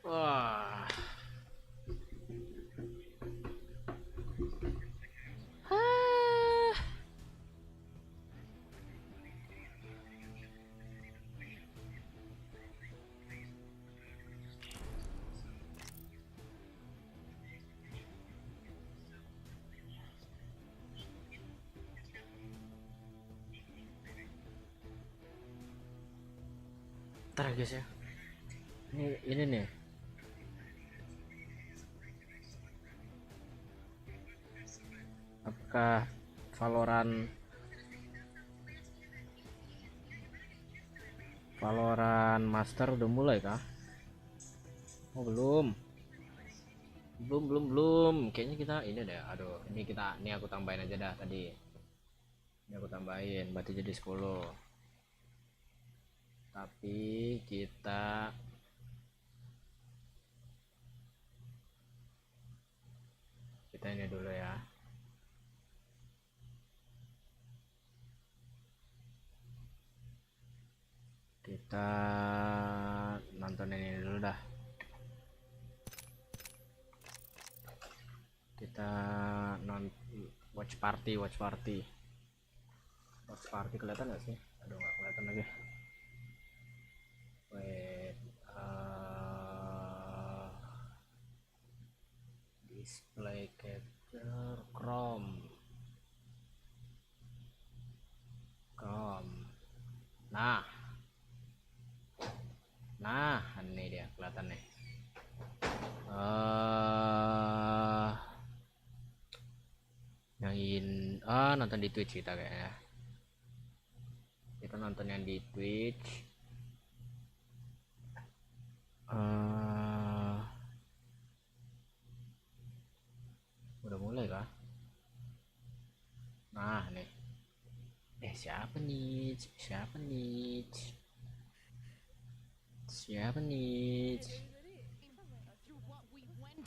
Wah. Ntar guys ya. Ini nih. Apakah Valorant Master udah mulai kah? Oh belum. Belum. Kayaknya kita ini deh. Aduh, ini aku tambahin aja dah tadi. Ini aku tambahin berarti jadi 10. Tapi kita ini dulu ya. Kita nonton ini dulu dah. Kita watch party kelihatan nggak sih? Aduh, nggak kelihatan lagi. Wait, display capture Chrome. Nah, ini dia kelihatan nih. Nonton di Twitch kita kayaknya. Kita nonton yang di Twitch. Udah mulai kah? Nah nih. Siapa nih?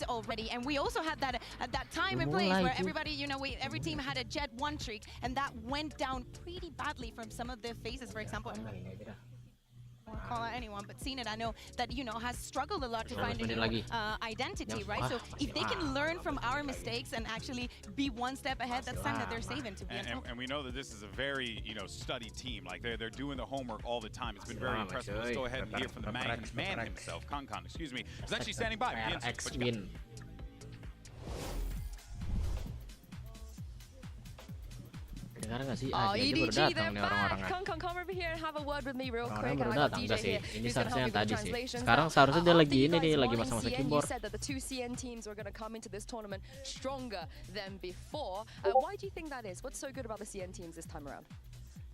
Already, and we also had that at that time and place where everybody, every team had a Jet 1 streak, and that went down pretty badly from some of their faces. For example, I won't call out anyone, but seen it, I know that has struggled a lot to find a new identity, right? So if they can learn from our mistakes and actually be one step ahead, that's time that they're saving to be. And we know that this is a very studied team. Like they're doing the homework all the time. It's been very impressive. Let's go ahead and hear from the man himself, Kankan, excuse me. He's actually standing by. Dengar nggak sih? Dia baru datang nih orang-orangnya. Orang baru datang enggak sih? Ini seharusnya yang tadi sih. Sekarang seharusnya dia lagi ini nih, lagi masa-masa keyboard. Why do you think that is? What's so good about the CN teams this time around?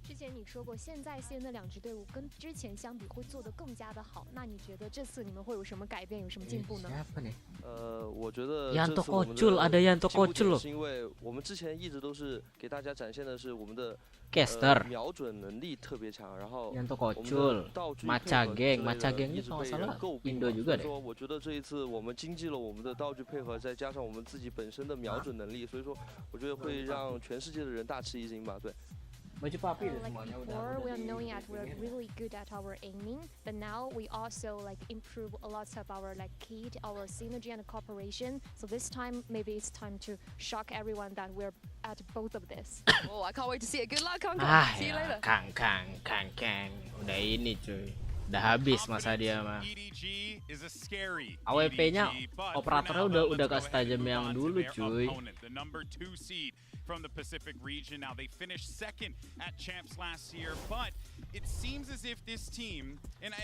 之前你说过，现在 CN 的两支队伍跟之前相比会做得更加的好。那你觉得这次你们会有什么改变，有什么进步呢？ Siapa nih? 我觉得 Yanto Kocul, ada Yanto Kocul 是因为我们之前一直都是给大家展现的是我们的 caster 瞄准能力特别强，然后 Yanto Kocul, Maca Geng ini kalau nggak salah Indo juga deh. 我觉得这一次我们经济了我们的道具配合，再加上我们自己本身的瞄准能力，所以说我觉得会让全世界的人大吃一惊吧。对。 Baju papi deh Like semuanya udah. before, we are knowing that we're really good at our aiming, but now we also improve a lot of our kit, our synergy and cooperation. So this time, maybe it's time to shock everyone that we're at both of this. Oh, I can't wait to see it. Good luck, Kankan. See you later. Kang. Udah ini cuy. Udah habis masa dia mah. AWP-nya operatornya udah kasih tajam yang dulu cuy. From the Pacific region. Now they finished second at champs last year, but it seems as if this team, and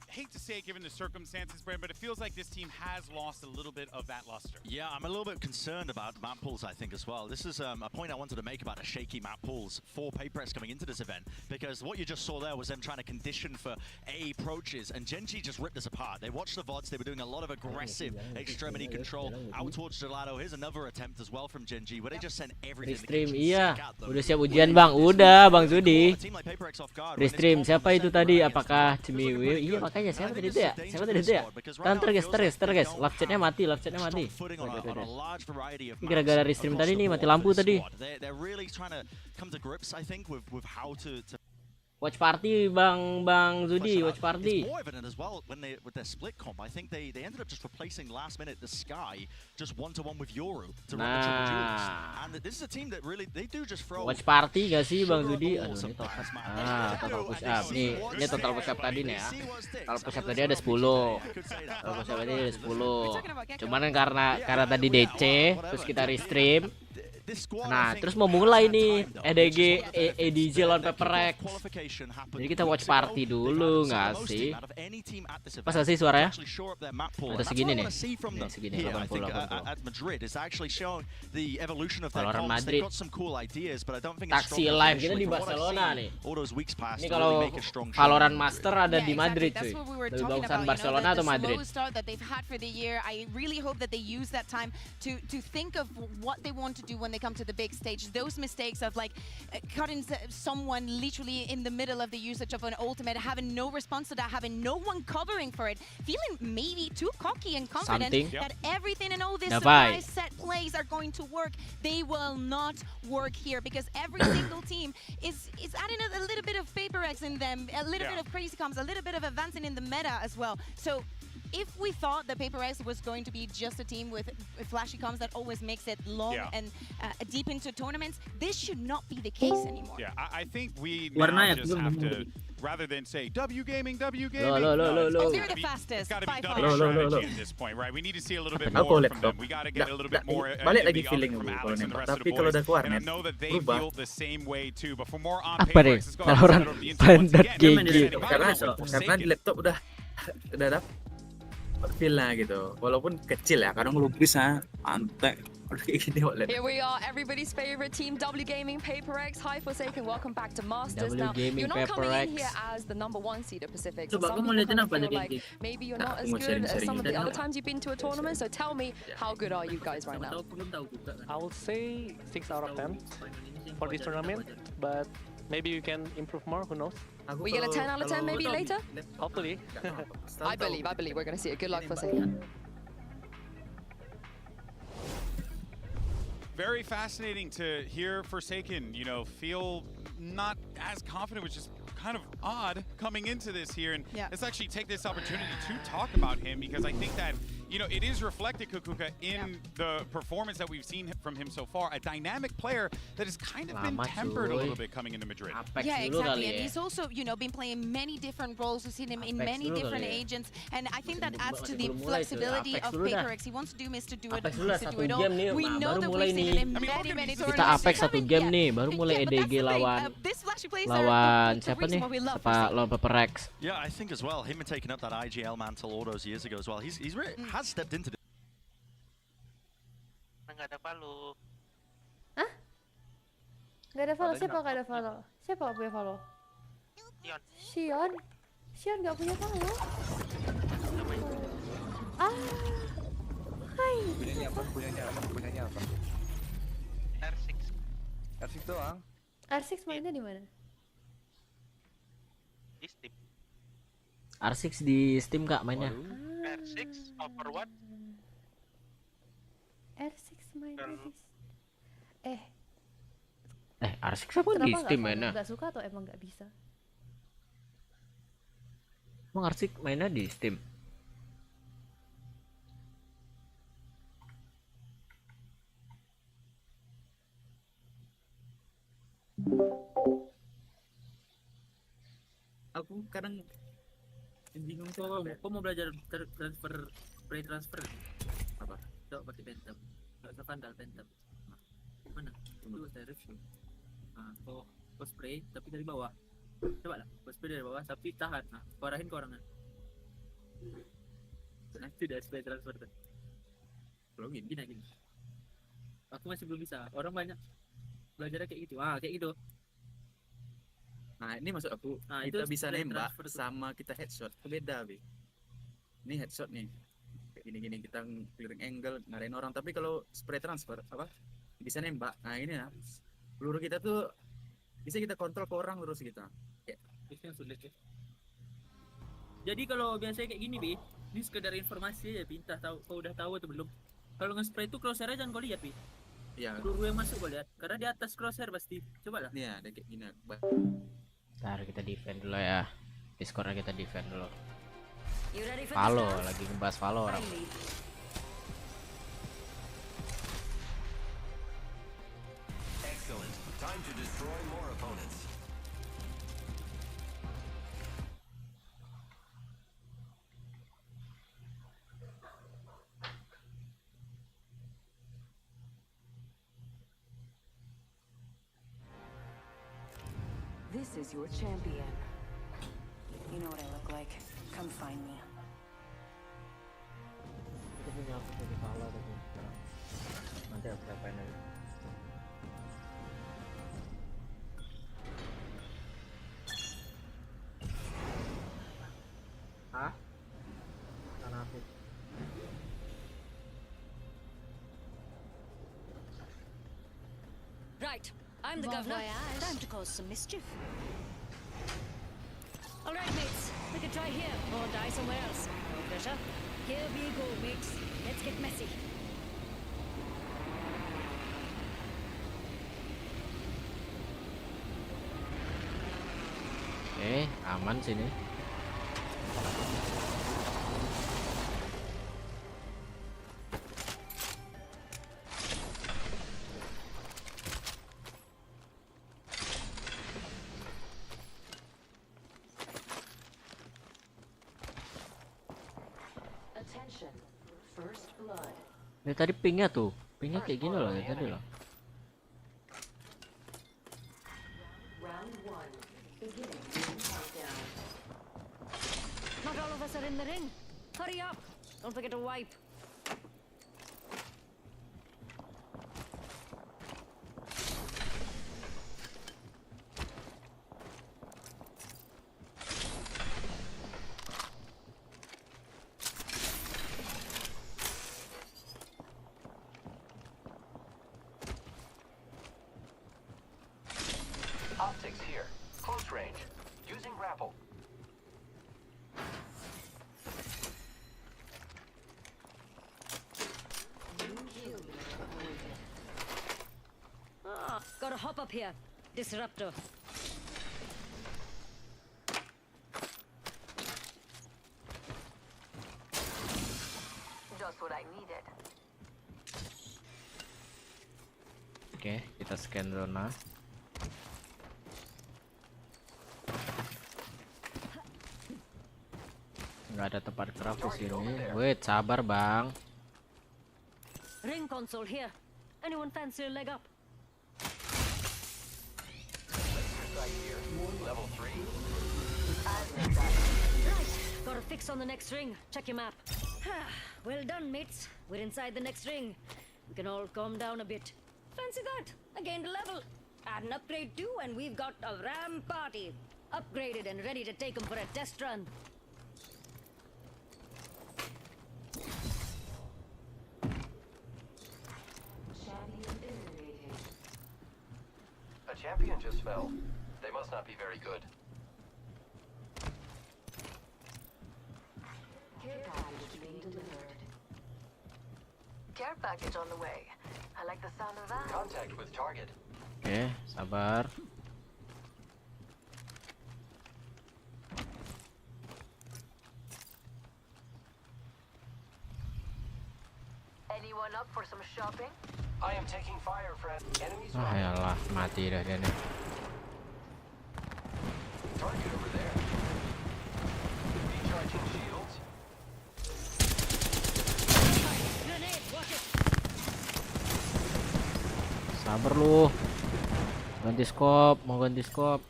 hate to say it given the circumstances, Brad, but it feels like this team has lost a little bit of that luster. Yeah, I'm a little bit concerned about map pools, I think, as well. This is a point I wanted to make about the shaky map pools for Paperex coming into this event, because what you just saw there was them trying to condition for A approaches, and Genji just ripped us apart. They watched the VODs, they were doing a lot of aggressive extremity control out towards Gelato. Here's another attempt as well from Genji, where they just sent everything. Restream, iya. Udah siap ujian bang, udah bang Sudi. Restream, siapa itu tadi? Apakah Cemiwi? Iya makanya siapa tadi itu ya? Ntar guys, live chatnya mati. Ini gara-gara restream tadi nih, mati lampu tadi. Watch party Bang Zudi, watch party. It's more evident as well when with their split comp. I think they ended up just replacing last minute the Sky just 1-to-1 with Yoru to run the triple duels. And this is a team that really they do just throw. Watch party gak sih Bang Zudi? Aduh ini total. Total push up nih. Ini total push up tadi nih ya. Total push up tadi ada 10. Total push up tadi ada 10. Cuman kan karena tadi DC terus kita restream. Nah, terus mau mulai nih EDG lawan Paper X. Jadi kita watch party dulu nggak sih? Pas nggak sih suaranya? Atau segini nih? Nih, segini 80. Valorant Madrid. Taksi live kita di Barcelona nih. Ini kalau Valorant Master ada di Madrid cuy. Lebih bagusan Barcelona atau Madrid? I really hope that they use that time to think of what they want to do when they come to the big stage. Those mistakes of like cutting someone literally in the middle of the usage of an ultimate, having no response to that, having no one covering for it, feeling maybe too cocky and confident that everything and all these surprise set plays are going to work. They will not work here because every single team is adding a little bit of Paper X in them, a little bit of crazy comms, a little bit of advancing in the meta as well. So if we thought that Paper X was going to be just a team with flashy comms that always makes it long and deep into tournaments, this should not be the case anymore. Yeah, I think we now just have to, rather than say W Gaming, They're the fastest. It's got to be by W far. strategy at this point, right? We need to see a little bit more from them. We got to get a little bit more balik of lagi the feeling from dulu Alex kalau and the nembak. rest of Tapi the kalau boys. udah keluar And I net, know that they berubah. feel the same way too. But for more on Apa Paper nih? X, let's go ahead and Valorant send it over the internet once standar again. GG. Main di laptop. Environment with Karena di Forsaken. laptop udah dapet feel-nya gitu. Walaupun kecil ya, kadang ngelukisnya antek. Kayak gini oleh. Here we are, everybody's favorite team, W Gaming, Paper X, High Forsaken. Welcome back to Masters. W Now, Gaming, you're not Paper coming in X. here as the number 1 seed of Pacific. So Coba some kamu people liatin kind of apa feel dari like game? maybe you're Nah, not aku as mau good as sharing-sharing some of the dan other apa? times you've been to a tournament. So tell me, how good are you guys right now? Belum tahu juga kan. I would say 6 out of 10 for this tournament, but maybe you can improve more, who knows? We get a 10 out of 10 maybe later? Hopefully. I believe we're going to see it. Good luck, Forsaken. Very fascinating to hear Forsaken, you know, feel not as confident, which is kind of odd coming into this here. And let's actually take this opportunity to talk about him because I think that, you know, it is reflected, Kukuka, in the performance that we've seen from him so far. A dynamic player that has kind of been tempered a little bit coming into Madrid. Yeah, exactly. And he's also, you know, been playing many different roles. We've seen him in many different agents. And I think that adds to the flexibility of Paper X. He wants to do Mr. Do It, Mr. Do It All. We know that we've seen it in many tournaments. Kita Apex 1 game nih, baru mulai EDG lawan siapa nih? Lawan Paper X. Yeah, I think as well. Him taking up that IGL mantle all those years ago as well. He's really has stepped into. Nggak ada follow. Hah? Nggak ada follow? Siapa nggak ada follow? Siapa nggak punya follow? Sion? Sion nggak punya follow? Hai. Punyanya apa? R6. R6 doang. R6 mainnya di mana? Di Steam. R6 di Steam Kak mainnya. R6 Overwatch. R6 mainnya di R6 apa di Steam mainnya? Nggak suka atau emang nggak bisa? Emang R6 mainnya di Steam? Aku kadang bingung tuh, kok mau belajar transfer, spray transfer apa? Coba pakai Phantom, nggak usah Vandal, Phantom. Mana? Itu saya review. Nah, kok spray tapi dari bawah. Coba lah, spray dari bawah tapi tahan. Nah, kau arahin ke orangnya. Nah, itu udah spray transfer tuh. Kalau gini. Aku masih belum bisa. Orang banyak belajarnya kayak gitu. Kayak gitu. Nah, ini masuk aku. Nah, kita bisa nembak sama kita headshot. Itu beda, Bi. Ini headshot nih. Kayak gini-gini kita clearing angle, ngarahin orang. Tapi kalau spray transfer apa? Bisa nembak. Nah, ini ya. Peluru kita tuh bisa kita kontrol ke orang terus kita. Kayak itu yang sulit ya. Jadi kalau biasanya kayak gini, Bi, ini sekedar informasi ya, Bi. Entah tahu kau udah tahu atau belum. Kalau nge-spray itu crosshair jangan kau lihat, Bi. Iya. Peluru yang masuk kau lihat. Karena di atas crosshair pasti. Coba lah. Iya, ada kayak gini. Ntar kita defend dulu ya. Discordnya kita defend dulu. Valo lagi ngebahas Valo orang. Excellent. Time to destroy more opponents. This is your champion. You know what I look like. Come find me. Kita punya aku jadi Valo tapi sekarang. Nanti aku capain lagi. Hah? Karena aku. Right, I'm the governor. Time to cause some mischief. All right, mates. We could try here or die somewhere else. No pressure. Here we go, mates. Let's get messy. Aman sini. Attention. First blood. Ini tadi pingnya kayak gini loh ya tadi loh. Round 1. Beginning countdown. Not all of us are in the ring. Hurry up. Don't forget to wipe. Optics here. Close range. Using grapple. Gotta hop up here. Disruptor. Just what I needed. Oke, kita scan zona. Nggak ada tempat craft di sini. Wait, sabar bang. Ring console here. Anyone fancy a leg up? Level 3. Right. Got a fix on the next ring. Check your map. Well done, mates. We're inside the next ring. We can all calm down a bit. Fancy that? I gained a level. Add an upgrade too, and we've got a ram party. Upgraded and ready to take them for a test run. A champion just fell. They must not be very good. Care package being delivered. Care package on the way. I like the sound of that. Contact with target. Oke, sabar. Anyone up for some shopping? I am taking fire, friend. Enemies Yalah, mati dah dia nih. Target over there. Recharging shields. Grenade, watch it. Sabar lu. Ganti scope, mau ganti scope.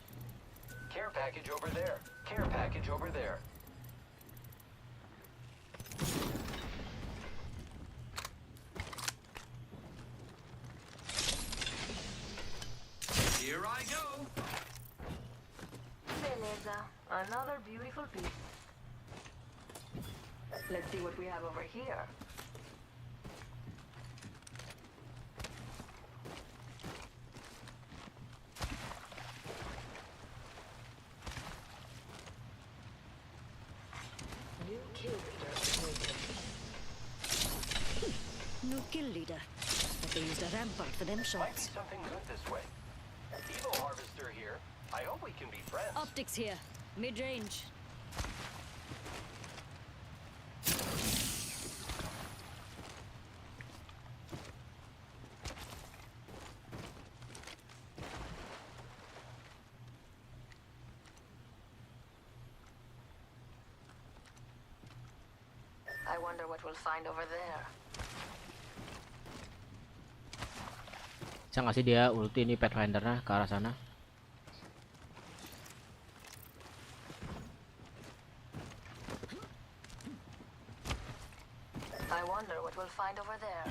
Care package over there. Care package over there. Here I go. Beleza. Another beautiful piece. Let's see what we have over here. New kill leader appointed. New kill leader. But they used a rampart for them Might be shots. something good this way. Evo harvester here. I hope we can be friends. Optics here. Mid-range. I wonder what we'll find over there. Bisa nggak sih dia ulti ini Pathfindernya ke arah sana? I wonder what we'll find over there.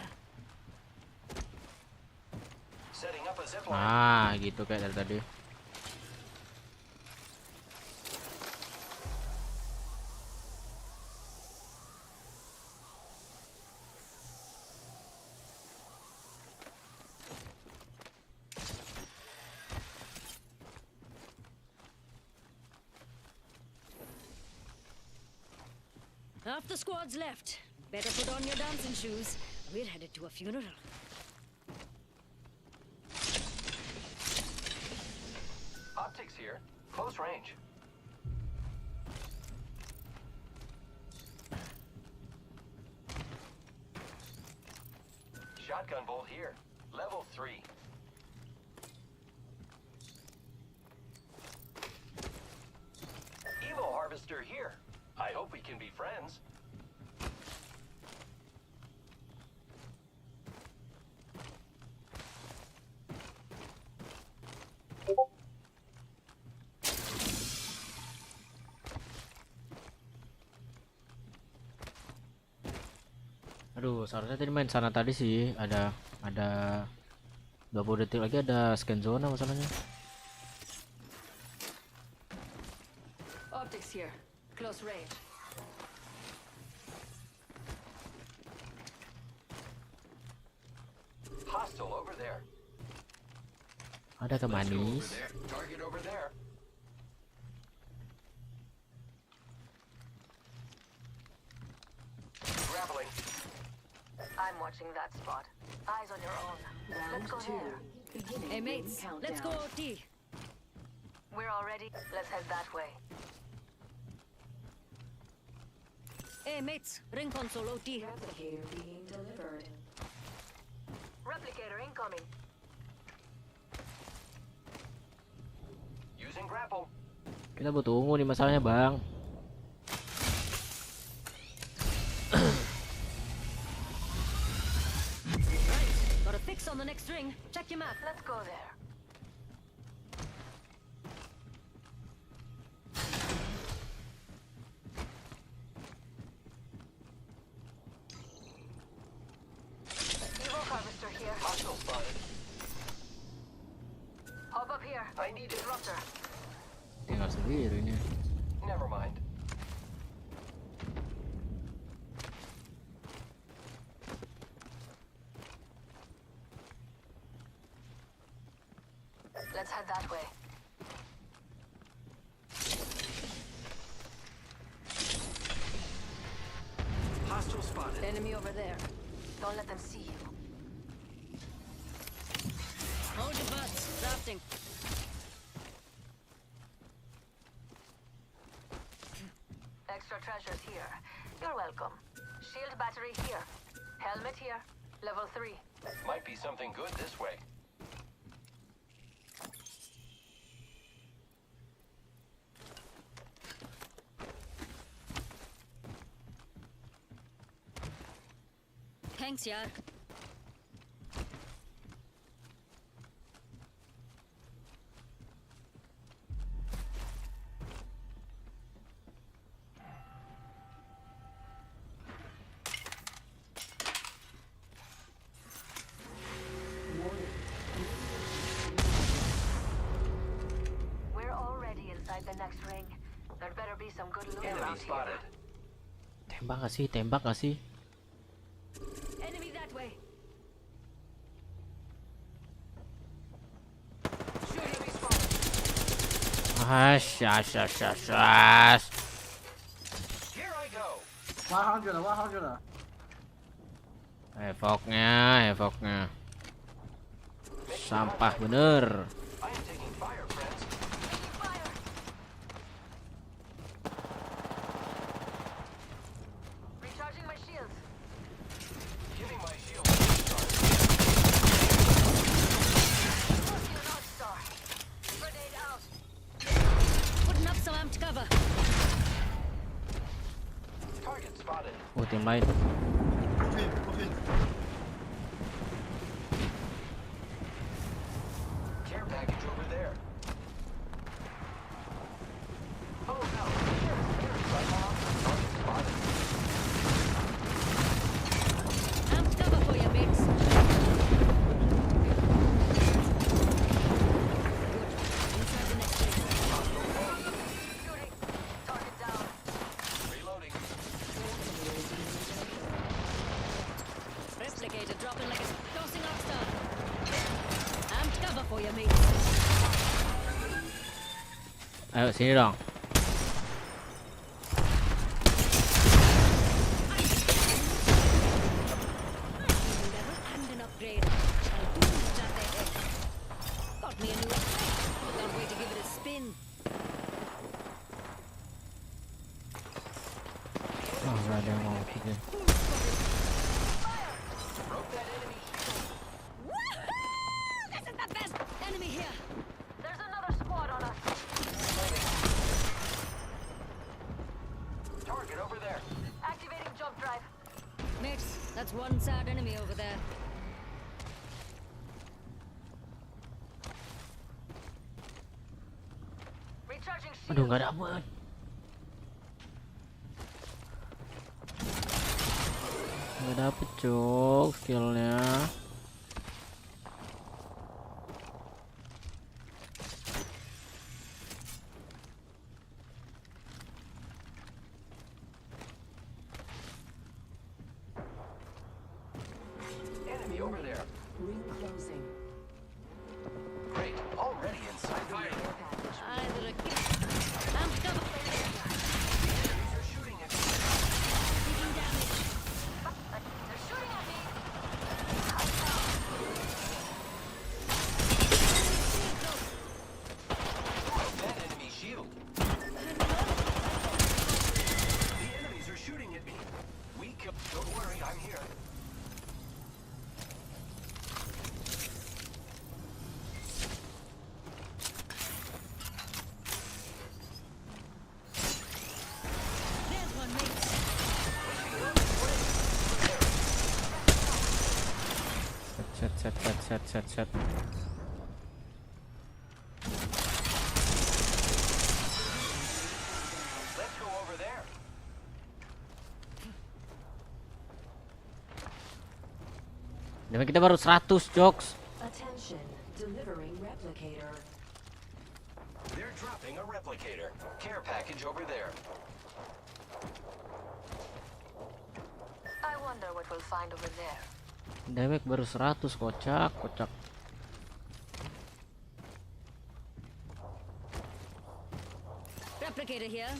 Setting up a zip line. Ah, gitu kayak dari tadi. Half the squad's left. Better put on your dancing shoes. We're headed to a funeral. Optics here. Close range. Shotgun bolt here. Level 3. Evo harvester here. I hope we can be friends. Aduh, seharusnya tadi main sana tadi sih ada 20 detik lagi ada scan zona masalahnya. Optics here. Close range. Hostile over there. Ada ke manis. Target over there. Grappling. I'm watching that spot. Eyes on your own. Let's go there. Hey mates, let's go OT. We're all ready. Let's head that way. Hey mates, ring console OT. Replicator being delivered. Replicator incoming. Using grapple. Kita butuh ungu nih masalahnya, Bang. Right, got a fix on the next ring. Check your map. Let's go there. Evo harvester here. Hostile spotted. Hop up here. I need it. Disruptor. Tinggal sendiri nih. Never mind. Let's head that way. Hostile spotted. Enemy over there. Don't let them see you. Hold your butts. Drafting. Extra treasures here. You're welcome. Shield battery here. Helmet here. Level 3. Might be something good this way. Thanks, yaar. We're already inside the next ring. There better be some good loot Enemy around spotted. here. Tembak gak sih? Tembak gak sih? Enemy that way. Enemy spotted. As. Here I go. 100. Evoknya. Sampah bener. I am taking fire, friends. Putting up some amped cover. Target spotted. Oh, tim lain. Care package over there. Oh no. Target spotted. Amped cover for you, mates. Inside the next ring. Shooting. Target down. Reloading. Replicator dropping like a tossing ox star. Amped cover for you, mates. Ayo sini dong. Level and an upgrade. I'll do that there. Got me a new upgrade. Can't wait to give it a spin. Oh, nggak ada yang mau bikin. Woohoo! This is the best! Enemy here! There's another squad on us. Target over there. Activating jump drive. Mates, that's one sad enemy over there. Recharging shield. Aduh, nggak dapet. Nggak dapet cok skillnya. Enemy over there. Reclosing. Great. Already inside the ring. Either a amped cover. Enemies are shooting at me. Taking damage. They're shooting at me. That enemy shield. The enemies are shooting at me. We killed. Don't worry, I'm here. There's one, mates. Set. Let's go over there. Damage kita baru 100 jokes. Attention. Delivering replicator. They're dropping a replicator. Care package over there. I wonder what we'll find over there. Damage baru 100, kocak. Replicator here.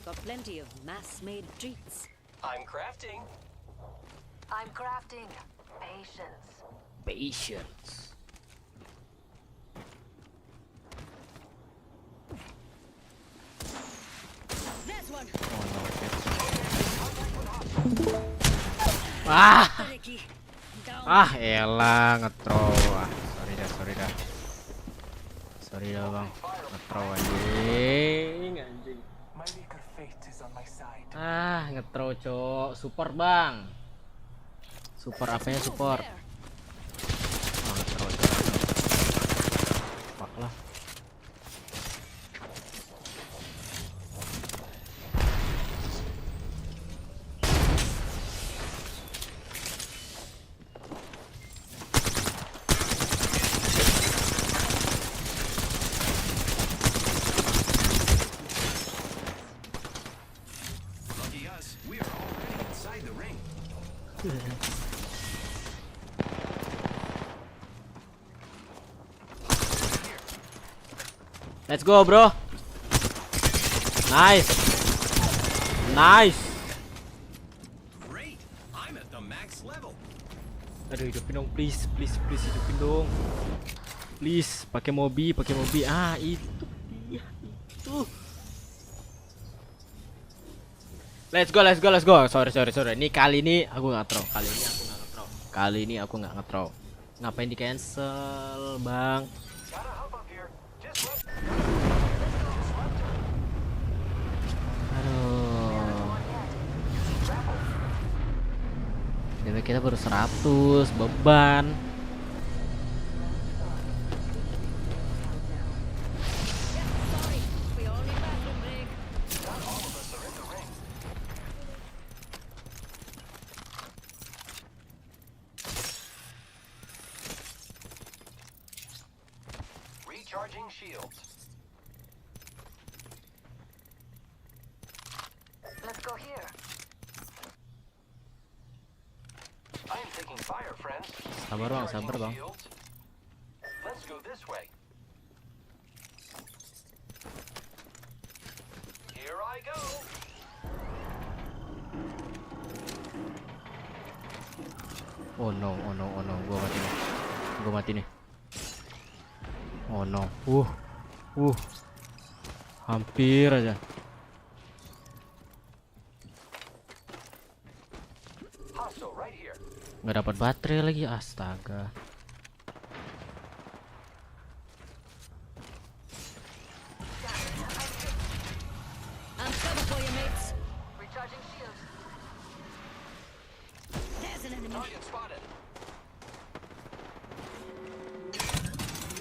Got plenty of mass-made treats. I'm crafting. I'm crafting. Patience. Patience. There's one. Ricky. Down. Elah nge-throw. Sorry dah bang. Nge-throw anjing. Nge-throw cok. Support bang. Support apanya support? Nge-throw cok. Fuck lah. Lucky us, we are already inside the ring. Let's go bro. Nice. Great, I'm at the max level. Aduh, hidupin dong, please hidupin dong. Please, pakai mobi. Ah, itu dia. Itu. Let's go. Sorry. Ini kali ini aku nggak throw. Kali ini aku nggak nge-throw. Ngapain di cancel, Bang? Aduh. Damage kita baru 100, beban. Recharging shields. Let's go here. I am taking fire, friends. Sabar bang, sabar bang. Let's go this way. Here I go. Oh no, oh no, oh no, gua mati nih. Oh no, hampir aja. Nggak dapat baterai lagi, astaga. I'm covered for you, mates. Recharging shields. There's an enemy. Target spotted.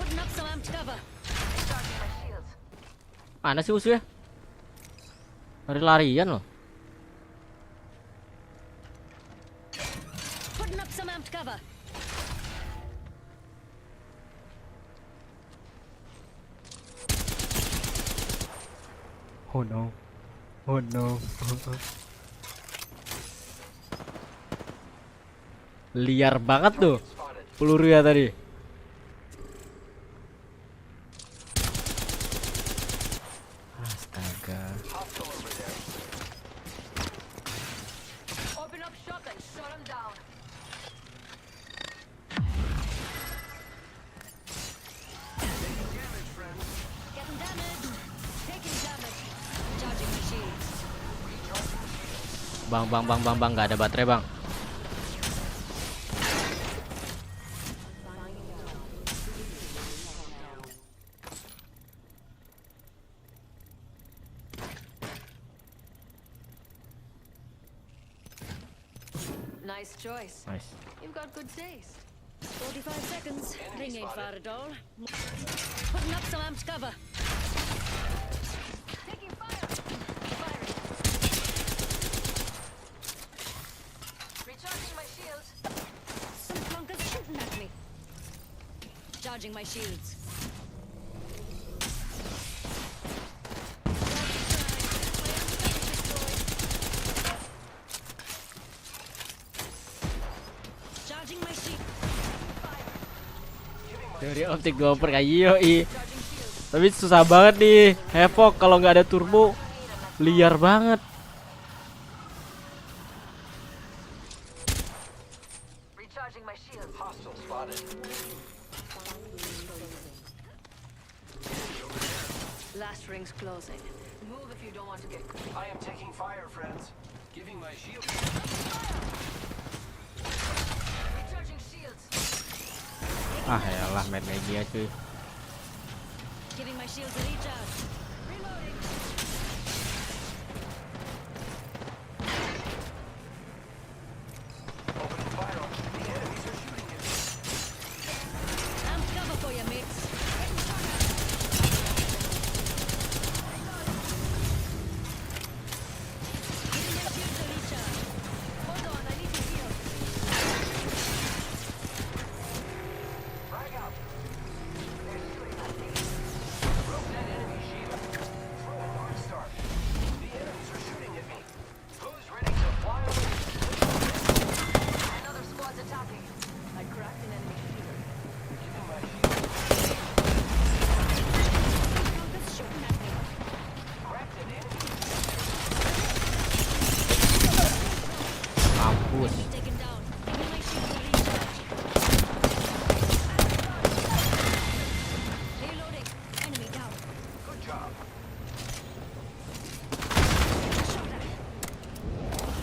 Putting up some amped cover. Recharging my shields. Mana sih musuhnya? Lari-larian loh. Putting up some amped cover. Oh no. Oh no. Liar banget tuh peluru ya tadi. Astaga. Open up shop and shut them down. Getting damage. Taking damage. Charging my shields. Bang, nggak ada baterai bang. Nice choice. Nice. You've got good taste. 45 seconds. Ring ain't far at all. Putting up some amped cover. Taking fire. Firing. Recharging my shields. Some clunkers shooting at me. Charging my shields. Charging my shield. Teori optik 2 per yoi. Tapi susah banget nih Havoc kalau nggak ada turbo. Liar banget. Recharging my shields. Hostile spotted. Last ring's closing. Move if you don't want to get. I am taking fire, friends. Giving my shield. Recharging shields. Ah yalah main media cuy. Giving my shields a recharge. Reloading. Opening fire on the enemies are shooting at me. I'm cover for you, mates. Giving my shields a recharge. Hold on, I need to heal. Frag out. They're shooting at me. Broke that enemy shield. Throw a North Star. The enemies are shooting at me. Who's ready to fly away? Another squad's attacking. I cracked an enemy shield. Giving my shield. Clunkers shooting at me. Cracked an enemy. Mampus. Enemy taken down. Giving my shields a recharge. Reloading. Enemy down. Good job. Shot at.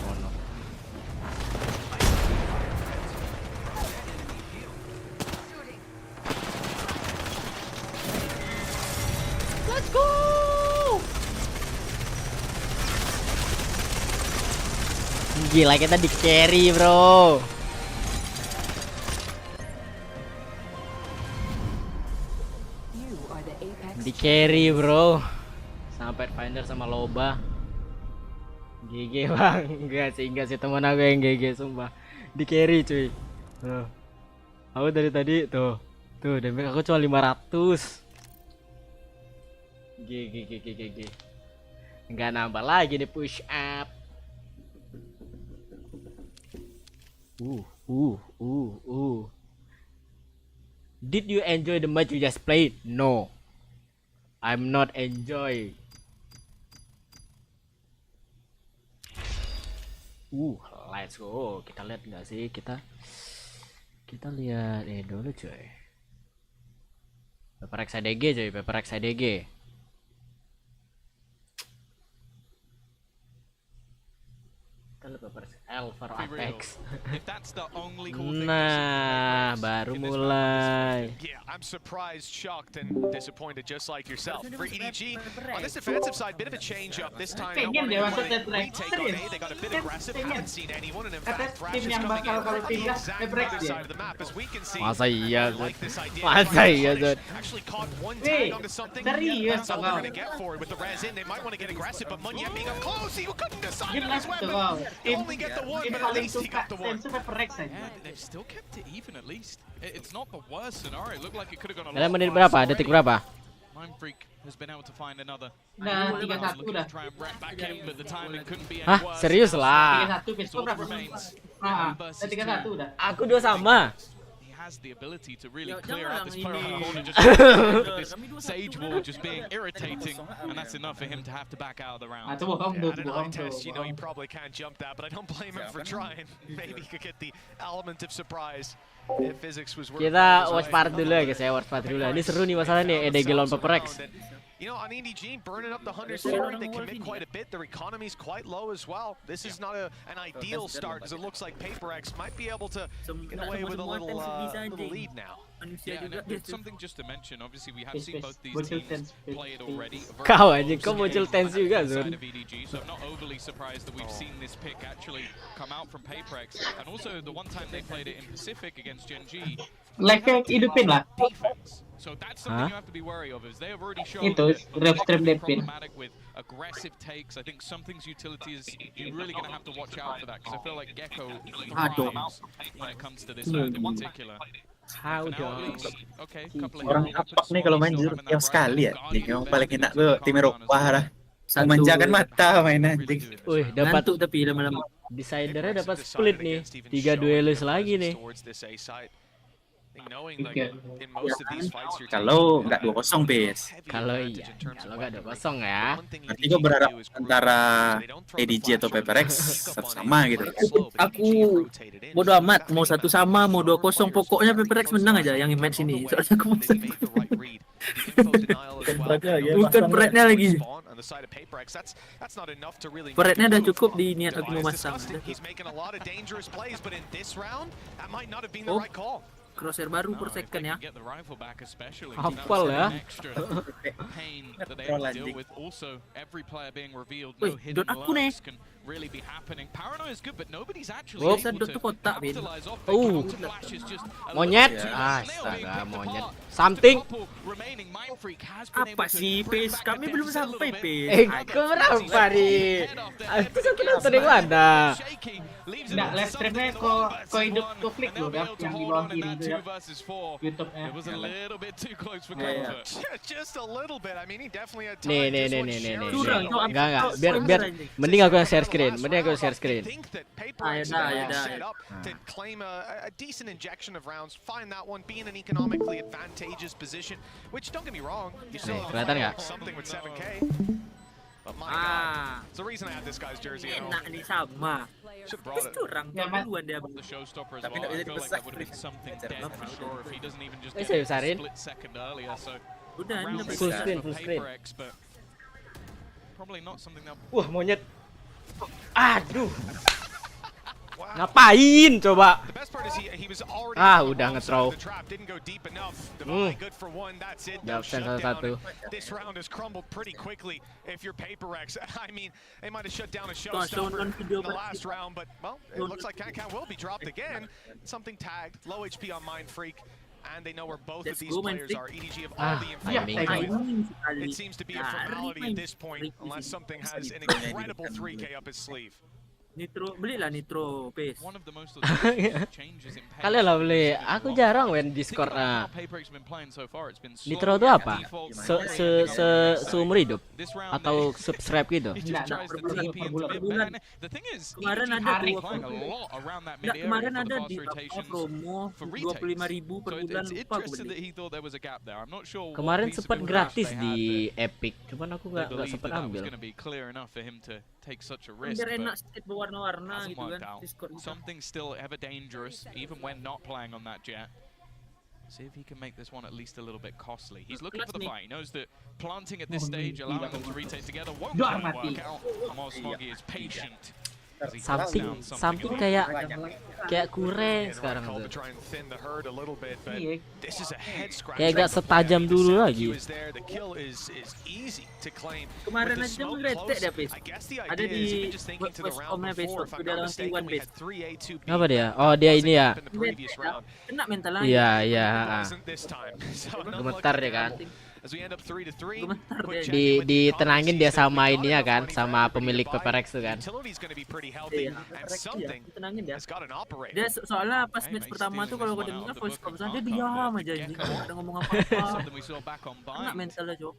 Oh no. Gila kita di carry bro. Di carry bro. Sama Pathfinder sama Loba. GG bang. Enggak sih teman aku yang GG sumpah. Di carry cuy. Aku dari tadi tuh damage aku cuma 500. GG. Enggak nambah lagi nih push up. Did you enjoy the match you just played? No. I'm not enjoy. Let's go. Kita lihat nggak sih kita lihat dulu coy. PaperX ADG coy, PaperX ADG. Nah, baru mulai. Yeah, I'm surprised, shocked, and disappointed, just like yourself. For EDG, on this defensive side, bit of a change up this time. Don't want to retake on A. They got a bit aggressive. Haven't seen anyone, and in fact, Thrash is coming in on the exact other side of the map. As we can see, Masa iya, like this idea. Masa iya, Zod. Actually caught one tag onto something. That's all they're going to get for it with the res in. They might want to get aggressive, but Munya being up close, he couldn't decide on his weapon. He only get the one, but at least he got the one. Yeah, they've still kept it even at least. It's not the worst scenario. It looked like it could have gone a Kalian lot menit worse berapa? Detik berapa? Mindfreak has been able to find another. Nah, 31 udah. Try and wrap back in, but the timing couldn't be any Hah? worse. Serius lah. 31 besok berapa? Remains. 31 udah. Aku 2 sama. He has the ability to really Ya, clear out jangan this ini. Pearl corner just this Sage wall just being irritating, and that's enough for him to have to back out of the round. Itu bohong tuh, At an bohong eye tuh. test, you know, you probably can't jump that, but I don't blame him for trying. Maybe he could get the element of surprise if physics was working. Kita watch part dulu ya guys ya, watch part dulu. Ini seru nih masalah nih EDG lawan PaperX. You know, on EDG, burning up the Hunter's Fury, they commit quite a bit. Their economy's quite low as well. This is not an ideal start, because it looks like PaperX might be able to get away with a little lead now. Yeah, and it's something just to mention. Obviously, we have seen both these teams play it already. Kau aja, kau muncul tense juga, Zon. So I'm not overly surprised that we've seen this pick actually come out from PaperX. And also, the one time they played it in Pacific against Gen G, Like hidupin lah. so that's something you have to be wary of. Is they have already shown Itu that rev stream they're Devin. problematic with aggressive takes. I think something's utilities. You're really going to have to watch out for that, because I feel like Gecko thrives when it comes to this map in particular. How dong? Okay, couple of Orang apa nih kalau main jujur yang sekali ya, yang paling enak tuh tim Eropa lah. Memanjakan mata main anjing. Wih, dapat Ngantuk tapi lama-lama. Decidernya dapat split nih. 3 duelist lagi nih. Kalau nggak 2-0 bes. Kalau iya, kalau nggak 2-0 ya. Berarti gue berharap antara EDG atau PaperX sama gitu. Aku bodo amat mau 1 sama mau 2-0, pokoknya PaperX menang aja yang match ini. Soalnya aku mau bukan beratnya lagi. Beratnya udah cukup di niat aku mau masang. Oh, crosshair baru per second ya. Hafal ya. Wih, dot aku nih. Biasa dot tuh kotak, Bin. Monyet. Astaga, monyet. Something. Apa sih, Pes? Kami belum sampai, Pes. Kenapa nih? Itu saya kira tadi ada. Nggak, live streamnya kok hidup tuh klik loh, Gap, yang di bawah kiri itu ya. YouTube-nya. Nih. Enggak. Biar mending aku yang share screen. Ayo dah. To claim a decent injection of rounds, find that one, be in an economically advantageous position, which don't get me wrong, you still kelihatan nggak? something with 7K. But my God, it's the reason I had this guy's jersey at home. Enak nih sama. Should have brought it. Curang duluan dia. The showstopper as well. I feel like that would have been something dead for sure if he doesn't even just Eh, get a seriusarin? split second earlier. So Udah, ini round udah Full set screen, for full screen. PaperX, but probably not something that. Wah, monyet. Aduh. Ngapain coba? The best part is he Ah, udah nge-throw. Jawabkan satu-satu. This round has crumbled pretty quickly if you're PaperX. I mean, they might have shut down a Don't showstopper video the last round, but well, it looks like Can will be dropped again. Something tagged, low HP on Mind Freak. And they know where both of these players are. EDG of all the information. It seems to be a formality at this point, unless something has an incredible 3K up his sleeve. Nitro, belilah Nitro Pace. Kalian lah beli. Aku jarang main Discord. Nitro itu apa? Seumur hidup atau subscribe gitu? Kemarin ada kemarin ada di promo 25.000 per bulan, lupa aku beli. Kemarin sempat gratis di Epic, cuman aku nggak sempat ambil. Biar enak sedikit berwarna-warna gitu kan. Something still ever dangerous, even when not playing on that jet. See if he can make this one at least a little bit costly. He's looking for the fight. He knows that planting at this stage, allowing them to retake together, won't work out. Amos Smoggy is patient. Something kayak kurang sekarang tuh. Kayak gak setajam dulu lagi. Kemarin aja ngeletek dia Pace. Ada di webcomnya Pace udah lawan T1 Pace. Apa dia? Oh dia ini ya. Kena mental lagi. Iya. Gemetar dia kan. Ditenangin dia sama ininya kan, sama pemilik PaperX tuh kan. Tenangin dia. Dia soalnya pas match pertama tuh kalau gue dengar voice comm dia diam aja, nggak ada ngomong apa-apa. Kena mentalnya Jok.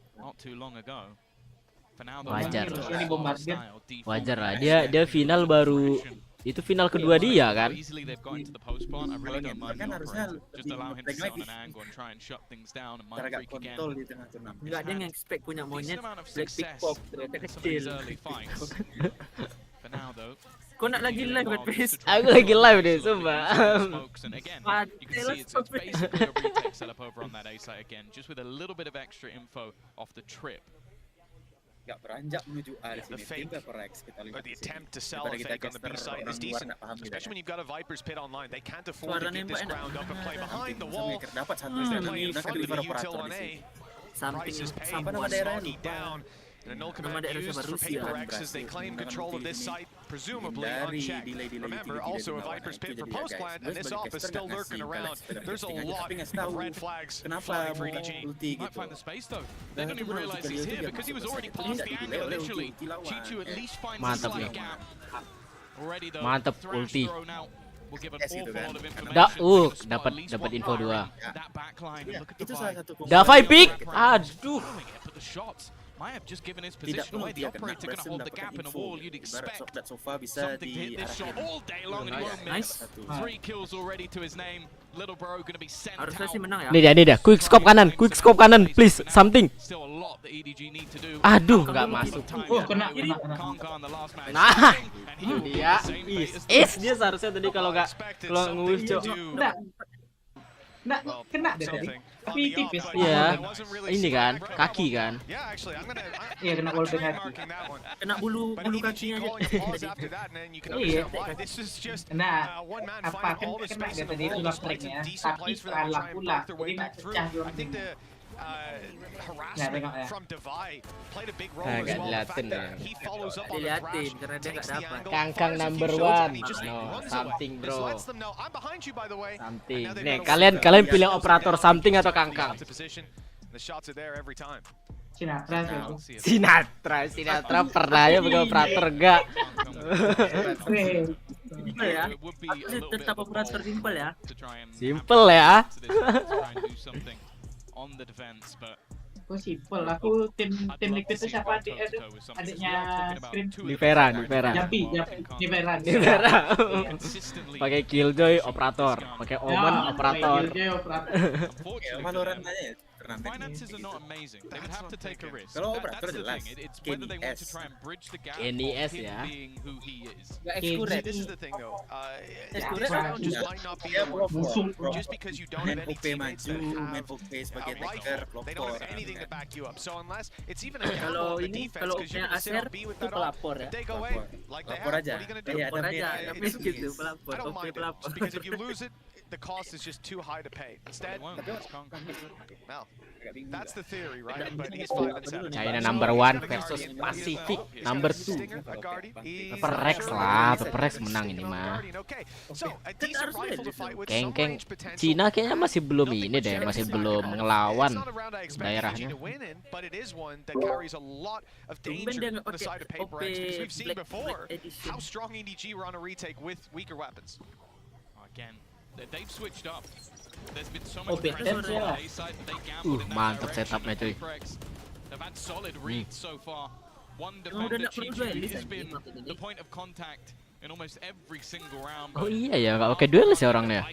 Wajar lah. Dia final baru. Itu final kedua dia kan. Kan harusnya lebih lagi. Agak kontol di tengah turnamen. Enggak, dia nge-expect punya monyet Blackpink pop ternyata kecil. Kau nak lagi live kan Pace? Aku lagi live deh, sumpah. Gak beranjak menuju A di sini. Tim PaperX kita lihat. The attempt to sell a fake on the B side is decent, especially when you've got a Viper's Pit online. They can't afford to give this ground up and play behind the wall. Dapat satu. They're playing in front of the util on A. Price is paid, Smoggy down. And a null command used for PaperX as they claim control of this site, presumably unchecked. Remember, also a Viper's Pit for post-plant, and this op is still lurking around. There's a lot of red flags flying for EDG. Might find the space though. They're going to realize he's here because he was already past the angle initially. Chichu at least finds a slight gap. Already though, ulti. Will give an awful lot of information. Dapat info 2. Itu salah satu. Davai pick. Aduh. Might have just given his position away. The operator going to hold the gap in a wall. You'd expect something to hit this shot all day long and he won't miss. 3 kills already to his name. Little bro going to be sent out. Ini dia. Quick scope kanan, please. Something. Still a lot that EDG need to do. Aduh, nggak masuk. Kena. Nah, dia. Dia seharusnya tadi kalau ngurus cok. Kena deh tadi. Tapi tipis. Iya. Ini kan, kaki kan. Iya, kena wallbang kaki. Kena bulu kakinya aja. Iya. Nah, apa kena deh tadi itu triknya. Kaki salah pula. Jadi nggak pecah juga. Agak diliatin ya. Diliatin karena dia nggak dapat. Kangkang number 1. No, something bro. Something. Nih kalian pilih operator something atau kangkang? Sinatra pernah ya pegang operator enggak? Simple ya. Tetap operator simple ya. Simple ya. On the defense, but aku simple. Aku tim liquid itu siapa adiknya screen? Livera. Livera. Pakai Killjoy operator, pakai Omen operator. Valorant aja ya. finances are not amazing. They would have to take a risk. Kalau That's operator the jelas. thing. It's whether they want to KNS. try and bridge the gap KNS of him ya. being who he is. This is the thing though. This round just might not be the one just because you don't have any teammates that have a rifle. They don't have anything to back you up. So unless it's even a gamble on the defense because you're going to sit on B with that on. If they go A like they have, what are you going to do? I don't mind it. Just because if you lose it, the cost is just too high to pay. Instead, well, that's the theory, right? But he's 5 and 7. China number 1 versus Pacific number 2. Paper lah, Paper menang ini mah. Keng Cina kayaknya masih belum ini deh, masih belum ngelawan daerahnya. But it is one that carries a lot of danger on the side of Paper X because we've seen before how strong EDG were on a retake with weaker weapons. Again, they've switched up. There's been so much pressure on the A side that they gambled in that mantap direction. setupnya cuy. They've had solid reads so far. One defender has been the point of contact in almost every single round. Oh iya ya, nggak pakai duelis ya orangnya.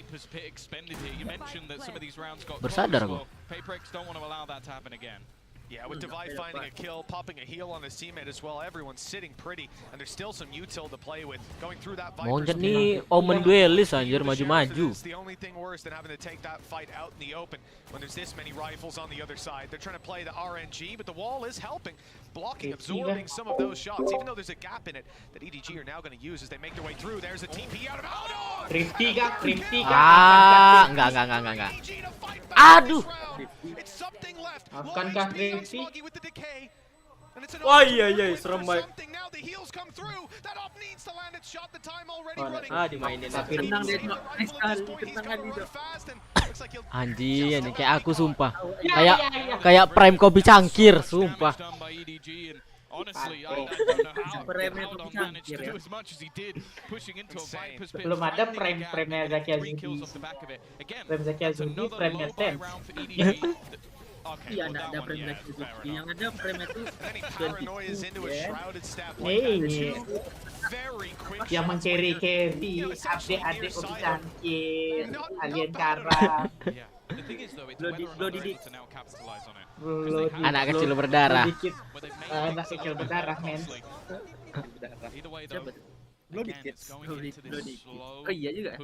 Bersadar kok. Paper X don't want to allow that to happen again. Yeah, with Divide finding a kill, popping a heal on his teammate as well, everyone's sitting pretty, and there's still some util to play with. Going through that Mau jadi omen duelis anjir maju-maju. It's the only thing worse than having to take that fight out in the open when there's this many rifles on the other side. They're trying to play the RNG, but the wall is helping, blocking, absorbing some of those shots, even though there's a gap in it that EDG are now going to use as they make their way through. There's a TP out of Enggak. Aduh. Akankah Rifty? Wah iya serem banget. Dimainin. Anjing kayak aku sumpah. Kayak prime kopi cangkir, sumpah. Belum ada prime-nya Zaki Azuki. Prime Zaki Azuki, prime-nya Dance. Iya, ada prime Zaki Azuki. Yang ada prime itu 22. Yang meng-carry adik-adik kopi cangkir, alien kara. Anak kecil berdarah. Anak kecil berdarah, men. Oh iya juga.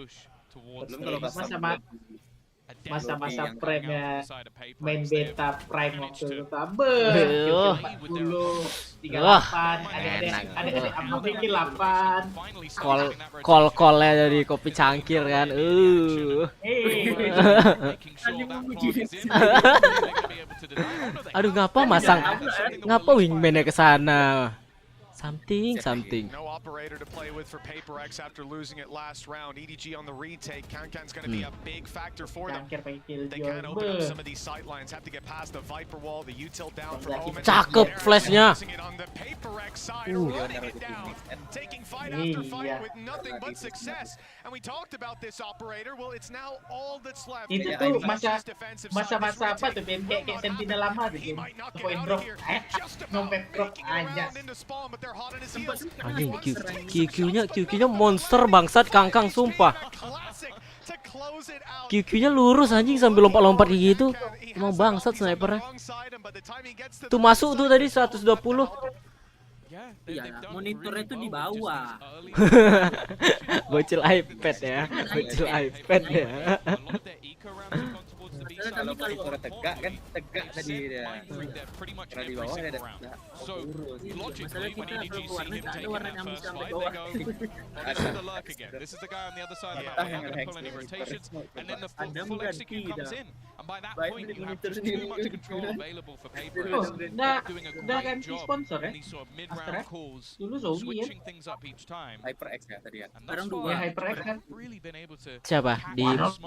Masa-masa prime-nya main beta prime waktu itu 40, 38, ada bikin 8. Call-nya dari kopi cangkir kan. Aduh ngapa wingman-nya ke sana? Something. No operator to play with for Paper X after losing it last round. EDG on the retake. Kankan's going to be a big factor for them. They can't open up some of these sight lines. Have to get past the Viper wall. The util down for a moment. Cakep flashnya. On the Paper X side, running it down, taking fight after fight with nothing but success. And we talked about this operator. Well, it's now all that's left. Itu tuh masa-masa apa tuh Ben kayak Sentinel lama tuh Ben. Point drop, ngompet drop aja. Anjing QQ-nya monster bangsat Kangkang sumpah. QQ-nya lurus anjing sambil lompat-lompat kayak gitu. Emang bangsat snipernya. Tuh masuk tuh tadi 120. Iya, monitornya tuh di bawah. Bocil iPad ya. Kalau monitor tegak kan tegak tadi dia. Karena di bawah ada Masalah kita perempuannya tak ada warna yang bisa sampai bawah. Udah ganti sponsor ya? Astra? Dulu Zoe ya? HyperX ya tadi ya. Sekarang Ya HyperX kan? Siapa?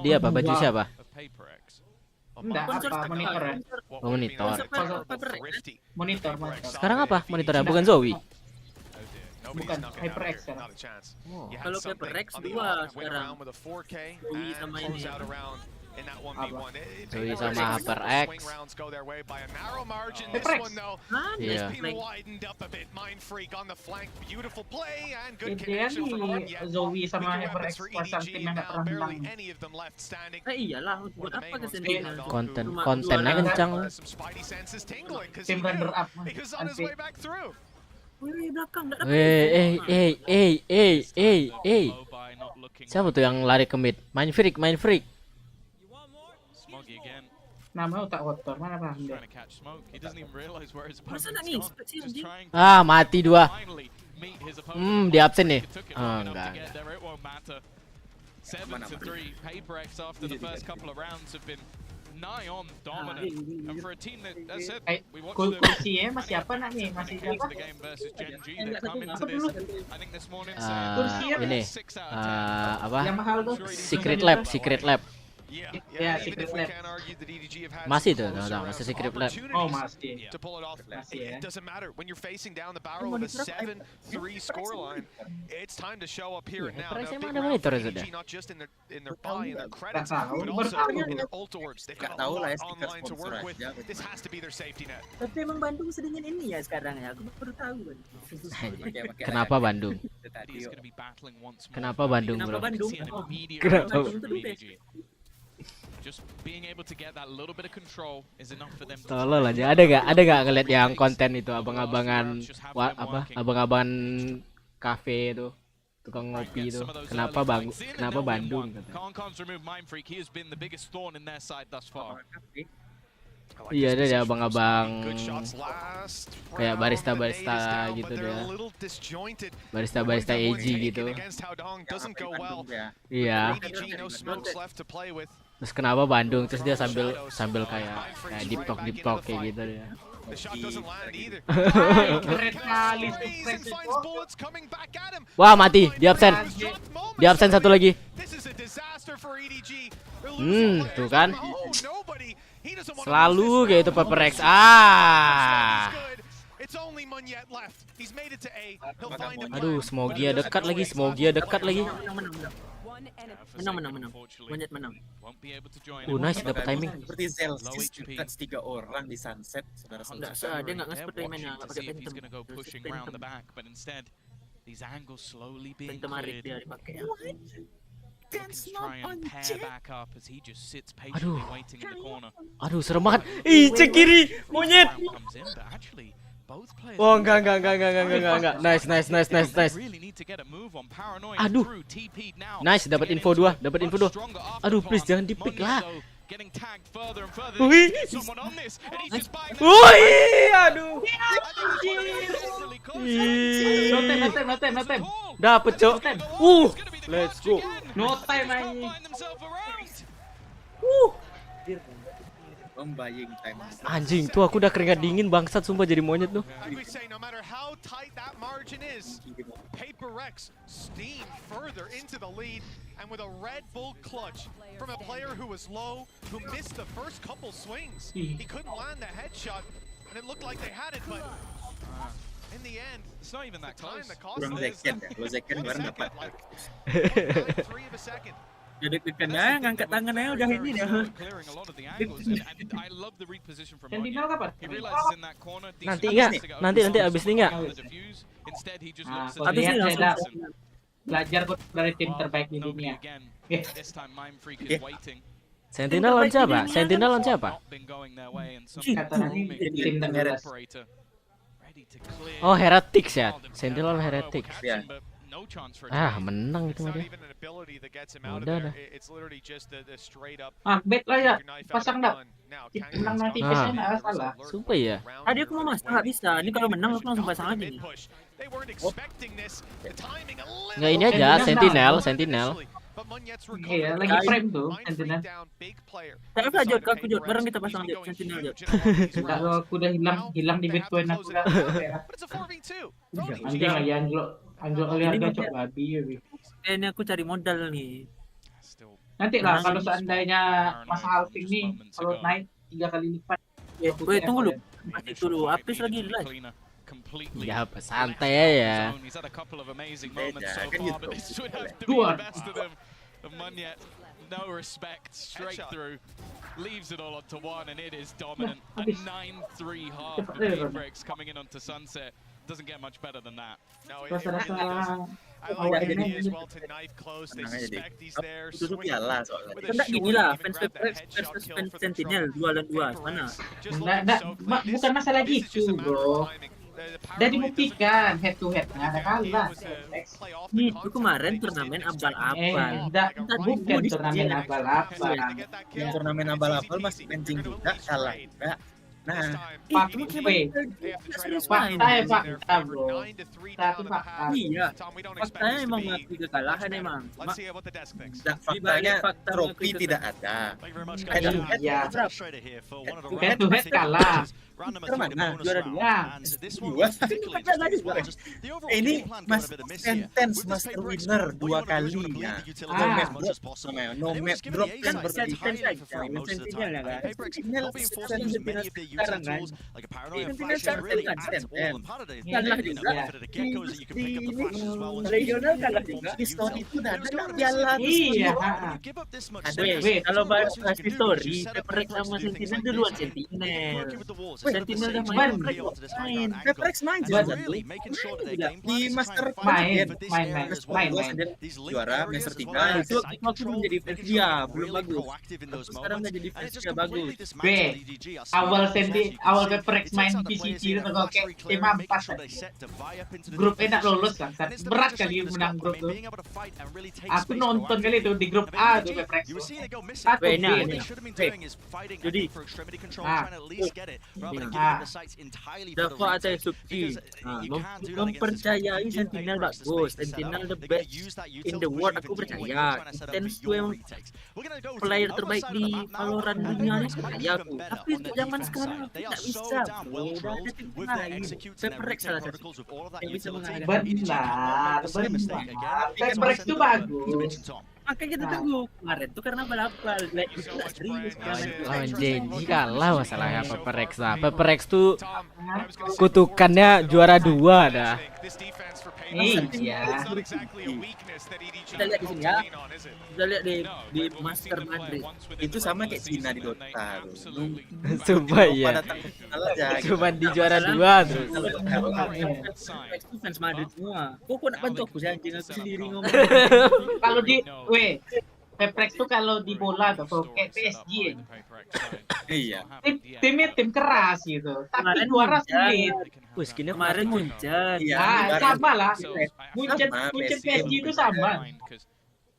Di apa baju siapa? Enggak, apa monitornya? Oh, monitor. Sekarang apa monitornya? Bukan Zoe. Bukan HyperX sekarang. Kalau HyperX 2 sekarang. Zoe sama ini. in that 1v1. Zoe sama HyperX. Iya. Dia nih Zoe sama HyperX pasang tim yang nggak pernah menang. Iyalah, buat apa kesini? Kontennya kencang. Tim runner up. Wih, belakang enggak Siapa tuh yang lari ke mid? Main freak. Namanya otak kotor, mana paham deh. Masa nih? Ah, mati 2. Di absen nih. Oh, enggak. 7-3, PaperX after the first couple of rounds have been nigh on dominant, and for a team that said we watched Procie masih apa nak nih? Masih apa? the game versus Gen G, they come into this. I think this morning Ini 6 out of 10. apa? Yang mahal tuh. Secret Lab. Ya, Secret Lab. Masih tuh, masih Secret Lab. Oh, masih. Masih ya. It doesn't matter when you're facing down the barrel of a 7-3 scoreline. It's time to show up here and now. Emang ada monitor ya sudah? Not just in their buy and their credits, but also in their ult orbs. They've got a lot online to work with. This has to be their safety net. Tapi emang Bandung sedingin ini ya sekarang ya. Aku baru tahu. Kenapa Bandung? Kenapa Bandung, bro? Kenapa? Just being able to get that little bit of control is enough for them. Tolol aja. Ada gak ngeliat yang konten itu abang-abangan abang-abangan kafe itu, tukang ngopi itu. Kenapa Bandung? Iya, ada ya abang-abang kayak barista gitu dia. Barista AG gitu. Iya. Terus kenapa Bandung? Terus dia sambil kayak deep talk kayak gitu dia. Wah, mati. Di absen satu lagi. Tuh kan. Selalu kayak itu PaperX. Aduh, Smogia dekat lagi. Menang. Monyet menang. Nice, dapat timing. Seperti Zelsis dekat 3 orang di sunset, saudara-saudara. Dia nggak nge-spray mainnya, nggak pakai Phantom Marik dia dipakai. Aduh, serem banget. Ih, cek kiri, monyet. Oh, enggak. Nice. Aduh. Nice, dapat info 2. Aduh, please jangan di-pick lah. Wih. Aduh. No time. Dapet, Cok. Let's go. No time aja. Membayang time. Anjing, tuh aku udah keringat dingin bangsat sumpah jadi monyet tuh. PaperX steam further into the lead, and with a Red Bull clutch from a player who was low, who missed the first couple swings. He couldn't land the headshot, and it looked like they had it, but in the end, it's not even that close. Kurang second ya, lo second baru dapat. Jadi deg-degan ngangkat tangannya udah ini dah. Sentinel kapan? Nanti abis ini enggak? Abis ini langsung belajar dari tim terbaik di dunia. Sentinel lawan siapa? Kata nanti tim terbaik. Oh, Heretics ya. Sentinel lawan Heretics. Ya. Menang itu dia. Udah. Bet lah ya. Pasang dah. Menang nanti biasanya nggak salah. Sumpah ya. Tadi aku mau masang nggak bisa. Ini kalau menang aku langsung pasang aja nih. Nggak ini aja Sentinel. Iya, lagi frame tuh Sentinel. Tapi lah Jod, aku Jod, bareng kita pasang Jod, Sentinel Jod. Kalau aku udah hilang di Bitcoin aku udah. Anjing lagi Anjlo kali harga cok babi ya. Ini aku cari modal nih. Nanti lah kalau seandainya masa halving nih kalau naik 3 kali lipat. Weh, tunggu lu. Masih dulu, habis lagi live. Ya, santai ya. Temen yet. No respect, straight through. Leaves it all onto one, and it is dominant. A 9-3 half with Paperex coming in onto Sunset. Doesn't get much better than that. No, it really doesn't. I like Nvidia as well to knife close. They suspect he's there. Swing with a Enggak gini short, lah, even fans grab the Paperex headshot versus kill fans for the Sentinel, drone. 2 lawan 2, mana? Just looking so clean. Bukan masalah This is gitu, just a matter bro. of timing. The power Udah play dibuktikan head to head nggak ada kalah. Itu kemarin turnamen abal-abal. Bukan turnamen abal-abal. Yang turnamen abal-abal masih anjing juga, kalah juga. Nah, fakta bro. Satu fakta. Iya, faktanya emang mengakui kekalahan emang. Faktanya trofi tidak ada. Head to head Ya. Head to head kalah. Mana? Juara 2. Ini Master Sentence Master Winner 2 kali ya. No map drop kan Sentinel saja, Sentinel ya kan. Sentinel sekarang kan. Sentinel sekarang kan Sentinel. Kalah juga. Regional kalah juga. History itu udah ada piala. Iya. Weh, kalau bahas history, Paperex sama Sentinel duluan Sentinel. Sentinel udah main. Paperex main di Master main. Juara Master 3. Nah, itu waktu belum jadi fans dia, belum bagus. Sekarang udah jadi fans dia bagus. Awal Paperex main PCG itu kok kayak tema 4. Grup enak lolos kan. Berat kali menang grup tuh. Aku nonton kali itu di grup A tuh Paperex. Jadi Dapat ada subsidi. Mempercayai Sentinel bagus. Sentinel the best in the world. Aku percaya. Intense itu emang player terbaik di Valorant dunia ini, percaya aku. Tapi untuk zaman sekarang aku tidak bisa. Udah ada tim lain. Paperex salah satu yang bisa mengalahkan. Benar. Paperex itu bagus. Makanya kita tunggu kemarin tuh karena balap-balap serius Lawan Genji kalah masalahnya Paperex lah. Paperex tuh kutukannya juara 2 dah. Iya. Kita lihat di sini ya. Kita lihat di Master Madrid. Itu sama kayak Cina di Dota. Coba ya. Cuma di juara 2 terus. Itu fans Madrid semua. Kok nak bantu aku sih anjing, aku sendiri ngomong. Kalau di Paperex tuh kalau di bola tuh kayak PSG aja. Iya. Timnya tim keras gitu. Tapi juara sulit. Kemarin Munchen. Ya, sama lah. Munchen PSG itu sama.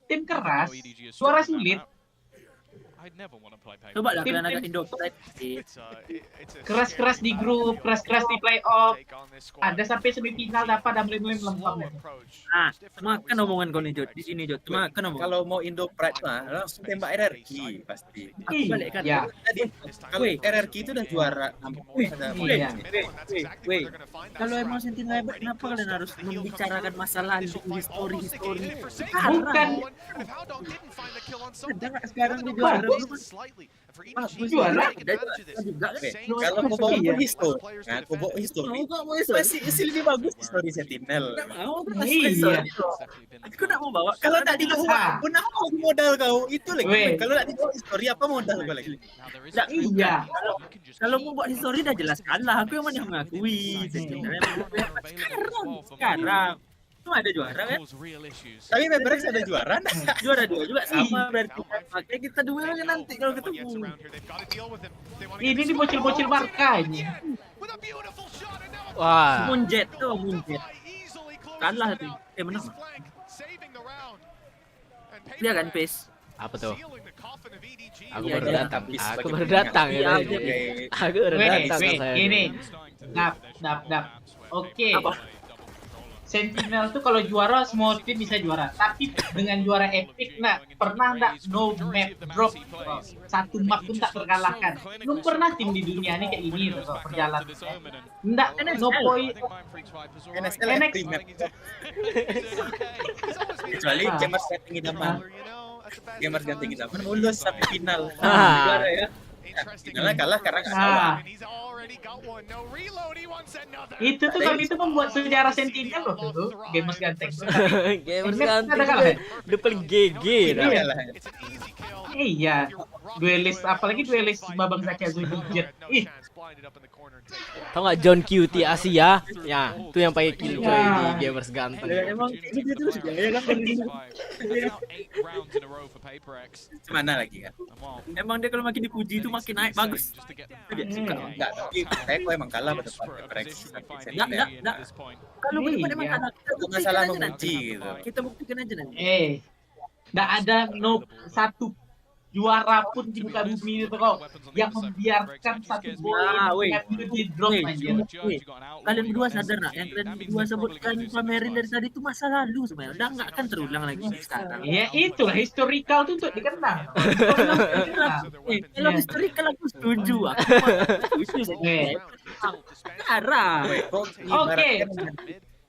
Tim keras, juara sulit. Coba lah kalian agak Indo-Pride. Keras-keras di grup, keras-keras di playoff. Ada sampai semifinal dapat dan lempar. Nah, makan omongan kau nih Jod. Di sini Jod. Makan omongan. Kalau mau Indo-Pride mah langsung tembak RRQ pasti. Aku balik kan. Ya. Kalau RRQ itu udah juara. Weh. Kalau emang Sentinel hebat, kenapa kalian harus membicarakan masalah histori? Bukan. Sekarang di juara. Juara. Kalau mau bawa histori, nah aku bawa histori. Masih lebih bagus histori Sentinel. Iya. Aku nak mau bawa. Kalau tak dibawa, pun apa modal kau itu lagi. Kalau tak dibawa histori apa modal kau lagi? Iya. Kalau mau buat histori dah jelaskan lah. Aku yang mana mengakui. Sekarang. Ada juara kan? Tapi Paperex ada juara. Juara 2 juga sama berarti. Makanya kita duel nanti kalau ketemu. Ini di bocil-bocil Barca ini. Wah. Munjet. Kalah tuh. Menang. Dia kan PES. Apa tuh? Aku Iya, baru iya. datang. Aku baru datang ya. Aku baru datang saya. Ini. Dap. Oke. Sentinel tuh kalau juara semua tim bisa juara, tapi dengan juara epic pernah no map drop, satu map pun tak terkalahkan. Belum pernah tim di dunia ini kayak gini tuh perjalanan. No point. NSL map. Kecuali Gamers ganti idaman. Gamers ganti idaman mulus sampai final. Juara ya. Finalnya kalah karena nggak tahu. Itu tuh kalau itu membuat sejarah Sentinel loh tuh, gamers ganteng. Gamers ganteng juga udah paling GG dah. Iya, duelis apalagi duelis Babang Sakazu Jet. Ih, Tau nggak John QT Asia? Ya, itu yang pakai killjoy di gamers ganteng. Emang itu terus ya kan. Mana lagi kan? Emang dia kalau makin dipuji itu makin naik bagus. Enggak, tapi saya kok emang kalah pada Prex. Enggak. Kalau benar emang kalah. Masalah memuji gitu. Kita buktikan aja nanti. Nggak ada satu juara pun di muka bumi itu kok yang membiarkan satu bola di drop aja. Kalian berdua sadar nggak? Yang kalian berdua sebutkan pamerin dari tadi itu masa lalu sebenarnya. Udah nggak akan terulang lagi sekarang. Ya itulah historical itu untuk dikenal. Kalau historical aku setuju. Sekarang. Oke.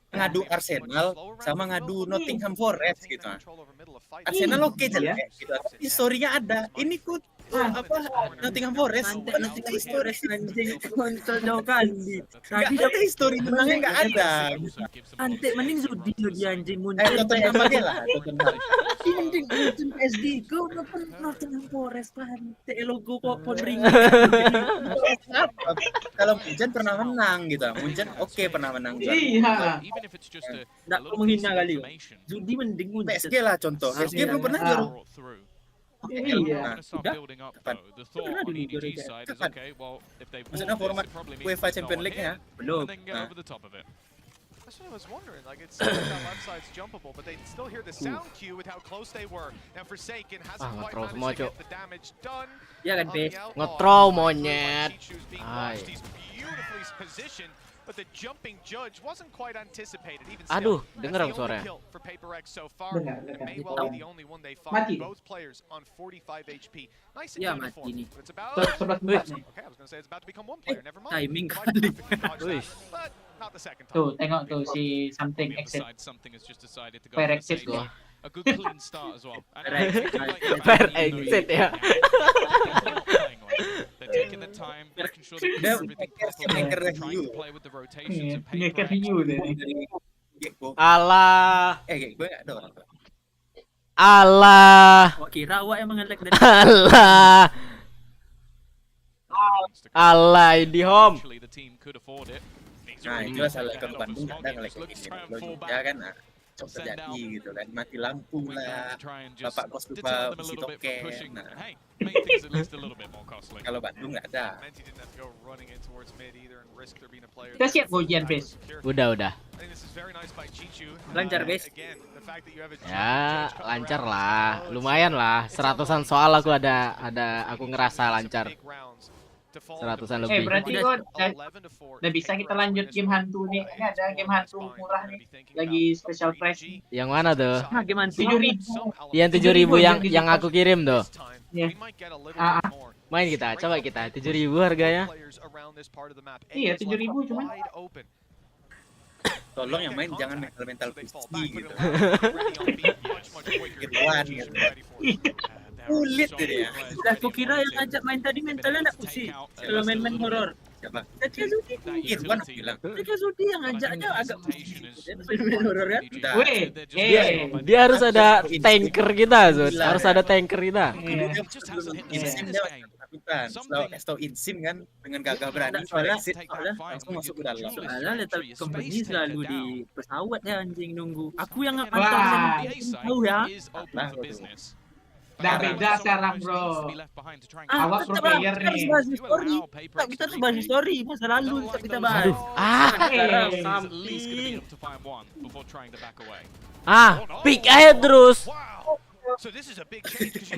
Ngadu Arsenal sama ngadu Nottingham Forest gitu. Arsenal oke jelek gitu. Historinya ada. Ini kok Nottingham Forest bukan Nottingham Forest anjing kontrol jauh kali. Tadi ada histori menangnya nggak ada. Antek mending Zudi anjing muncul. Nottingham aja lah. Mending muncul SD go Nottingham Forest antek logo pohon ring. Kalau Munchen pernah menang gitu. Munchen oke pernah menang. Iya. Nggak menghina kali. Zudi mending PSG lah contoh. PSG belum pernah juara. Iya. Maksudnya format UEFA Champions League-nya belum. That's what I was wondering. Like it's that left side's jumpable, but they still hear the sound cue with how close they were. And Forsaken hasn't quite managed to get the damage done. Ya kan, Pe? Ngetroll monyet. He's beautifully positioned. But the jumping judge wasn't quite anticipated. Even Aduh, still, denger dong that's the only suaranya. kill for PaperX so far. It may well be the only one they find. Both players on 45 HP. Nice and uniform. But it's about... Okay, I was going to say it's about to become one player. Never mind. Timing kali. But not the second time. Tuh, tengok tuh si something exit. Per exit gua. A good clean start as well. Per exit ya. They're taking the time, making sure they do everything properly, trying to play with the rotations of PaperX. Alah. Gue nggak ada orang. Alah. Wah, kira awak yang mengelak dari. Alah. Alah di home. Nah, itu salah ke Bandung ada ngelek gini. Ya kan, terjadi gitu kan, mati lampu lah, bapak kos lupa besi token. Nah, kalau Bandung nggak ada. Kita siap ujian base. Udah. Lancar base. Ya, lancar lah. Lumayan lah. 100-an soal aku ada aku ngerasa lancar. 100-an lebih. Berarti kok udah bisa kita lanjut game hantu nih. Ini ada game hantu murah nih. Lagi special price. Yang mana tuh? Nah, game hantu 7.000. Yang 7.000 yang aku kirim tuh. Iya. Main kita, coba kita 7.000 harganya. Iya, 7.000 cuman. Tolong yang main jangan mental pusi gitu. Gituan gitu. Kulit dia. Udah aku kira yang ngajak main tadi mentalnya enggak pusing. Kalau main-main horor. Siapa? Terimakasih. Irwan bilang. Terimakasih yang ngajaknya agak pusing. Main horor kan? Weh, dia harus ada tanker kita, Zud. Harus ada tanker kita. Insim dia lakukan. Setelah Esto Insim kan dengan gagah berani langsung masuk ke dalam. Soalnya Lethal Company selalu di pesawat ya anjing nunggu. Aku yang pantau tahu ya. Udah beda sekarang bro. Awas pro player nih. Kita harus bahas story masa lalu kita bahas. Pick aja terus.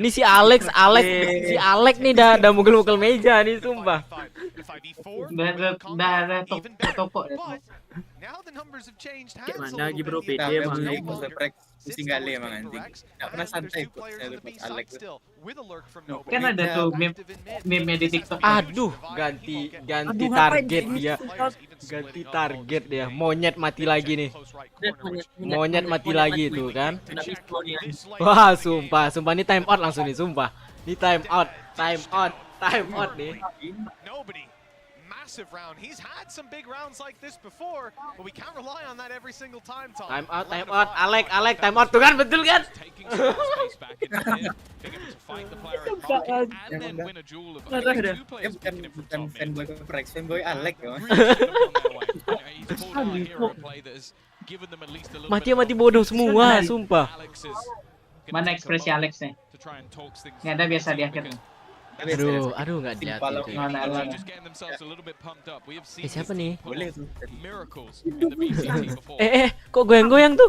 Ini si Alex nih dah mukul meja nih sumpah. Udah toko. Kayak mana lagi bro PD emang. Pusing kali emang anjing. Gak pernah santai kok saya lihat Alex. Kan ada tuh meme di TikTok. Aduh, ganti target dia. Ganti target dia. Monyet mati lagi nih. Monyet mati lagi tuh kan. Wah, sumpah ini time out langsung nih, sumpah. Ini time out. Time out nih. Nobody. Massive round. He's had some big rounds like this before, but we can't rely on that every single time, Tom. Time out. Alek, time out tuh kan, betul kan? Bukan fanboy Prex, fanboy Alek ya. Mati bodoh semua, sumpah. Mana ekspresi Alex nih? Nggak ada biasa di akhir. Aduh nggak dilihat itu. Siapa nih? Kok goyang-goyang tuh?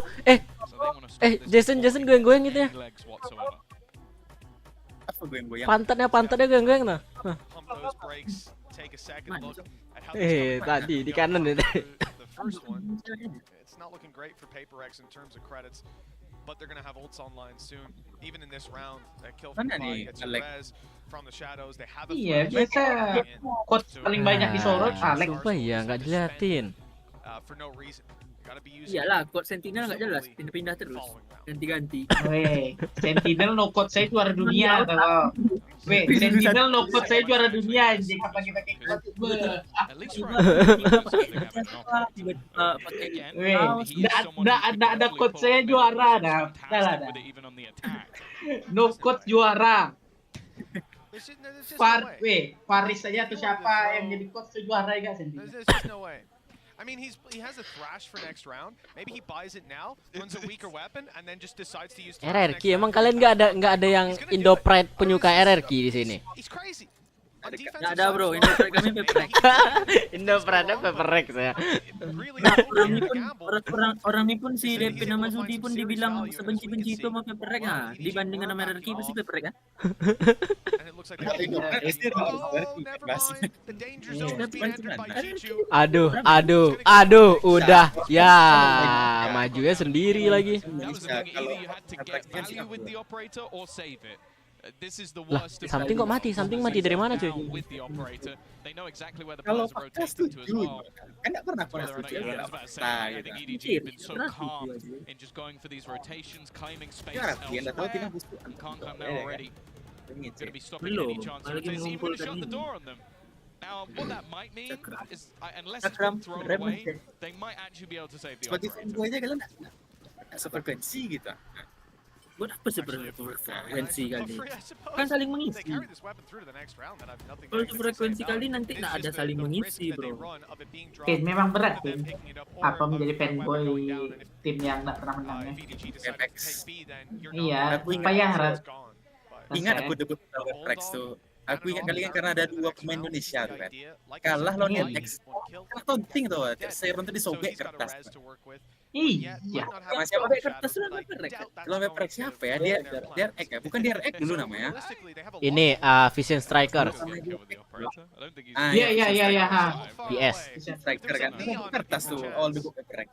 Jason goyang-goyang gitu ya? Apa goyang-goyang? Pantatnya goyang-goyang nah. Tadi di kanan itu. It's not looking great for PaperX in terms of credits, but they're gonna have ults online soon. Even in this round, that kill from gets a res from the shadows. They have a Iya, biasa quote paling banyak disorot Alex. Apa ya nggak diliatin? For no reason. Iyalah, quote Sentinel nggak jelas, pindah-pindah terus, ganti-ganti. Weh, Sentinel no quote saya juara dunia tau. Weh, Sentinel no quote saya juara dunia anjing, apa kita pakai quote. Weh, nggak ada quote saya juara dah. No quote juara. Faris saja tuh siapa yang jadi quote juara ya Sentinel. I mean, he has a thrash for next round. Maybe he buys it now, wins a weaker weapon, and then just decides to use. RRQ, emang kalian nggak ada yang Indo Pride penyuka RRQ di sini? He's crazy. Nggak ada bro, Indo Pride kami PaperX. Indo Pride PaperX ya. Orang ini pun si Devin sama Sudi pun dibilang sebenci-benci itu sama PaperX ah, dibandingkan sama RRQ pasti PaperX kan? Aduh, udah ya majunya sendiri lagi. Lah, something kok mati? Something mati dari mana cuy? Kalau pakai setuju, kan nggak pernah setuju. Nah, gitu. Ya, dia nggak tahu tidak busuk. Belum, lagi mengumpul tadi. Now, what that might mean is, unless it's been thrown away, they might actually be able to save the operator. Sebagai fanboy aja kalian nggak sefrekuensi gitu. Buat apa frekuensi kali? Kan saling mengisi. Kalau frekuensi kali nanti nggak ada saling mengisi, bro. Oke, memang berat tim. Apa menjadi fanboy tim yang nggak pernah menang ya? Iya, payah. Ingat aku debut PaperX tuh. Aku ingat kali kan karena ada dua pemain Indonesia tuh kan. Kalah lawan LIGHTSYNC. Karena taunting tuh, Serum tuh disobek kertas. Iya. Siapa kertas lawan PaperX? Lawan PaperX siapa ya? Dia RX ya? Bukan dia RX dulu namanya. Ini Vision Striker. Iya. PS. Vision Striker kan. Kertas tuh all the PaperX.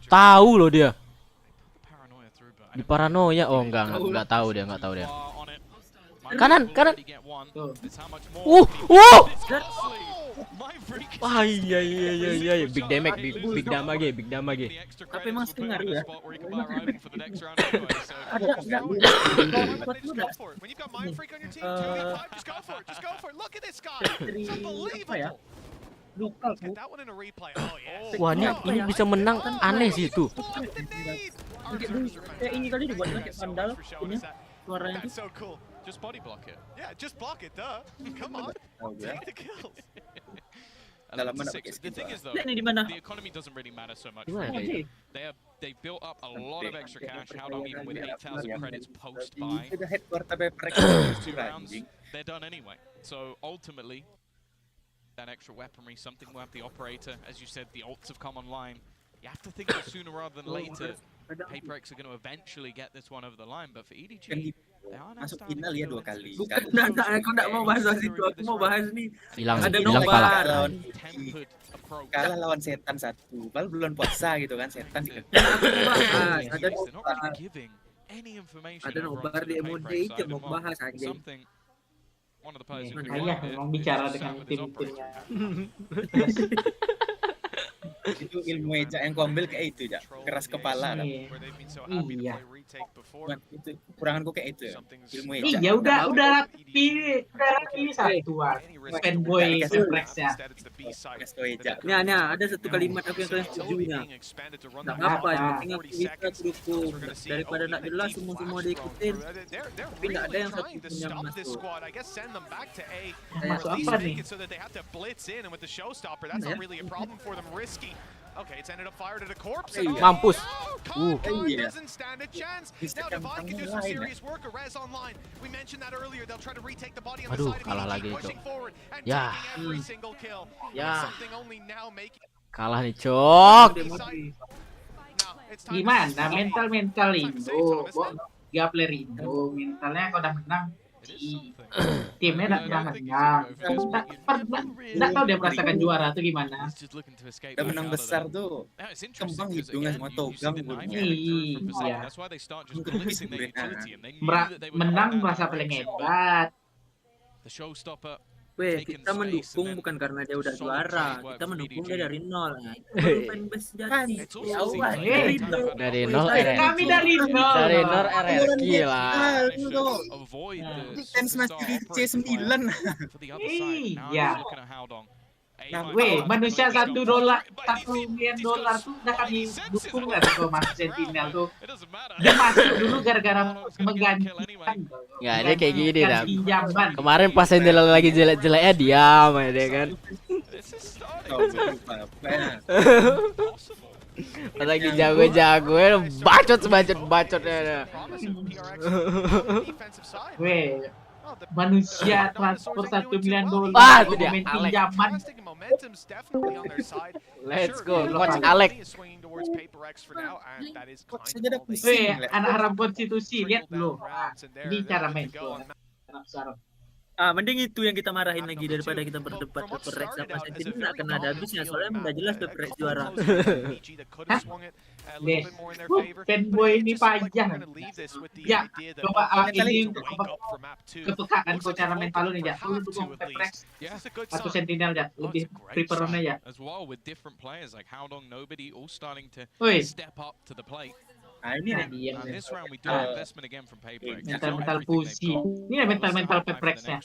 Tahu loh dia. Di paranoia. Oh enggak tahu dia. Kanan. Wah iya. Big damage. Tapi emang setengah ya. Wah ini bisa menang aneh sih itu. Ini kali dibuat kayak pandal ini suaranya tuh. Just body block it. Yeah, just block it, duh. Come on. Take the kills. The thing is though, the economy doesn't really matter so much. They built up a lot of extra cash. How about even with 8,000 credits post buy? Two rounds, they're done anyway. So ultimately, that extra weaponry, something will have the operator. As you said, the ults have come online. You have to think that sooner rather than later, PaperX are going to eventually get this one over the line. But for EDG, masuk final ya 2 kali. Aku nggak mau bahas itu. Aku mau bahas nih. Hilang pala. Kalah lawan setan 1. Bal belum puasa gitu kan setan juga. Ada nobar di emoji itu mau bahas aja. Ayah memang bicara dengan tim-timnya. Itu ilmu Eja yang ku ambil kayak itu, Jak. Keras kepala. Iya. Itu kekuranganku kayak itu ya. Ilmu Eja. Iya, udah rapi satu. Fanboy Peprex-nya. Nih, ada satu kalimat aku yang kalian setuju nya. Nggak apa, yang penting aku bisa dukung. Daripada nak jelas semua diikutin. Tapi nggak ada yang satu pun yang masuk. Masuk apa nih? Okay, it's ended up fired at a corpse. Mampus. Doesn't stand a chance. Now Divine can do some serious work. Arez online. We mentioned that earlier. They'll try to retake the body on the Aduh, side of kalah EG, lagi itu. pushing forward and Ya. taking every single kill. Ya. Something only now making. Kalah nih, Cok. Gimana mental Indo? Gak player Indo, mentalnya kalau udah menang timnya udah menang. Nggak tahu dia merasakan juara tuh gimana. Udah menang besar tuh. Kembang hidungnya semua togang mulutnya. Iya. Menang merasa paling hebat. Weh, kita mendukung bukan karena dia udah juara, kita mendukung dia dari nol. Fanbase sejati. Dari nol RRQ. Kami dari nol. Dari nol RRQ lah. Fans masih C9. Iya. Weh, manusia $1 million tuh udah kami dukung lah tuh masuk Sentinel tuh. Dia masuk dulu gara-gara menggantikan. Nggak, dia kayak gini dah. Kemarin pas Sentinel lagi jelek-jeleknya diam ya dia kan. Pas lagi jago-jago bacot-bacotnya. Weh, manusia transport $1 million. Itu dia, main Alex. pinjaman. Let's go, Coach Alex. Weh, anak haram konstitusi, lihat dulu. Ini cara main tuh. Mending itu yang kita marahin lagi daripada kita berdebat Peprex sama Sentinel nggak akan ada habisnya soalnya udah jelas Peprex juara. Deh, fanboy ini panjang. Ya, coba ini kepekaan kau cara mental lu nih, Ya. Lu dukung Peprex atau Sentinel, Ya. Lebih prefernya, Ya. Woi. Ini mental pusing. Ini mental Peprex-nya.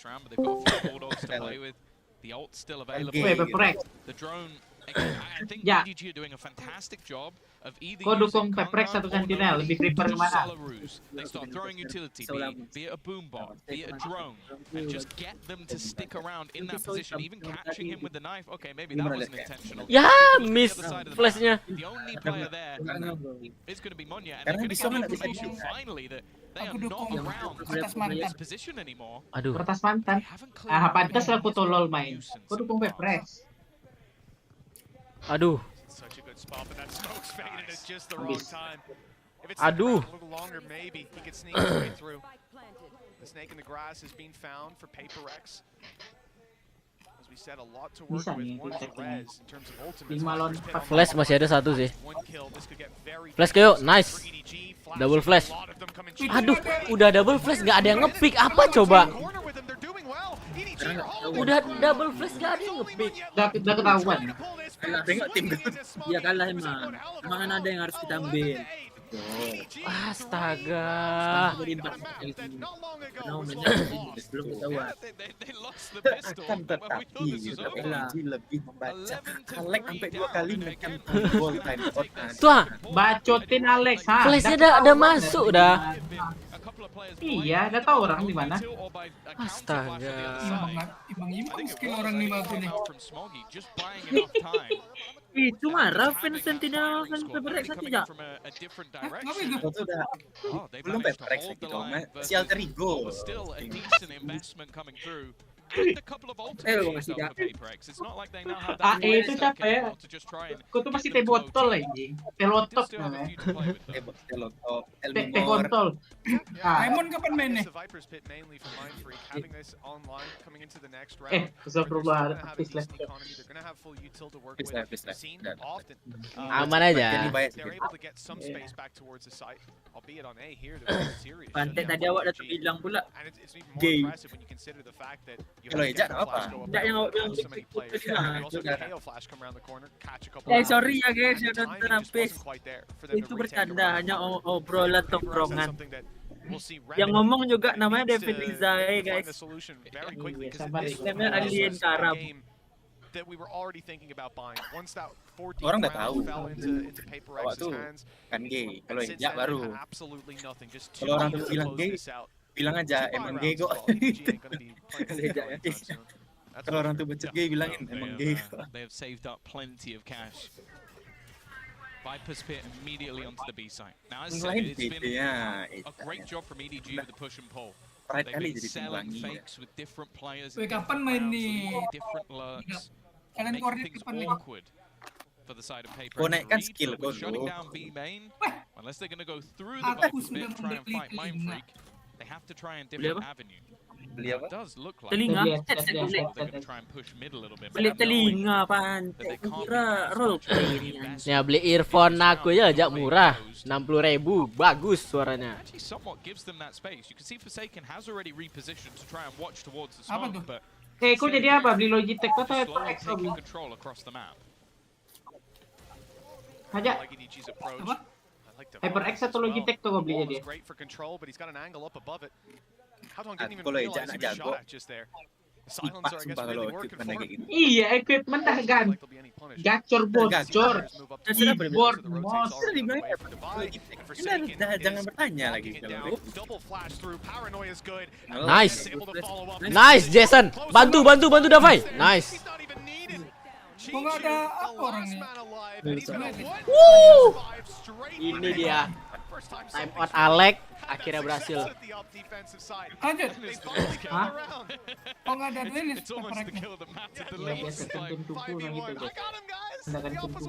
Woi, Peprex. Ya. Kau dukung Peprex atau Sentinel? Lebih prefer kemana? Ya, miss flashnya. Aku dukung Aduh, kertas mantan. Pantas lah aku tolol main. Kau dukung Peprex. Aduh. Aduh. Bisa nih, Flash masih ada satu sih. Flash Kyo, nice. Double flash. Aduh, udah double flash nggak ada yang ngepick. Apa coba? Udah double flash nggak ada yang ngepick. Udah ketahuan. Tengok tim dia kalah emang. Emang kan ada yang harus kita ambil. Astaga. Belum ketahuan. Akan tetapi lebih membaca. Alex sampai 2 kali menekan tombol timeout. Tuh, bacotin Alex. Flashnya udah masuk dah. Iya, udah tahu orang di mana. Astaga. Imbang skill orang nih bagus nih. Itu marah fans Sentinel fans Peprex aja. Ngapa itu? Belum Peprex gitu, si alter ego. Masih itu siapa ya? Kau tuh masih teh botol lagi. Teh lotok namanya. Teh kontol. Raymond kapan mainnya? Astagfirullah, habis left. Aman aja. Pantai tadi awak dah bilang pula. Gay. Kalau Eja apa? Enggak yang sorry ya guys, yang nonton habis. Itu bercanda, hanya obrolan tongkrongan. Yang ngomong juga namanya David Rizai guys. Namanya Alien Karam. Orang udah tahu. Awak tuh kan gay. Kalau Eja baru. Kalau orang tuh bilang gay, bilang aja emang gay kok. Kalau orang tuh becet gay bilangin emang gay kok. They have saved up plenty of cash. Viper's pit immediately onto the B site. Now as I said, it's been a great job from EDG with the push and pull. They've been selling fakes with different players. Kapan main nih? Different lurks. Kalian Making koordinat things kapan nih? awkward for the side of paper. Kau naikkan skill kau Shutting dulu. down B main, unless they're going to go through the Viper's pit and try and fight Mindfreak, they have to try a different avenue. Beli apa? It does look like Telinga. they're going to try and push mid a little bit. Beli telinga apaan? Kira roleplay ini. Ya beli earphone aku ya ajak murah 60.000, bagus suaranya. Actually somewhat gives them that space. You can see Forsaken has already repositioned to try and watch towards the Apa smoke, tuh? but Kok jadi apa? Beli Logitech atau slowly HyperX beli? taking control across the map. Aja. Like EDG's approach. Apa? I like the HyperX atau Logitech tuh kau belinya dia? great for control, but he's got an angle up above it. Howdong didn't even Kalau Eja realize nak he was jago, shot at just there. The Ipak silencer, I guess, sumpah really kalau working equipment for kayak him. gitu. Iya, equipment dah gacor bocor. Keyboard, mouse. Jangan bertanya lagi kalau Double flash through, paranoia is good. Nice. Able to follow up. Nice Jason. Bantu Davai. Nice. Kok nggak ada apa orangnya? Woo! Ini dia. Time out Alek akhirnya berhasil. Lanjut. Hah? Kok nggak ada duelis? It's almost the kill that mattered the Iya least. biasa Like, tim tuku gitu deh. Tindakan tim tuku.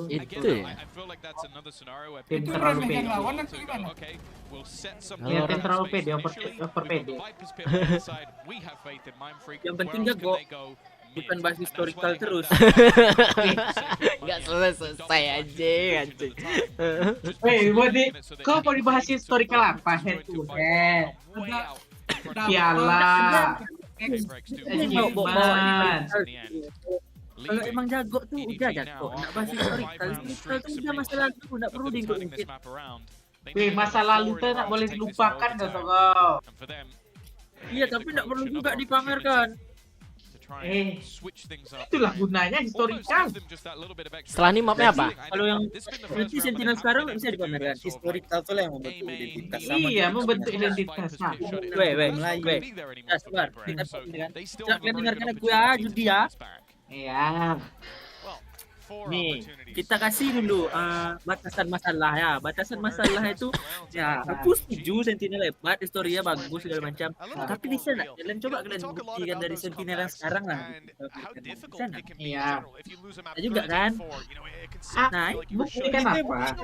Itu again, ya. I feel like that's another scenario where Tim people terlalu are pede. lawan able atau to gimana? go, okay, we'll set some Iya, tim terlalu space pede, initially, over but pede. the Viper's pit on the side, we have faith in Mindfreak. Yang Where penting else can jago. they go? Bukan bahas historical terus. Gak selesai aja anjing. Weh, kau mau dibahas historical apa? Head to head. Piala. Achievement. Kalau emang jago tuh udah jago. Nggak bahas historical. Historical tuh udah masa lalu, nggak perlu diungkit. Weh, masa lalu tuh tak boleh dilupakan gak kau? Iya, tapi nggak perlu juga dipamerkan. Itulah gunanya historical. Setelah ini mapnya apa? Kalau yang berarti Sentinel sekarang nggak bisa dipamerkan. historical tuh yang membentuk identitas sama. Iya, membentuk identitas. Weh. Ya, sabar. Kalian dengarkan gue aja dia. Iya. Nih, kita kasih dulu batasan masalah ya. Batasan masalah itu ya, aku setuju Sentinel hebat, historinya bagus segala macam. Tapi di sana, kalian coba kalian buktikan dari Sentinel yang sekarang lah. Di sana. Iya. Ada juga kan? Nah, Buktikan apa?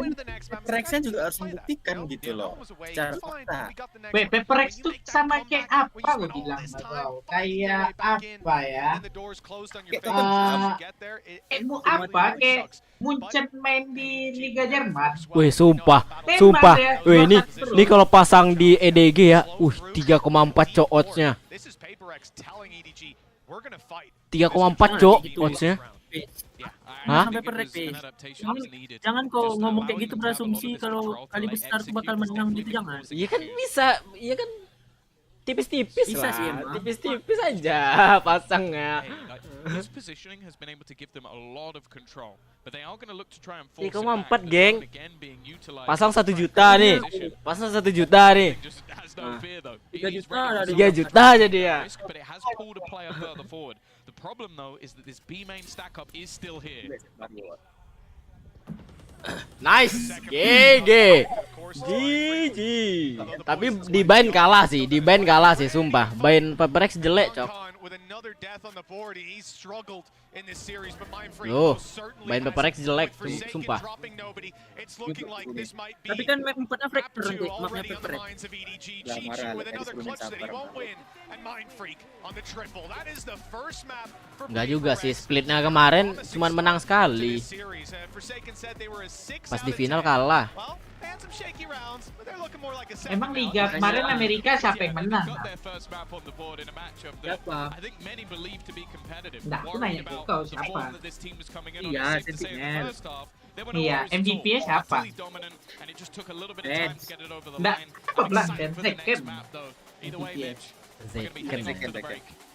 Tracksnya juga harus membuktikan gitu loh. Secara fakta. Weh, HyperX tuh sama kayak apa lo bilang kau? Kayak apa ya? Apa kayak Munchen main di Liga Jerman. Wih, sumpah. Wih, ini kalau pasang di EDG ya. 3,4 cok odds-nya. 3,4 cok odds-nya. Hah? Jangan kau ngomong kayak gitu berasumsi kalau kali besar tuh bakal menang gitu, jangan. Iya kan bisa, iya kan tipis-tipis Bisa lah, sih emang. tipis-tipis aja pasangnya. This positioning has been able to give them a lot of control, but they are going to look to try and force it 3,4 back. geng. Again being utilized. Pasang 1 juta nih, pasang 1 juta nih. Just has no fear though. 3 juta ada 3 juta aja dia. Risk, but it has pulled a player further forward. The problem though is that this B main stack up is still here. Nice, GG, GG. Tapi di ban kalah sih, sumpah. Ban HyperX jelek cok. Loh, main HyperX jelek, sumpah. Tapi kan map 4-nya Fractor nanti, mapnya HyperX. Enggak juga sih, splitnya kemarin cuman menang sekali. Pas di final kalah. Emang liga kemarin Amerika siapa yang menang? Siapa? Nah, aku nanya ke kau siapa? Iya, Sentinel. Iya, MVP-nya siapa? Nggak, apa Blanken? Tekken. Tekken.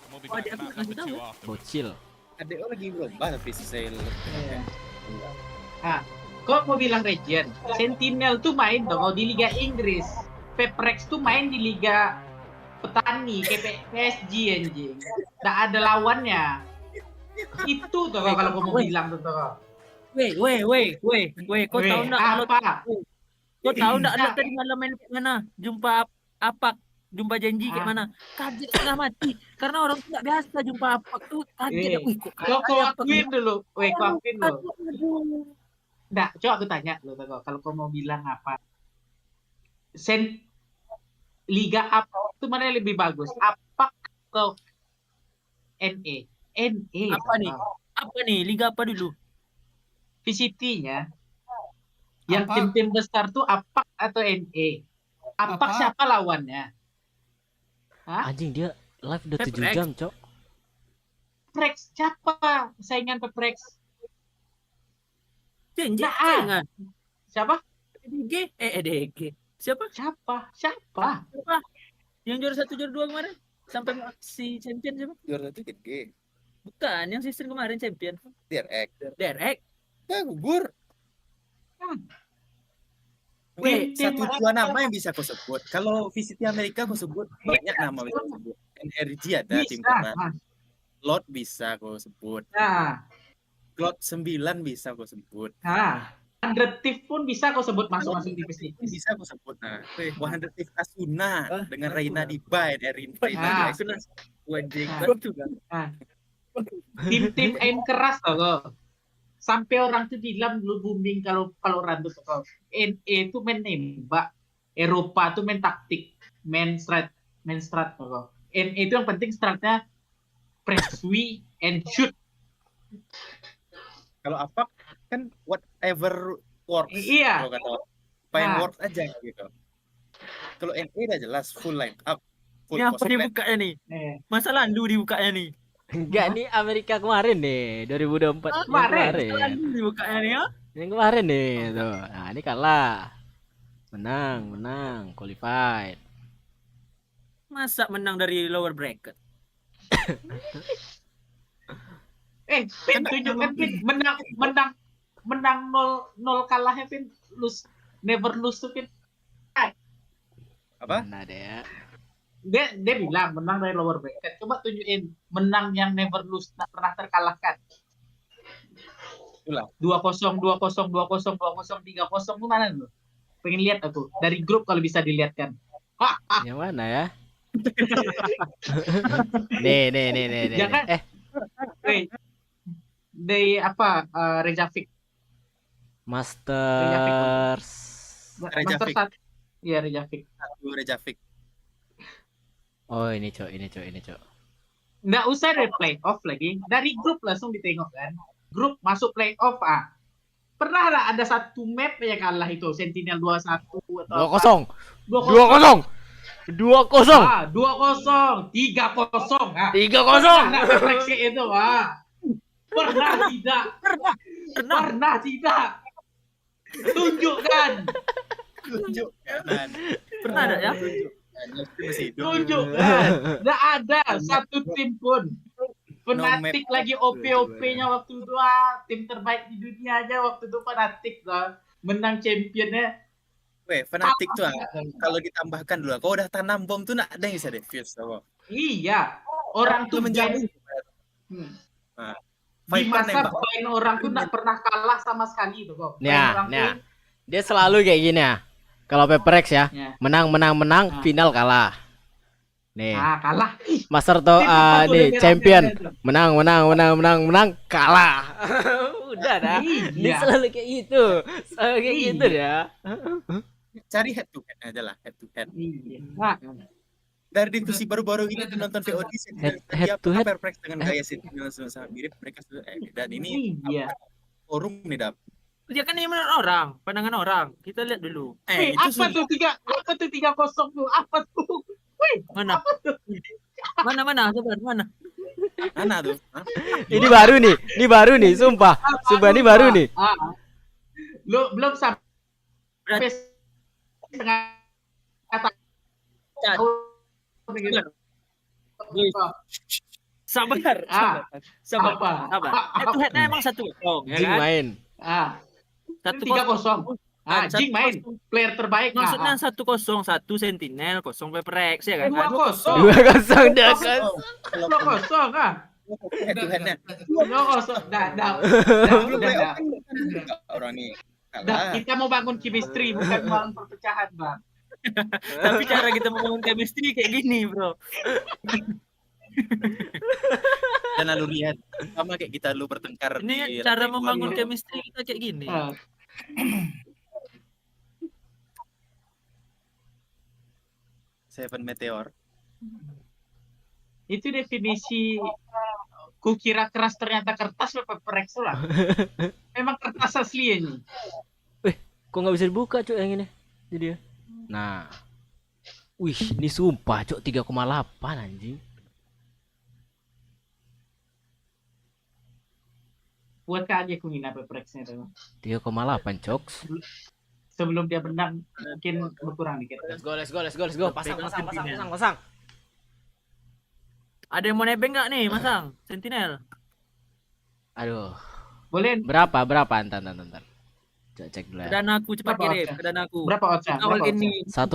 Oh, dia aku nggak tahu. Bocil. Adek lagi lomba tapi sisa Ah, kok mau bilang region? Sentinel tuh main dong di Liga Inggris. Peprex tuh main di Liga Petani, kayak PSG anjing. Nggak ada lawannya. Itu tuh kalau kau mau bilang tuh. Kau tahu nggak? Apa? Kau tahu nggak lo tadi malam main mana? Jumpa janji kayak mana? Kaget setengah mati karena orang tuh nggak biasa jumpa apak tuh kaget. Kau akuin dulu. Kau akuin dulu. Nggak, coba aku tanya lo kalau kau mau bilang apa? Liga apa itu mana yang lebih bagus? Apa atau NE? NE. Apa nih? Liga apa dulu? VCT-nya. Yang tim-tim besar tuh apa atau NE? Apa siapa lawannya? Hah? Anjing dia live udah 7 jam, Cok. Peprex siapa saingan Peprex? Jangan. Siapa? EDG. Siapa? Yang juara 1 juara 2 kemarin sampai si champion siapa? Juara 1 gede. Bukan, yang season kemarin champion. Derek. Nah, gugur. Wih, satu dua nama yang bisa kau sebut. Kalau visit Amerika kau sebut banyak nama bisa kau sebut. NRG ada tim karena. Lot bisa kau sebut. Nah. Lot 9 bisa kau sebut. Nah. 100 Thief pun bisa kau sebut masuk di PC. Bisa kau sebut. Nah, 100 Thief Asuna dengan Reina di Bay dari Reina. Tim-tim aim keras loh. Sampai orang tuh bilang lu booming kalau random tuh. NE itu main nembak, Eropa tuh main taktik, main strat loh. NE itu yang penting stratnya press W and shoot. Kalau apa kan whatever works. Iya. Kalau kata main works aja gitu. Kalau NE udah jelas full line up. Ini apa dibukanya nih? Masa lalu dibukanya nih? Enggak, nih Amerika kemarin nih, 2024. Kemarin dibukanya nih ya? Yang kemarin nih tuh. Nah, ini kalah. Menang, qualified. Masa menang dari lower bracket? Pin tunjukkan Pin menang 0 kalahnya Pin, never lose tuh Pin. Apa? Mana deh? Dia bilang menang dari lower bracket. Coba tunjukin menang yang never lose, tak pernah terkalahkan. Itulah. 2-0, 2-0, 2-0, 2-0, 3-0 mana lu? Pengen lihat aku dari grup kalau bisa dilihat kan. Yang mana ya? nih. Jangan. Dari apa? Rejavik. Masters. Master 1. Iya, Rejavik. Rejavik. Oh, ini cok. Nggak usah dari playoff lagi. Dari grup langsung ditengok kan. Grup masuk playoff Pernah lah ada satu map yang kalah itu. Sentinel 2-1 atau 2-0. 2-0. 2-0. 3-0. 3-0. Nah, refleksi itu Pernah tidak. Tunjukkan. Pernah ada ya? Tunjukkan. Nggak ada satu tim pun. Fnatic lagi OP-OP-nya waktu itu tim terbaik di dunia aja waktu itu Fnatic menang championnya. Fnatic tuh kalau ditambahkan dulu, kalau udah tanam bom tuh nggak ada yang bisa defuse tau. Iya, orang tuh menjadi di masa main orang tuh nggak pernah kalah sama sekali tuh kok. Nah, dia selalu kayak gini ya. Kalau Peprex ya, menang, final kalah. Nih. Kalah. Master tuh nih champion. Menang, kalah. Udah dah. Dia selalu kayak gitu. Ya. Cari head to head aja lah, head to head. Dari diskusi baru-baru ini nonton VOD head to head Peprex dengan gaya Sentinel sangat mirip mereka sudah dan ini forum nih Dia kan ini menurut orang, pandangan orang. Kita lihat dulu. Apa tuh 3-0 tuh? Apa tuh? Wih, mana? Apa tuh? Mana? Coba mana? Mana tuh? Ini baru nih, sumpah. Sumpah ini baru nih. Lu belum sampai setengah kata. Sabar. Itu headnya emang 1-0, ya Jing kan? main. 3-0. Jing main. Player terbaik. Maksudnya 1-0, 1 Sentinel, 0 Paperex, ya kan? 2-0 dah kan. 2-0 ah. Tuhannya. 2-0. Dah. Orang ini. Kita mau bangun chemistry, bukan bangun perpecahan, Bang. Tapi cara kita membangun chemistry kayak gini, bro. Dan lalu lihat sama kayak kita lu bertengkar. Ini cara membangun chemistry kita kayak gini. Seven Meteor. Itu definisi kukira keras ternyata kertas Paperex lah. Memang kertas asli ini. Kok nggak bisa dibuka cuk yang ini? Jadi ya. Nah. Wih, ini sumpah cuk 3,8 anjing. Buat aja aku ngina Paperexnya tuh. 3,8 cok. Sebelum dia benang mungkin berkurang dikit. Let's go. Pasang. Ada yang mau nebeng nggak nih, Masang? Sentinel. Aduh. Boleh. Berapa? Antar. Coba cek dulu ya. Kedana aku cepat kirim, kedana aku. Berapa oddsnya? Awal ini 1,3.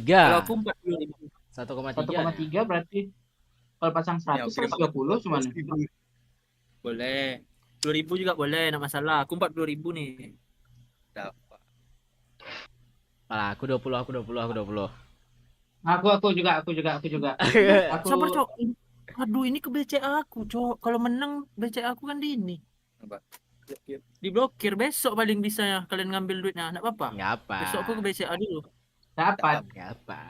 Kalau aku 1,3 45. berarti kalau pasang 100 130 cuma. Boleh. 10.000 juga boleh, enggak masalah. Aku 40.000 nih. Dapat. Aku 20. Aku juga. Sabar, Cok. Aduh, ini ke BCA aku, Cok. Kalau menang BCA aku kan di ini. Apa? Diblokir besok paling bisa ya kalian ngambil duitnya. Enggak apa-apa. Enggak apa. Besok aku ke BCA dulu. Dapat. Enggak apa.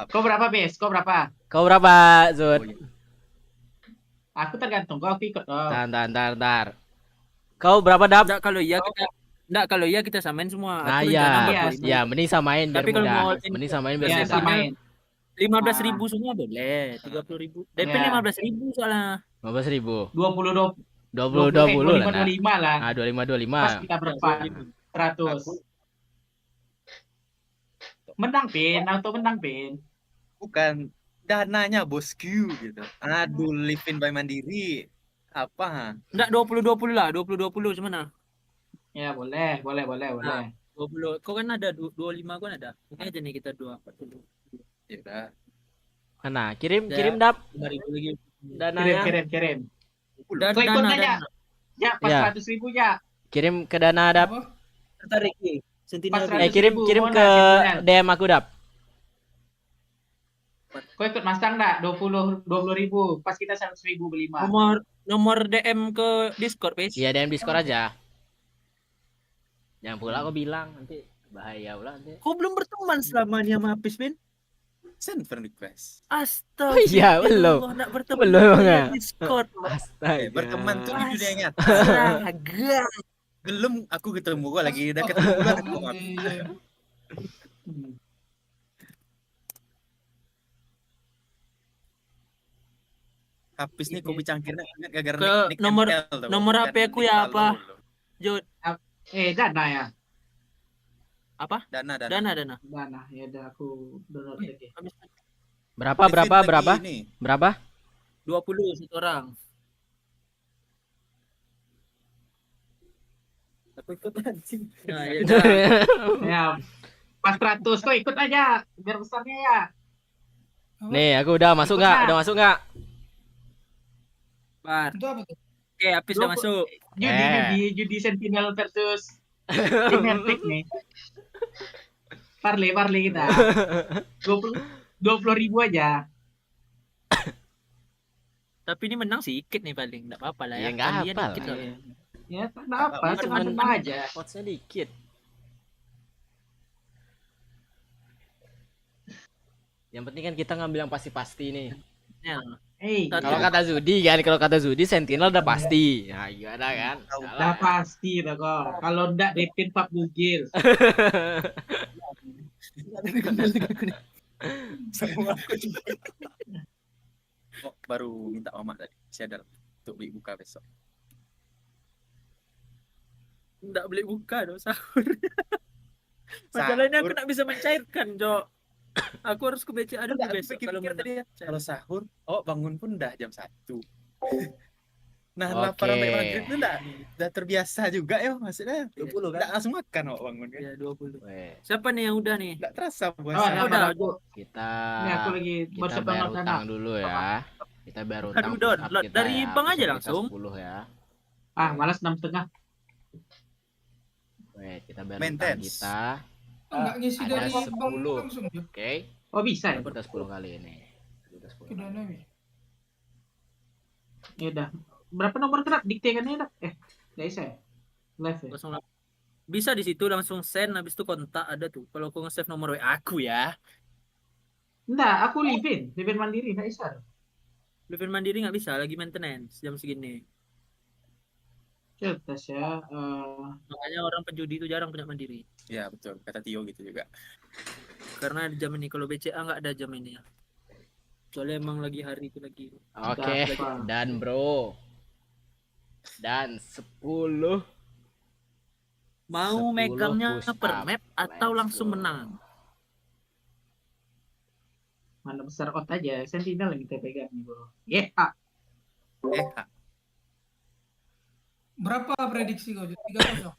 Kau berapa, Bes? Kau berapa, Zud? Aku tergantung, aku ikut dong. Ntar. Kau berapa dap? Kalau iya kita samain semua. Nah, ya, mending samain biar mudah. Mending samain biar mudah. Samain. 15.000 semua boleh, 30.000. DP 15.000 soalnya. 15.000. 20 lah. 25 lah. 25. Pas kita berempat 100. Menang pin. Bukan dananya bosku gitu. Aduh, live in by Mandiri. Apa? Enggak 20-20 lah, 20-20 gimana? Ya, boleh. 20. Kau kan ada 25 kan ada. Ini aja nih kita 2 40. Ya udah. Mana? Kirim dap. 5.000 lagi. Dananya. Kirim. Dan kau ikut aja. Ya, pas 100.000 ya. Kirim ke dana dap. Tertarik nih. Kirim ke DM aku dap. Kau ikut masang enggak? 20.000. Pas kita 100.000 beli 5. Nomor DM ke Discord, Pes. Iya, DM Discord aja. Jangan pula kau bilang nanti bahaya pula nanti. Kau belum berteman selama ini sama Apis, Ben? Send friend request. Astaga. Oh iya, belum. Nak berteman belum di ya. Discord. Astaga. Berteman tuh di dunia nyata. Astaga. Belum aku ketemu kok lagi udah ketemu kan aku. Habis nih kopi cangkirnya gara-gara nomor HP aku ya apa? Jod. Dana ya. Apa? Dana. Ya udah aku download lagi. Berapa? 20 satu orang. Aku ikut anjing. Nah, ya. Pas 100 kok ikut aja biar besarnya ya. Nih, aku udah masuk enggak? Bar. Oke, Apis udah masuk. Judi Sentinel versus tim Epic nih. Parley kita. 20.000 aja. Tapi ini menang sedikit nih paling, enggak apa-apa lah ya. Ya enggak apa. Ya, enggak apa, cuma menang aja. Oddsnya dikit. Yang penting kan kita ngambil yang pasti-pasti nih. Kalau kata Zudi kan, kalau kata Zudi Sentinel udah pasti. Nah, gimana kan? Udah pasti lah kok. Kalau ndak Depin Pak Bugil. Semua aku juga. Oh, baru minta mama tadi. Saya ada untuk beli buka besok. Nggak beli buka dong sahur. Masalahnya aku nggak bisa mencairkan, Jo. Aku harus ke BCA dulu besok kalau sahur, bangun pun udah jam 1. Nah, Oke. lapar sampai maghrib itu udah terbiasa juga ya, maksudnya 20 kan. Enggak langsung makan bangun kan. Ya 20. Siapa nih yang udah nih? Enggak terasa puasa. Udah. Kita Ini aku lagi bayar utang dulu ya. Kita bayar utang. Aduh, Don, dari bank aja langsung. 10 ya. Malas 6,5. Kita bayar utang kita. Enggak ngisi dari Ada bank 10. langsung ya. Oke. Oh, bisa ya? Kita 10 kali ini. Udah nih. Ya udah. Berapa nomor kena? Diktekannya dah. Enggak bisa ya? Live ya? Bisa di situ langsung send, habis itu kontak ada tuh. Kalau aku nge-save nomor WA aku ya. Enggak, aku live-in mandiri enggak bisa. Live-in mandiri nggak bisa, lagi maintenance jam segini. Cerdas ya. Makanya orang penjudi itu jarang punya mandiri. Ya betul, kata Tio gitu juga. Karena ada jam ini, kalau BCA nggak ada jam ini ya. Soalnya emang lagi hari itu lagi. Oke, dan bro. Dan 10. Mau 10 megangnya push per up. map atau Let's langsung go. menang? Mana besar out aja. Sentinel yang kita pegang nih, bro. Berapa prediksi kau? 3-0.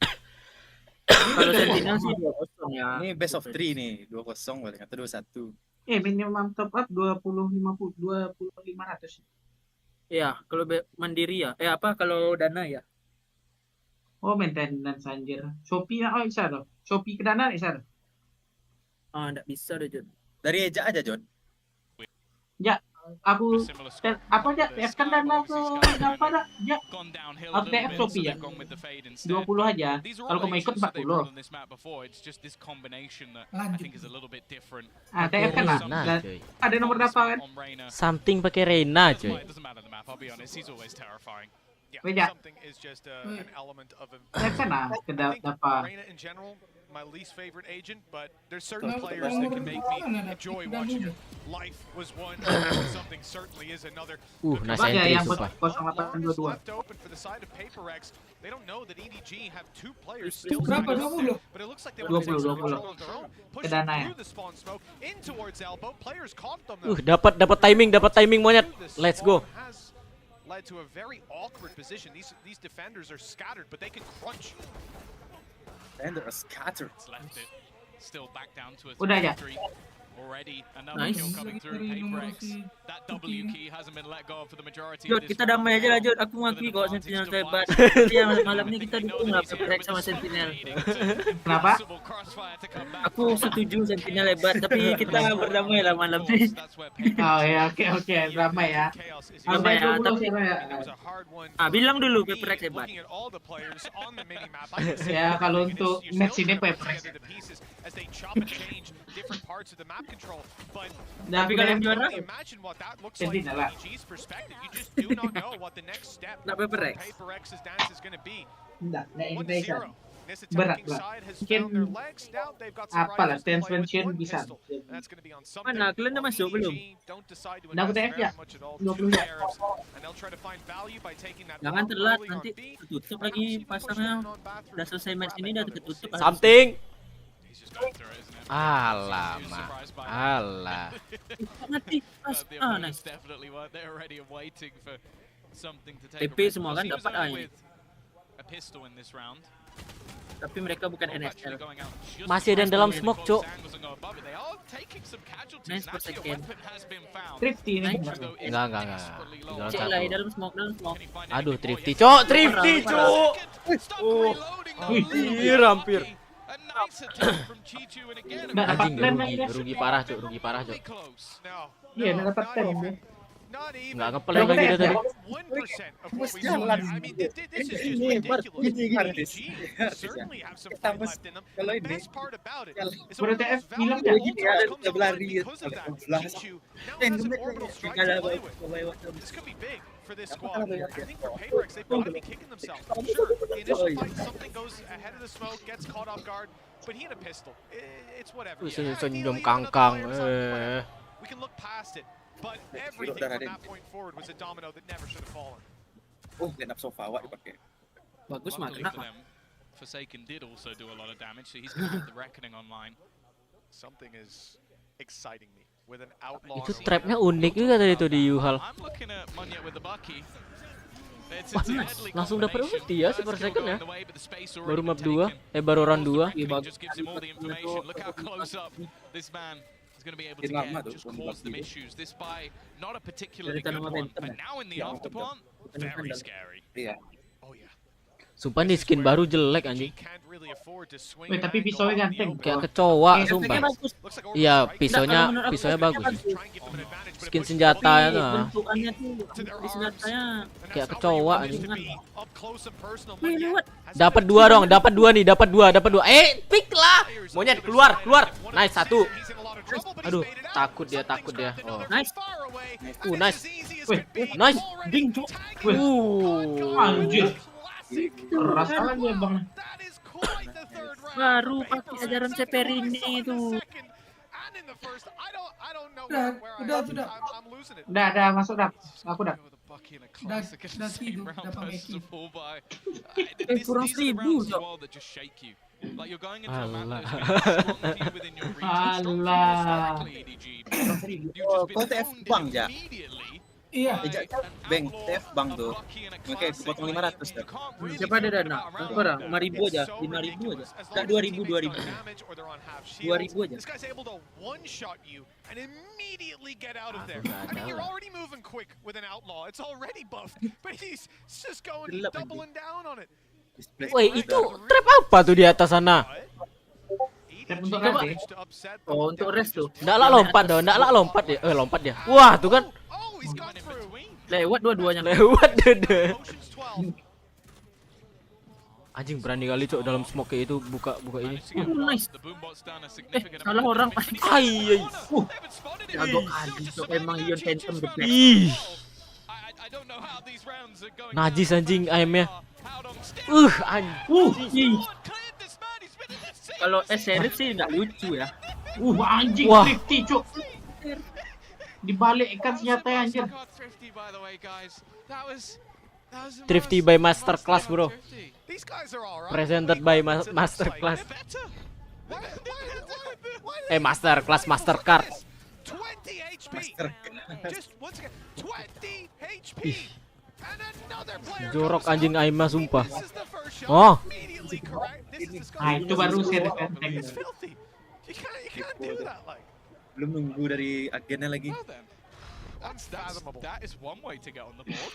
Kalau Sentinel sih 2-0 ya. Ini best of 3 nih, 2-0 boleh atau 2-1. Minimum top up 2500. Iya, kalau mandiri ya. Kalau dana ya. Oh, maintenance anjir. Shopee bisa loh. Shopee ke dana bisa. Enggak bisa deh, Jon. Dari Eja aja, Jon. Ya, aku TF kan dana ke apa dah? Ya. Aku TF Shopee ya. 20 aja. Kalau kamu ikut 40. TF kan lah. Ada nomor berapa kan? Something pakai Reina, cuy. Beda. TF kan lah. Dapat. My least favorite agent, but there's certain players that can make me enjoy watching it. Life was one, something certainly is another. Nasi entry yang sumpah. 0822. Left open for the side of PaperX. They don't know that EDG have 2 players still Berapa? 20? but it looks like they want to take some 20. control of their own. Pushing Kedana ya. through the spawn smoke in towards elbow. Players caught them. Dapat timing monyet. Let's go. Has led to a very awkward position. These defenders are scattered, but they can crunch. And they're scattered. Still back down to a Udah aja. already. Another kill coming through. PaperX. That W key hasn't been let go for the majority of Jod, this kita damai aja lah, Jod. Aku mengakui kok Sentinel hebat. Yang malam ini kita dukung lah PaperX sama Sentinel. Kenapa? Aku setuju Sentinel hebat, tapi kita berdamai lah malam ini. Oh ya, oke, ramai ya. Damai ya, tapi ya. bilang dulu PaperX hebat. Ya, kalau untuk match ini PaperX. Tapi kalau yang juara Sentinel lah. Nggak PaperX. Enggak Indonesia. Berat. Mungkin apalah tension bisa. Mana kalian udah masuk belum? Udah aku TF ya. 20 ya. Jangan telat, nanti tutup lagi pasangnya. Udah selesai match ini udah ketutup. Something. Alah. Mati. Nice. TP semua kan dapat ini. Tapi mereka bukan NSL. Masih ada yang dalam smoke, Cuk. Nice per second. Thrifty ini. Enggak. Cek lah dalam smoke. Aduh, Thrifty, Cuk. Hampir. Nggak dapat plan rugi parah, Cuk. Iya, nggak dapat plan. Nggak ngepeleng lagi dia tadi. 1% of what we saw there. I mean, this is just ridiculous. EDG certainly have some fight left in them. The best part about it is one of the most valuable ultimates comes online because of that. Chichu now has an orbital strike to play with. This could be big for this squad. I think for PaperX, they've got to be kicking themselves. Sure, the initial fight, something goes ahead of the smoke, gets caught off guard, but he had a pistol. It's whatever. Senyum kangkang. We can look past it. But everything from that point forward was a domino that never should have fallen. Oh, genap sofa awak dipakai. Bagus mah, Luckily for kenapa? them, Forsaken did also do a lot of damage, so he's going to have the reckoning online. Something is exciting me with an outlaw. Itu trapnya unik juga tadi tuh di Yuhal. I'm looking at Munya with the Bucky. Wah, langsung dapat ulti ya si Forsaken ya. Baru map 2, baru round 2. Just gives him all the information. Look how close up this man is going to be able to get, just cause them issues. This buy, not a particularly good one, but now in the afterplant, very scary. Iya. Sumpah nih skin baru jelek anjing. Wih, tapi pisaunya ganteng. Kayak kecoa sumpah. Iya, pisaunya bagus. Skin senjatanya tuh. Bentukannya tuh di senjatanya Kayak kecoa anjing. Wih, lewat. Dapat 2 dong, dapat 2 nih, dapat 2. Pick lah. Monyet keluar. Nice 1. Aduh, takut dia. Oh. Nice. Nice. Wih, nice. Ding, cuk. Anjir. Keras lagi ya, Bang. Baru pakai ajaran Seperini itu. Udah masuk dah. Aku dah. Udah tidur, udah pakai key. Kurang 1000, Cok. Like you're going into a map Allah. that's strong within your region, strong historically, EDG. Kau TF bang ya? Iya. Bang, TF bang tuh. Oke, potong 500 tuh. Siapa ada dana? Berapa? 5.000 aja, 5.000 aja. Enggak 2.000 aja. This guy's able to one shot you and immediately get out of there. I mean, you're already moving quick with an outlaw. It's already buffed, but he's just going doubling down on it. Woi, itu trap apa tuh di atas sana? Untuk rest. Oh, untuk rest tuh. Nggak lah lompat dia. Lompat dia. Wah, tuh kan. Lewat dua-duanya. Lewat dede. Anjing berani kali cok dalam smoke kayak itu buka ini. Nice. Salah orang. Ai. Jago kali cok emang Ion Phantom the best. Ih. Najis anjing aimnya. Anjing. Kalau series sih nggak lucu ya. Anjing Wah. 50 cuk. Dibalikkan senjata anjir. Thrifty by Masterclass bro. Presented by Masterclass. Masterclass Mastercard. 20 HP. Just once again, 20 HP. Jorok anjing Aima sumpah. Oh. Itu baru series enteng. Belum nunggu dari agennya lagi. That is one way to get on the board.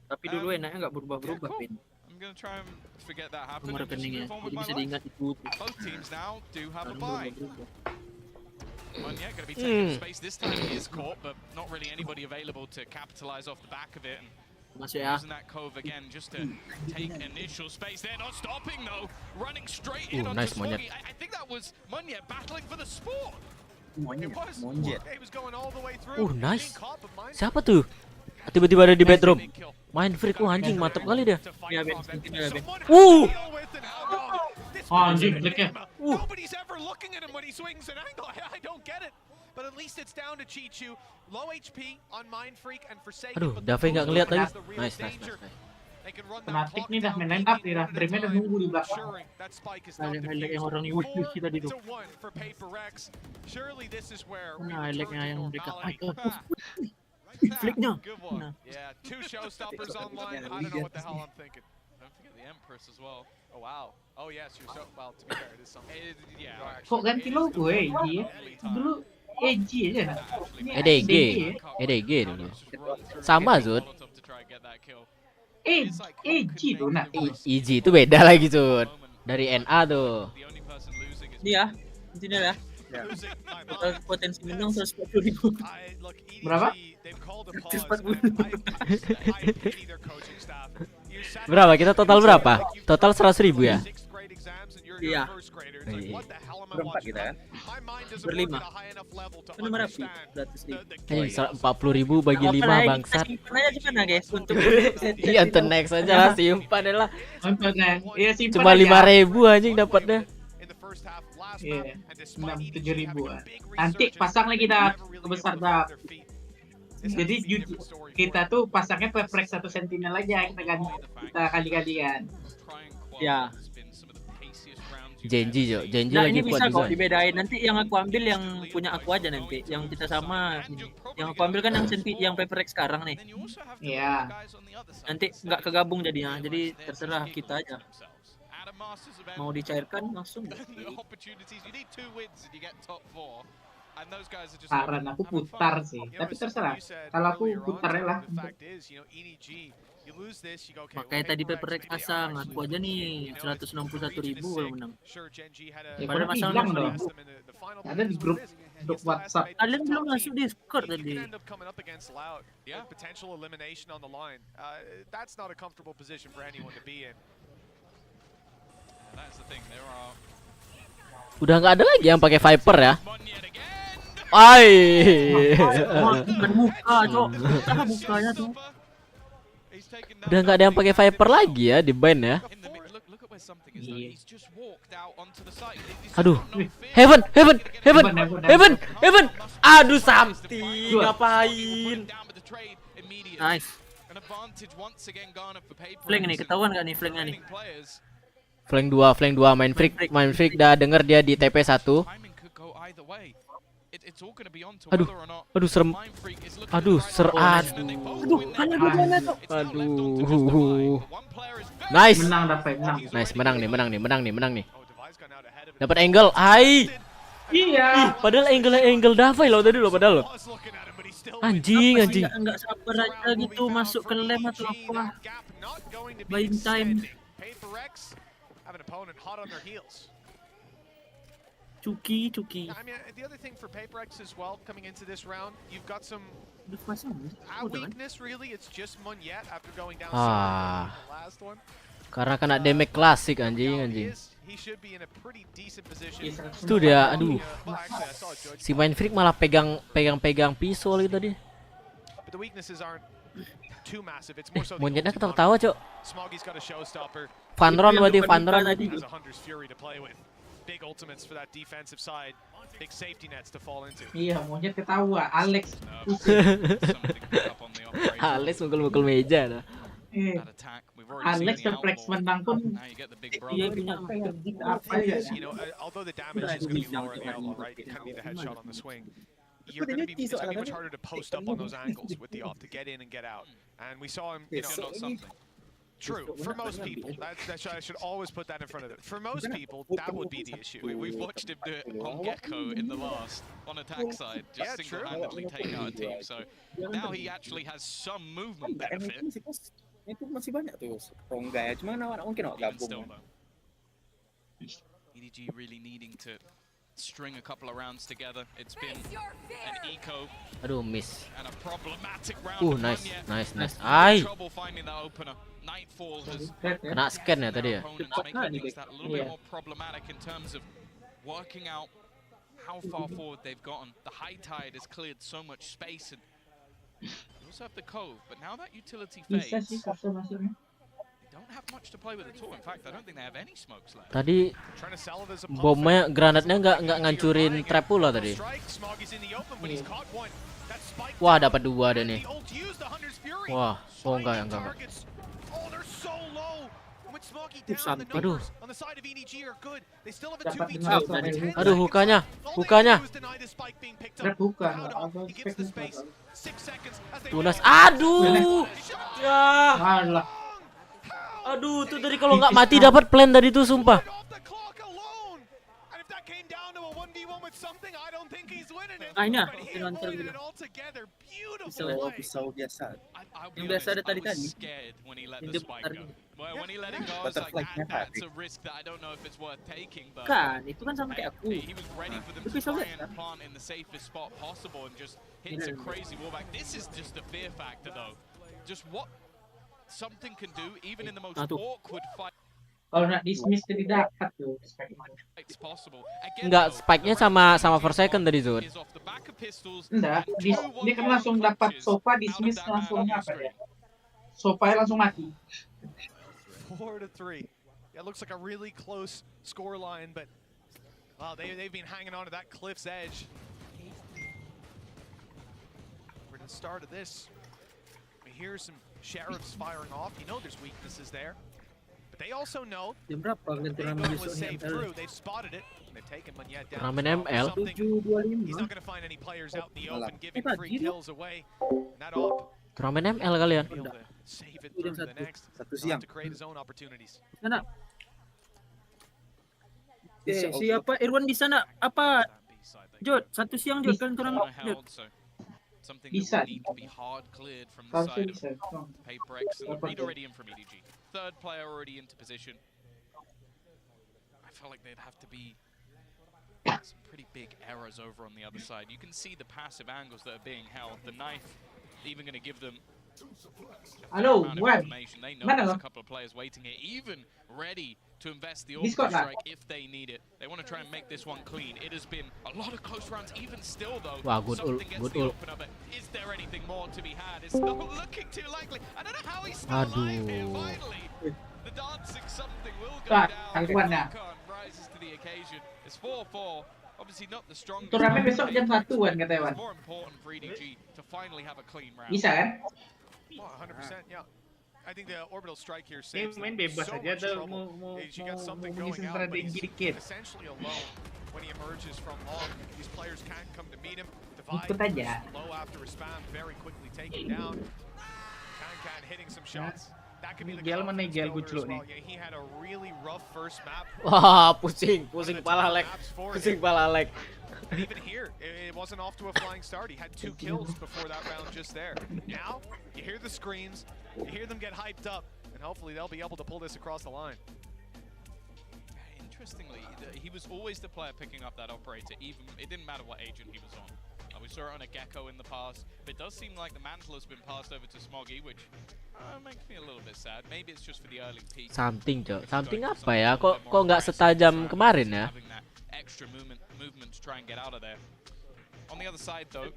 Tapi dulu enaknya nggak berubah-berubah, Pin. I'm gonna try and forget that happened. Nomor rekeningnya, jadi bisa diingat itu. Both teams now do have a buy. Munya gonna be taking space this time. He is caught, but not really anybody available to capitalize off the back of it. And masuk ya. using that cove again just to take initial space. They're not stopping though. Running straight in on nice Monyet. I think that was Munya battling for the sport. Monyet. Nice. Siapa tuh? Tiba-tiba ada di bedroom. Main freak anjing mantap kali dia. Ya, Ben. Anjing blacknya. Nobody's ever looking at him when he swings an angle. I don't get it. But at least it's down to Chichu. Low HP on Mind Freak and Forsaken. Aduh, Dave nggak ngeliat lagi. Nice. Fanatik nih dah main line up nih dah. Brimnya udah nunggu di belakang. Highlight yang orang Yusuf kita di situ. Nah, highlightnya yang mereka. Flicknya. Nah. Yeah, 2 showstoppers online. I don't know what the hell I'm thinking. Don't forget the Empress as well. Oh wow. Oh yes, you're so well. To be fair, it is something. Yeah. Kok ganti logo ya? Dulu EG aja. EDG dulu. Sama Zud. EG tuh nah. EG itu beda lagi Zud. Dari NA tuh. Dia, intinya ya. Total potensi menang 140.000. Berapa? 140. Berapa? Kita total berapa? Total 100.000 ya? Iya. Berempat kita kan? Berlima. Kan nomor apa? 100.000. Anjing 40.000 bagi 5 bangsat. Simpan aja gimana guys untuk Iya, untuk next aja lah, simpan deh lah. Iya, simpan Cuma aja. 5.000 anjing dapatnya. Iya, 6-7 ribuan. Nanti pasang lagi dah kebesar dah. Jadi kita tuh pasangnya paprek 1 sentinel aja, kita kali-kalian. Ya. Janji Jo, janji Nah, lagi ini kuat bisa juga. kok dibedain. Nanti yang aku ambil yang punya aku aja nanti. Yang kita sama ini. Yang aku ambil kan yang paperX sekarang nih. Iya. Nanti nggak kegabung jadinya. Jadi terserah kita aja. Mau dicairkan langsung. Saran aku putar sih, tapi terserah. Kalau aku putar lah. Makanya tadi paperX pasang, aku aja nih 161.000 kalau menang. Ya, Pada kurang pasang hilang 60.000. dong. Ada di grup WhatsApp. Kalian belum masuk Discord tadi. Potential elimination on the line. That's not a comfortable position for anyone to be in. That's the thing. There are Udah nggak ada lagi yang pakai Viper ya? Ai. Bukan muka, Cok. Bukan mukanya tuh. Udah nggak ada yang pakai Viper lagi ya di band ya? Aduh, Heaven. Aduh, Samti, ngapain? Nice. Flank nih, ketahuan gak nih flanknya nih? Flank 2 main freak dah denger dia di TP 1. Aduh serem. Aduh. Nice. Menang nih. Dapat angle. Ai. Iya. Padahal angle Davai loh tadi loh padahal loh. Anjing. Enggak sabar aja gitu masuk ke lem atau apa. Buying time. Cuki. I mean, the other thing for PaperX as well, coming into this round, you've got some weakness really. It's just Munyet after going down in the last one. Karena kena damage klasik anjing. He should be in a pretty decent position. Itu dia, aduh. Si main freak malah pegang pisau lagi tadi. But the weaknesses aren't too massive. It's more so Monyetnya ketawa-tawa, Cok. Smoggy's got a showstopper. Vanron tadi. Has a Hunter's Fury to play with. Big ultimates for that defensive side. Big safety nets to fall into. Iya, monyet ketawa. Alex. Alex mukul meja dah. Alex refleks menang pun Iya punya apa ya? You know, although the damage is going to be lower in the outlaw, right? You kind of need the headshot on the swing. It's going to be much harder to post up on those angles with the off to get in and get out. And we saw him, you know, true, for most people. I should always put that in front of it. For most people, that would be the issue. We've watched him do it on Gecko in the last, on attack side, just single-handedly take out a team. So now he actually has some movement benefit. Itu masih banyak tuh rongga ya, cuma mungkin gabung. EDG really needing to string a couple of rounds together. It's been an eco. Aduh, miss. And a problematic round. Nice. Ai. Trouble finding that opener. Nightfall has kena scan ya tadi ya. makes that a little bit more problematic in terms of working out how far forward they've gotten. The high tide has cleared so much space, and you also have the cove. But now that utility fades, they don't have much to play with at all. In fact, I don't think they have any smokes left. Tadi bomnya, granatnya nggak ngancurin trap pula tadi. Wah, dapat 2 deh nih. Wah, enggak. Aduh. Aduh, hukanya. Trap buka. Tunas. Aduh. Ya. Aduh, tuh tadi kalau nggak mati dapat plan tadi tuh sumpah. Ini pisau biasa. yang biasa ada tadi. Butterfly-nya tadi. Kan, itu kan sama kayak aku. Itu pisau biasa. Hits a crazy wallback. This is just the fear factor though. Just what something can do even in the most awkward fight. Kalau nak dismiss tadi dapat tuh. It's possible. Enggak, spike-nya sama per second tadi Zud. Enggak, dia kan langsung dapat sofa, dismiss langsung apa ya? Sofa langsung mati. 4-3. Yeah, it looks like a really close score line, but wow, they've been hanging on to that cliff's edge. We're at the start of this. We hear some sheriffs firing off. You know there's weaknesses there. But they also know Jam berapa kalian turnamen was besok saved ML? through. They've spotted it. They've taken Munyet down. Turnamen ML. He's not going to find any players out in the open giving free kills away. That op Turnamen ML kalian. be able to save it through to the next. Satu He'll siang. have to create his own opportunities. Sana. Siapa Irwan di sana? Apa? Jod, 1 siang Jod kalian turnamen. Jod. Something Bisa. that will need to be hard cleared from the Harusnya side bisa. of Paper X and Reed already in from EDG. Third player already into position. I felt like they'd have to be some pretty big errors over on the other side. You can see the passive angles that are being held. The knife even going to give them Halo, amount of Wan. information. They know Mana there's lo? a couple of players waiting here, even ready to invest the Discord orbital lah. strike if they need it. They want to try and make this one clean. It has been a lot of close rounds, even still though. Wah, good ul, Something gets good the ul. opener, but is there anything more to be had? It's not looking too likely. I don't know how he's still alive here. Aduh. Finally, the dancing something will go Tak, down. tangguhan dah. Tekan rises to the occasion. It's 4-4. Obviously not the strongest. Turnamen round besok of jam Paper 1 kan kata It's Wan. more important for EDG to finally have a clean round. Bisa kan? Well, 100%, yeah. I think the orbital strike here saves main them bebas so aja much tuh, trouble. You got something going out, but he's essentially alone when he emerges from long. These players can't come to meet him. Divide Ikut aja. low after a spam, very quickly taken down. Can hitting some shots. That could be the Gel mana confidence Gel builder as Guclo well. nih? Yeah, he had a really rough first map. Wah, pusing pala leg. Pusing pala leg. But even here, it wasn't off to a flying start. He had 2 kills before that round just there. Now, you hear the screams, you hear them get hyped up, and hopefully they'll be able to pull this across the line. Interestingly, he was always the player picking up that operator, even it didn't matter what agent he was on. We saw it on a Gecko in the past, but it does seem like the mantle has been passed over to Smoggy, which makes me a little bit sad. Maybe it's just for the early peak. Something, Cok. Something apa ya? Kok nggak setajam kemarin ya? Having that extra movement to try and get out of there. On the other side, though,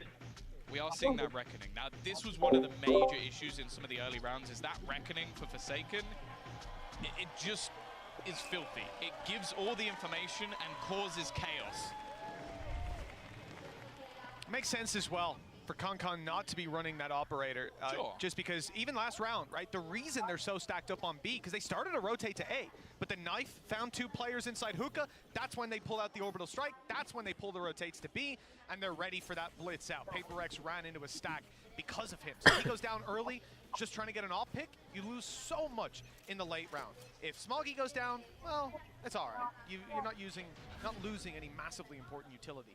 we are seeing that reckoning. Now, this was one of the major issues in some of the early rounds. Is that reckoning for Forsaken? It just is filthy. It gives all the information and causes chaos. Makes sense as well for Kankan not to be running that operator, just because even last round, right, the reason they're so stacked up on B, because they started to rotate to A, but the knife found 2 players inside hookah, that's when they pull out the orbital strike, that's when they pull the rotates to B, and they're ready for that blitz out. Paper X ran into a stack because of him, so he goes down early, just trying to get an off pick, you lose so much in the late round. If Smoggy goes down, well, it's all right. You're not losing any massively important utility.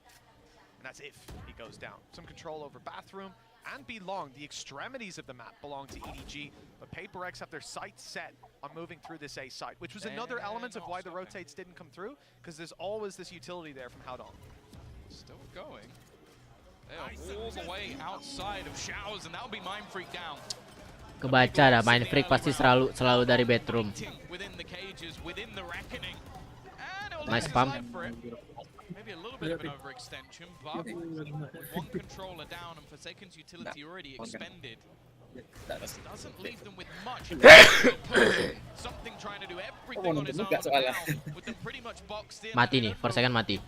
And that's if he goes down. Some control over bathroom and B long. The extremities of the map belong to EDG, but Paper X have their sights set on moving through this A site, which was another element of why the rotates didn't come through, because there's always this utility there from Howdong. Still going. They are all the way outside of Showers, and that'll be Mind Freak down. Kebaca dah, Mind Freak pasti selalu dari bedroom. Within the cages, within the reckoning. Nice pump. Maybe a little bit of an overextension, but with one controller down and Forsaken's utility already expended, doesn't leave them with much. Something trying to do everything on his own now, with them pretty much boxed in. Mati nih, Forsaken mati.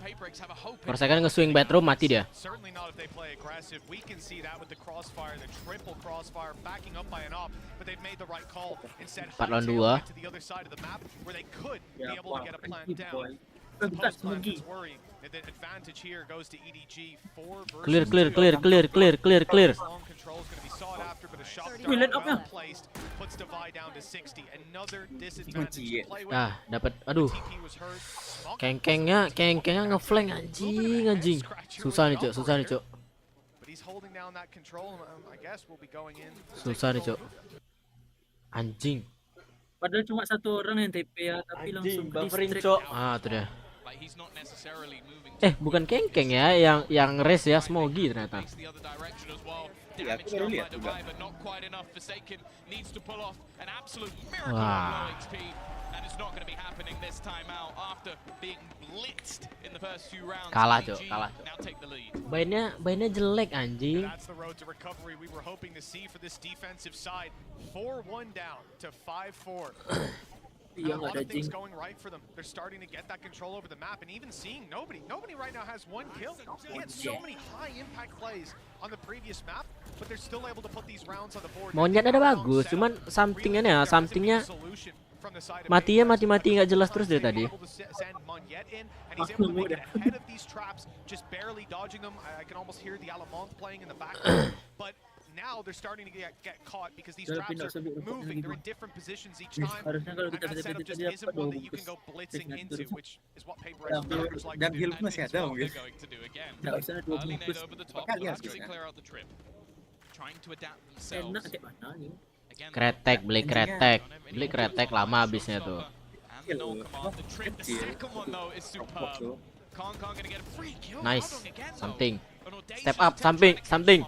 Forsaken nge-swing bedroom, mati dia. Certainly not if they play aggressive. We can see that with the crossfire, the triple crossfire, backing up by an op, but they've made the right call. Instead, 4 lawan 2. to the other side of the map, where they could be able to get a plant down. The post plant is worrying. And the advantage here goes to EDG. 4 versus Clear, clear, 2. clear, clear, clear, clear, clear. Long control is going to be sought after, but a shot Wih, lihat up-nya. well placed puts Divide down to 60. Another disadvantage to play with. Ah, dapat. Aduh. TP was hurt. Smoke Kengkengnya ngeflank anjing. Susah nih, Cok. Susah nih, Cok. But he's holding down that control. I guess we'll be going in. Susah nih, Cok. Anjing. Padahal cuma satu orang yang TP ya, tapi langsung Buffering, distract. Cok. Ah, tuh dia. Bukan kengkeng ya, yang race ya, Smogi ternyata. Iya, aku baru lihat juga. Wah. Kalah, Cok, kalah. Mainnya jelek anjing. That's the road to recovery we were hoping to see for this defensive side. 4-1 down to 5-4. A lot of things going right for them. They're starting to get that control over the map, and even seeing nobody right now has 1 kill. He had so many high impact plays on the previous map, but they're still able to put these rounds on the board. Monyet ada bagus, cuman somethingnya matinya mati nggak jelas terus dari tadi. And he's able to make it ahead of these traps, just barely dodging them. I can almost hear the Alamont playing in the background, but now they're starting to get caught because these traps are moving. They're in different positions each time. And that setup just isn't one that you can go blitzing into, which is what Paper X like to do. And it's what they're going to do again. Early nade over the top, but actually clear out the trip. Trying to adapt themselves. Kretek, beli kretek lama habisnya tuh. Nice, something. Step up, something.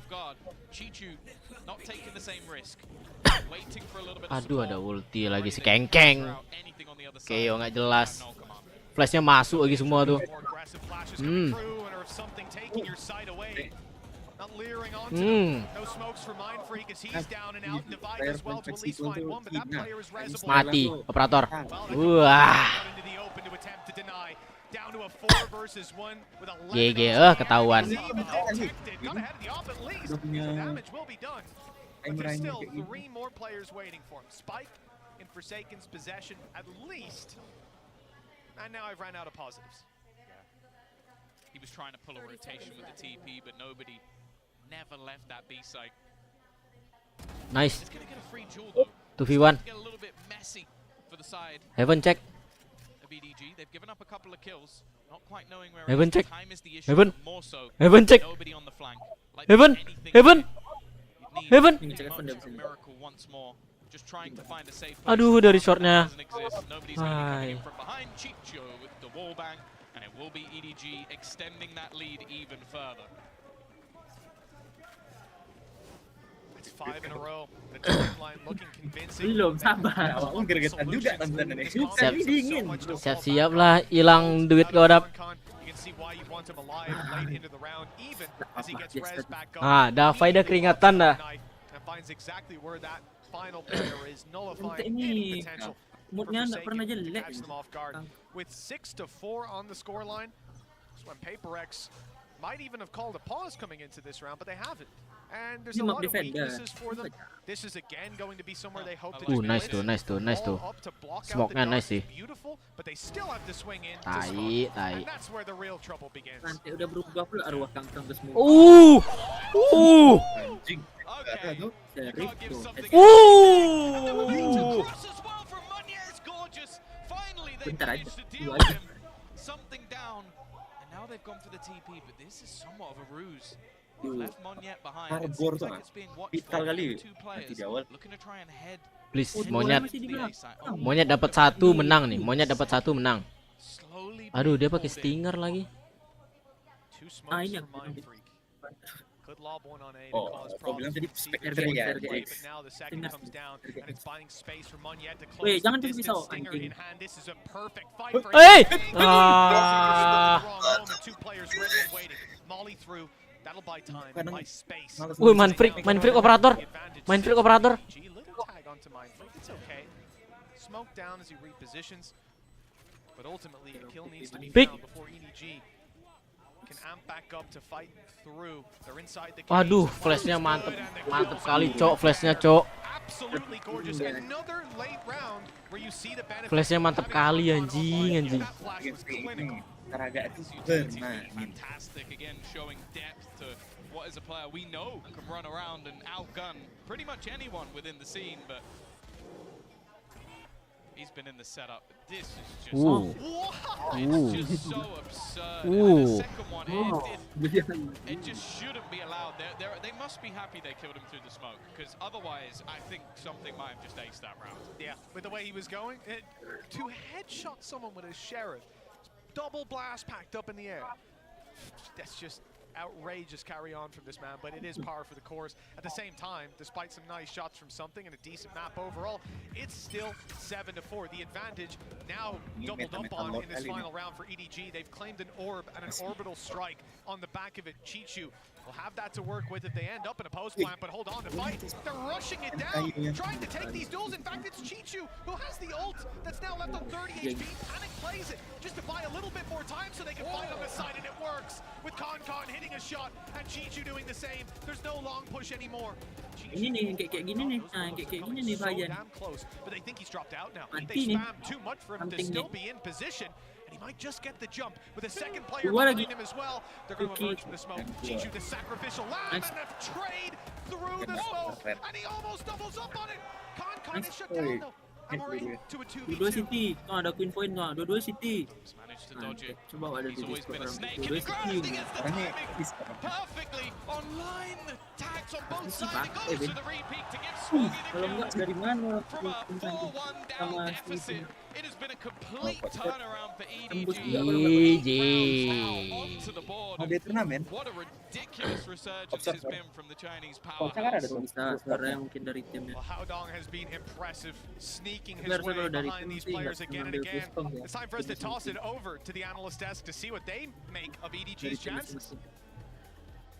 Aduh, ada ulti lagi si Kengkeng. Keo nggak jelas. Flashnya masuk lagi semua tuh. Mati operator. Wah. GG, ketahuan. But there's still 3 more players waiting for him. Spike in Forsaken's possession at least. And now I've ran out of positives. He was trying to pull a rotation with the TP, but nobody never left that B site. Nice. It's gonna get a free jewel though. 2v1. Get a little bit messy for the side. Heaven check. BDG, they've given up a couple of kills, not quite knowing where Heaven check. time is the issue. Heaven. More so. Heaven check. Nobody on the flank. Like Heaven. Heaven. Miracle once more. Just trying to find a safe place. Aduh, dari shortnya. Nobody's going to be coming in from behind. Chicho with the wall bang, and it will be EDG extending that lead even further. It's 5 in a row. The timeline looking convincing. Belum, sabar. Awakmu gregetan juga nonton ini. Siap-siap lah, hilang duit kau dap. Ah, Davai dah keringatan dah. Ini moodnya nggak pernah jelek. With 6-4 on the scoreline, when Paper X might even have called a pause coming into this round, but they haven't. And there's a lot of weaknesses for them. This is again going to be somewhere they hope to Nice tuh. Smoke-nya nice sih. Beautiful, but they still have to swing in. Tai. And that's where the real trouble begins. Nanti udah berubah pula arwah kangkang ke semua. Anjing. Bentar aja. Something down, and now they've gone for the TP, but this is somewhat of a ruse. Left Monyet behind. It seems like it's being watched by 2 players looking to try and head. Please, Monyet dapat 1 menang nih. Aduh, dia pakai stinger lagi. Ini aku bilang tadi Spec Gear ya. Weh, jangan pisau anjing. Wih, main freak operator. Pick. Waduh, flashnya mantep sekali, Cok. Flashnya, Cok. absolutely gorgeous. Another late round where you see the benefit. Flashnya mantap kali anjing. Fantastic again, showing depth to what is a player we know can run around and outgun pretty much anyone within the scene, but he's been in the setup. This is just it's just so absurd. And the second one, it just shouldn't be allowed. They must be happy they killed him through the smoke, because otherwise I think something might have just aced that round. Yeah, with the way he was going, to headshot someone with a sheriff, double blast packed up in the air. That's just outrageous carry on from this man, but it is par for the course. At the same time, despite some nice shots from something and a decent map overall, it's still 7-4. The advantage now doubled up on in this final round for EDG. They've claimed an orb and an orbital strike on the back of it. Chichu will have that to work with if they end up in a post plant, but hold on to fight. They're rushing it down, trying to take these duels. In fact, it's Chichu who has the ult that's now left on 30 HP. Panic plays it just to buy a little bit more time so they can fight on the side, and it works with Con hitting a shot and Chichu doing the same. There's no long push anymore. Ini nih, kayak gini nih. Nah, kayak gini nih bahaya. Damn close, but they think he's dropped out now. They Mati nih. spam too much for him to Something still nih. be in position, and he might just get the jump with a second player Dua behind lagi. him as well. They're going to emerge from the smoke. Chichu, the sacrificial lamb, and a trade through the smoke, and he almost doubles up on it. Con is shut down though. And we're into a 2v2. Dua City, tuh ada Queen Point tuh, dua City. Managed to dodge it. Coba ada He's di always been a Discord. snake Dua in the grass. He City. gets the timing perfectly online. The tags on both sides. It goes to the repeat to give Swoggy the Kalau enggak kill dari mana? from a 4-1 down Sama deficit. It has been a complete turnaround for Tembus EDG. GG. Onto the board. Ada turnamen. What a ridiculous resurgence has been from the Chinese Kalau kan ada powerhouse. Bisa suaranya mungkin dari timnya. Well, Haodong has been impressive, sneaking his Biar way kalau dari behind tim these sih players nggak again and ngambil again. pistol ya. It's time for us to toss it over to the analyst desk to see what they make of EDG's chances.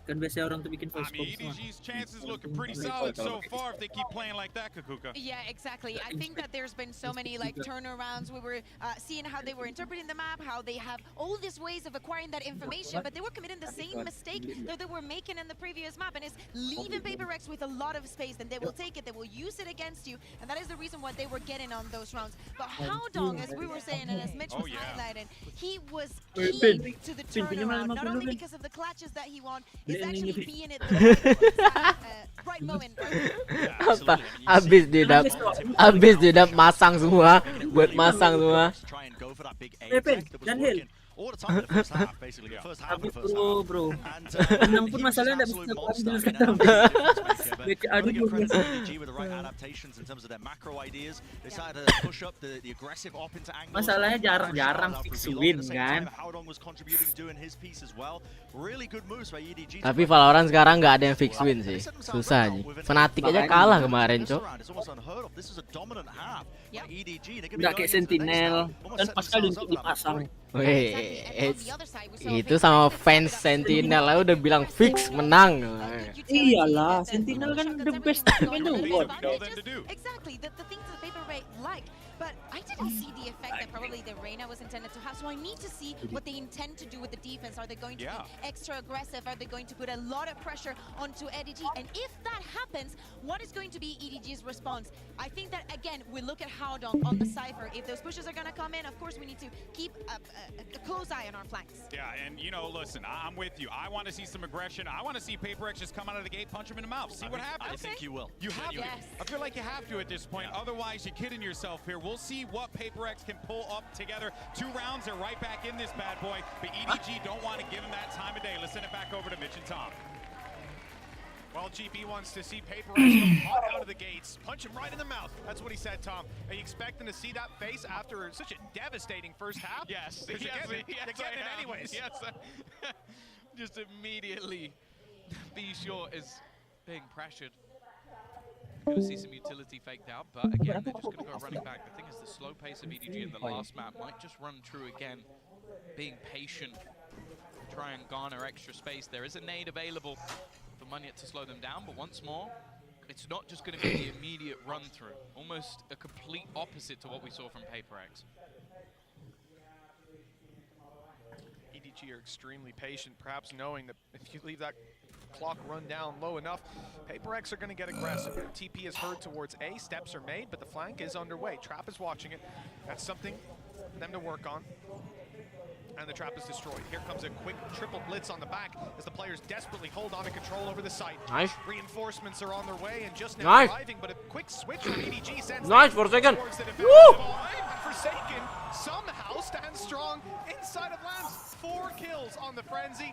Kan biasa orang tuh bikin I false mean, box. EDG's chances looking pretty solid so far if they keep playing like that, Kakuka. Yeah, exactly. I think that there's been so many like turnarounds. We were seeing how they were interpreting the map, how they have all these ways of acquiring that information, but they were committing the same mistake that they were making in the previous map, and it's leaving PaperX with a lot of space. Then they will take it, they will use it against you, and that is the reason why they were getting on those rounds. But Haodong, as we were saying, and as Mitch was highlighting, he was key to the turnaround, not only because of the clutches that he won, it's actually being at the right moment. Apa? Abis didap masang semua, buat masang semua. Try and go for that big A Pepe, effect that was dan Hill. working all the time in the first half, basically. The first half of the first half. Bro. And Menang pun he was an masalahnya nggak absolute bisa monster ambil against sekarang. that Baca Gotta aduh give credit to dulu. EDG with the right adaptations in terms of their macro ideas. They decided to push up the aggressive op into angles. Masalahnya jarang-jarang fix win kan. Haodong was contributing, doing his piece as well. Really good moves by EDG. Tapi Valorant sekarang nggak ada yang fix win sih. Susah aja. Fnatic aja kalah kemarin, Cok. It's almost unheard of. This is a dominant half by EDG. They're gonna be Nggak going kayak into the next Sentinel. half. Kan pas kali untuk dipasang. Weh, itu sama fans Sentinel lah udah bilang fix menang. Iyalah, Sentinel kan the best in the world. Exactly, the things that Paperweight like. But I didn't see the effect that probably the Reyna was intended to have, so I need to see what they intend to do with the defense. Are they going to be extra aggressive? Are they going to put a lot of pressure onto EDG? And if that happens, what is going to be EDG's response? I think that, again, we look at Haodong on the Cypher. If those pushes are going to come in, of course, we need to keep a close eye on our flanks. Yeah, and you know, listen, I'm with you. I want to see some aggression. I want to see PaperX just come out of the gate, punch him in the mouth, see what happens. I think you will. You have to. I feel like you have to at this point. Otherwise, you're kidding yourself here. We'll see what PaperX can pull up together. 2 rounds, they're right back in this bad boy. But EDG don't want to give him that time of day. Let's send it back over to Mitch and Tom. Well, GP wants to see PaperX come hot out of the gates, punch him right in the mouth. That's what he said, Tom. Are you expecting to see that face after such a devastating first half? Yes, They're getting it anyways. Yes, just immediately be sure is being pressured. Going to see some utility faked out, but again, they're just going to go running back. The thing is, the slow pace of EDG in the last map might just run true again. Being patient, try and garner extra space. There is a nade available for Munyet to slow them down, but once more, it's not just going to be the immediate run-through. Almost a complete opposite to what we saw from PaperX. EDG Procie are extremely patient, perhaps knowing that if you leave that clock run down low enough, PaperX are going to get aggressive. TP is heard towards A, steps are made, but the flank is underway. Trap is watching it. That's something for them to work on. And the trap is destroyed. Here comes a quick triple blitz on the back as the players desperately hold on to control over the site. Nice. Reinforcements are on their way and just now Nice. arriving, but a quick switch from EDG sends Nice them for a second. towards the defensive Woo! line. And Forsaken somehow stands strong inside of Lambs. 4 kills on the frenzy.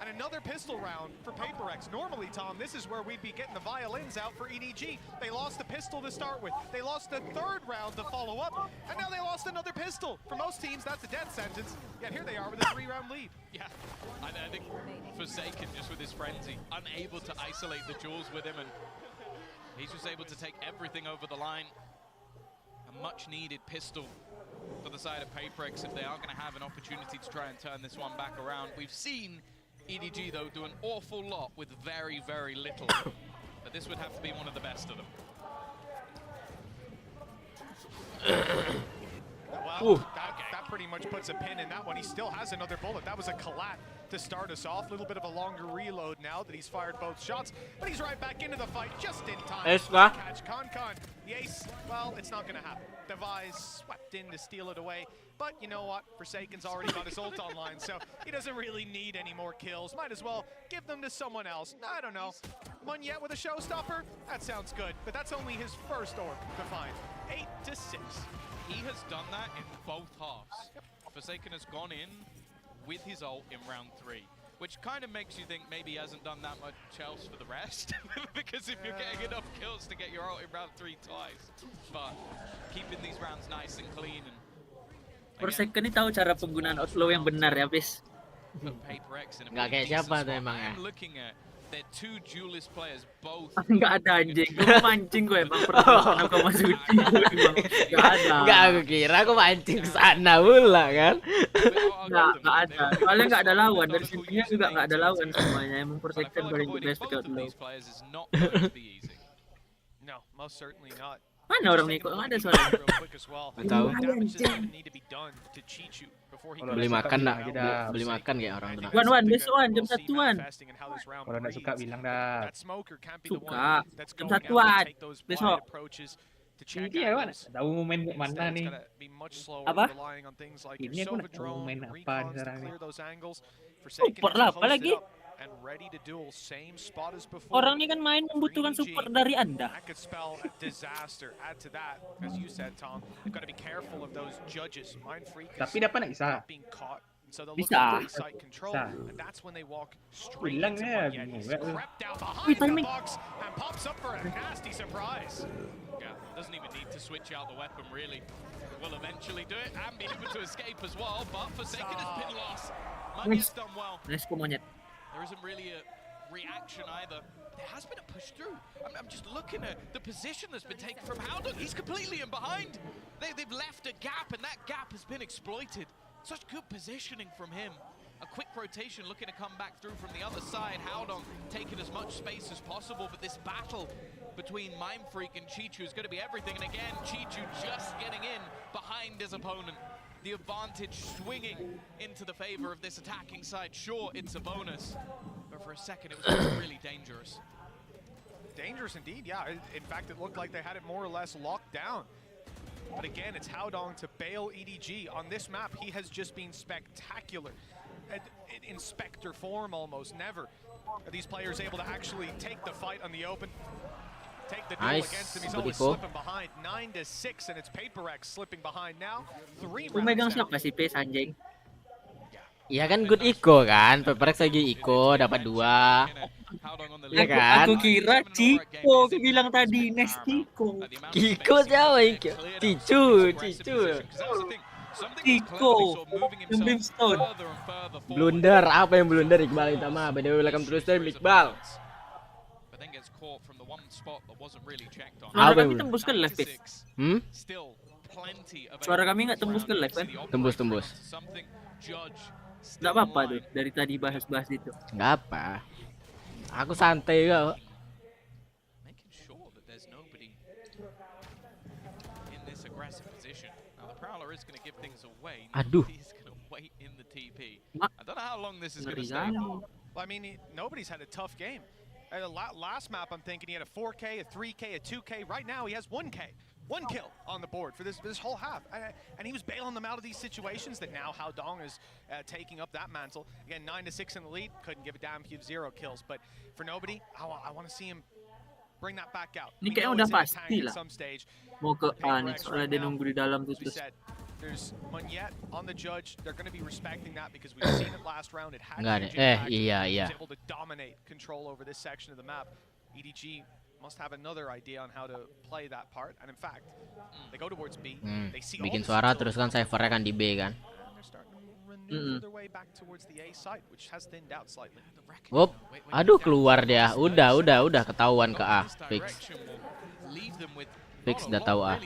And another pistol round for PaperX. Normally, Tom, this is where we'd be getting the violins out for EDG. They lost the pistol to start with. They lost the 3rd round to follow up. And now they lost another pistol. For most teams, that's a death sentence. Yet here they are with a 3-round lead. Yeah, I think Forsaken, just with his frenzy, unable to isolate the jewels with him, and he's just able to take everything over the line. A much-needed pistol for the side of PaperX if they are going to have an opportunity to try and turn this one back around. We've seen EDG, though, do an awful lot with very, very little. But this would have to be one of the best of them. Well, that pretty much puts a pin in that one. He still has another bullet. That was a collat to start us off. A little bit of a longer reload now that he's fired both shots. But he's right back into the fight just in time Ace to ba? catch Con. The ace, well, it's not going to happen. Device swept in to steal it away. But you know what? Forsaken's already got his ult online, so he doesn't really need any more kills. Might as well give them to someone else. I don't know. Munyet with a showstopper? That sounds good, but that's only his first orb to find. 8-6. He has done that in both halves. Forsaken has gone in with his ult in round 3, which kind of makes you think maybe he hasn't done that much else for the rest. Because if you're getting enough kills to get your ult in round 3 twice. But keeping these rounds nice and clean. And Forsaken ini tahu cara penggunaan outflow yang benar ya, bis. Nggak kayak siapa tuh emang ya? They're 2 duelist players both. Nggak ada anjing, gue mancing gue emang pernah kau masuk tim gue emang nggak ada. Nggak, aku kira aku mancing sana pula kan. Nggak ada, soalnya nggak ada lawan, dari sininya juga nggak ada lawan semuanya. Emang Forsaken paling the best pakai outflow. No, most certainly not. Mana orang nih kok nggak ada suara? Nggak tahu. Beli makan dah, beli makan kayak orang tuh. Wan, besokan jam 1-an. Kalau nggak suka bilang dah. Suka. Jam 1-an besok. Iya, Wan. Tahu mau main mana nih? Apa? Ini aku nggak tahu mau main apa sekarang nih. Support lah, apalagi? Orang ini kan main membutuhkan support dari Anda. Tapi dapat nggak bisa? Bisa. Bilang ya, bingung. Wih, timing. Doesn't even need to switch out the weapon, really. Will eventually do it and be able to escape as well, but Forsaken has been lost. Munyet's done well. Nice po, Munyet. There isn't really a reaction either. There has been a push through. I'm just looking at the position that's been taken from Howdong. He's completely in behind. They've left a gap, and that gap has been exploited. Such good positioning from him. A quick rotation looking to come back through from the other side. Howdong taking as much space as possible, but this battle between Mindfreak and Chichu is going to be everything. And again, Chichu just getting in behind his opponent. The advantage swinging into the favor of this attacking side. Sure, it's a bonus, but for a second it was really dangerous. Dangerous indeed, yeah. In fact, it looked like they had it more or less locked down. But again, it's Howdong to bail EDG. On this map, he has just been spectacular. In Spectre form almost. Never are these players able to actually take the fight on the open. Take the duel against him. He's always slipping behind. 9-6, and it's PaperX slipping behind now. 3 rounds Megang siapa sih, Pes anjing? Iya kan good eco kan, PaperX lagi eco dapat 2. Iya kan? Aku kira Ciko, aku bilang tadi Nes Ciko. Ciko siapa Ciko? Cicu. Ciko, yang Brimstone. Blunder, apa yang blunder Iqbal Itama? By the way, welcome to the stream Iqbal. Suara kami tembus ke live, Pes. Plenty Suara kami nggak tembus ke live kan? Tembus. Nggak apa-apa tuh, dari tadi bahas-bahas itu. Nggak apa. Aku santai kok. Making sure that there's nobody in this aggressive position. Now the Prowler is going to give things away. Aduh. He's going to wait in the TP. I don't know how long this is going to stay. Well, I mean, nobody's had a tough game. Last map, I'm thinking he had a 4K, a 3K, a 2K. Right now, he has 1K. 1 kill on the board for this whole half. And he was bailing them out of these situations that now Hao Dong is taking up that mantle. Again, 9-6 in the lead. Couldn't give a damn if you have 0 kills. But for nobody, I want to see him bring that back out. Ini kayaknya udah pasti lah. Mau ke A nih, soalnya dia nunggu di dalam tuh terus. There's Monyet on the judge. They're going to be respecting that because we've seen it last round. It had iya. was able to dominate control over this section of the map. EDG must have another idea on how to play that part. And in fact, they go towards B. They see bikin suara terus kan servernya kan di B kan. their way back towards the A side, which has thinned out slightly. Aduh keluar dia. Udah ketahuan ke A. Fix udah tahu A.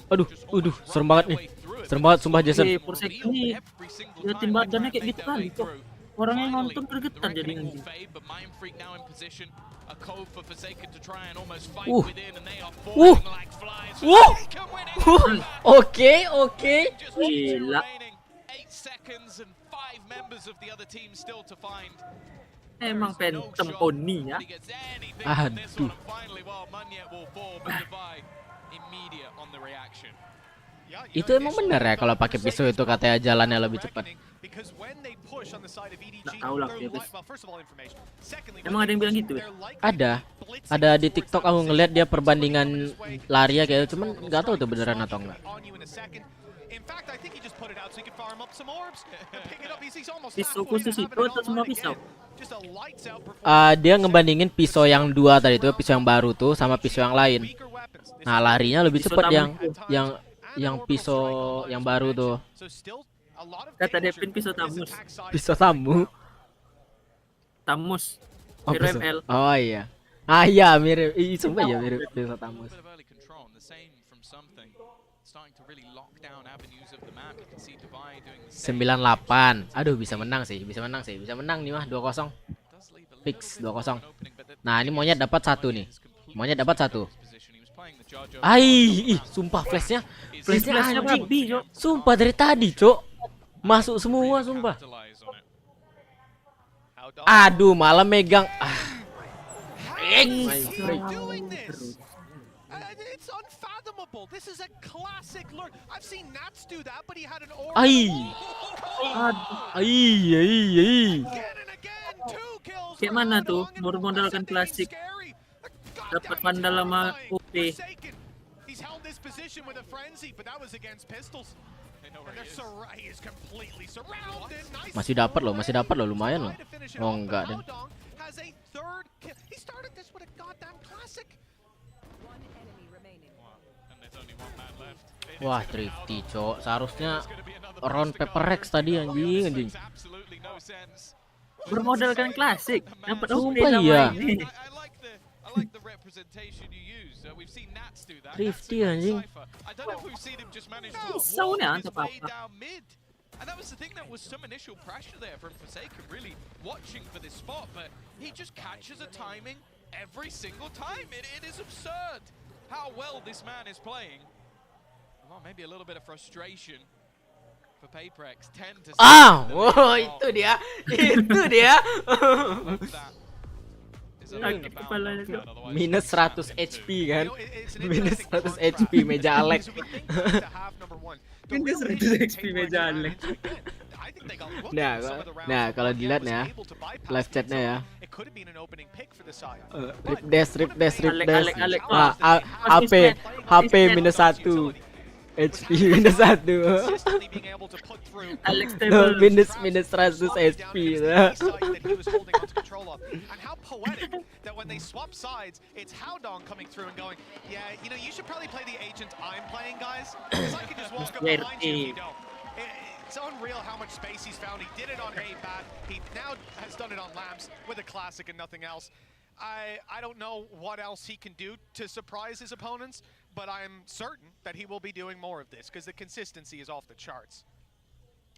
Aduh, serem banget nih. Serem banget sumpah Jason. Procie ini liatin badannya kayak gitu kali kok. Orang yang nonton gregetan jadi anjing. Oke. Gila. Emang pentem Oni ya. Aduh. Itu emang benar ya kalau pakai pisau itu katanya jalannya lebih cepat. Nggak tahu lah ya guys. Emang ada yang bilang gitu ya? Ada di TikTok aku ngeliat dia perbandingan lari ya kayak, cuman nggak tahu tuh beneran atau enggak. Pisau khusus itu atau semua pisau? Dia ngebandingin pisau yang 2 tadi tuh, pisau yang baru tuh sama pisau yang lain. Nah larinya lebih cepat yang pisau yang baru tuh. Kata Devin pisau tamus. Pisau tamu. Tamus. Oh, ML. Oh iya. Iya mirip. Sumpah ya mirip pisau tamus. 98. Aduh bisa menang nih mah 2-0. Fix 2-0. Nah, ini monyet dapat 1 nih. Sumpah flashnya anjing. Sumpah dari tadi, Cok. Masuk semua sumpah. Aduh, malah megang. It's unfathomable. This is a classic lure. I've seen Nats do that, but he had an aura. Kayak mana tuh? Modalkan klasik. Dapat vandal sama OP. He's held this position with a frenzy, but that was against pistols. He is completely surrounded. Masih dapat loh, lumayan loh. Oh enggak deh. He started this with a goddamn classic. Wah, thrifty, Cok. Seharusnya round Paper Rex tadi anjing. Bermodalkan klasik. Dapat OP iya. ini. Thrifty anjing. Pisaunya antap apa? And that was the thing, that was some initial pressure there from Forsaken really watching for this spot, but he just catches a timing every single time. It is absurd how well this man is playing. Well, maybe a little bit of frustration for PaperX. 10 to 6. Itu dia. Minus 100 HP kan. Minus 100 HP meja Alex. Minus 100 HP meja Alex. Nah, kalau dilihat ya live chatnya ya. Rip dash. HP minus 1. HP minus 1. minus 100 HP. And how poetic that when they swap sides, it's Hao Dong coming through and going, yeah, you know, you should probably play the agent I'm playing, guys, because I can just walk up behind you if you don't. It's unreal how much space he's found. He did it on A-Bat. He now has done it on Lamps with a classic and nothing else. I don't know what else he can do to surprise his opponents, but I'm certain that he will be doing more of this because the consistency is off the charts.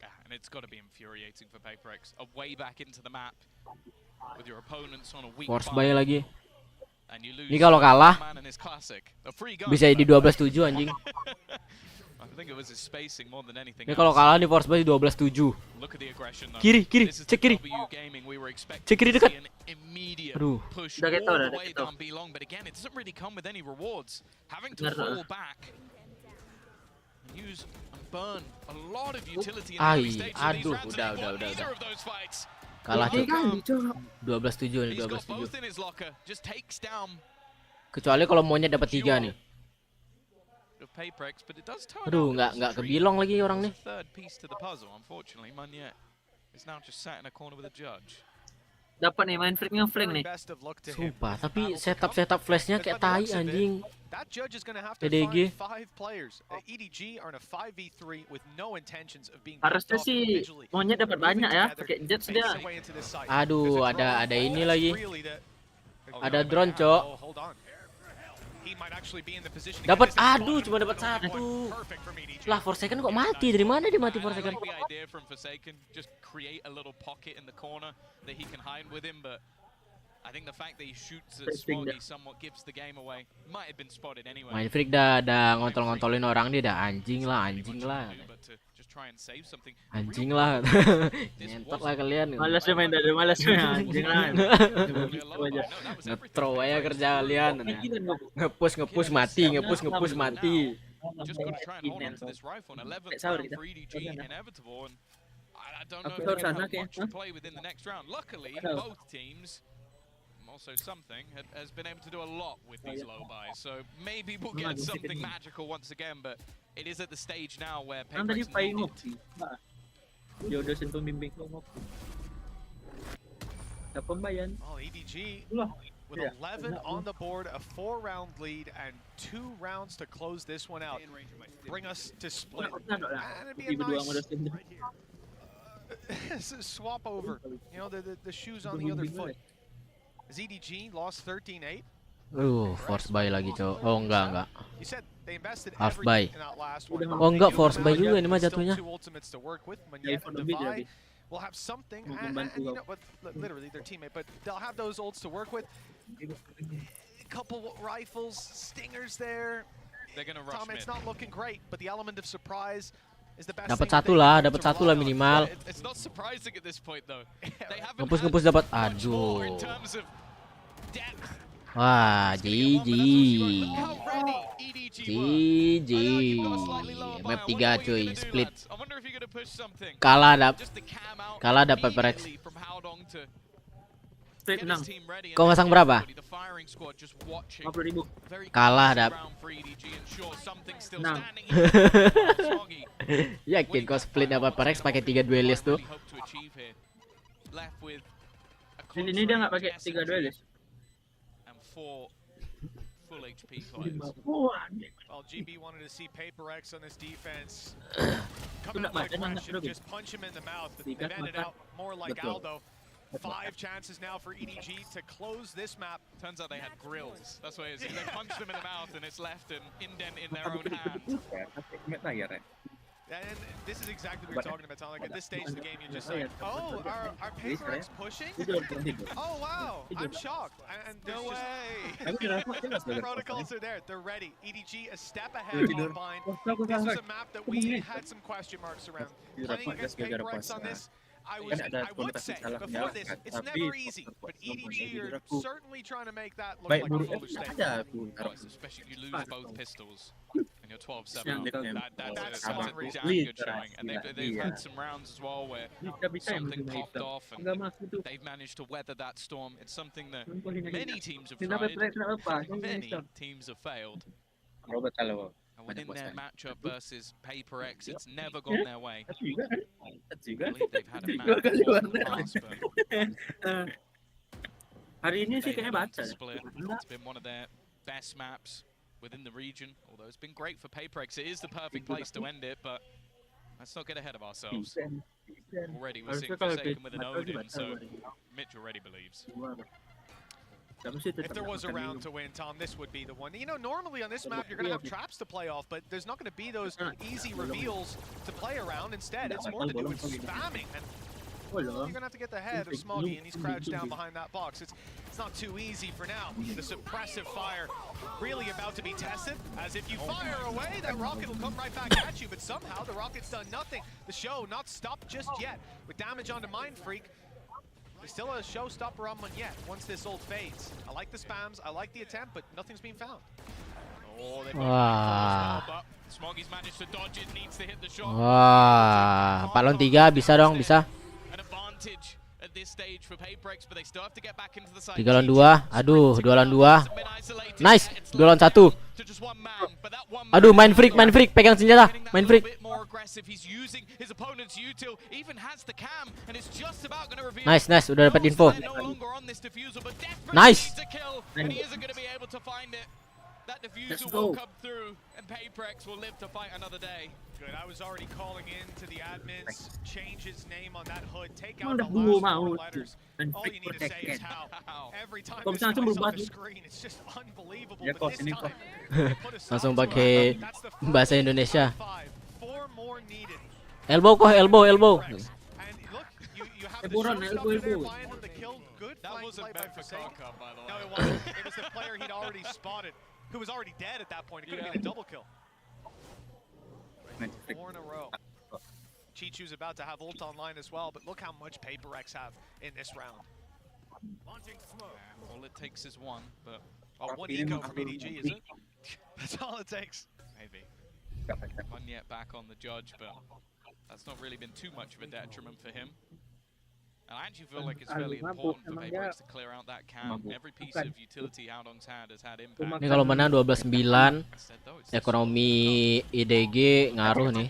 Yeah, and it's got to be infuriating for PaperX. A way back into the map with your opponents on a weak Force buy lagi. And you lose Ini kalau kalah man in his classic. A free gun. bisa di 12-7 anjing. I think it was his spacing more than anything Ini kalau else. kalah nih Force Bay 12-7. Look at the aggression though. Kiri, This is cek the kiri. W gaming we were expecting Cek kiri to dekat. see an immediate Aduh. push Udah all udah the way gitu. down B long, but again, it doesn't really come with any rewards. Having to Benar, fall back and use and burn a lot of utility in the early Ai, stage of these aduh, rounds, and udah, he won udah. neither of those fights. Kalah Iya, Cok. 12-7 nih, He's got 12-7. both in his locker, just takes down Kecuali kalau monyet dapat 3 nih. the Paperex, but it does turn Aduh, out nggak kebilong lagi orang nih. third piece to the puzzle. Unfortunately, Monyet is now just sat in a corner with a judge. Dapat nih main flick ngeflank nih. Sumpah, tapi setup flashnya kayak tai anjing. That judge is going to have to PDG. find 5 players. EDG are in a 5v3 with no intentions of being Harusnya picked off sih individually. monyet dapat banyak ya, pakai jet Makes dia. their way into this site. Aduh, ada ini lagi. Really the- Ada drone, Cok. Oh, hold on. He might actually be in the position to Dapat, get this aduh, one. cuma dapat 1. Perfect from EDG. Lah, Forsaken kok mati? Dari mana dia mati And I Forsaken? like the idea from Forsaken, just create a little pocket in the corner that he can hide with him, but I think the fact that he shoots at Smoggy somewhat gives the game away. Might have been spotted anyway. Main Freak dah ngontol-ngontolin orang dia dah anjing lah. But to just try and save something. Anjing lah. Nyentot lah kalian. Malas dia main dari malas dia anjing lah. Nge-throw aja kerja kalian. Nge-push mati, nge-push mati. Just got to try and hold on to this rifle. And 11th Sahur round kita. for EDG, inevitable. And I don't know Aku if sahur they're going to sana, have much kayaknya. to play within the next round. Luckily, Sahur. both teams, also something, has been able to do a lot with these low buys. So maybe we'll get something magical once again, but it is at the stage now where Kan tadi Paperex paling needed ngopi. Dia udah sentuh bimbing ngopi. Ada pembayan. Oh, EDG Ulah. with 11 on the board, a 4-round lead, and 2 rounds to close this one out. Bring us to split. And it'd be a nice swap over. You know, the shoes on the other foot. As EDG lost 13-8. Force buy lagi, Cok. Oh, enggak. You said they invested Half everything buy. in that last one. Oh, enggak, force buy juga ini mah jatuhnya. Still 2 ultimates to work with. Monyet and Divide will have something, and you know what, literally their teammate, but they'll have those ults to work with. A couple rifles, stingers there. They're going to rush Tom, it's mid. not looking great, but the element of surprise is the best Dapat thing that 1 they lah, can dapat to 1 lah rely on. minimal. It's not surprising at this point though. They haven't Ngepus had dapat. much more in Aduh. terms of depth. Wah, GG. GG. Map 3 cuy, split. I wonder if you're going to push something. Kalah Just the cam out dapat Paperex. immediately from Howdong to Split get his 6. team ready. Kau masang berapa? The firing squad just watching. 50.000. Very Kalah easy dap. round for EDG and sure something still 6. standing. Yakin kau split dapat Paperex pakai 3 duelist tuh? Hope to achieve here. Left with a Ini dia nggak pakai 3 duelist. and 4 full HP players. Well, GB wanted to see Paperex on this defense. Coming up like aggression, just punch him in the mouth. They've ended out more like Aldo. 5 chances now for EDG to close this map. Turns out they had grills. That's what it is. They punched them in the mouth and it's left an indent in their own hand. And this is exactly what you're talking about, Tom. Like at this stage of the game, you're just like, oh, are Paperex pushing? Oh, wow. I'm shocked. And no way. The protocols are there. They're ready. EDG a step ahead on Bind. This was a map that we had some question marks around. Playing against Paperex on this, I would say before this, it's never easy, but EDG are certainly trying to make that look like a foolish statement. Especially if you lose both pistols and you're 12-7 up. That's a pretty damn good showing. And they've had some rounds as well where something popped off and they've managed to weather that storm. It's something that many teams have tried, many teams have failed. And within their matchup versus Paperex, it's never gone their way. I believe they've had a map Hari ini sih kayaknya baca. split. It's been one of their best maps within the region, although it's been great for Paperex. It is the perfect place to end it, but let's not get ahead of ourselves. Already we're seeing Forsaken with an Odin, so Mitch already believes. If there was a round to win, Tom, this would be the one. You know, normally on this map, you're going to have traps to play off, but there's not going to be those easy reveals to play around. Instead, it's more to do with spamming. And You're gonna have to get the head of Smoggy, and he's crouched down behind that box. It's not too easy for now. The suppressive fire really about to be tested, as if you fire away, that rocket will come right back at you, but somehow the rocket's done nothing. The show not stopped just yet. With damage onto Mind Freak, there's still a showstopper on one yet, once this ult fades. I like the spams, I like the attempt, but nothing's been found. Wah. Smoggy's managed to dodge it, needs to hit the shot. Wah, 4 lawan 3 bisa dong, bisa. An advantage at this stage for Paperex, but they still have to get back into the side. 3 lawan 2. Aduh, 2 lawan 2. Nice. 2 lawan 1. Aduh, main freak, pegang senjata. Main freak. Nice, udah dapat info. Nice. That diffuser will come through, and Paperex will live to fight another day. Good. I was already calling in to the admins. Change his name on that hood. Take out the last 4 letters. All you need to say is how. Every time this comes on the screen, it's just unbelievable. But this time, Langsung pakai bahasa Indonesia. 4 more needed. Elbow. And look, you have the showstopper there buying them the kill. Good. That wasn't meant for Kaka, by the way. No, it wasn't. It was the player he'd already spotted, who was already dead at that point. It could have been a double kill. 4 in a row. Chichu's about to have ult online as well, but look how much Paperex have in this round. All it takes is one, but... One eco from EDG, is it? That's all it takes. Maybe. One yet back on the judge, but that's not really been too much of a detriment for him. And I actually feel like it's fairly important for Paperex to clear out that cam. Every piece of utility Outong's had has had impact. Ini kalau menang 12-9, ekonomi IDG ngaruh nih.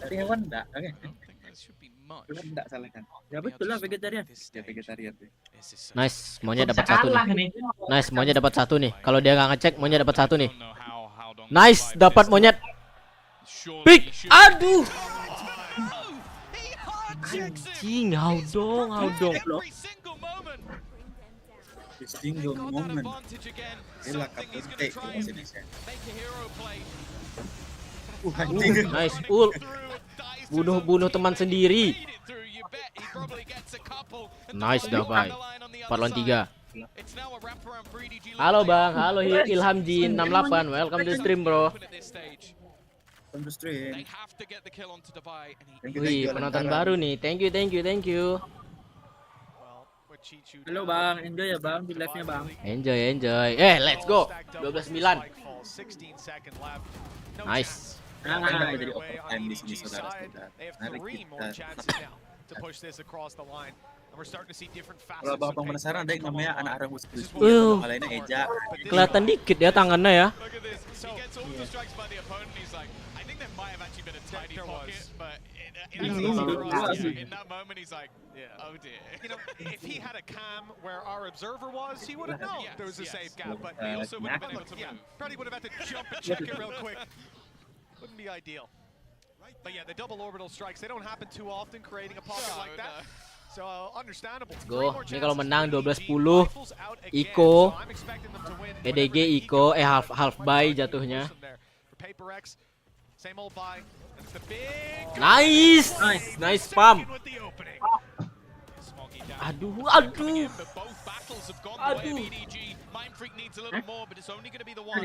Tapi hewan enggak, oke. Hewan enggak salah kan? Ya betul lah, vegetarian. Ya vegetarian deh. Nice, maunya dapat 1 nih. Nice, maunya dapat 1 nih. Kalau dia nggak ngecek, maunya dapat 1 nih. Nice, dapat monyet. Pick, aduh. Anjing, how dong. Single moment. Gila kapute Indonesia. Nice, ul. Bunuh teman sendiri. Nice, dapat 4 lawan 3. Halo Bang, halo Ilham Jin 68. Welcome to stream, bro. Wih, penonton baru nih. Thank you. Halo Bang, enjoy ya Bang di live-nya Bang. Enjoy. Let's go. 12-9. Nice. Jadi overtime di sini saudara-saudara. Mari kita. Kalau abang penasaran ada yang namanya anak Arab Muslim. Lainnya Eja. Kelihatan dikit ya tangannya ya. In that moment, he's like, oh dear. You know, if he had a cam where our observer was, he would have known there was a safe gap. But he also would have been able to move. Probably would have had to jump and check it real quick. Wouldn't be ideal. But yeah, the double orbital strikes, they don't happen too often, creating a pocket like that. So understandable. Go. Ini kalau menang 12-10, Iko, EDG Iko, half buy jatuhnya. Nice spam. Aduh.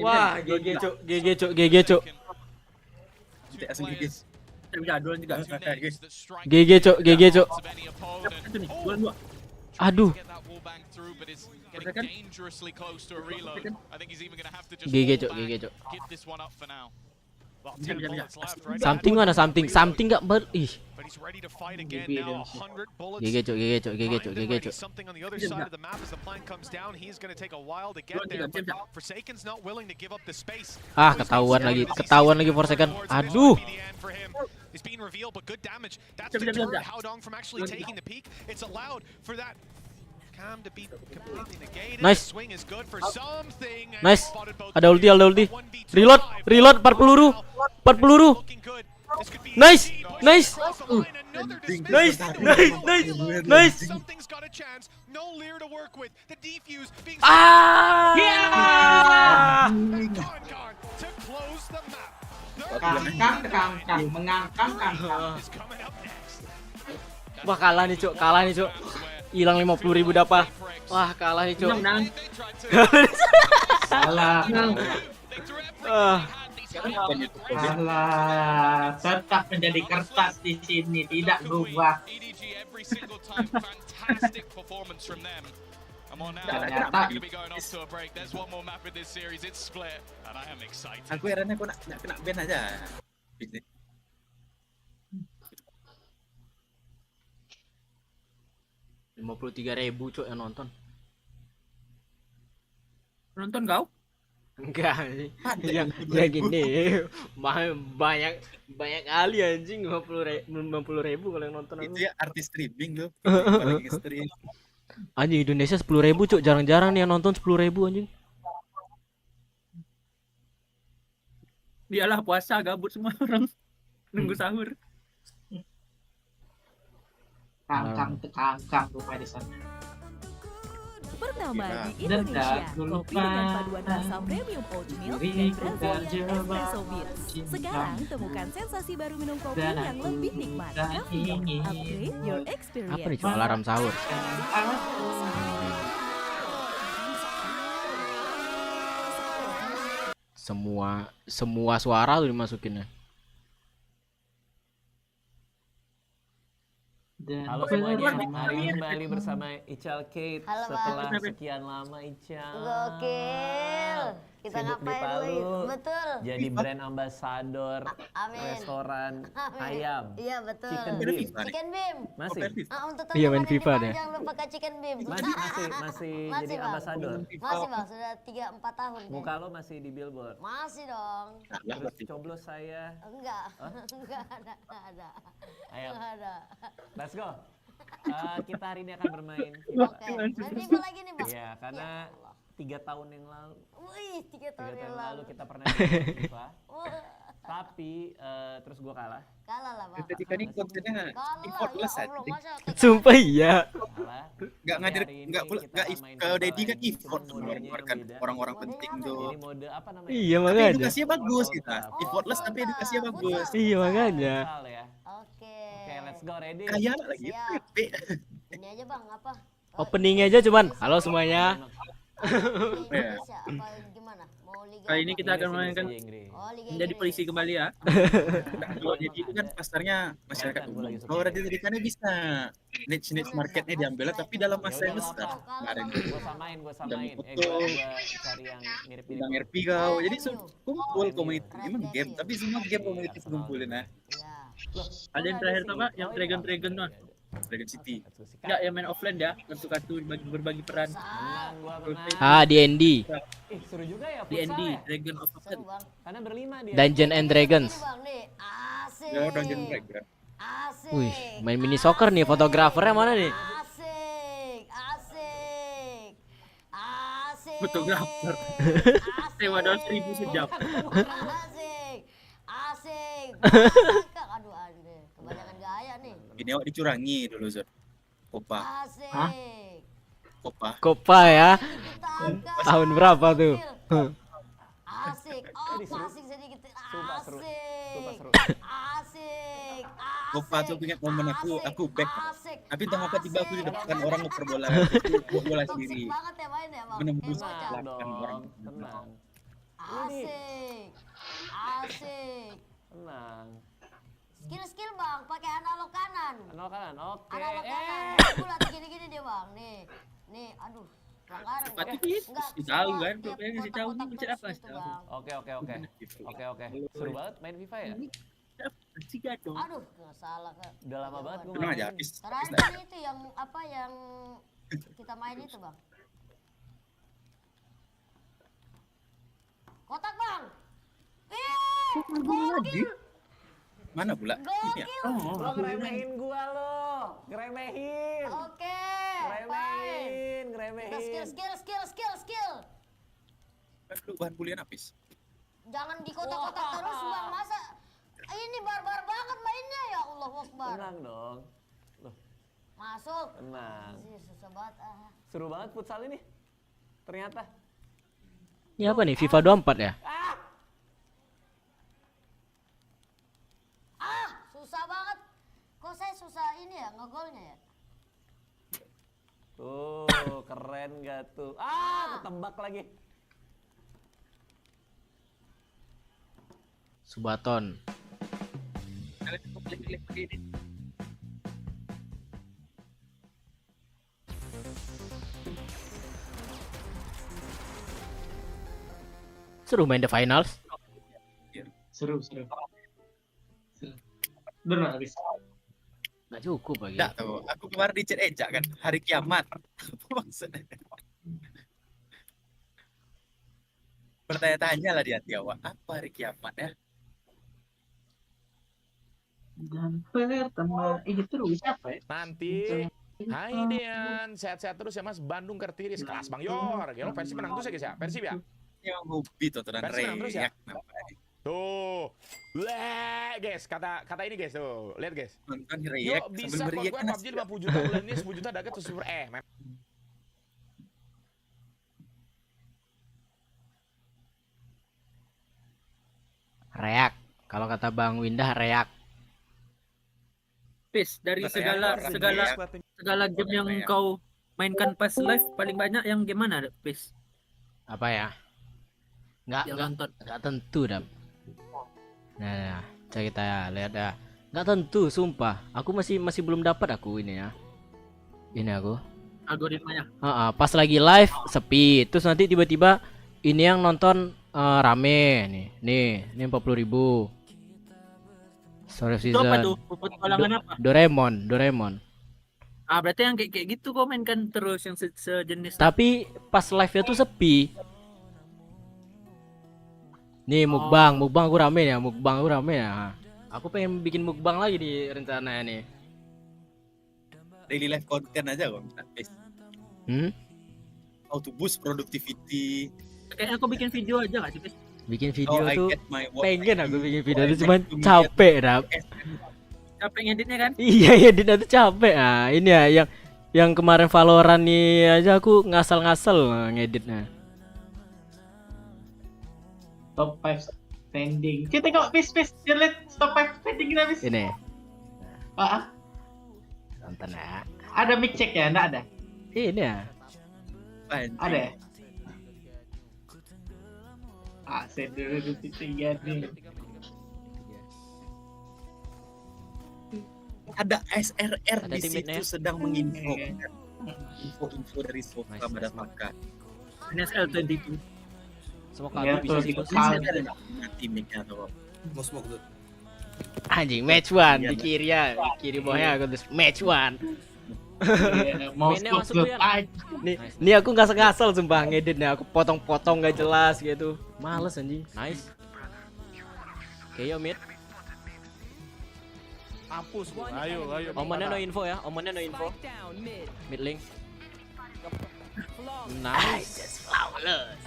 Wah, GG cuk. GG cuk. Aduh. GG cuk. Something mana something nggak ih. GG cuk. Ah, ketahuan lagi for second. Aduh. Nice. Ada ulti. Reload 4 peluru. Nice. Kangkang, mengangkang kangkang. Wah kalah nih cuk, hilang 50.000 dapat. Wah kalah nih cuk. Salah. Salah. Tetap menjadi kertas di sini, tidak berubah. Aku herannya kok nggak kena ban aja. 53.000 cuk yang nonton. Nonton kau? Enggak sih. Ya gini. Banyak kali anjing 50.000 kalau yang nonton aku. Itu ya artis streaming loh. Stream. Anjing Indonesia 10.000 cuk, jarang-jarang nih yang nonton 10.000 anjing. Dialah puasa gabut semua orang nunggu sahur. Kangkang lupa di sana. Pertama di Indonesia, kopi dengan paduan rasa premium oatmeal dan rasanya espresso beans. Sekarang temukan sensasi baru minum kopi yang lebih nikmat. Coffee, upgrade your experience. Apa nih alarm sahur? Semua suara tuh dimasukinnya. Halo semuanya, hari ini kembali bersama Ical Kate. Halo, setelah Bang. sekian lama Ical Gokil. Kita sibuk di ngapain Palu, lagi? Betul. jadi brand ambassador Amin. restoran Amin. ayam. Iya betul. Chicken beam. Chicken beam. Masih? Untuk Iya, main teman-teman FIFA yang deh. jangan lupa ke chicken beam. Masih jadi Bang. ambasador. Masih Bang, sudah 3-4 tahun. Muka lo masih di billboard. Masih dong. Terus coblos saya. Enggak. Enggak ada. Ayo. Enggak ada. Let's go. Kita hari ini akan bermain Oke. Main FIFA lagi nih, Bang. Ya, karena 3 tahun yang lalu. Wih, 3 tahun yang lalu. Kita pernah main FIFA. Tapi terus gua kalah. Kalah lah, Bang. Ketika ini kontennya effortless aja. Sumpah iya. Kalau Dedi kan effort mengeluarkan orang-orang penting tuh. Ini mode apa namanya? Iya Tapi makanya. edukasinya bagus kita. Effortless tapi edukasinya bagus. Iya makanya. Oke, let's go, ready. Kaya lagi. Ini aja Bang, apa? Openingnya aja cuman. Halo semuanya. Gimana? Mau liga Kali ini apa? kita akan memainkan menjadi polisi kembali ya. Kalau jadi itu kan pasarnya masyarakat umum. Kalau udah didirikannya bisa niche marketnya diambil, tapi dalam masa yang besar. Kemarin Gua samain. Gua cari yang mirip-mirip. Bang RP kau. Jadi kumpul community. Emang game, tapi semua game community kumpulin ya. Ada yang terakhir tuh Pak, yang Dragon mah. Dragon City. Enggak, yang main offline ya, kartu-kartu berbagi peran. D&D. Seru juga ya D&D, futsal ya? Dragon of Offline. Karena berlima dia. Dungeon and Dragons. Ya, Dungeon Dragon. Wih, main mini soccer nih, fotografernya mana nih? Fotografer. Sewa 2.000 sejam. Asik. Aduh, kebanyakan gaya nih. Ini awak dicurangi dulu Zod. Kopa. Asik. Kopa ya. Tahun berapa tuh? Asik. Oh, asik sedikit. Asik. Asik. Kopa tuh ingat momen aku back. Tapi entah apa tiba aku di depan orang ngoper bola. Aku bola sendiri. Banget ya main ya, Bang. Menembus belakang orang. Tenang. Asik. Asik. Tenang. Skill Bang, pakai analog kanan. Analog kanan, oke. Analog kanan. Pula gini-gini dia Bang. Nih, aduh. Pelanggaran. Tahu kan, pokoknya kasih tahu nih mencet apa sih. Oke. Seru banget main FIFA ya? Aduh, nggak salah kan. Udah lama banget gue Tenang aja, habis. Terakhir itu yang apa yang kita main itu Bang. Kotak Bang. Gokil. Mana pula? Gokil. Lo ngeremehin gua lo. Ngeremehin. Oke. Ngeremehin. Skill. Lu bahan kuliah habis. Jangan di kotak-kotak terus Bang. Masa ini barbar banget mainnya ya Allah Akbar. Tenang dong. Loh. Masuk. Tenang. Susah banget. Seru banget futsal ini. Ternyata. Ini apa nih? FIFA 24 ya? susah ini ya ngegolnya ya. Tuh, keren gak tuh? Ah, ketebak lagi. Subaton. Seru main the finals. Seru. Benar habis. Nggak cukup lagi. Enggak tuh, aku kemarin di chat Eja kan, hari kiamat. Apa maksudnya? Bertanya-tanya lah dia awak, apa hari kiamat ya? Dan pertama ini terus apa ya? Nanti hai Dean, sehat-sehat terus ya Mas. Bandung Kertiris, kelas Bang Yor. Gelo Persib menang terus ya guys ya. Persib ya. Yang hobi tuh dan Persib menang terus ya. reak. Tuh. Leh, guys, kata ini guys tuh. Lihat guys. Nonton Yuk reak bisa sambil kok beriak gue kan. PUBG 50 juta bulan ini 10 juta dapat tuh super Reak. Kalau kata Bang Windah reak. Pis, dari Kata segala game yang kau mainkan pas live paling banyak yang game mana, Pis? Apa ya? Nggak tentu dap. Nah, coba kita lihat ya. Nggak tentu, sumpah. Aku masih belum dapat aku ini ya. Ini aku. Algoritmanya. Pas lagi live sepi, terus nanti tiba-tiba ini yang nonton rame nih. Ini 40.000. Story of Itu apa season. tuh? Petualangan apa? Doraemon. Ah, berarti yang kayak gitu kau mainkan terus yang sejenis. Tapi pas live-nya tuh sepi. Nih mukbang aku rame ya, Aku pengen bikin mukbang lagi di rencananya nih. Daily life content aja kok. How to boost productivity. Kayak aku bikin video aja nggak sih, Pis? Bikin video I tuh get my work pengen like aku this. bikin video I tuh like cuman to meet capek dap. Capek ngeditnya kan? Iya editnya tuh capek. Nah ini ya yang kemarin Valorant nih aja aku ngasal-ngasal ngeditnya. Top 5 trending. Kita tengok Pis, lihat top 5 trending kita Pis. Ini. Nonton ya. Ada mic check ya? Enggak ada. Ini ya. Ada ya? Saya dulu di 3 nih. Ada SRR Ada di timnya. situ sedang menginfokan info dari Sofa pada maka. NSL 22. Semua Ya, kabel bisa sih. Mati mic-nya tuh. Mau smoke tuh. Anjing match 1 di kiri ya. Kiri bawahnya aku tulis match 1. Mau Mainnya smoke masuk tuh tuh ya. Nih aku ngasal-ngasal sumpah ngeditnya, aku potong-potong gak jelas gitu. Males anjing. Nice. Oke, yo mid. Hapus. Ayo. Omennya no info ya. Mid link. Nice. Flawless.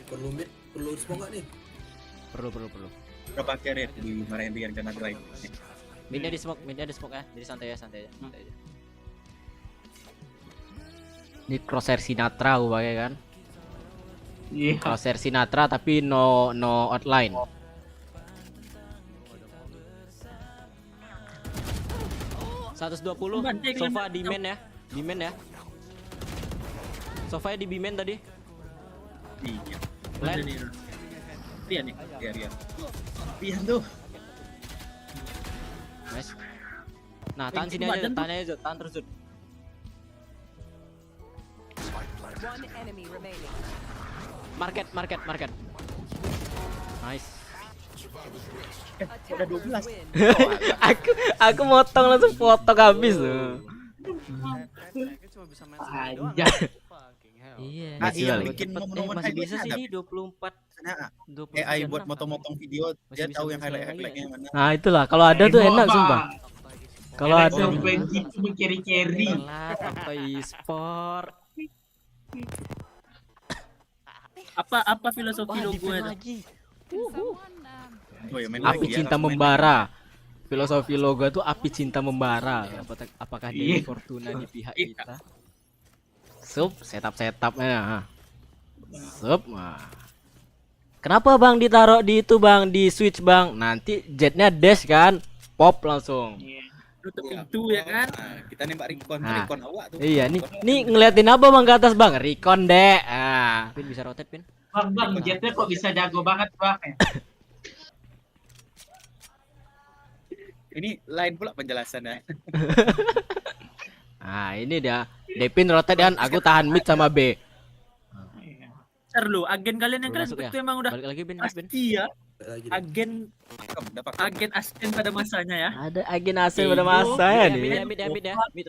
Perlu smoke nggak nih? Perlu. Berapa carry di marahin dengan karena drive. Midnya di smoke ya. Jadi santai aja. Ini crosshair Sinatra aku pakai kan. Iya. Crosshair Sinatra tapi no outline. $120 sofa di main ya. Sofanya di B-main tadi. Iya. Land. Iya nih. Iya tuh. Nice. Nah, tahan sini aja, tahan terus. Market. Nice. Udah 12. aku motong langsung potong habis tuh. Aja. Iya. Iya bikin momen-momen masih bisa sih ini 24. AI buat motong-motong video, dia tahu yang highlight-nya mana. Nah, itulah kalau ada tuh enak sumpah. Kalau ada cuma carry. Atau e-sport. Apa filosofi logo lagi? Api cinta membara. Filosofi logo itu api cinta membara. Apakah Dewi Fortuna di pihak kita? Setup setupnya. Kenapa bang ditaruh di itu bang, di switch bang? Nanti jetnya dash kan, pop langsung. Tutup pintu ya kan? Kita nembak recon, Nah, recon awak tuh. iya nih ngeliatin apa bang ke atas bang? Recon deh. Pin bisa rotate pin. Bang, jetnya kok bisa jago banget bang? Ini lain pula penjelasannya. Nah ini dia, Depin rotate dan aku tahan mid sama B. Ntar lu, agen kalian yang kalian itu emang udah balik lagi Bin. pasti ya. Agen Asken pada masanya ya. Ada agen Asken pada masanya nih. Mid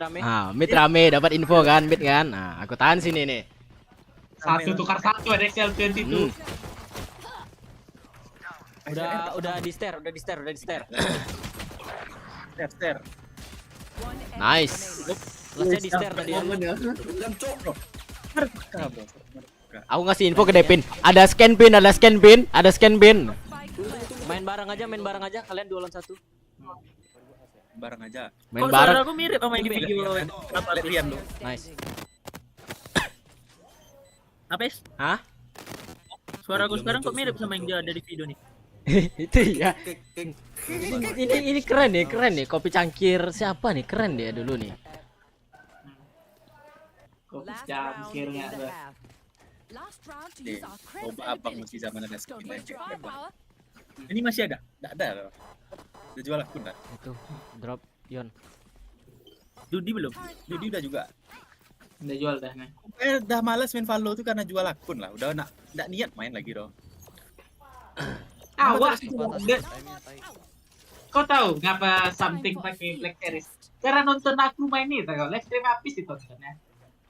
rame. Mid rame, dapat info kan, mid kan. Nah, aku tahan sini nih. Satu tukar satu ada XL22. Udah di stair. Stair. Nice. Selesai di stair tadi. Aku ngasih info ke Depin. Ada scan pin. Main bareng aja kalian 2 lawan 1. Bareng aja. Main bareng. Suara aku mirip sama yang di video. Apa lihat lu? Nice. Apa es? Hah? Suara aku sekarang kok mirip sama yang ada di video nih. Itu ya. Ini keren nih. Kopi cangkir siapa nih? Keren dia dulu nih. Kopi cangkirnya ada. Coba abang masih zaman ada skin aja. Ini masih ada? Nggak ada loh. Udah jual akun kan? Itu drop Yon. Dudi belum? Dudi udah juga. Udah jual dah nih. Udah malas main Valo tuh karena jual akun lah. Udah nggak niat main lagi dong. Awak kau tahu ngapa something pakai Black Series? Karena nonton aku main ini tahu. Live stream habis ditontonnya.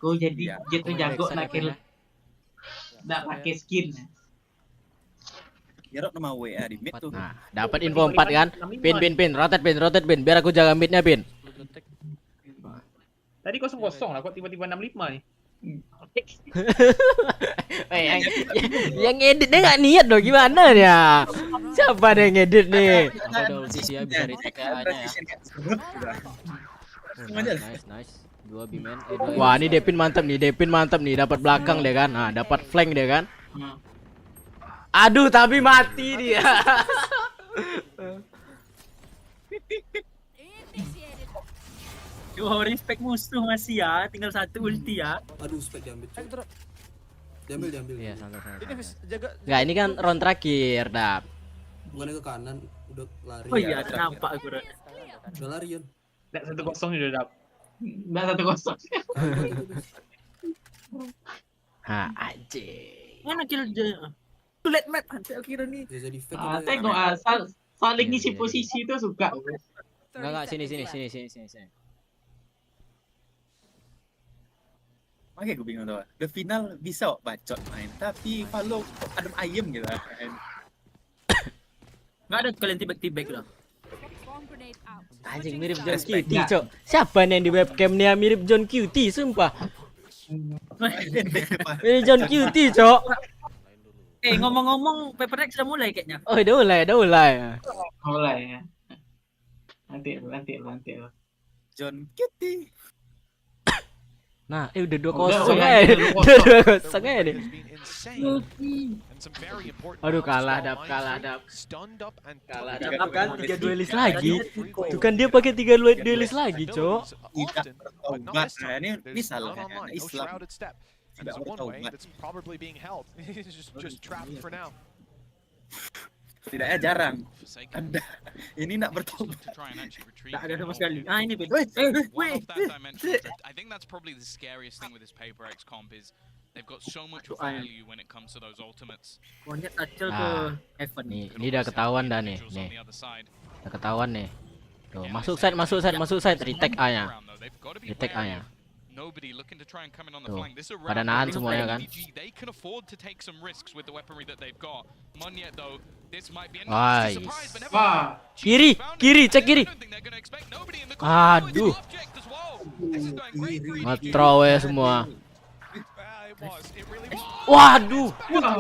Kau jadi gitu jago nakil. Nggak pakai skin. Ya nama WA di mid tuh. Nah, dapat info 4 kan? Pin. Rotate pin. Biar aku jaga midnya pin. Tadi 0-0 lah, kok tiba-tiba 65 nih. Yang edit dia nggak niat dong, gimana ya? Siapa yang edit nih? Dia bisa retake aja ya. Nice. 2 bimen. Wah, ini Depin mantap nih. Dapat belakang deh kan. Nah, dapat flank deh kan. Aduh, tapi mati dia. Respect musuh masih ya, tinggal 1 ulti ya. Aduh, spek diambil. Diambil. Iya, santai. Enggak, ini kan round terakhir, Dap. Bukannya ke kanan, udah lari. Oh iya, nampak aku. Udah lari, Yon. Nggak 1-0 udah dap. Nggak 1-0. Anjing. Mana kill dia? Tulet map hancur kira nih. Jadi fake. Tengok saling ngisi posisi itu suka. Enggak, sini. Makanya gue bingung tuh. The final bisa bacot main, tapi Valo adem ayem gitu kan. Nggak ada kalian tibek loh. Anjing mirip John QT, Cok. Siapa nih yang di webcam nih yang mirip John QT, sumpah. Mirip John QT, Cok. Ngomong-ngomong Paper X sudah mulai kayaknya. Oh, udah mulai. Mulai ya. Nanti. John Kitty. Nah, udah 2-0 aja. 2-0 aja nih. Aduh, kalah dap. Tuh kan 3 duelis lagi. Tuh kan dia pakai 3 duelis lagi, Cok. Nah, ini salahnya Islam. Tidak bertaubat. Tidaknya jarang. Ada. Ini nak bertobat. Tak ada sama sekali. Ini beda. I think that's probably the scariest thing with this Paper X comp is they've got so much value when it comes to those ultimates. Monyet acil ke Heaven. Nih, ini udah ketahuan dah nih. Udah ketahuan nih. Tuh, masuk side, retake A-nya. Tuh, pada nahan semuanya kan. Wah, kiri, cek kiri. Aduh, nge-throw ya semua. Waduh,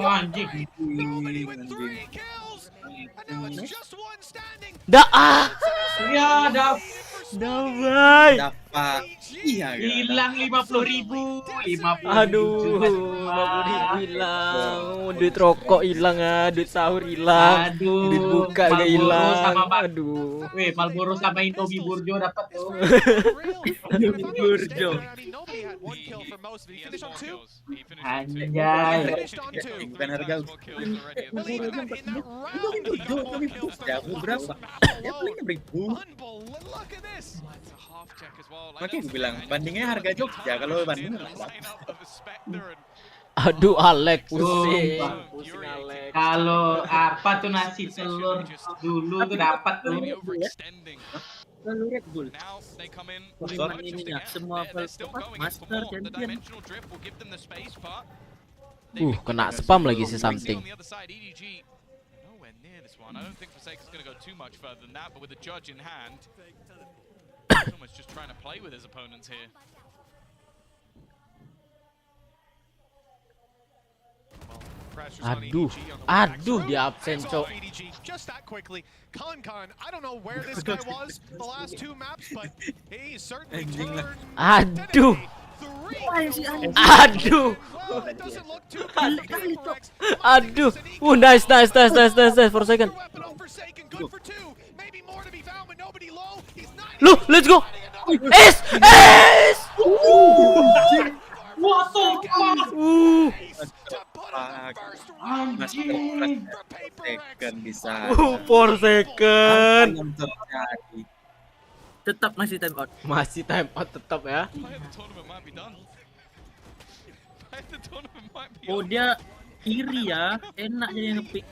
anjing. dah Ya, dah. Bye. Pak. Iya, hilang 50.000. 50.000. Aduh, 50.000 hilang. Duit rokok hilang ah, duit sahur hilang. Aduh, Duit buka juga hilang. Aduh. Weh, Marlboro sama Indomie Burjo dapat tuh. Indomie Burjo. Anjay. Bukan harga. Jago berapa? Ya paling 6.000. Makanya gue bilang bandingnya harga Jogja, kalau Bandung Aduh, Alek pusing. Pusing Alek. Kalau apa tuh nasi telur dulu tuh dapat tuh. Red Bull. Ininya semua master champion. Kena spam lagi si something. I don't think Forsaken's going to go too much further than that, but with the judge in hand, he's almost just trying to play with his opponents here. Aduh, di absen, Cok. Just that quickly. Kan, I don't know where this guy was the last two maps, but he certainly turned. Aduh. Aduh. Nice for second. Look, let's go. Ace. What the fuck? Tekan bisa. 4 second. Tetap masih time out. Masih time out tetap ya. Oh, dia kiri ya. Enak jadi ngepick.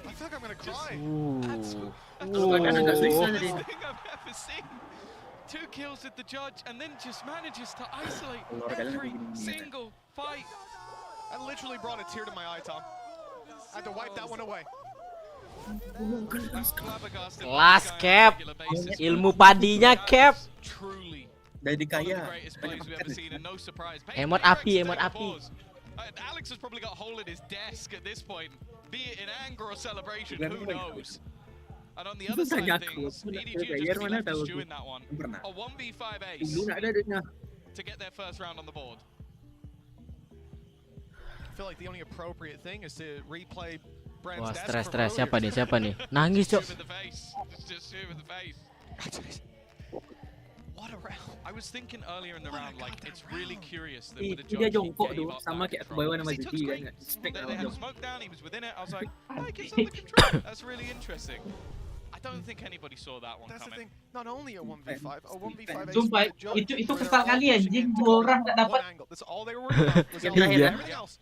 Kadang agak susah jadi. 2 kills with the judge and then just manages to isolate every single fight. I literally brought a tear to my eye, Tom. I had to wipe that one away. Kelas cap. Ilmu padinya cap. Jadi kaya. Emot api. Alex has probably got a hole in his desk at this point. Be it in anger or celebration, who knows? And on the other side of things, EDG just left the stew in that one. A 1v5 ace to get their first round on the board. I feel like the only appropriate thing is to replay Brand's Wah, desk stres. from earlier. Siapa nih? Nangis, Cok. What a round. I was thinking earlier in the round, like, it's really curious that with the Dia judge, jongkok tuh sama kayak Boy nama Judy kan. Spec they had smoke down, he was within it. I was like, I gives up the control. That's really interesting. I don't think anybody saw that one coming. Not only a 1v5, a 1v5 ace. Sumpah, itu kesal kali anjing, 2 orang enggak dapat. That's all they were worried about. Was Iya. everything else.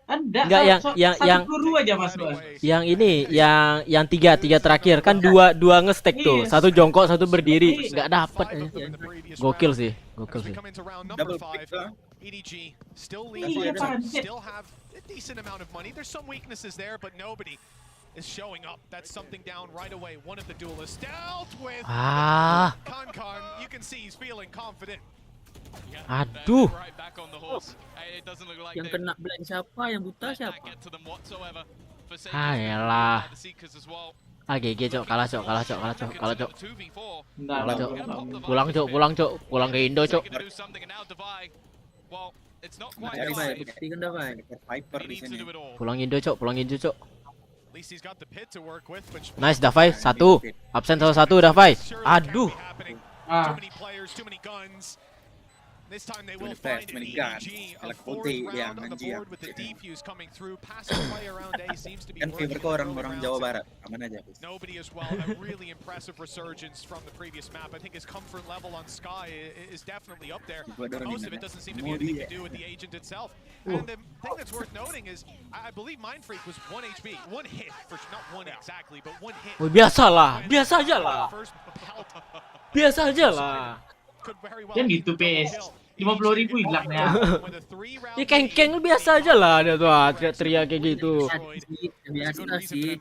Enggak, yang peluru aja Mas. Yang ini, yang tiga terakhir kan dua ngestek tuh, satu jongkok, satu berdiri, nggak dapet. Gokil sih. Double pick. EDG still leading, still have a decent amount of money. There's some weaknesses there, but nobody is showing up. That's something down right away. One of the duelists dealt with Kan. You can see he's feeling confident. Aduh. Yang kena blind siapa? Yang buta siapa? Ayolah. GG, Cok. Kalah, Cok. Pulang ke Indo, Cok. Pulang Indo, Cok. Nice, Davai. 1. Absen 1, Davai. Aduh. This time they will find EDG a forward round on the board with the defuse coming through. Passing play around A seems to be working. Orang Jawa Barat, aman aja. Nobody as well. A really impressive resurgence from the previous map. I think his comfort level on Sky is definitely up there. Most of it doesn't seem to be anything to do with the agent itself. And the thing that's worth noting is, I believe Mind Freak was 1 HP, 1 hit, for not 1 exactly, but 1 hit. Biasa aja lah. Kan gitu, PS. 50.000 hilang ya. Ya kengkeng biasa aja lah dia tuh teriak kayak gitu. Biasa sih.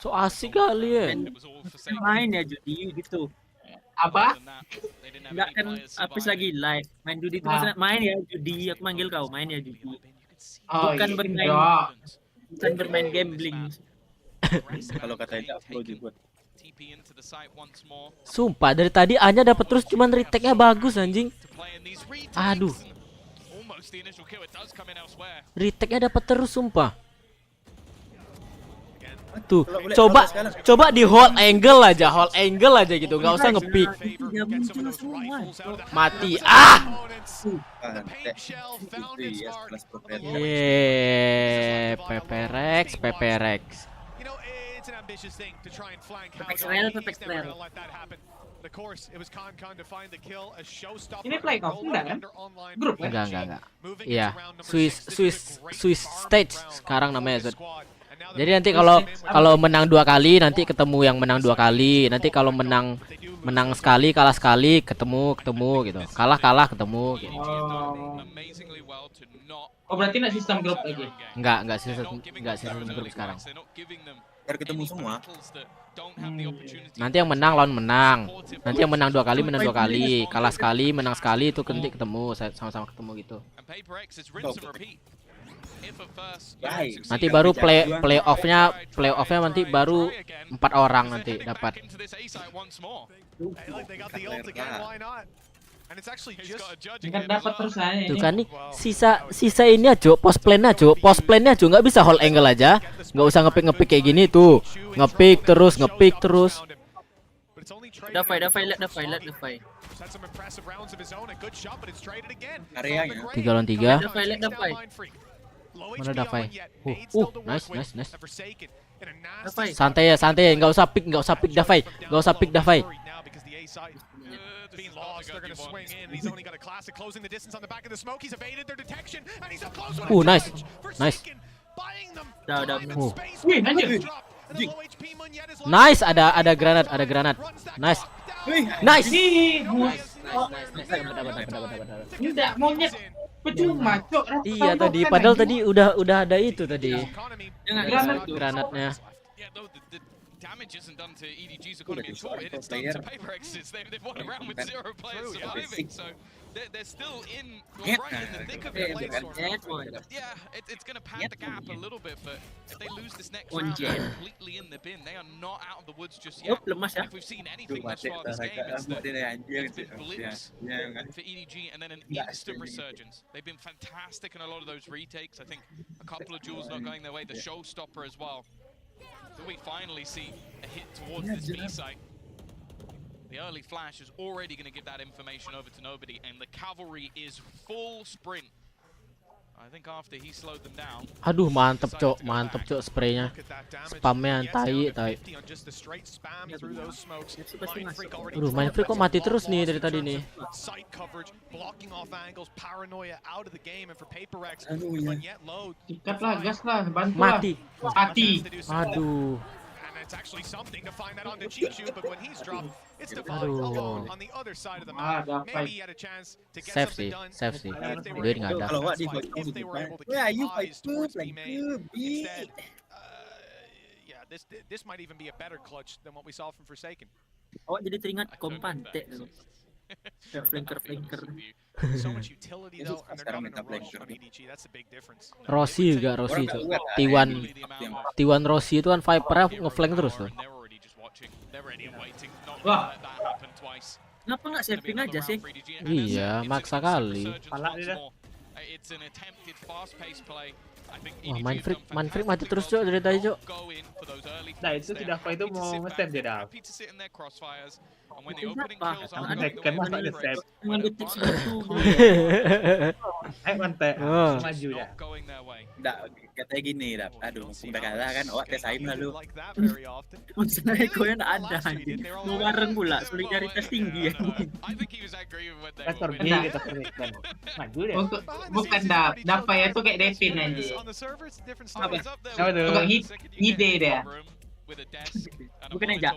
So asik kali ya. Main ya judi gitu. Apa? Enggak kan habis lagi live. Main judi itu maksudnya main ya judi. Aku manggil kau main ya judi. Bukan bermain. Bukan bermain gambling. Kalau katanya upload juga. Sumpah dari tadi A-nya dapat terus, cuman retake-nya bagus anjing. Aduh. Retake-nya dapat terus sumpah. Tuh, coba di hold angle aja gitu, nggak usah ngepick. Mati. PPRX. Ini play off enggak kan? Grup kan? Enggak. Iya, Swiss stage sekarang namanya. Jadi nanti kalau menang 2 kali nanti ketemu yang menang 2 kali. Nanti kalau menang sekali, kalah sekali, ketemu gitu. Kalah ketemu gitu. Oh berarti nggak sistem grup lagi? Enggak sistem grup sekarang. Biar ketemu semua. Nanti yang menang lawan menang. Nanti yang menang 2 kali menang 2 kali, kalah sekali, menang sekali itu nanti ketemu sama-sama ketemu gitu. Nanti baru playoffnya nanti baru 4 orang nanti dapat. Nggak dapat terus aja. Tuh kan nih sisa ini aja post plan-nya aja nggak bisa hold angle aja, nggak usah ngepick kayak gini tuh, ngepick terus. Areanya 3 lawan 3. Mana Dafai? Nice. Santai ya, nggak usah pick Dafai. Nice. Wih, anjir. Nice, ada granat. Nice. Tidak monyet. Percuma, cok. Iya tadi, padahal tadi udah ada itu tadi. Granatnya. Damage isn't done to EDG's economy at all. It's done to PaperX's. They've won a round with 0 players surviving, so they're still right in the thick of it. Yeah, it's going to pad the gap a little bit, but if they lose this next round, they're completely in the bin. They are not out of the woods just yet. If we've seen anything thus far this game, it's been blips for EDG and then an instant resurgence. They've been fantastic in a lot of those retakes. I think a couple of duels not going their way. The showstopper as well. Do we finally see a hit towards this B site? The early flash is already going to give that information over to nobody, and the cavalry is full sprint. I think after he slowed them down. Aduh, mantep cok spraynya. Spamnya tai. Aduh, Mindfreak kok mati terus nih dari tadi nih. Sikat lah, gas lah, bantu mati. Aduh. It's actually something to find that on the cheat shoot, but when he's dropped, it's Divine alone on the other side of the map. Maybe he had a chance to get something done. Safe sih. Duit nggak ada. If they were able to keep eyes towards B main, instead, yeah, this might even be a better clutch than what we saw from Forsaken. Awak jadi teringat kompante. Flanker. So much utility though, and they're not in a rush on EDG. That's a big difference. Rossi tuh. T1 Rossi itu kan Viper ngeflank terus tuh. Wah. Kenapa nggak saving aja sih? Iya, maksa kali. Wah, Mindfreak mati terus cok dari tadi cok. Nah itu si Dava itu mau nge-save dia Dav. Tekan masa nge-save. Mantap. Maju ya. Nggak, katanya gini, aduh, udah kalah kan, awak tes aim lalu. Maksudnya gue nggak ada, mau bareng pula, solidaritas tinggi ya. Pastor B kita berikan. Maju ya. Untuk bukan Dava ya tuh kayak Devin aja. Apa tuh? Ngide dia. Bukan aja.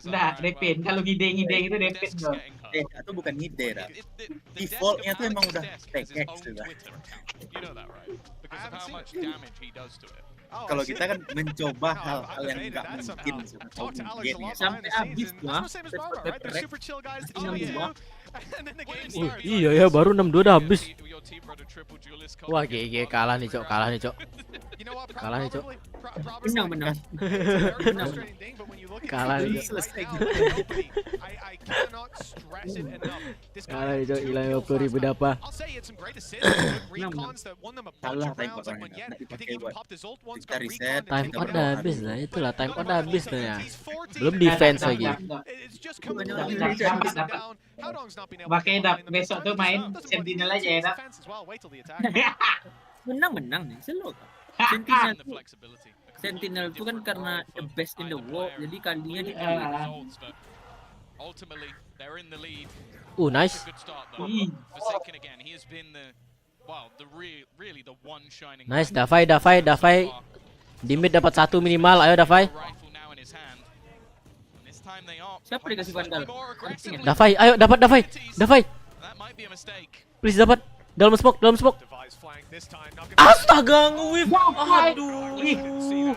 Nah, Devin. Kalau ngide itu Devin dong. Itu bukan ngide, defaultnya tuh emang udah TX sudah. Kalau kita kan mencoba hal-hal yang nggak mungkin sampai habis lah. Iya ya, baru 6-2 udah habis. Wah, GG kalah nih, Cok. Kalah nih, Cok. Kalah nih, Cok. Menang. Kalah nih. Kalah nih, Cok. Hilang 50.000 dapa. Salah time out orangnya. Dipakai buat kita reset. Time out udah habis lah, itulah time out udah habis tuh ya. Belum defense lagi. Pakai besok tuh main Sentinel aja ya, Dap. Menang nih, selalu. Sentinel itu kan karena the best in the world, jadi kalinya di Nice. Nice, Davai. Di mid dapat 1 minimal, ayo Davai. Siapa dikasih vandal? Davai, ayo dapat Davai. Please dapat. Dalam smoke. Astaga, nge-whiff. Aduh.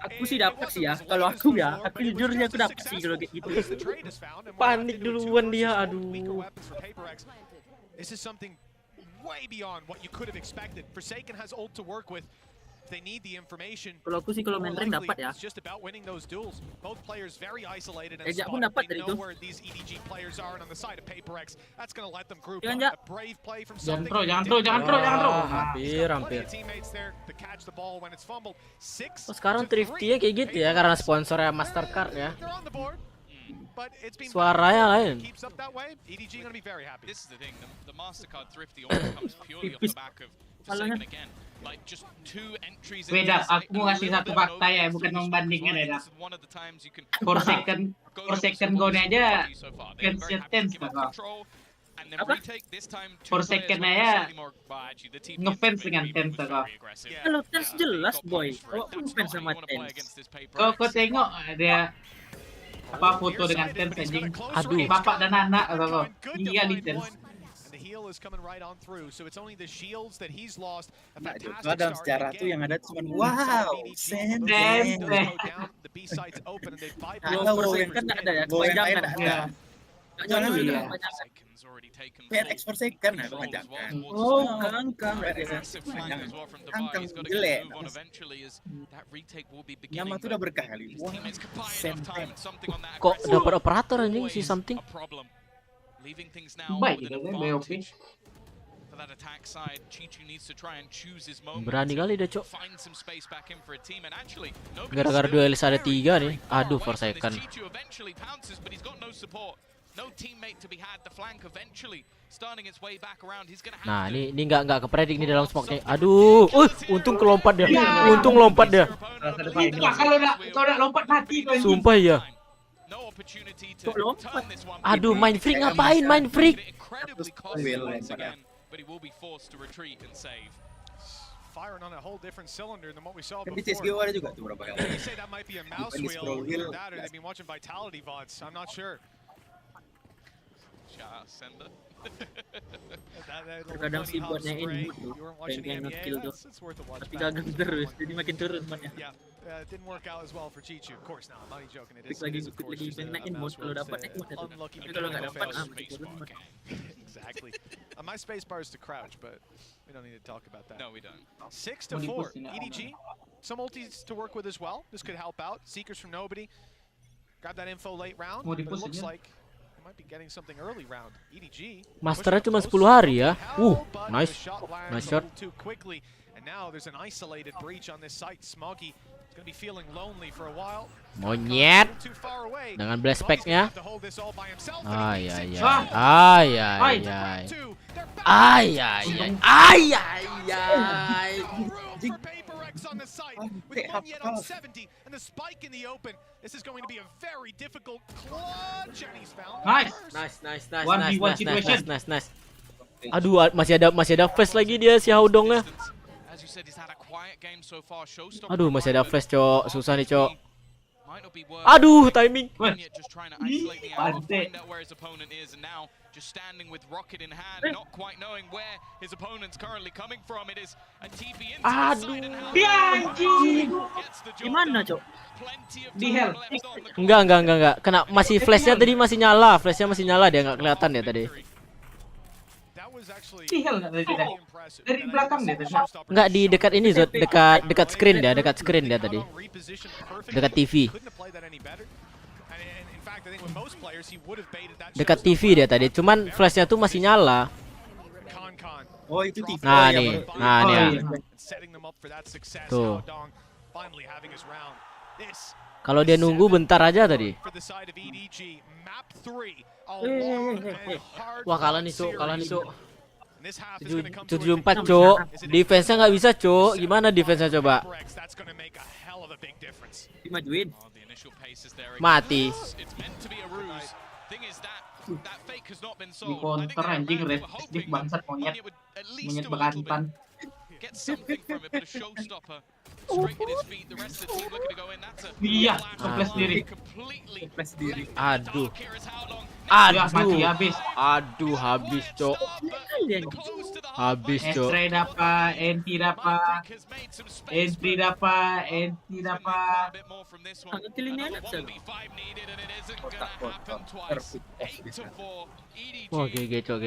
Aku sih dapat sih ya. Kalau aku jujurnya aku dapat sih kalau kayak gitu. Panik duluan dia, aduh. This is something way beyond what you could have expected. Forsaken has ult to work with. They need the information. Kalau aku sih kalau main rank dapat ya. It's just about winning those duels. Both players very isolated and Ejak pun spot. dapat They dari know itu. where these EDG players are, and on the side of PaperX, that's going to let them group Jangan, up. A brave play from something. Jangan throw. Hampir. Teammates there to catch the ball when it's fumbled. 6 Sekarang Thrifty-nya kayak gitu ya, karena sponsornya Mastercard ya. They're on the board. But it's been Suaranya lain. keeps up that way. EDG going to be very happy. This is the thing, the Mastercard Thrifty always comes purely off the back of Forsaken again. Like just 2 entries in Beda, aku mau ngasih satu fakta ya, bukan membandingkan ya, Dap. For second go-nya aja fans kok. For second aja ngefans dengan Tens kok. Kalau Tens jelas boy. Kalau ngefans sama Tens. Kok tengok dia apa foto dengan Tens anjing. Aduh, bapak dan anak kok. Iya di Tens. Is coming right on through, so it's only the shields that he's lost. A Nah, fantastic dalam start. sejarah tuh yang ada cuma wow, The B sides open and they bypass. Kalau yang kan ada ya, Go yang kepanjangan lain ada. ada. Jangan Iya. dulu. PRX for second nah kepanjangan. Oh, kangkang. Jelek. Nama tuh udah berkali. Kok dapat operator anjing si something? Baik gitu kan BOP. Berani kali dia, Cok. Gara-gara duelis ada 3 nih. Aduh, Forsaken. Nah, ini nggak kepredik nih dalam smoke nih. Aduh, untung kelompat dia. Untung lompat dia. Kalau udah lompat mati kau. Sumpah ya. Aduh, main freak ngapain? Main freak. Firing on a whole different cylinder than what we saw Kan di before. CSGO ada juga tuh berapa kali. You say that might be a mouse Bukan di wheel scroll or wheel. that, or they've been watching Vitality VODs. I'm not sure. Terkadang si buatnya ini tuh, pengen nge-kill tuh. Tapi gagal terus, jadi makin turun banyak. Didn't work out as well for Chichu. Of course not. I'm not even joking. It is Lagi of course just naik mode, kalau dapat naik mode. unlucky. Tapi kalau nggak dapat, turun. Exactly. My space bar is to crouch, but we don't need to talk about that. No, we don't. 6-4. EDG. Some ultis to work with as well. This could help out. Seekers from nobody. Grab that info late round. But it looks like they might be getting something early round. EDG. Masternya cuma 10 hari ya. Nice. Nice shot. Too quickly. And now there's an isolated breach on this site. Smoggy is going to be feeling lonely for a while. Monyet. Dengan blast pack-nya. Ay. On the site with one yet on 70 and the spike in the open. This is going to be a very difficult clutch and he's found. Nice. Aduh, masih ada flash lagi dia si Haudongnya. Aduh, masih ada flash, Cok. Susah nih, Cok. Aduh, timing. Just standing with rocket in hand, not quite knowing where his opponent's currently coming from. It is a TP inside and how Gimana, Cok? Di hell. Enggak. Kena masih flashnya tadi masih nyala. Flashnya masih nyala, dia nggak kelihatan ya tadi. Tinggal nggak tadi dah. Dari belakang dia tadi. Enggak di dekat ini Zot, dekat screen dia tadi. Dekat TV. Dekat TV dia tadi, cuman flashnya tuh masih nyala. Oh itu TV. Nah nih, nah nih ya. Tuh. Kalau dia nunggu bentar aja tadi. Wah kalah nih Cuk. 74 Cuk. Defense-nya nggak bisa Cuk. Gimana defense-nya coba? Dimajuin. Mati. Di counter anjing red stick bangsat monyet bekantan. Iya, keples diri. Aduh. Mati habis. Aduh habis Cuk. Habis Cuk. Estre dapat, Enti dapat. Entry dapat, Enti dapat. Wah GG Cuk.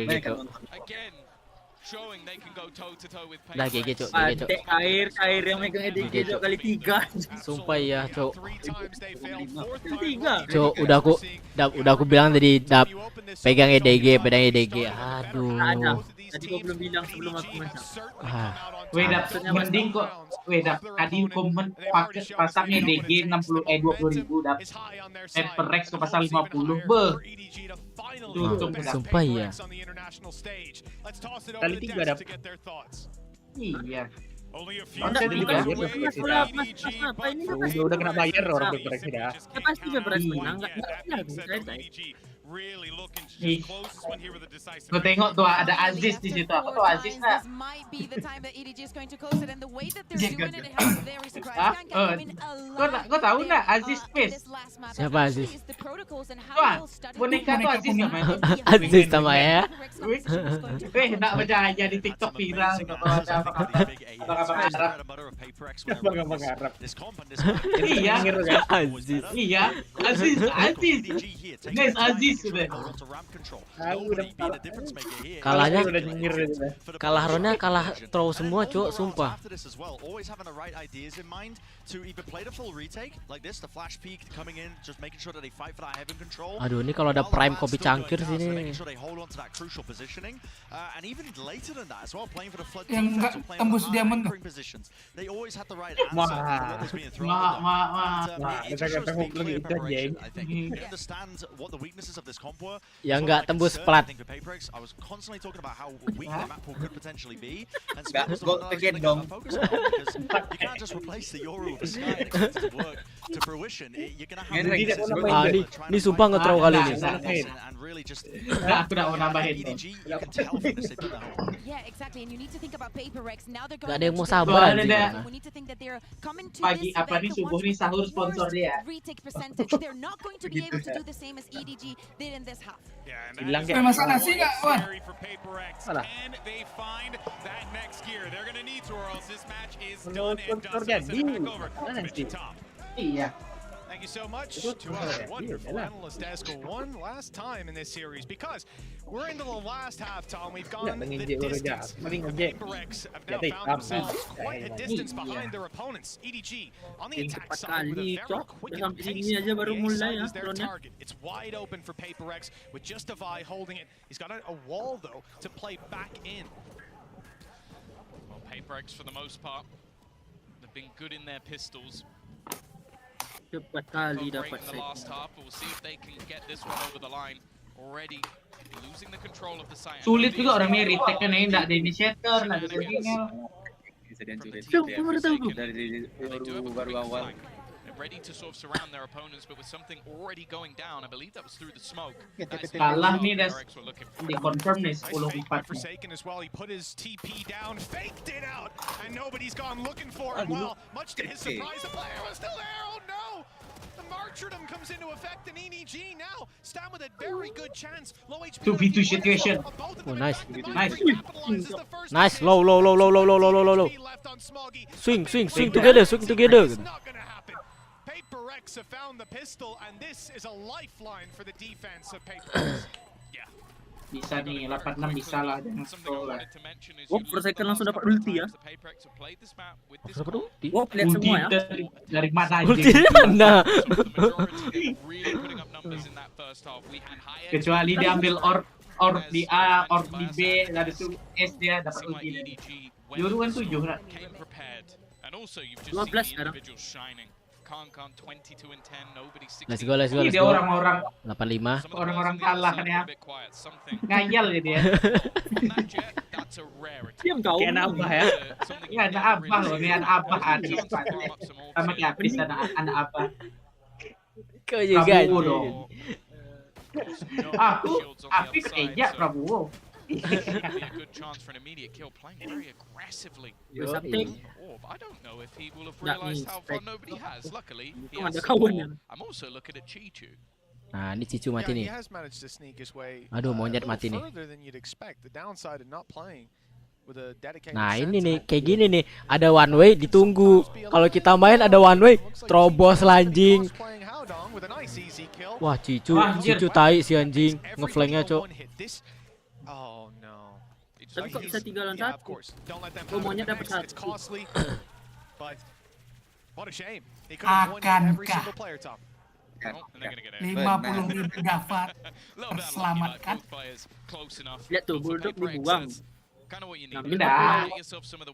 Dah GG Cuk. Air yang megang EDG Cuk kali 3. Sumpah ya Cuk. 3. Cuk, udah aku bilang tadi Dap pegang EDG. Aduh. Tadi gua belum bilang sebelum aku masuk. Weh Dap, mending kok. Weh Dap, tadi komen pakai pasang EDG 20.000 Dap. HyperX ke pasang 50. Beh. Sumpah ya. Kali 3 Dap. Iya. Udah kena bayar orang HyperX dah. Ya pasti HyperX menang enggak Gue tengok tuh ada Aziz di situ. Apa tuh Aziz nak? Kau tahu nggak Aziz Space? Siapa Aziz? Wah, boneka tuh Aziz namanya. Aziz sama ya. Nak berjaya di TikTok viral. Abang Arab. Iya. Aziz. Iya. Aziz. Guys, Aziz sudah. Kalahnya kalah ronnya kalah throw semua Cuk, sumpah. Aduh ini kalau ada prime kopi cangkir sini. Yang enggak tembus diamond. Yang nggak tembus plat. Nggak, gue pengen dong. Ini sumpah nge-throw kali ini. Aku udah mau nambahin. Gak ada yang mau sabar. Pagi apa nih subuh nih sahur sponsor dia. Bilang kayak masak nasi nggak, Wan? Salah. Sponsor jadi. Mana sih? Iya. Thank you so much to our wonderful analyst Esco one last time in this series because we're into the last halftime. We've gone the distance. Paperex have now found themselves quite a distance behind their opponents. EDG on the attack side with a very quick pace. The A side is their target. It's wide open for Paperex with just Devi holding it. He's got a wall though to play back in. Well, Paperex for the most part, they've been good in their pistols. Cepat kali dapat in the last half, but we'll see if they can get this one over the line. Already losing the control of the site. Sulit juga orangnya retake kan ini enggak ada initiator, enggak ada tinggal. Bisa dihancurin. Baru awal. Ready to sort of surround their opponents, but with something already going down, I believe that was through the smoke. Kalah nih das. Di confirm nih 10-4. Forsaken as well. He put his TP down, faked it out, and nobody's gone looking for him. Well, much to his surprise, the player was still there. Oh no! The martyrdom comes into effect, and EDG now stand with a very good chance. Low HP. 2v2 situation. Oh nice. Nice. Low. Swing together. Paperex have found the pistol, and this is a lifeline for the defense of Paperex. Yeah. Bisa nih, 86 bisa lah, jangan stall lah. Oh, per second langsung dapat ulti ya. Dapat ulti? Oh, lihat Ulti semua ya. dari mana aja? Ulti dari mana? Kecuali dia ambil orb di A, orb di B, dari itu S dia dapat ulti. Juru kan 7 lah. 12 sekarang. Let's go. Ini dia orang-orang 85. orang-orang kalah kan ya. Ngayal ya dia. Diam kau. Kayak anak abah ya. Ini anak abah loh, ini anak abah ada. Sama kayak Apis anak abah. Kau juga. Prabowo dong. Aku Apis ejak Prabowo. Nah, ini Cicu mati nih. Aduh, monyet mati nih. Nah, ini nih, kayak gini nih. Ada one way ditunggu. Kalau kita main ada one way, terobos anjing. Wah, Cicu tai si anjing. Ngeflanknya, Cok. Tapi kok bisa 3 lawan 1? Oh, monyet dapat 1. Akankah 50.000 dapat terselamatkan? Lihat tuh, Bulldog dibuang. Tidak,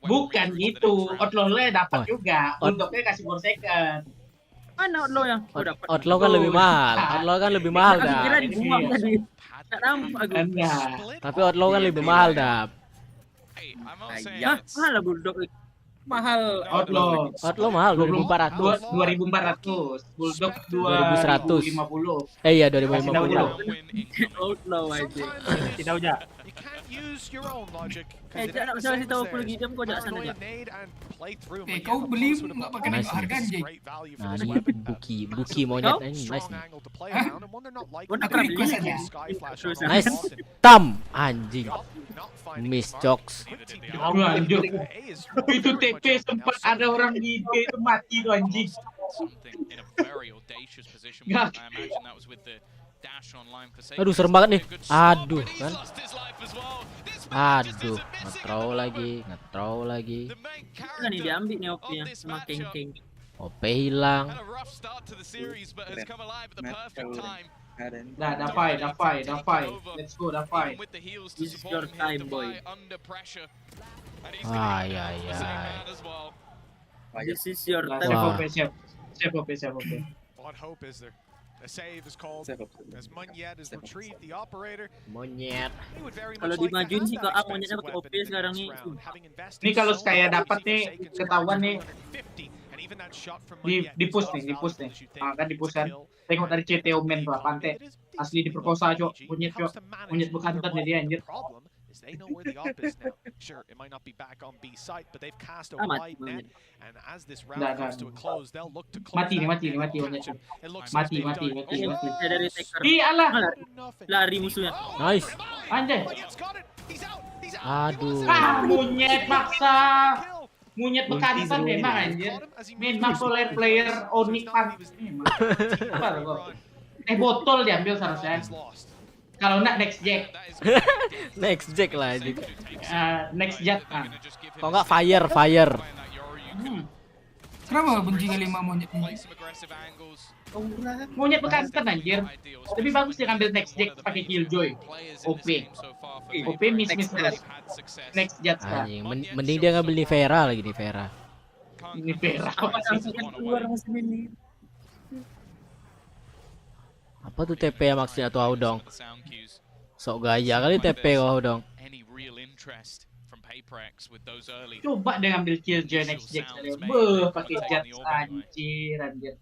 bukan gitu. Outlaw-nya dapat juga. Bulldog-nya kasih 4 second. Mana Outlaw yang? Oh, dapat. Outlaw kan lebih mahal. Outlaw kan lebih mahal Aku dah. kira dibuang tadi. Tak nampak aku. Tapi Outlaw kan lebih mahal dah. Hah? Mahal lah Bulldog. Mahal Outlaw. Outlaw mahal 2.400. 2.400. Bulldog 2.100. 2.050. Iya 2.050. Outlaw aja. Tidak udah. Jangan nak usah kasih tahu aku lagi jam kau jangan sana aja. Kau beli nggak pakai nengok harga anjing. Nah, ini Buki monyet ini nice nih. Aku request aja. Nice. Tam anjing. Miss Jokes. Anjir. Itu TP sempat ada orang di B itu mati tuh anjing. Aduh, serem banget nih. Aduh, kan. Aduh, nge-throw lagi. Kan ini diambil nih OP-nya sama Keng. OP hilang. Dah fight. Let's go, dah fight. This is your time, boy. Ay. This is your Wah. time. Siap OP. What hope is there? A save is called as Monyet is retrieved the operator. Monyet. Kalau dimajuin sih kok monyetnya pakai OP sekarang nih. Ini kalau saya dapat nih ketahuan nih di push nih. Ah, kan di push kan. Tengok dari CTO men tuh pantai. Asli diperkosa, Cok. Monyet bekantan nih dia anjir. They know where the op is now. Sure, it might not be back on B site, but they've cast a wide net, and as this round comes to a close, they'll look to close. Mati. It looks like they've done Alah. Lari musuhnya. Nice. Anjay. Aduh. Monyet maksa. Monyet bekantan memang anjir. Memang player Onyx botol diambil seharusnya. Kalau enggak next jack. Next jack lah anjing. Next jack kan. Kok enggak fire. Kenapa benci kali sama monyet ini? Monyet bekantan anjir. Lebih bagus dia ngambil next jack pakai killjoy. OP miss terus. Next jack kan. Anjing, mending dia ngambil Nivera lagi Nivera. Apa tuh TP ya maksudnya tuh Audong? Sok gaya kali TP Audong. Coba dia ngambil killjoy next jack tadi. Pakai jet anjir.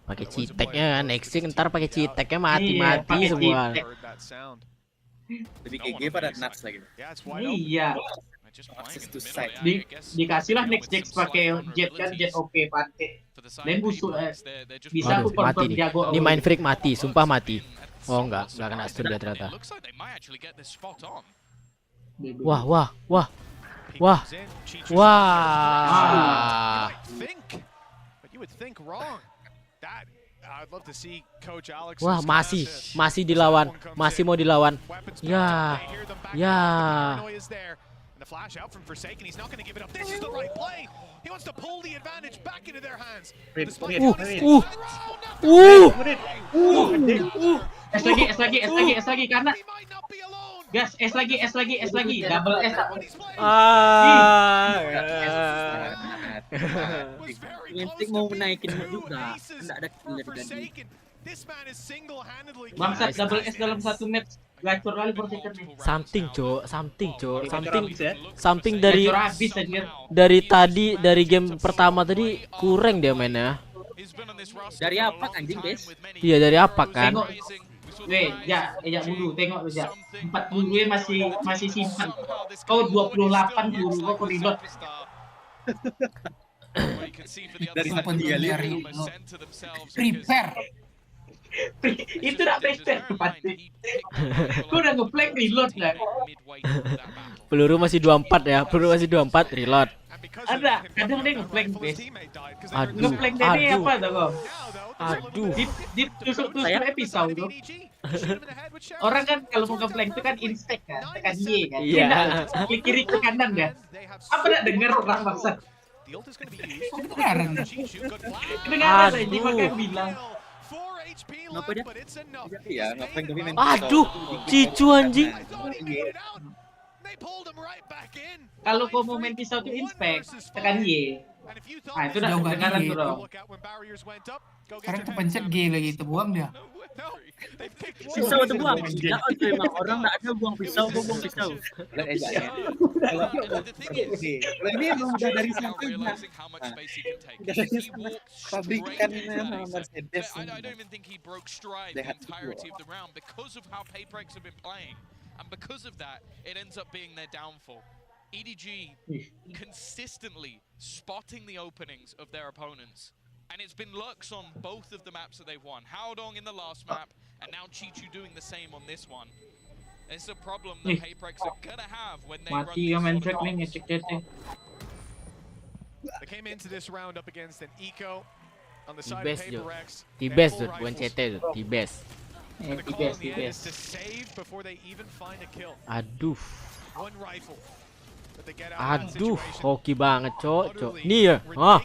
Pakai citeknya kan, next ntar pakai citeknya mati semua. Lebih GG pada nuts lagi. Iya. Dikasihlah next jack pakai jet kan, jet OP pantai. Dan busuk bisa aku mati nih. Ini main freak mati, sumpah mati. Oh enggak kena stun dia ternyata. Wah. I'd love to see Coach Alex. Wah, masih dilawan, masih mau dilawan. Ya, ya. And the flash out from Forsaken, he's not going to give it up. This is the right play. He wants to pull the advantage back into their hands. Es lagi, karena gas, es lagi, double S. Nanti mau menaikin juga, enggak ada kelebihan. Bangsat double S dalam satu match. Gacor kali Forsaken. Something dari tadi, dari game pertama tadi kurang dia mainnya. Dari apa anjing, Des? Iya, dari apa kan? Tengok. Ya dulu tengok aja. 40 masih simpan. Kau 28 dulu kau reload. Dari dari prepare. Itu udah prepare pasti. Gua udah nge-flank reload lah. Peluru masih 24 ya. Peluru masih 24 reload. Ada, kadang dia nge-flank base. Nge-flank dia apa tuh kok? Aduh. Tusuk-tusuk pisau tuh. Orang kan kalau mau nge-flank itu kan instek kan, tekan Y kan. Iya. Klik kiri ke kanan kan. Apa enggak dengar orang bangsa? Kedengaran aja pakai bilang. Ngapa dia? Iya, ngapain kami main. Aduh, cicu anjing. Kalau kau mau main pisau tuh inspect, tekan Y. Nah, itu udah kedengaran tuh dong. Sekarang kepencet G lagi, terbuang dia. Pisau itu buang. Enggak, emang orang enggak ada buang pisau, buang pisau. Ini emang udah dari sampingnya. Dari pabrikan Mercedes. And because of that, it ends up being their downfall. EDG consistently spotting the openings of their opponents. And it's been lurks on both of the maps that they've won. Haodong in the last map, and now Chichu doing the same on this one. It's a problem that Paperex are gonna have when they run this sort of comps. They came into this round up against an Eco on the side of Paperex. T-Best tuh, bukan CT tuh, T-Best. And the call in the end is to save before they even find a kill. Aduh. One rifle. Aduh, hoki banget, cok. Nih ya. Ah.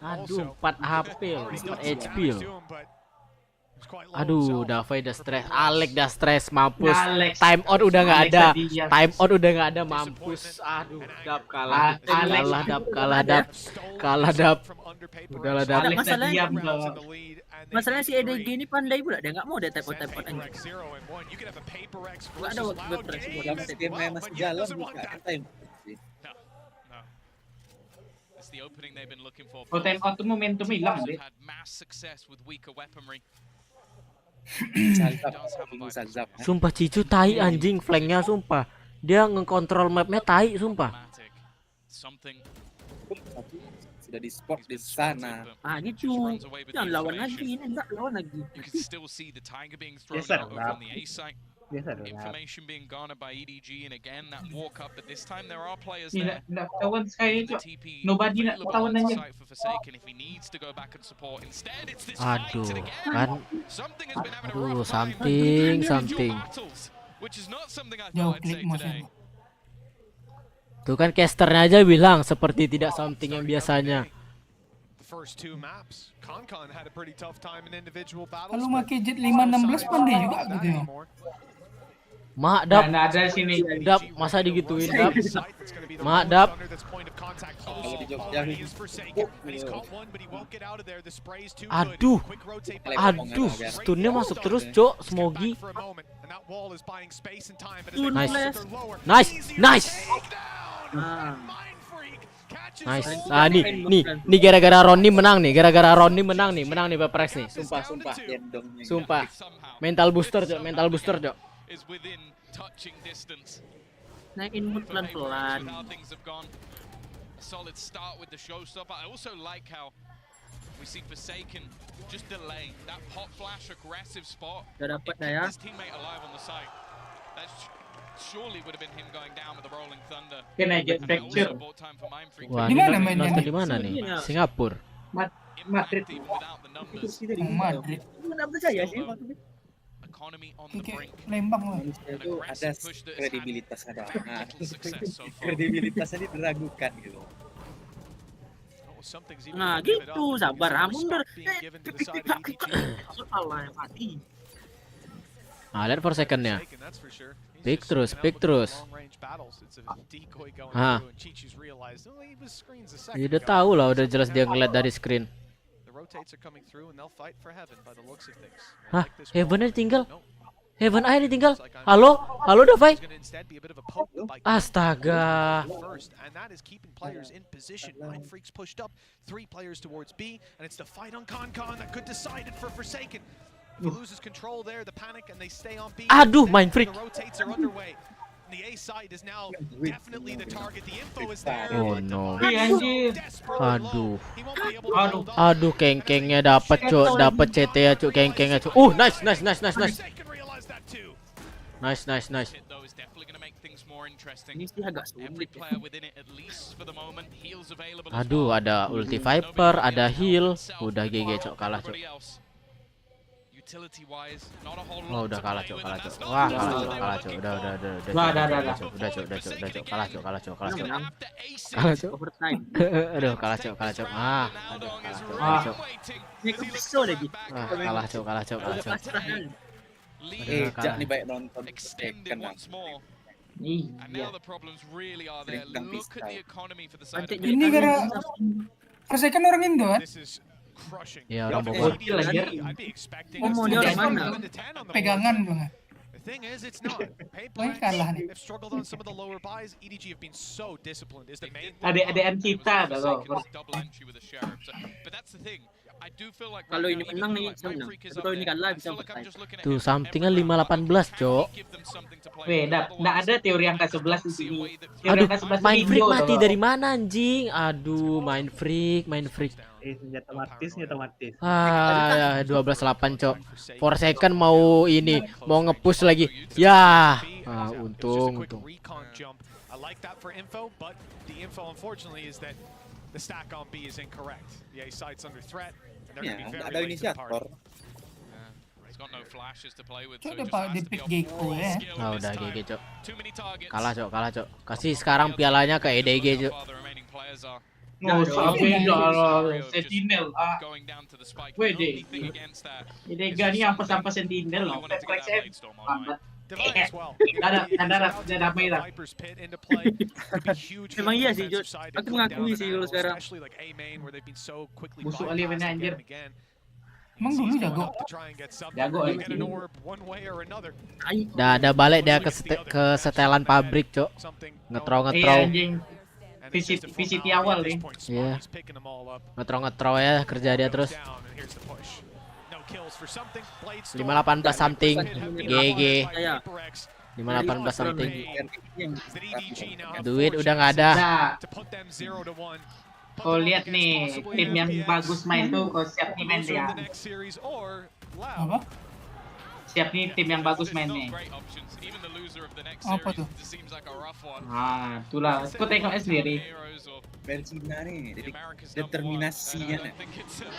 Aduh, 4 HP loh, 4 HP loh. Aduh, Davai udah stres, Alek udah stres, mampus. Time out udah nggak ada. Time out udah nggak ada, mampus. Aduh, Dap kalah. Kalah Dap. Udahlah Dap. Masalahnya si EDG ini pandai pula, dia nggak mau dia type out anjing. Nggak ada waktu berpresi modal. Game masih jalan bukan time. Oh, time out tuh momentum hilang deh. Sumpah Cicu tai anjing, flanknya sumpah. Dia ngekontrol mapnya tai sumpah. Sudah di spot di sana. Ah gitu. Jangan lawan lagi, ini enggak lawan lagi. Biasa dong. Information being garnered by EDG and again that walk up, but this time there are players there. Nggak ketahuan sekali cok. Nobody nak ketahuan aja. Aduh, kan. Aduh, something. Jauh klik motion. Tuh kan casternya aja bilang seperti tidak something yang biasanya. Kalau pakai jet 516 pandai juga gitu ya. Mak Dap, ada sini. Dap, masa digituin Dap? Mak Dap. Aduh, stunnya masuk terus, Cok, Smogi. Nice. Ah, nih gara-gara Ronnie menang nih, menang nih Paperex nih. Sumpah. Mental booster, Cok. Naikin mood pelan-pelan. Solid start with the showstopper. I also like how we see Forsaken just delay that hot flash aggressive spot. Dapat ya. His teammate alive on the site. That surely would have been him going down with the rolling thunder. Can I get picture? Wah, nonton di mana nih? Singapura. Madrid. even without the numbers. Madrid. Nggak percaya sih maksudnya. Economy on the brink. Lembang loh. Manusia itu ada kredibilitasnya. Nah, success so far. kredibilitasnya diragukan gitu. Nah gitu, sabar, mundur. Allah yang mati. Nah, lihat for second-nya. Pick terus. Hah. Ya udah tahu lah, udah jelas dia ngeliat dari screen. Hah, Heaven ditinggal. Heaven aja ditinggal. Halo Davai. Astaga. Aduh, main freak. Oh no. Aduh, kengkengnya dapat cuk, dapat CT ya cuk, kengkengnya cuk. Nice. Nice. Aduh, ada ulti Viper, ada heal. Udah GG cuk, kalah cuk. Oh, udah kalah cuk. Wah, kalah cuk. Udah cuk, kalah cuk. Overtime. Aduh, kalah cuk. Kalah cuk. Jak nih baik nonton tekan. Ini gara persekan orang Indo kan? Ya, orang Bogor. Mau dia orang mana? Pegangan banget. Kalah nih. Adik-adikan kita loh. Kalau ini menang nih bisa menang. Tapi kalau ini kalah bisa bertahan. Tuh, somethingnya 518 cok. Weh, nggak ada teori angka 11 di sini. Aduh, main freak mati dari mana anjing? Aduh, main freak. Senjata mati. 12-8 cok. For second mau ini, mau nge-push lagi. Ya, untung. Ya, ada inisiator. Coba Pak di pick Gecko ya. Udah GG cok. Kalah cok. Kasih sekarang pialanya ke EDG cok. Sentinel. WD. Idega nih sampai Sentinel loh. Emang iya sih, Jod. Aku mengakui sih kalau sekarang. Musuh alien anjir. Emang dulu jago. Ada balik dia ke setelan pabrik cok. Ngetrow. Visit awal nih. Iya. Ngetrow ya kerja dia terus. 518 something. GG. 518 something. Duit udah nggak ada. Kau lihat nih tim yang bagus main tuh, kau siap nih main dia. Apa? Siap nih tim yang bagus main nih. Apa tuh? Itulah. Kau tengok sendiri. Benzina nih, jadi determinasinya nih.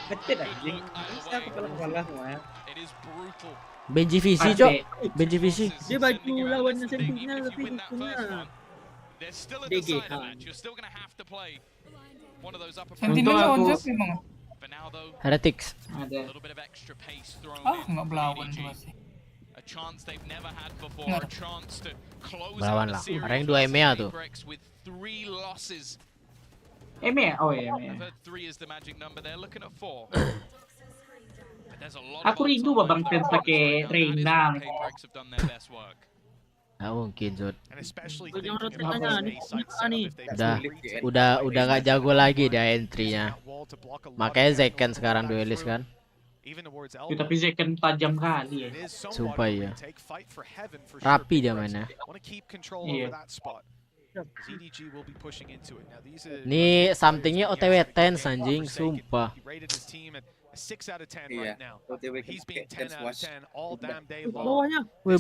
Betul anjing. Bisa aku kalah mah. Benji visi cok. Dia baju lawannya Sentinel tapi hukumnya DG. Sentinel lawan siapa emang? Heretics. Ada. Nggak belawan gua sih. Belawan lah. Rank 2 EMEA tuh. EMEA? Oh iya EMEA. Aku rindu Babang Fans pakai Reina. Nggak mungkin Zod. Udah nggak jago lagi dia entry-nya. Makanya Zekan sekarang duelis kan. Tapi Zekan tajam kali ya. Sumpah ya. Rapi dia mainnya. Iya. Nih somethingnya OTW tense anjing, sumpah. 6 out of 10 Iya. right now. OTW He's been pakai 10 out of watch. 10 all damn day long. Bawahnya. Wih,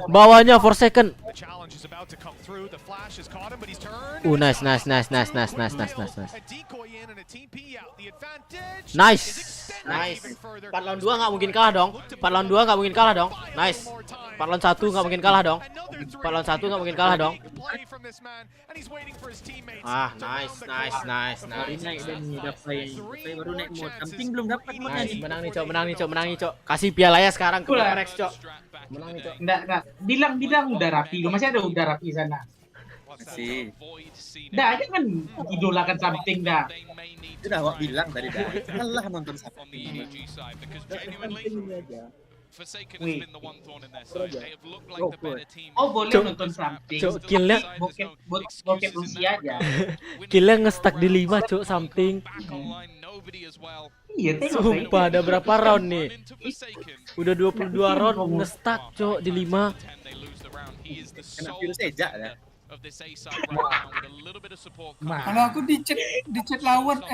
bawahnya for second. The challenge is about to come through. The flash has caught him, but he's turned. Nice. Nice. 4 lawan 2 nggak mungkin kalah dong. 4 lawan 2 nggak mungkin kalah dong. Nice. 4 lawan 1 nggak mungkin kalah dong. 4 lawan 1 nggak mungkin kalah dong. Ah, nice. Baru naik dan dapat baru naik mod. Samping belum dapat modnya Nice, nih. menang nih, Cok. Kasih piala ya sekarang ke Rex, Cok. Menang nih, Cok. Enggak. Bilang udah rapi. Lu masih ada udah rapi sana. Masih. Dah, jangan idolakan something dah. Sudah awak bilang tadi dah. Kalah nonton sampai. Wih. Oh, boleh nonton something. Cok, killnya Bokep Procie aja. Killnya nge-stuck di 5, Cok, something. Iya, tengok. Sumpah, ada berapa round nih? Udah 22 round nge-stuck, Cok, di 5. Kena virus ejak dah. Kalau aku dicek lawan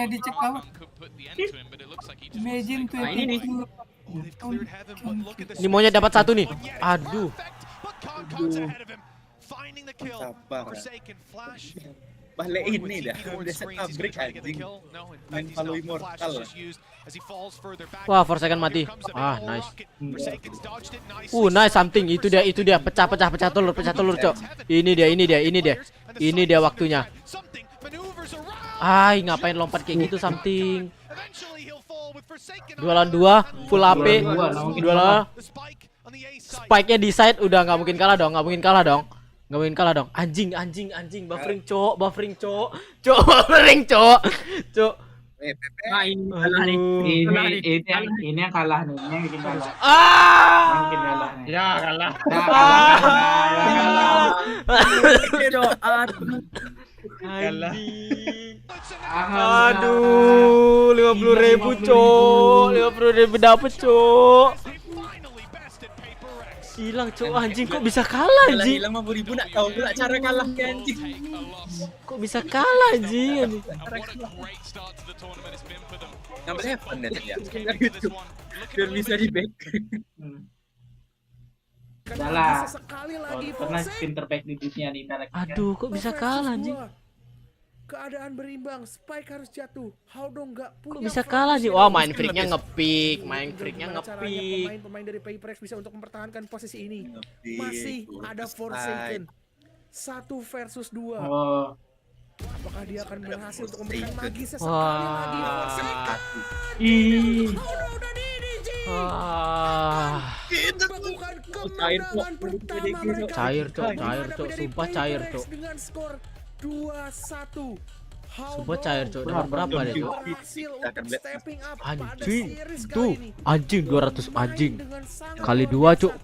Imagine tuh ini nih. Ini maunya dapat 1 nih. Aduh. Sabar. Balik ini dah. Udah set break anjing. Main Halo Immortal. Wah, for second mati. Ah, nice. Nice something. Itu dia. Pecah telur, Cok. Ini dia waktunya. Ay, ngapain lompat kayak gitu something. 2 lawan 2, full AP. 2 lawan. Spike-nya di side udah nggak mungkin kalah dong. Anjing. Buffering, Cok. Nah, Ini yang kalah nih. Ini yang bikin kalah. Mungkin kalah nih. Ya, kalah. Aduh, 50.000, Cok. 50.000 dapet, Cok. Hilang, Cok. Anjing, kok bisa kalah, anjing? Hilang 50.000 nak tahu pula cara kalah anjing. Kok bisa kalah, anjing? Ngambil heaven ya. Biar bisa di back. Udah pernah pinter back di dunia nih. Aduh, kok bisa kalah, anjing? Keadaan berimbang, Spike harus jatuh. How dong nggak punya. Kok bisa kalah sih? Wah, main freaknya ngepick. Pemain dari Payprex bisa untuk mempertahankan posisi ini. Masih ada Forsaken. 1 versus 2. Oh. Apakah dia akan berhasil untuk memberikan magisnya sekali lagi Forsaken? Kita melakukan kemenangan pertama mereka. Cair, Cok. Sumpah cair, Cok. Dengan skor 2-1. Sumpah cair, Cok. Dapat berapa deh, Cok? Anjing. Tuh, anjing 200 anjing. Kali 2, Cok.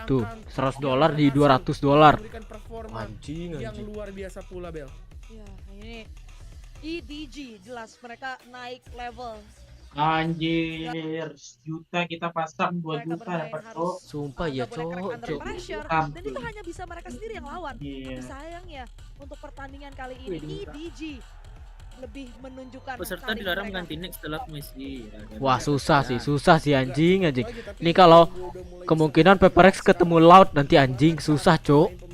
Tuh, $100 di $200. Anjing. Yang luar biasa pula, Bel. Ya, ini EDG jelas mereka naik level. Anjir, juta kita pasang 2 juta dapat, Cok. Sumpah ya, Cok. Dan itu hanya bisa mereka sendiri yang lawan. Tapi sayangnya untuk pertandingan kali ini EDG lebih menunjukkan peserta dilarang ganti next setelah misi. Wah, susah sih anjing. Ini kalau kemungkinan Payprex ketemu Loud nanti anjing susah, Cok.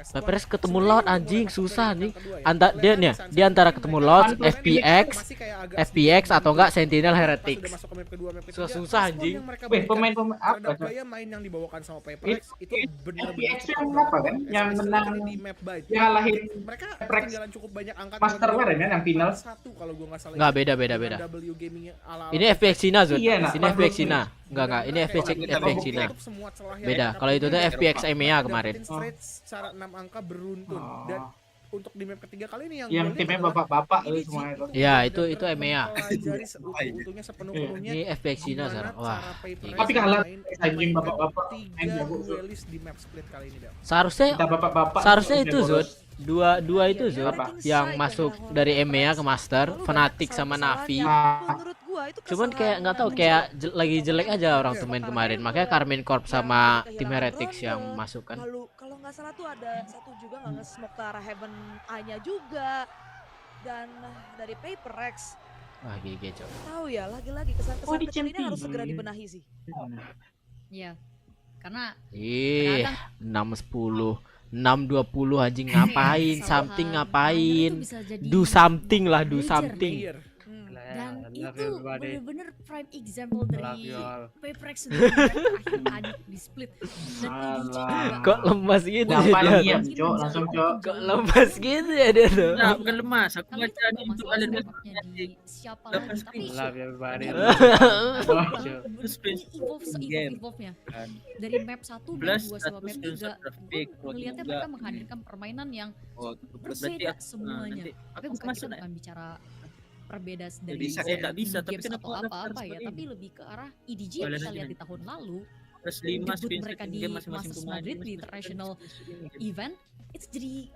Payprex ketemu Loud anjing susah nih. Dia antara ketemu Loud, FPX atau enggak Sentinel Heretics. Susah anjing. Pemain apa? Gaya main yang dibawakan sama Payprex itu benar-benar yang apa kan? Yang menang di map by. Yang ngalahin mereka ketinggalan cukup banyak angka Master kemarin kan yang final. Kalau gua enggak salah. Enggak, beda. Ini FPX Cina, Zul. Ini FPX Cina. Enggak, ini FPX Cina. Beda. Kalau itu tuh FPX EMEA kemarin. Secara 6 angka beruntun dan untuk di map ketiga kali ini yang timnya bapak-bapak semua itu. Ya, itu EMEA. Untungnya sepenuh-penuhnya. Ini FPX Cina sekarang. Wah. Tapi kalah anjing bapak-bapak. Duelis di map split kali ini, Bel. Seharusnya itu, Zul. Dua itu, Zul, yang masuk dari EMEA ke Master, Fnatic sama Navi. Cuman kayak nggak tahu, kayak lagi jelek aja orang main kemarin. Makanya Karmin Corp sama tim Heretics yang masuk kan. Kalau nggak salah tuh ada satu juga nggak nge-smoke ke arah Heaven A-nya juga. Dan dari Payprex Wah, GG, Cok. Tahu ya, lagi-lagi kesan-kesan kecil ini harus segera dibenahi sih. Iya. Karena Ih, 6-10, 6-20 anjing, ngapain? Something ngapain? Do something lah, do something. dan itu bener-bener prime example dari Paperex sendiri akhir tadi di split dan EDG juga. Kok lemas gitu ya Gampang dia? diam, Cok, langsung Cok. Kok lemas gitu ya dia tuh? Nah, bukan lemas, aku baca nih untuk kalian di siapa lagi tapi evolve-nya dari map 1 map 2 sama map 3 melihatnya mereka menghadirkan permainan yang berbeda semuanya. Tapi bukan bicara perbedaan dari games atau apa-apa ya, tapi lebih ke arah EDG yang kita lihat di tahun lalu. Debut mereka di Masters Madrid di international event, itu jadi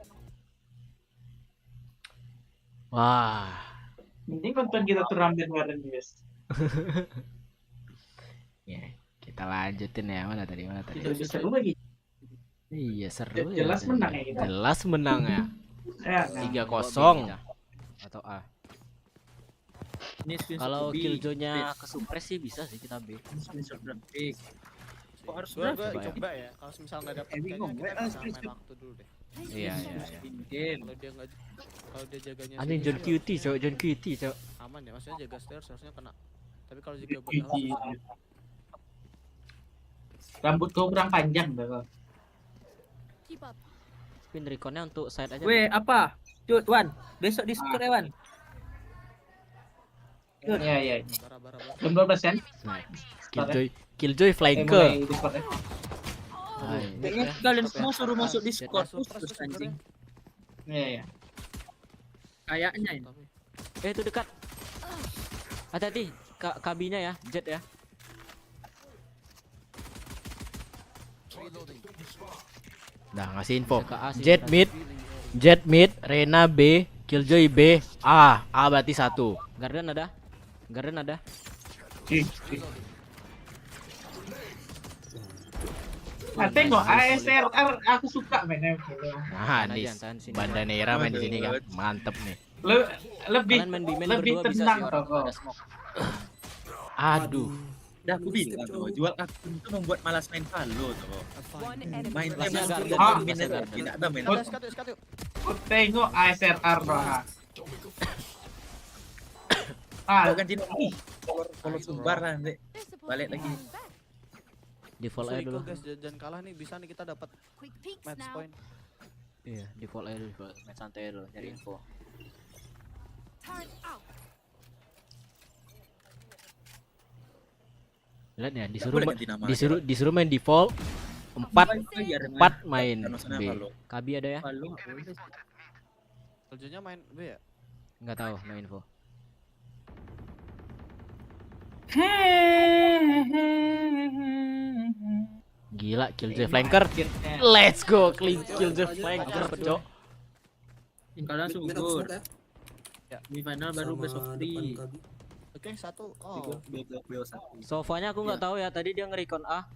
wah. Ini konten kita tuh rambut kemarin, guys. Ya, kita lanjutin ya. Mana tadi? Seru lagi. Iya, seru ya. Jelas menang ya kita. Jelas menang ya. 3-0 atau A. Kalau killjoy-nya ke suppress sih bisa sih kita B. Kok harus gue coba ya. Kalau misal nggak dapet kayaknya kita bisa main waktu dulu deh. Iya. Kalau dia jaganya Anjing John Cutie, Cok. John Cutie, Cok. aman ya, maksudnya jaga stairs harusnya kena. Tapi kalau juga buat rambut kau kurang panjang tuh. Spin reconnya untuk side aja. Weh, apa? Cut, Wan. Besok Discord ya, Wan. Iya. Jam 12 kan? Killjoy flanker. Kalian semua suruh masuk Discord terus anjing. Iya. Kayaknya ini. Itu dekat. Hati-hati, kabinya ya, jet ya. Nah, ngasih info. Jet mid, Rena B, Killjoy B, A berarti 1. Garden ada. Tengok ASRR aku suka mainnya. Nah, Bandanera main di sini kan. Mantep nih. Lebih tenang kok. Aduh. Udah aku bilang tuh, jual akun itu membuat malas main Halo tuh. Main tidak ada main. Tengok ASRR lah. Ganti kalau sumbar lah nanti balik lagi. Default aja dulu. guys, jangan kalah nih, bisa nih kita dapat match point. Iya, default aja dulu, match santai dulu, nyari info. Lihat ya, disuruh main default 4 main B. Kabi ada ya? Kerjanya main B ya? Enggak tahu, no info. Gila, Killjoy flanker. Let's go, Killjoy flanker, Cok. Kalian subur. Di final baru best of 3. Oke, 1. Oh. Sofanya aku nggak tahu ya, tadi dia nge-recon A.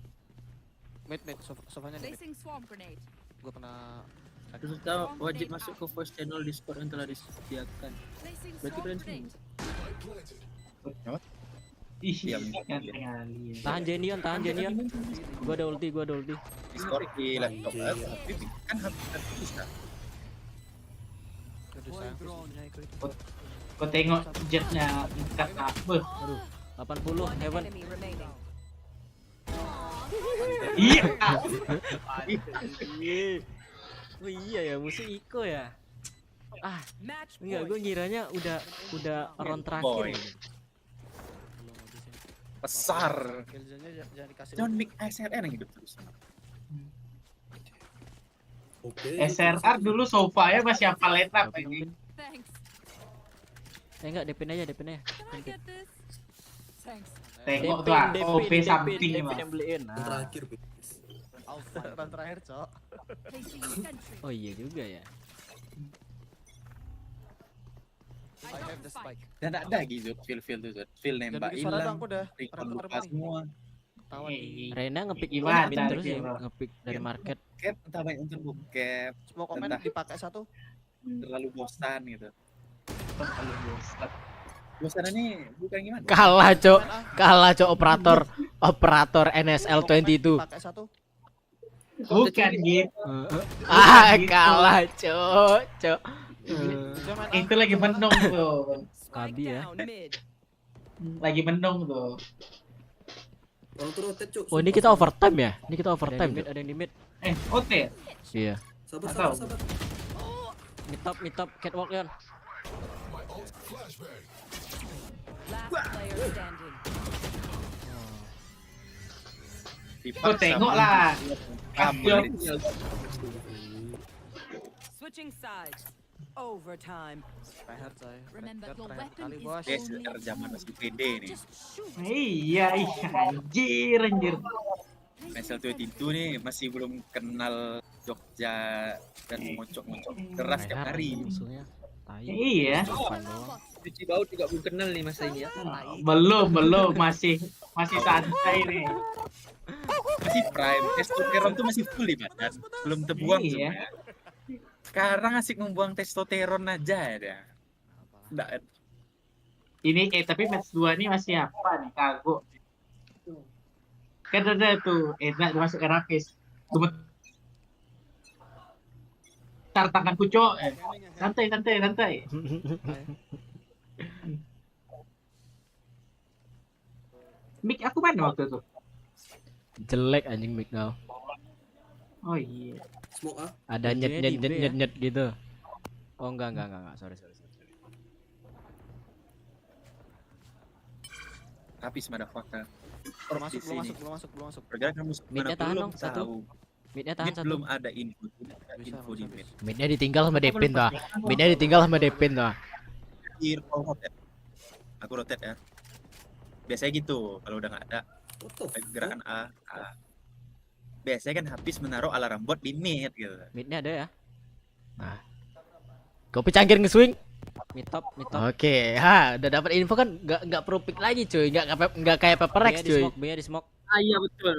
Mid, sofanya di mid. Gua pernah terus tahu wajib masuk ke first channel Discord yang telah disediakan. Berarti kalian semua. Tahan Jenion. Gua ada ulti. Discord di laptop tapi kan habis bisa. Kau tengok jetnya tingkat apa? Aduh, 80 heaven. Iya. Oh iya ya, musuh Iko ya. Enggak, gue ngiranya udah round terakhir. Besar. Jangan dikasih. Jangan mik SRR yang hidup terus. SRR dulu sofa ya masih hafal letap ini. Enggak, DPN aja. Tengok tuh OP something yang beliin. Round terakhir, Cok. Oh iya juga ya. Dan ada gitu feel nembak hilang. Lupa semua. Rena ngepick gimana terus ya, ngepick dari market. Cap entah banyak untuk bokep. Semua komen dipakai 1. Terlalu bosan gitu. Suasana nih bukan gimana? Kalah, Cok, operator NSL 22. Pakai satu. Bukan gitu. Kalah, Cok. Itu lagi mendung tuh. Kabi ya. Lagi mendung tuh. Oh, ini kita overtime ya? Ini kita overtime. Ada yang di mid. OT. Iya. Sabar. Mid top, catwalk Yon. Tengok lah. Switching sides. Overtime. Zaman masih pede nih. Iya, anjir. Nesel 22 nih masih belum kenal Jogja dan ngocok-ngocok keras tiap hari. Iya. Cuci baut juga belum kenal nih masa ini ya. Belum, masih santai nih. Masih prime, testosteron tuh masih full di badan, belum terbuang sebenarnya. Sekarang asik membuang testosteron aja ya. Nggak. Ini tapi match 2 ini masih apa nih? Kagok. Kan ada tuh, enak masuk ke rapis. Tar tanganku, Cok. Santai. Mic aku mana waktu itu? Jelek anjing mic kau. Oh iya. Ada nyet gitu. Oh enggak. Sorry. Tapi motherfucker. Belum masuk. Pergerakan musuh Midnya tahan dong, satu. Midnya tahan satu. Belum ada info di mid. Midnya ditinggal sama Depin tuh. Aku rotate ya. Biasanya gitu kalau udah nggak ada gerakan A. Biasanya kan habis menaruh alarm bot di mid gitu. Midnya ada ya. Nah. Kopi cangkir nge-swing. Mid top. Oke, udah dapat info kan nggak perlu pick lagi cuy, nggak kayak Paperex cuy. B-nya di smoke. Iya betul.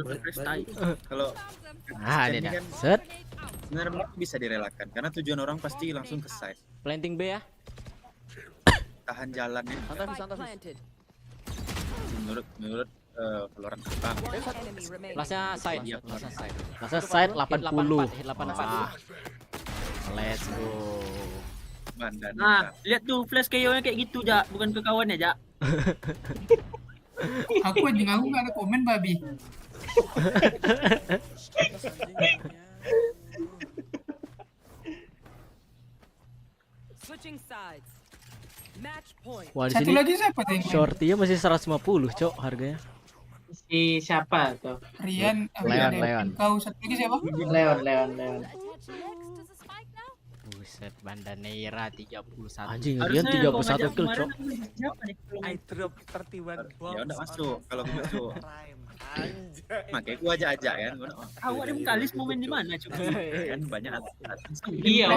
Kalau ini kan set. Sebenarnya bisa direlakan karena tujuan orang pasti langsung ke side. Planting B ya. Tahan jalannya. Santai. Menurut Valorant Bang. Plusnya side. Plusnya side 80. Let's go. Nah, lihat tuh flash KO-nya kayak gitu, Jak. Bukan ke kawannya, Jak. Aku nggak ada komen, babi. Switching sides. Match point. Wah, di Satu sini lagi siapa tuh? shorty-nya masih 150, Cok, harganya. Si siapa tuh? Rian. Leon. Kau satu lagi siapa? Leon. Buset, Bandanera 31. Anjing, Rian 31 kill, Cok. I drop 31 box. Ya udah masuk kalau masuk. Makanya gua aja kan. Awak ada kalis mau main di mana, Cuk? Kan banyak alas. Iya,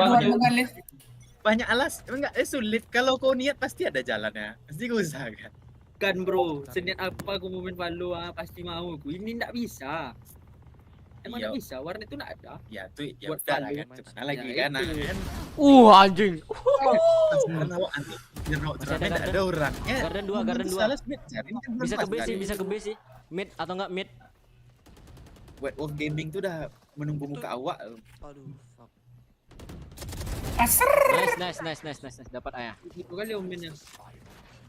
banyak alas. Enggak, sulit. Kalau kau niat pasti ada jalannya. Pasti gua usahakan. Kan bro, seniat apa aku mau main Valo, pasti mau aku. Ini enggak bisa. Emang enggak bisa, warnet itu enggak ada. Ya tuh, ya udah lah kan. Mana lagi kan? Anjing. Karena ada orang. Garden 2. Bisa ke B sih. Mid atau enggak mid? Buat work gaming tuh udah menunggu muka awak. Aduh, fuck. Aser. Nice. Dapat ayah. Itu kali omennya.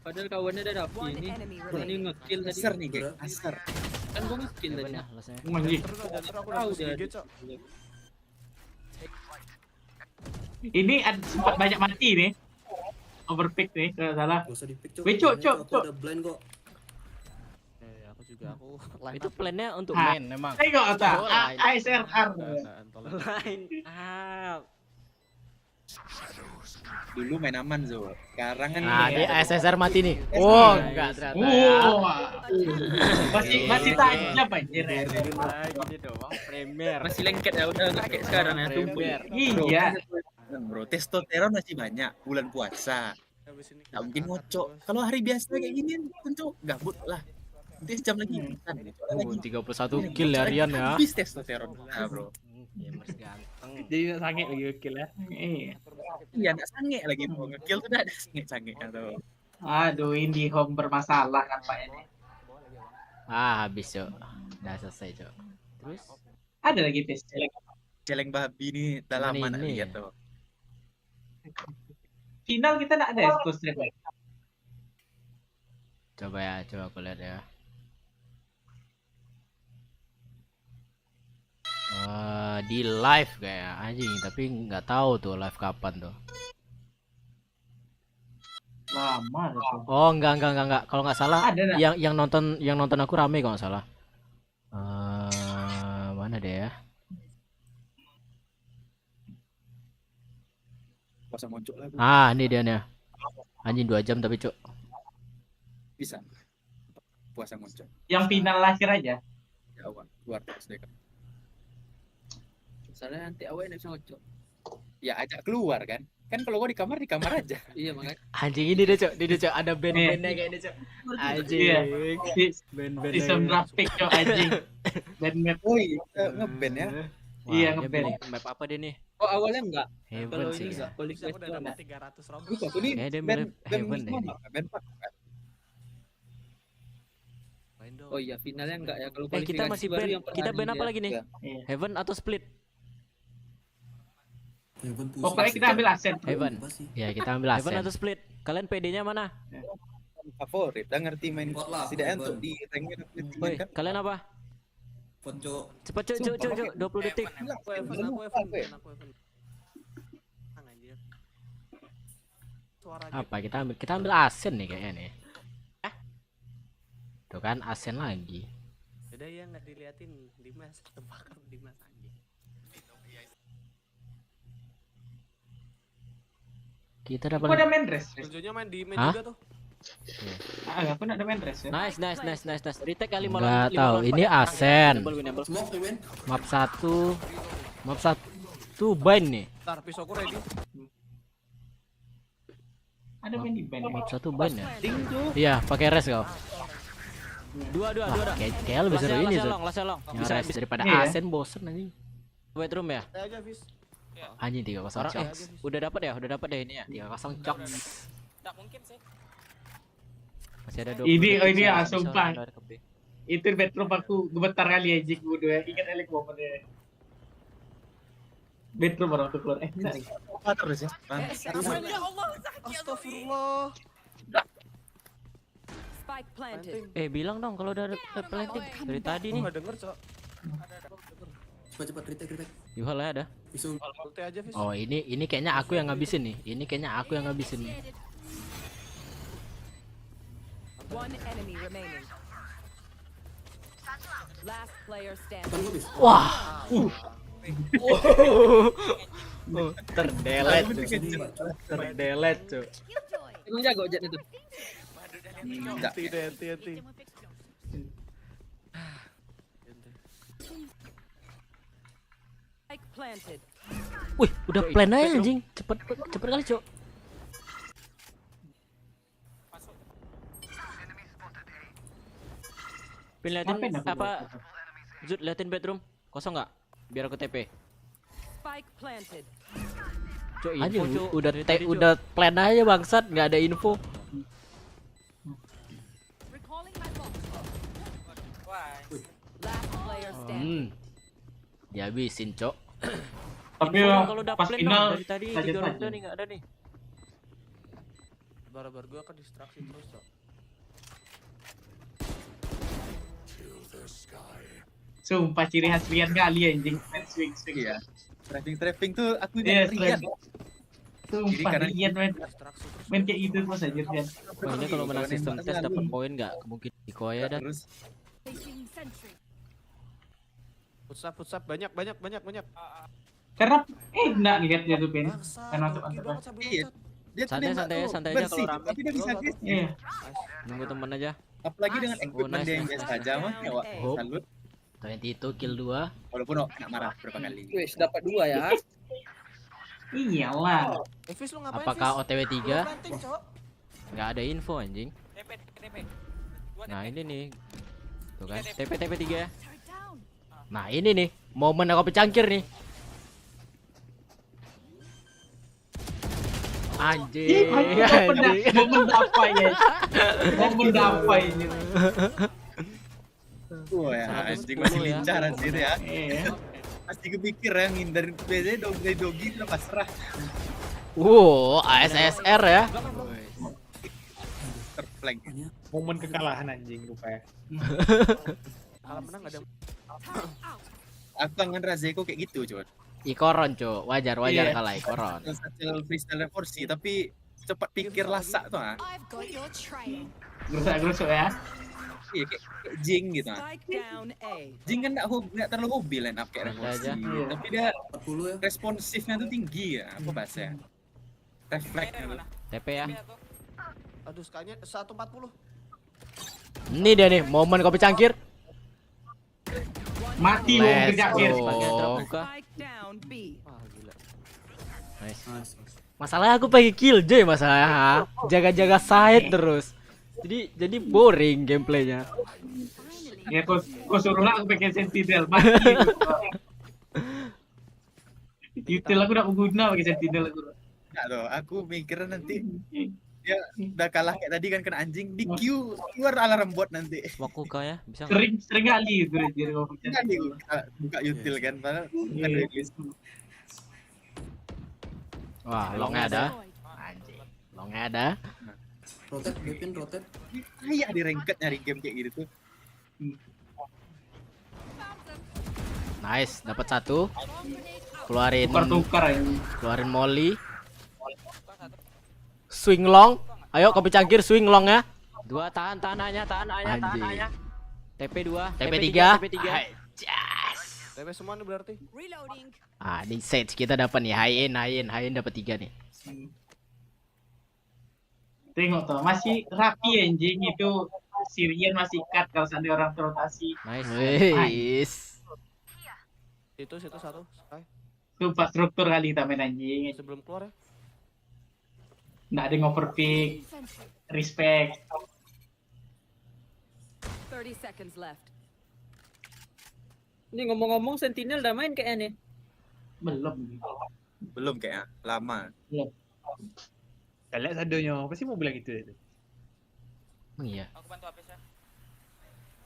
Padahal kawannya udah dapet ini. Ini nge-kill tadi. Aser nih, geng. Aser. Kan gua nge-kill tadi. Ini sempat banyak mati nih. Overpick nih, kalau salah. Cok. Ada blind kok. Aku juga Itu plannya untuk main memang. Tengok tak? ASRR. Line up. Dulu main aman Zo. Sekarang kan dia SSR mati nih. Oh, enggak ternyata. Masih tajam anjir. Gini doang premier. Masih lengket ya, udah enggak kayak sekarang ya, tumpul. Iya. Bro, testosteron masih banyak bulan puasa. Nggak mungkin ngocok. Kalau hari biasa kayak gini tentu gabut lah. Nanti jam lagi. 31 kill ya Rian ya. Habis testosteron. Nah, bro. Gamers ganteng. Jadi sange lagi kill ya. Iya, enggak sange lagi mau nge-kill tuh udah ada sange-sange atau. Aduh, IndiHome bermasalah nampaknya. Habis cok, udah selesai cok. Terus ada lagi tes celeng babi ini udah lama nak lihat tuh. Final kita nak ada Expo Street. Coba ya, coba aku lihat ya. Di live kayak anjing, tapi nggak tahu tuh live kapan tuh. Lama tuh. Oh enggak. Kalau nggak salah ada, yang nonton aku rame kalau nggak salah. Mana deh ya? Puasa muncul lagi. Ini dia nih. Anjing 2 jam tapi cok. Bisa. Puasa muncul. Yang final akhir aja. Ya awan, keluar terus deh. Soalnya nanti awalnya bisa ngocok. Ya ajak keluar kan. Kan kalau gua di kamar aja. Iya makanya. Anjing ini deh cok, ada band-bandnya kayak ini cok. Anjing. Band-band. Sistem grafik cok anjing. Band-band. Ngeband ya. Iya ngeband. Map apa dia nih? Oh awalnya enggak. Heaven sih. Polisi Aku udah dapat 300 robot. Ini dia mirip Heaven deh. Band Pak. Oh iya finalnya enggak ya kalau kita masih baru band. yang Kita band apa lagi nih? Heaven atau Split? Pokoknya kita ambil Ascent. Heaven. Ya kita ambil Ascent. Heaven atau Split? Kalian PD-nya mana? Favorit. Dah ngerti main tidak untuk di rank. Kalian apa? Ponco. Cepat cok 20 detik. Aku Evan. Apa kita ambil Ascent nih kayaknya nih. Tuh kan Ascent lagi. Udah ya nggak diliatin Dimas, tebakan Dimas aja. Kita dapat. Aku ada main dress. Ponconya main di main juga tuh. Aku nak ada main dress ya. Nice. Retake kali malam. Enggak tahu, ini Ascent. Map 1 bind nih. Ntar pisauku ready. Ada main di band. Map 1 bind ya. Iya, pakai res kau. Dua. Kayak lebih seru ini tuh. Bisa daripada Ascent bosen anjing. White room ya? Anjing 3-0 cok. Udah dapat deh ini ya. 3-0 cok. Enggak mungkin sih. Masih ada 20. Ini ya sumpah. Itu bedroom aku gemetar kali anjing bodoh ya. Ingat Elek momen ya. Bedroom orang tuh keluar. Enggak. Terus ya. Ya Allah, astagfirullah. Bilang dong kalau udah ada planting dari tadi nih. Enggak denger, Cok. Cepat retake. Yuhal ada. Ulti aja, Fis. Oh, ini kayaknya aku yang ngabisin nih. One enemy remaining. Last player standing. Wah. Terdelet, Cuk. Emang jago jet itu. Hati. Wih, udah plan aja anjing. Cepet kali, Cuk. Liatin apa? Zut, liatin bedroom. Kosong nggak? Biar aku TP. Cuk, info, Cuk. Udah plan aja bangsat, nggak ada info. Dihabisin, Cok. Tapi kalau udah pas plan final dari tadi 3 orang nih nggak ada nih. Bar gua kan distraksi terus, Cok. Sumpah ciri khas Rian kali anjing. Swing ya. Trapping tuh aku Rian. Sumpah Rian main kayak gitu terus aja Rian. Oh, ini kalau menang sistem tes dapat poin nggak? Mungkin di koya dah. Putsap banyak. Karena enggak lihat dia tuh Ben. Karena masuk Iya. Dia santai aja kalau rame. Tapi dia bisa Iya. Nunggu temen aja. Apalagi dengan equipment dia yang biasa aja mah ya, Wak. Salut. 22 kill 2. Walaupun nggak marah berapa kali. Wes dapat 2 ya. Iyalah. Fis lu ngapain? Apakah OTW 3? Nggak ada info anjing. Nah, ini nih. Tuh kan. TP 3. Nah, ini nih. Momen aku pecangkir nih. Anjing. Momen apa ya? Momen apa ini? Wah ya, anjing masih lincah anjir ya. Masih kepikir ya ngindarin biasanya dogi udah pasrah. ASSR ya. Terflank. Momen kekalahan anjing rupanya. Kalau menang ada. Aku kangen Razeko kayak gitu, cuy. Ikoron, Cuk. Wajar kalah Ikoron. Freestyle Procie tapi cepat pikir lasak tuh ah. Gerusak ya. Iya kayak Jing gitu ah. Jing kan nggak terlalu hobi line up kayak Procie. Tapi dia responsifnya tuh tinggi ya. Apa bahasanya? Refleksnya. TP ya. Aduh, sekalinya 140. Ini dia nih, momen kopi cangkir. Mati mau kejapir. Nice. Masalahnya aku pakai killjoy masalahnya. Jaga-jaga side terus. Jadi boring gameplaynya. Ya kau suruhlah aku pakai sentinel mati. Util aku udah guna pakai sentinel aku. Enggak loh, aku mikirnya nanti dia udah kalah kayak tadi kan kena anjing di queue keluar alarm bot nanti. Waku kau ya bisa. Sering kali itu jadi buka util kan padahal bukan rilis. Wah, longnya ada. Anjing. Longnya ada. Rotate, Bepin rotate. Kayak di ranked nyari game kayak gitu tuh. Nice, dapat satu. Keluarin tukar ya. Keluarin molly. Swing long. Ayo kopi cangkir swing long ya. Dua tahan aja. TP 2, TP 3. TP semua nih berarti. Di set kita dapat nih high end dapat 3 nih. Tengok tuh, masih rapi anjing itu. Syrian masih cut kalau seandainya orang terotasi. Nice. Situ satu. Itu pas struktur kali kita main anjing. Sebelum keluar ya. Nggak ada yang overpick. Respect. 30 seconds left. Ini ngomong-ngomong Sentinel udah main kayaknya nih. Belum kayaknya, lama. Belum. Kita lihat sadonya, pasti mau bilang gitu itu. Iya. Aku bantu habis ya.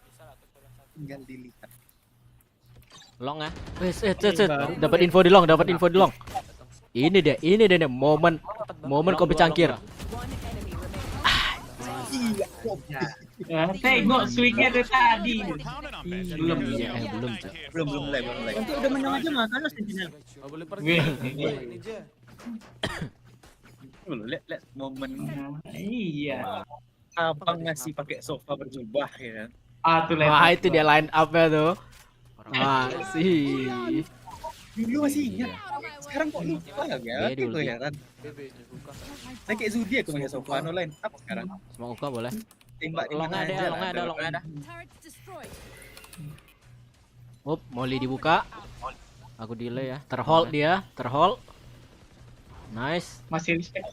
Bisa lah tuh tinggal dilihat. Long ya. Dapat info di long. Ini dia nih momen kopi cangkir. Tengok swingnya dari tadi. Belum mulai. Nanti udah menang aja makan lo Sentinel. Boleh pergi. Lihat momen. Iya. Abang ngasih pakai sofa berjubah ya kan. Wah, itu dia line up-nya tuh. Masih. Dulu masih ingat. Sekarang kok lupa ya? Aku heran. Nah kayak Zudi aku pakai sofa line up sekarang. Semua uka boleh. Tembak long ada. Molly dibuka. Aku delay ya. Terhold. Nice. Masih respect.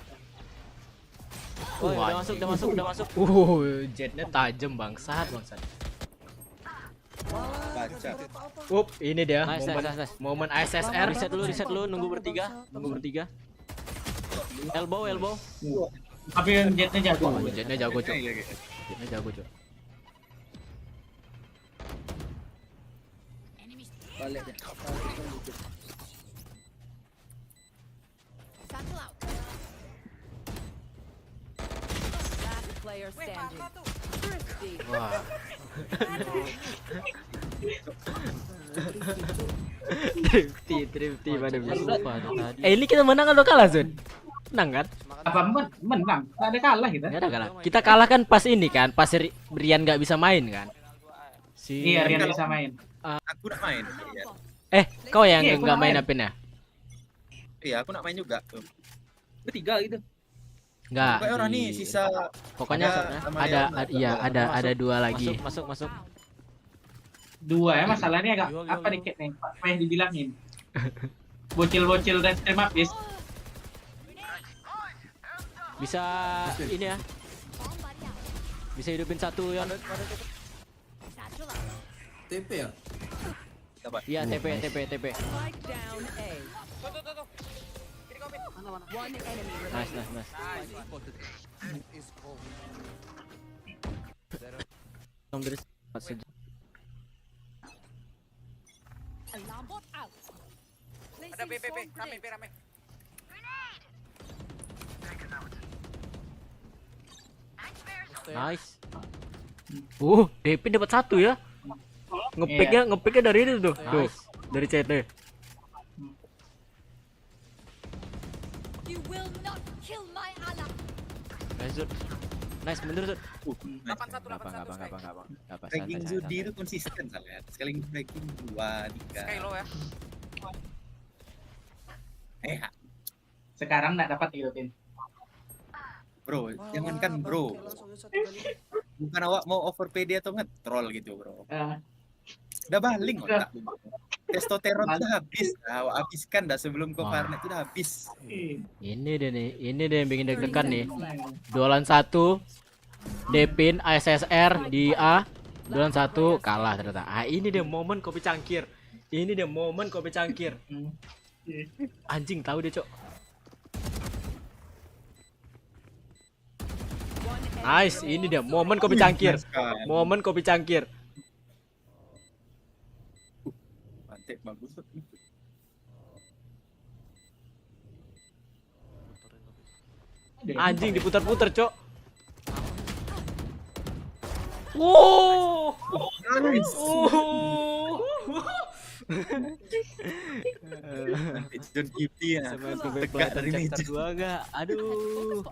Udah masuk. Jetnya tajam bangsat. Baca. Ini dia. Nice. Momen ISSR. Reset dulu, nunggu bertiga. Elbow. Tapi yang jetnya jago. Jetnya jago, Cok. Balik deh. Player standing. Wah. Drifty pada bisa. Ini kita menang atau kalah, Zun? Menang kan? Apa menang? Nggak ada kalah kita. Nggak ada kalah. Kita kalah kan pas ini kan, pas Rian nggak bisa main kan? Iya, Rian bisa main. Aku nak main. Kau yang nggak main apanya? Iya, aku nak main juga. Bertiga gitu. Enggak. Pokoknya orang nih sisa. Pokoknya ada 2 lagi. Masuk. 2 ya, masalahnya agak apa dikit nih, apa yang dibilangin. Bocil-bocil dan habis. Bisa ini ya. Bisa hidupin satu yang. TP ya? Iya, TP. Spike down A. Nice. Ada PPP, rame. Nice. DP dapat 1 ya. Ngepicknya dari itu tuh. Tuh, dari CT. Nice, bener Zud. 81. Ranking Zudi itu konsisten soalnya. Sekali ranking 2, 3. Sky low ya. Sekarang nggak dapat gitu, Tin. Bro, jangankan bro. Bukan awak mau over PD atau nge-troll gitu, bro. Udah baling otak. Testosteron udah habis. Awak habiskan dah sebelum ke Farnet udah habis. Ini deh yang bikin deg-degan nih. Duelan 1 Depin ASSR di A. Duelan 1 kalah ternyata. Ini dia momen kopi cangkir. Anjing tahu deh, Cok. Nice, ini dia momen kopi cangkir. Pantek bagus. Anjing diputar-putar, Cok. Wow. John Gipty ya. Tegak dari meja 2 enggak? Aduh.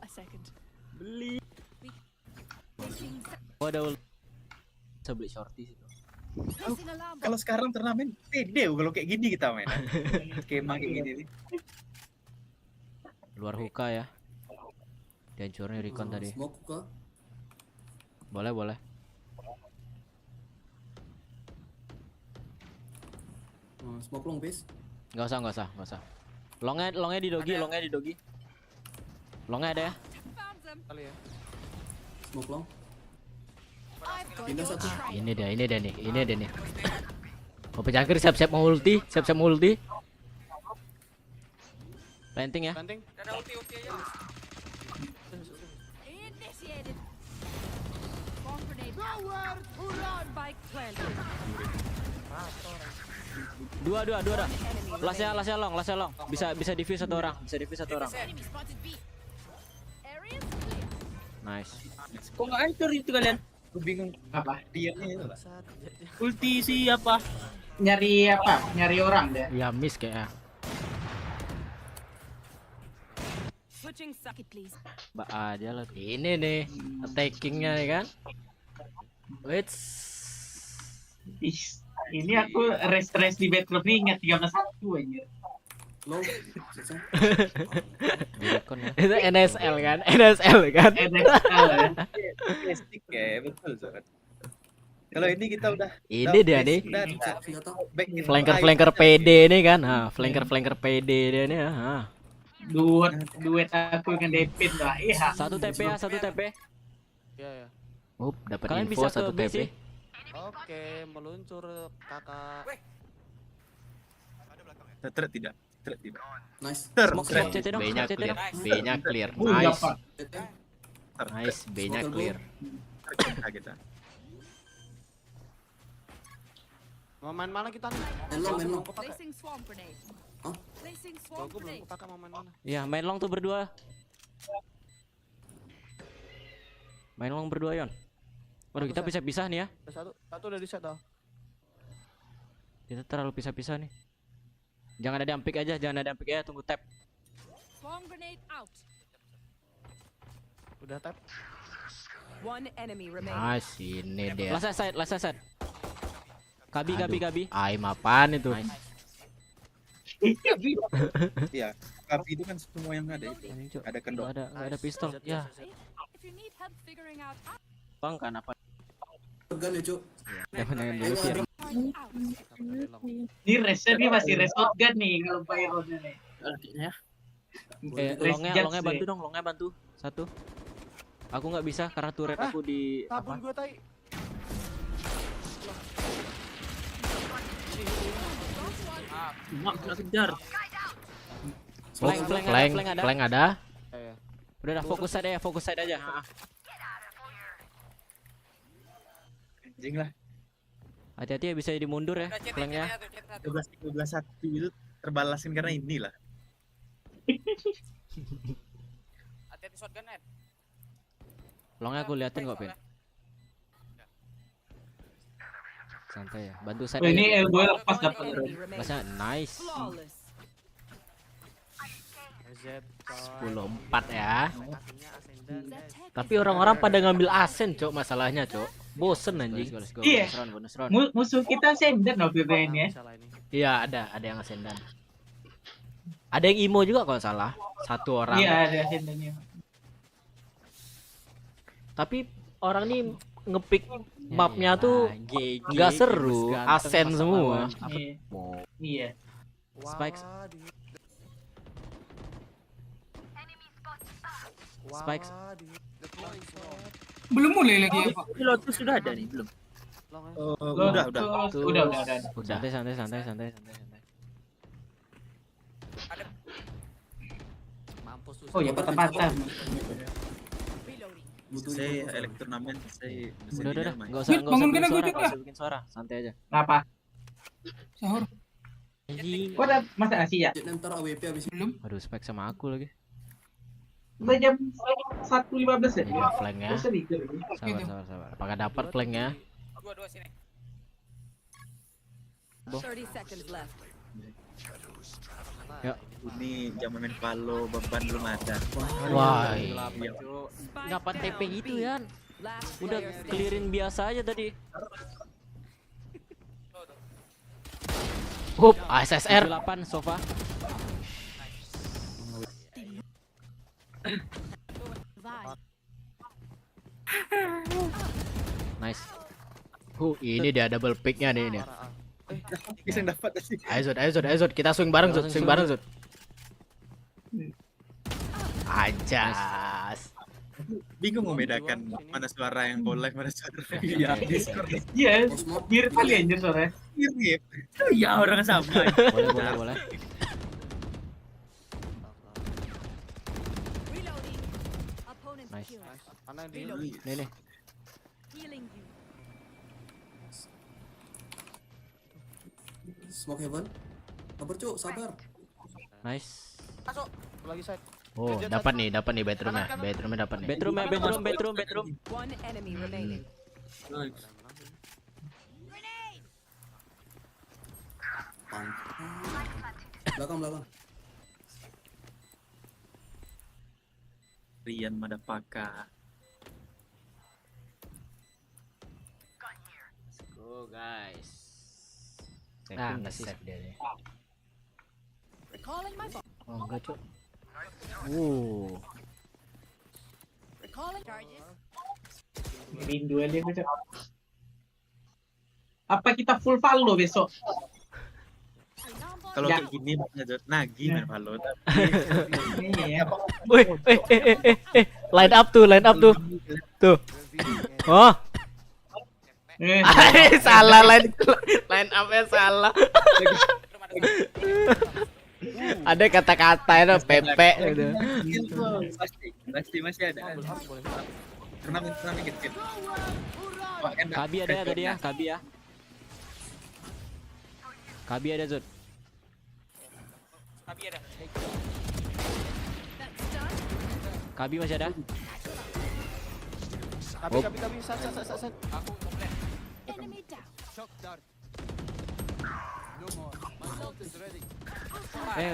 Beli. Waduh. Bisa beli shorty situ. Kalau sekarang turnamen pede kalau kayak gini kita main. Skema kayak gini nih. Luar hookah ya. Dihancurin recon tadi. Smoke hookah. Boleh. Smoke long base. Enggak usah. Longnya di dogi. Longnya ada ya. Kali ya. Smoke long. Pindah 1. Ini dia nih. Kopi cangkir siap-siap mau ulti. Planting ya. Ada ulti aja. Dua. Lasnya long. Bisa defuse satu orang. Nice. Kok nggak hancur itu kalian? Aku bingung Apa? diamnya itu. Ulti siapa? Nyari orang deh. Ya miss kayaknya. Aja lah. Ini nih attackingnya nih kan. Wait. Ini aku rest di bedroom ini ingat 13-1 anjir. Low. Itu NSL kan? NSL ya. Plastik ya, betul sobat. Kalau ini kita udah ini dia nih. Flanker PD nih kan. Flanker PD dia nih. Duet aku dengan Depin lah. Iya. Satu TP. Iya. Dapat Kalian info bisa 1 TP. Oke, meluncur kakak. Tidak. Nice. B-nya clear. Nice, B-nya clear. Kita. Mau main mana kita nih? Main long. Gue belum pakai mau main mana? Iya, main long tuh berdua. Yon. Waduh, kita pisah-pisah nih ya. Satu udah di set dah. Kita terlalu pisah-pisah nih. Jangan ada ampik aja, tunggu tap. Udah tap. Nice, ini dia. Last side. Kabi. Aim apaan itu? Iya, kabi itu kan semua yang ada itu. Ada kendor. Ada pistol. Ya. Bang kan apa? Gun ya, Cuk. Jangan dulu sih. Ini resnya nih masih res shotgun nih kalau Byronnya nih. Longnya bantu dong, longnya bantu. Satu. Aku nggak bisa karena turret aku di apa? Gue tai. Mak kejar. Flank ada. Iya. Udah dah, fokus side aja. Anjing lah. Hati-hati ya, bisa jadi mundur ya flanknya. 12-1 itu terbalasin karena inilah. Hati-hati shotgun, Ed. Longnya aku liatin kok, Pin. Santai ya, bantu saya. Ini elbow lepas dapat. Pasnya nice. 10-4 ya. Tapi orang-orang pada ngambil asen, Cok, masalahnya, Cok. Bosen anjing. Iya. Musuh kita sender waktu itu ini ya. Iya, ada yang asendan. Ada yang imo juga kalau salah. Satu orang. Iya, ada asendannya. Tapi orang nih ngepick mapnya tuh nggak seru, asen semua. Iya. Spikes. Belum mulai lagi ya, Pak. Lotus sudah ada nih, belum? Udah. Santai. Mampus tuh. Oh ya, ketempatan. Saya elektronamen, saya udah, nggak usah bikin suara, santai aja. Kenapa? Sahur. Kok ada masa nasi ya? Ntar AWP habis Belum. Aduh, spek sama aku lagi. Udah jam 1.15 ya? Iya, flanknya. Sabar. Apakah dapat flanknya? Dua sini. 30 seconds left. Yuk. Ini zaman main Valo, beban belum ada. Wah, dapat TP gitu ya. Udah clearin biasa aja tadi. Hup, SSR 8 sofa. Nice. Ini dia double picknya nih ini. Bisa dapat sih. Ayo Zud, kita swing bareng Zud. Ajas. Bingung membedakan mana suara yang boleh, mana suara. Iya, mirip kali aja suaranya. Mirip. Iya, orang sama. Boleh. Nice. Mana di? Nih. Smoke heaven. Sabar, Cuk, sabar. Nice. Masuk. Lagi side. Oh, dapat nih bedroomnya. Bedroomnya dapat nih. Bedroom. One enemy remaining. Belakang. Rian Madapaka. Let's go, guys. Nah, nge-save dia nih. Recalling my phone. Oh, enggak, Cuk. Recalling charges. Rindu aja besok. Apa kita full Valo besok? Kalau kayak gini nagih main Valo. Wih, line up tuh. Tuh. Oh. Salah line up-nya salah. Ada kata-kata itu pepe gitu. Pasti masih ada. Karena kecil. Kabi ada tadi ya, Kabi ada Zud. Kabi masih ada. Kabi, sat. Aku komplain. Enemy down. Shock dart. No more. My ult is ready.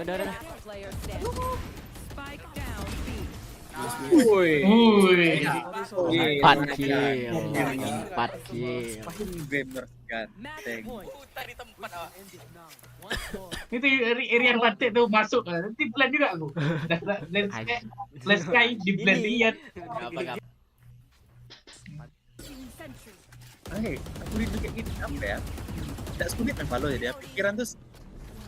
Udah. Player standing. Spike down B. Woi. 4 kill. Gamer ganteng. Tadi tempat awak. Itu Rian Batik tuh masuk. Nanti blend juga aku. Let's try di blend Rian. Apa? Aku rindu kayak gitu apa ya? Tidak sulit main Valo ya dia. Pikiran tuh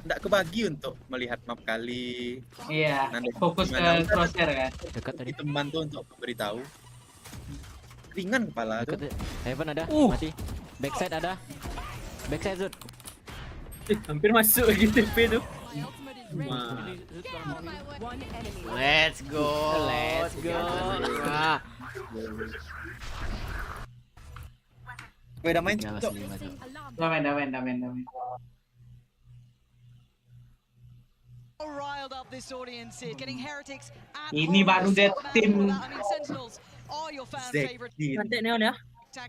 tidak kebagi untuk melihat map kali. Iya. Fokus ke crosshair kan. Dekat tadi. Teman tuh untuk memberitahu. Ringan kepala tuh. Heaven ada, mati. Backside ada. Backside Zud. Hampir masuk lagi TP tuh. Let's go. Nah. Udah main Tinggal Cok. 5 Cok. Damen. Riled up this audience here, getting Heretics at Ini baru deh tim Sentinels are your fan favorite. Cantik Neon ya.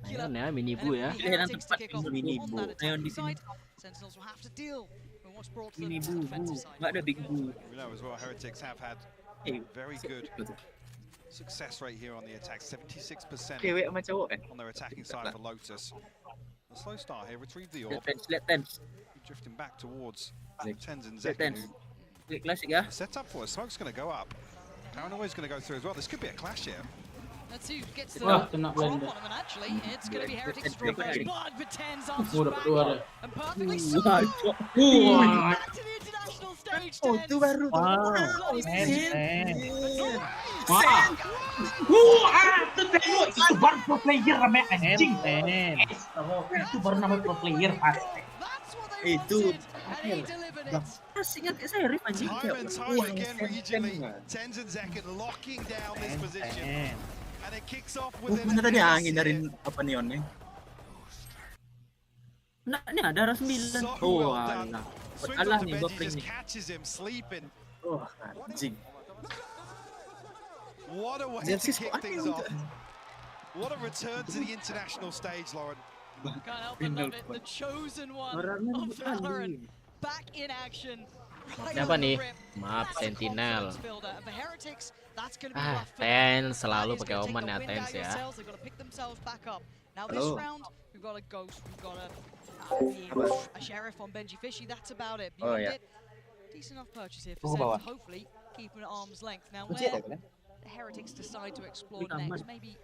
Neon ya, mini bu ya. Pilihan tepat Mini bu. Neon di sini. Sentinels will have to deal with what's brought to Mini them bu, defensive side. nggak ada big bu. We know as well, Heretics have had very good success rate here on the attack, 76% Cewek sama cowok kan? on their attacking side for Lotus. A slow start here, retrieve the orb. Let tense. Drifting back towards Tens and Let Zekin, tense. who Klasik ya. set up for it. Smoke's going to go up. Paranoia's going to go through as well. This could be a clash here. Let's see who gets the Wah, drop kena on blender. them, and actually, it's going to be Heretics draw Drop first it. blood, but Tens on Udah berdua deh. and perfectly so. Wah. Back to the international stage, Oh, itu baru. Itu tengok itu baru pro player namanya anjing. Itu baru namanya pro player pasti. Itu Asiknya kayak saya Rif anjing. Time and time again regionally, Tens and Zekin locking down this position. And it kicks off with Bener tadi angin dari apa neonnya? Nah, ini ada ras 9. Oh, alah. Alah nih gua just nih. catches him sleeping. Oh, anjing. What a way to kick things off. What a return to the international stage, Lauren. Can't help but love it. The chosen one of Valorant back in action. Siapa nih? Maaf, Sentinel. Tens selalu pakai oman ya, Tens ya. Now this round, we've got a ghost, we've got a sheriff on Benji Fishy. That's about it. Oh, Beyond yeah. it, decent enough purchase here for Sen to hopefully keep an arm's length. Now where the Heretics decide to explore next, maybe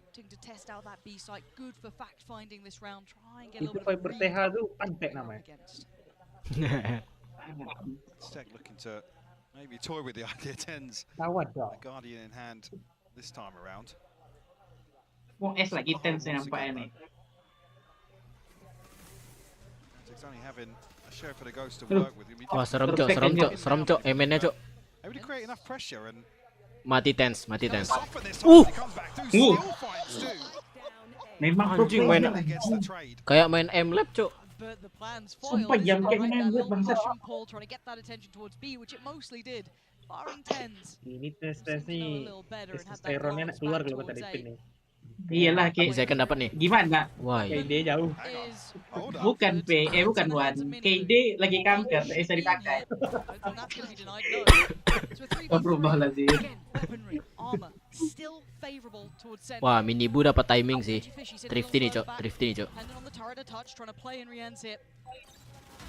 opting to test out that B site, good for fact finding this round. Try and get a Itu little bit of Viper TH tuh antek namanya. against. Tech looking to maybe toy with the idea. Tens, Tawat the dong. Guardian in hand this time around. Mau es lagi tense nampaknya nih. Heretics only having a sheriff for the ghost to work with. Oh, serem cok, emennya cok. Able to create enough pressure and Mati Tens. soften this time. He comes back through, still finds two. Memang pro Anjing, player. main Gets the trade. kayak main M-Lab cok. But the plan's Sumpah, foiled. jam kayak Right, main that buat little bangsat. push and pull, trying to get that attention towards B, which it mostly did. Barring Tens. Ini tes nih. A little better and had that Testosteronnya nak glance keluar back kalau kata towards Dipin A. nih. Iyalah kayak Second dapat nih. gimana? Wah. Kayak dia jauh. Is Hold up. Bukan bukan Wan. KD lagi kanker, bisa dipakai. and that's going to be denied. No. So a 3v3, Astagfirullahaladzim. again, weaponry, armor, still favorable towards Sen. Wah, mini bu dapat timing sih. Drifty nih cok, Dependent on the turret a touch, trying to play in Rian's hit.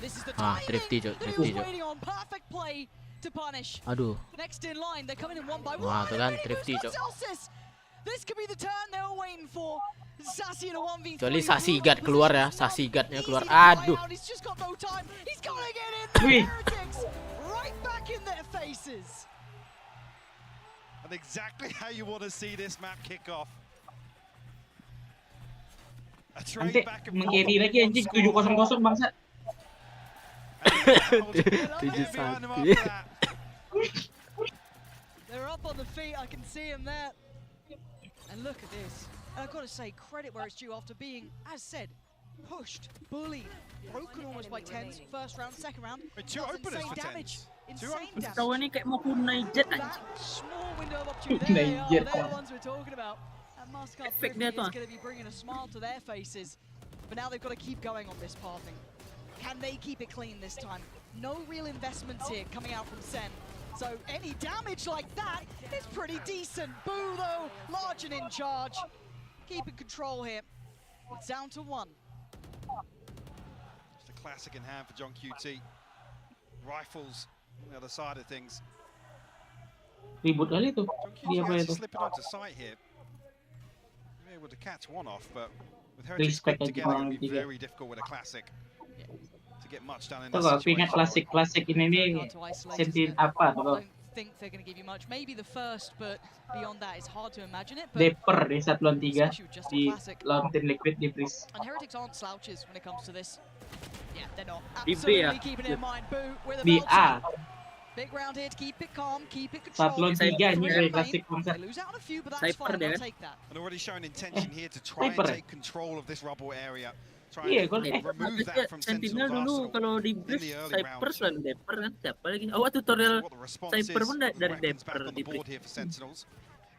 This is the Ah, timing drifty cok, that he drifty was cok. waiting on. Perfect play to punish. Aduh. Next in line, they're coming in one by Wah, one. tuh kan, and drifty, Mini Cok. Boost got Celsius. This could be the turn they were waiting for. Sassy in a 1v3. Kecuali Sasigat keluar ya, Sasigatnya keluar. Easy to play Aduh. out, he's just got no time. He's gonna get in Wih. there. Heretics right back in their faces. And exactly how you want to see this map kick off. A trade Nanti back and mengiri lagi anjing 7-0 bangsa. They're up on the feet, I can see him there. And look at this. And I've got to say, credit where it's due after being, as said, pushed, bullied, broken almost by Tens. First round, second round. Two That's openers insane for damage. Tens. Two Insane openers. damage. Kau ini kayak mau kunai jet That anjing. small window of opportunity. There they are. Jet, They're the man. ones we're talking about. And Mastercard Effect Thrifty dia tu, is going to be bringing a smile to their faces. But now they've got to keep going on this pathing. Can they keep it clean this time? No real investments here coming out from Sen. So any damage like that is pretty decent. Boo though, large and in charge. Keeping control here. It's down to one. Just a classic in hand for John QT. Rifles on the other side of things. Ribut kali tuh. John Dia QT apa actually itu? slipping onto site here. Be able to catch one off, but with Respect Heretics quick aja together, it orang would be tiga. very difficult with a classic to get much done in Tuh this kalau aku ingat situation. klasik ini nih sentin apa tuh? I don't think they're going to give you much. Maybe the first, but beyond that, it's hard to imagine it. But Deper di saat lawan 3 especially with just a di classic. lawan tim liquid di Breeze. And Heretics aren't slouches when it comes to this. Yeah, they're not. Di B Absolutely ya. keeping it in mind. Boo with a Di Belgian. A. Big round here to keep it calm, keep it Saat controlled. lawan 3 ini dari klasik konsep. They lose out on a few, but that's fine. I'll take that. And already showing intention here to try and take control of this rubble area. Iya, kalau remove that from Sentinel Sentinel's dulu arsenal kalau di in Breach the early Cyper rounds. selalu Deper kan siapa lagi? Awak tutorial Cyper pun dari Weapons Deper back on di the board Breach. here for Sentinels.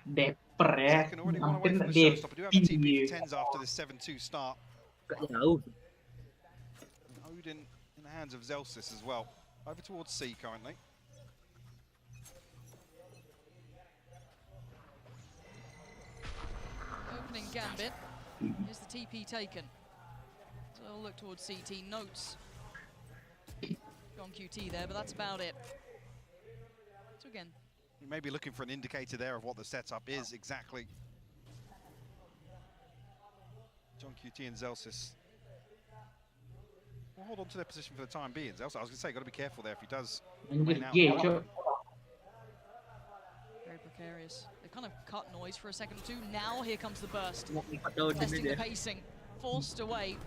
Deper ya, Second already one hampir away from the showstopper. Do have a team tinggi. beat 10s after this 7-2 start. Gak jauh. Odin in the hands of Zelsis as well. Over towards C currently. Opening gambit. Here's the TP taken. So we'll look towards CT. Notes on QT there, but that's about it. So again, You may be looking for an indicator there of what the setup is exactly. John QT and Zelsis. Well, hold on to their position for the time being. Zelsis, I was going to say, got to be careful there if he does. remain out. very precarious. They kind of cut noise for a second or two. Now here comes the burst. No, Testing the pacing. Forced away.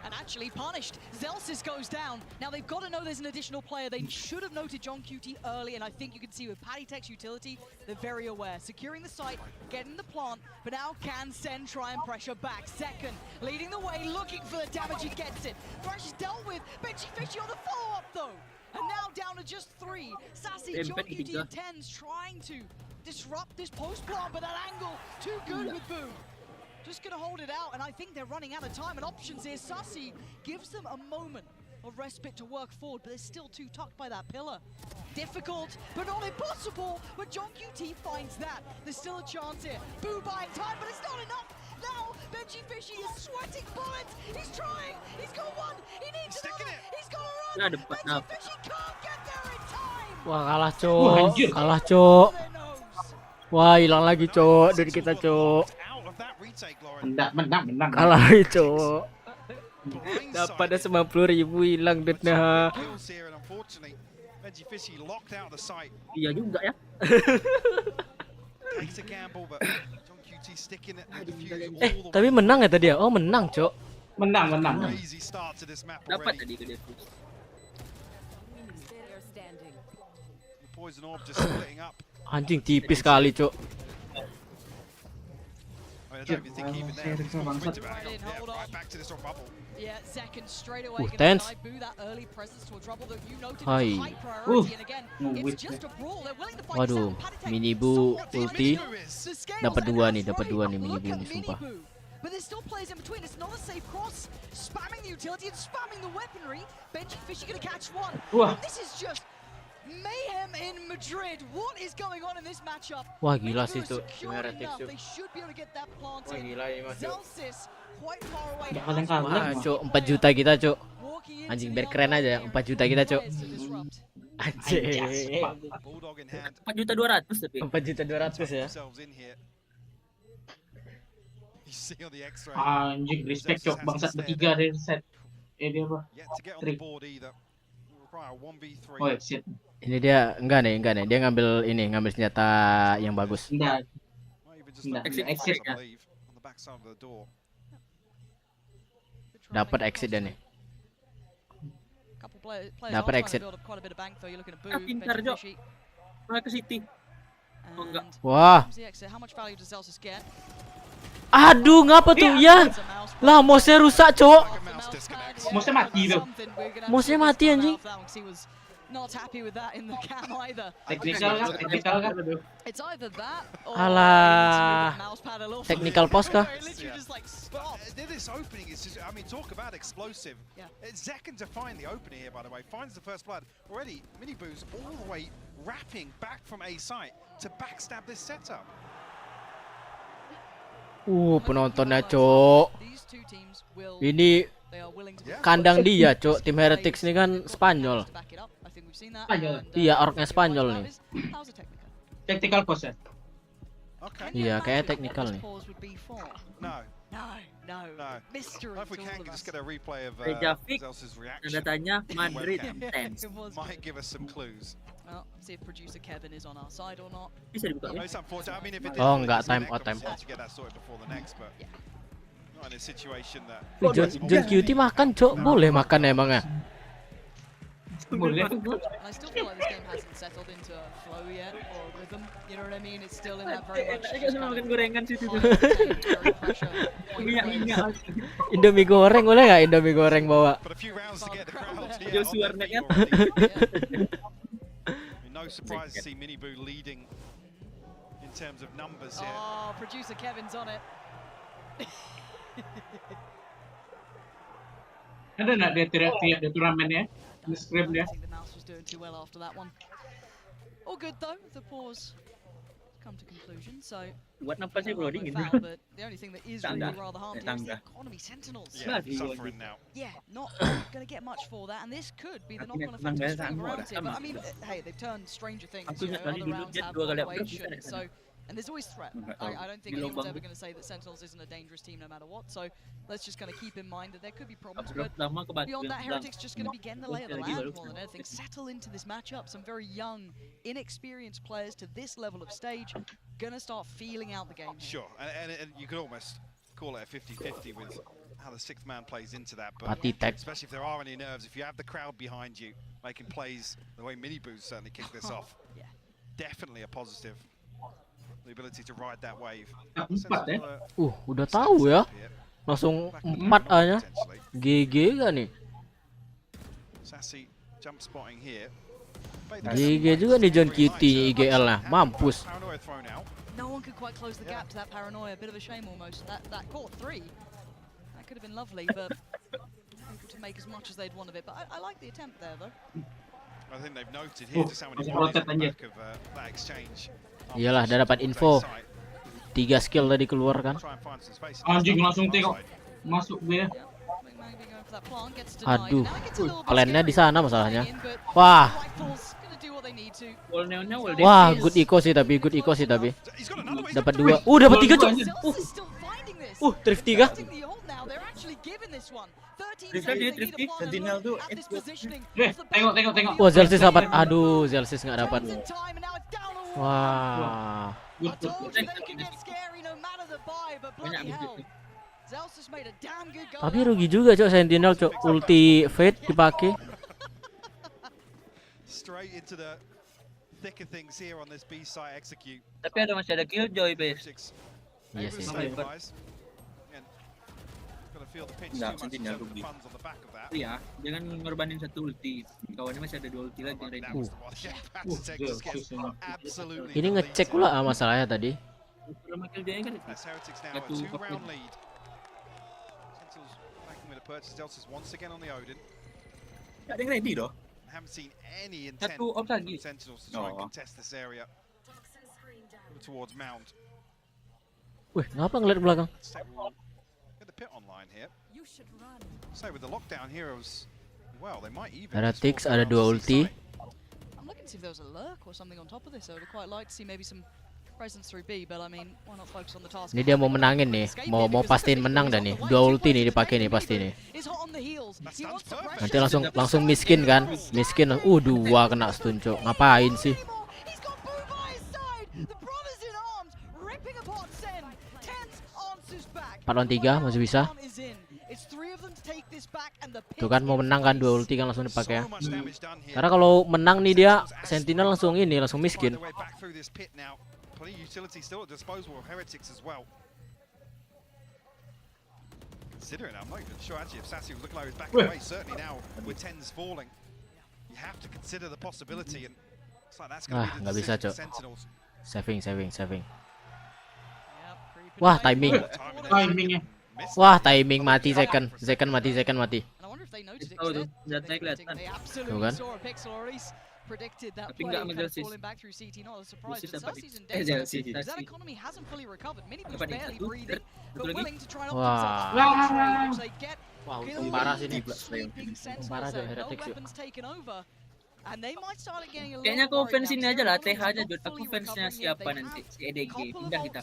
And actually punished. Zelsis goes down. Now they've got to know there's an additional player. They should have noted John QT early, and I think you can see with Paddy Tech's utility, they're very aware. Securing the site, getting the plant, but now can Sen try and pressure back. Second, leading the way, looking for the damage, he gets it. Thrash is dealt with. Benji Fishy on the follow-up though. And now down to just 3. Sassy, John QT and Tens trying to disrupt this post plant, but that angle too good with Boom. Just gonna hold it out, and I think they're running out of time and options here. Sassy gives them a moment of respite to work forward, but they're still too tucked by that pillar. Difficult, but not impossible. But John QT finds that. There's still a chance here. Boo buying time, but it's not enough. Now, Benji Fishy is sweating bullets. He's trying. He's got one. He needs another. He's got to run. Benji Fishy can't get there in time. Wah, kalah, Cok. Kalah, Cok. Wah, hilang lagi, Cok. Dari kita, Cok. Menang. Kalah, Cok. Dapat ada 90.000 hilang duitnya. Iya juga ya. Tapi menang ya tadi ya? Oh, menang, Cok. Menang. Dapat tadi ke dia. Anjing tipis kali, Cok. Yeah, second straight away. Tense. Hai. Waduh, mini bu ulti. Dapat dua nih mini bu nih, sumpah. But there's still players in between. It's not a safe cross. Spamming the utility and spamming the weaponry. Benji Fishy gonna catch one. This is just mayhem in Madrid. What is going on in this matchup? Wah, gila sih tuh. They should be able to get that planted. Wah, gila ini Mas. Zelsis quite far away. Wah, Cok, 4 juta kita, Cok. Anjing, biar keren aja, 4 juta kita, Cok. Anjing. 4.200.000 tapi. 4.200.000 ya. Anjing, respect, Cok. Bangsat bertiga dari set. Dia apa? Trik. Oh, exit. Ini dia enggak nih, dia ngambil senjata yang bagus. Enggak, exit ya. Dapat exit dan nih. Dapat exit. Pintar, Jo. Mulai ke City. Oh, enggak. Wah. Aduh, ngapa tuh? Ya. Lah, mouse-nya rusak, Cok. Mouse-nya mati tuh. Mouse-nya mati anjing. Not happy with that in the cam either. Technical kan? It's either that or Alah. Technical pause kah? This opening is just, I mean, talk about explosive. It's second to find the opening here, by the way. Finds the first blood. Already, Mini Boo's all the way wrapping back from A site to backstab this setup. Penontonnya, Cok. Ini kandang dia, Cok. Tim Heretics ini kan Spanyol. Iya, orknya Spanyol nih. Tactical pause ya? Iya, kayaknya technical nih. No. If we can just get a replay of Zels's reaction. Datanya Madrid tense. Might give us some clues. Well, see if producer Kevin is on our side or not. Bisa dibuka. Oh, enggak, time out. John QT makan, Cok. Boleh makan emangnya. Boleh. And I still feel like this game hasn't settled into a flow yet or a rhythm. You know what I mean? It's still in that very much just kind of gorengan situ tuh. very pressure. Minyak. Indomie goreng boleh nggak? Indomie goreng bawa. Joshua kan. No surprise to see Miniboo leading in terms of numbers here. Oh, producer Kevin's on it. Ada nggak dia teriak-teriak di turnamennya? Di script dia. I think the mouse was doing too well after that one. All good though. The pause come to conclusion. So Buat nafas sih bro dingin. but the only thing that is really rather harmful is the economy sentinels. Yeah, suffering now. Yeah, not going to get much for that, and this could be the knock-on effect of swing around here. But I mean, hey, they've turned Stranger Things. You know, other rounds have valuation. So, and there's always threat. I don't think anyone's ever going to say that Sentinels isn't a dangerous team no matter what. So let's just kind of keep in mind that there could be problems. But beyond that, Heretics just going to be getting the lay of the land more than anything. Settle into this matchup. Some very young, inexperienced players to this level of stage going to start feeling out the game here. Sure, and you could almost call it a 50-50 with how the sixth man plays into that. But especially if there are any nerves, if you have the crowd behind you making plays the way Miniboo's certainly kicked this off, definitely a positive. The ability to ride that wave. Udah tahu ya. Langsung 4A-nya. GG gak nih? Sassy jump spotting here. GG juga nih John Kitty IGL-nya. Mampus. No one could quite close the gap to that paranoia. A bit of a shame almost. That caught 3. That could have been lovely, but able to make as much as they'd want of it. But I like the attempt there though. I think they've noted here just how many bodies on the back of that exchange. Iyalah, udah dapat info. 3 skill tadi keluar kan. Anjing langsung tengok masuk dia. Aduh, plannya di sana masalahnya. Wah. Wah, good eco sih tapi, Dapat 2. Dapat 3 cok. Drift 3. Sentinel tuh. Tengok. Wah, Zelsis dapat. Aduh, Zelsis nggak dapat. Wah. Tapi rugi juga cok Sentinel cok. Ulti Fate dipakai. Tapi masih ada Killjoy base. Iya sih. Enggak, Sentinel rugi. Iya, jangan ngorbanin satu ulti. Kawannya masih ada 2 ulti lagi yang ready. Ini ngecek pula masalahnya tadi. Belum Killjoy kan satu ada yang ready doh. Satu op lagi. Wih, ngapa ngeliat belakang? Ada Tix, ada 2 ulti. Ini dia mau menangin nih, mau pastiin menang dan nih. 2 ulti nih dipakai nih pasti nih. Nanti langsung miskin kan? Miskin. 2 kena stun cok. Ngapain sih? 4 lawan 3 masih bisa. Tuh kan mau menang kan 2 ulti kan langsung dipakai ya. Karena kalau menang nih dia Sentinel langsung miskin. Considering, I'm not even sure actually if Sassy was looking like he was backing away. Certainly now with 10s falling, you have to consider the possibility, and it's like that's going to be the decision for Sentinels. Saving. Wah, timingnya. Wah, timing mati second mati. Tuh kan. Tapi nggak Zelsis. Wah, parah sih nih. Parah aja Heretics yuk. Kayaknya aku fans ini aja lah, TH aja Jod. Aku fansnya siapa nanti? Si EDG, pindah kita.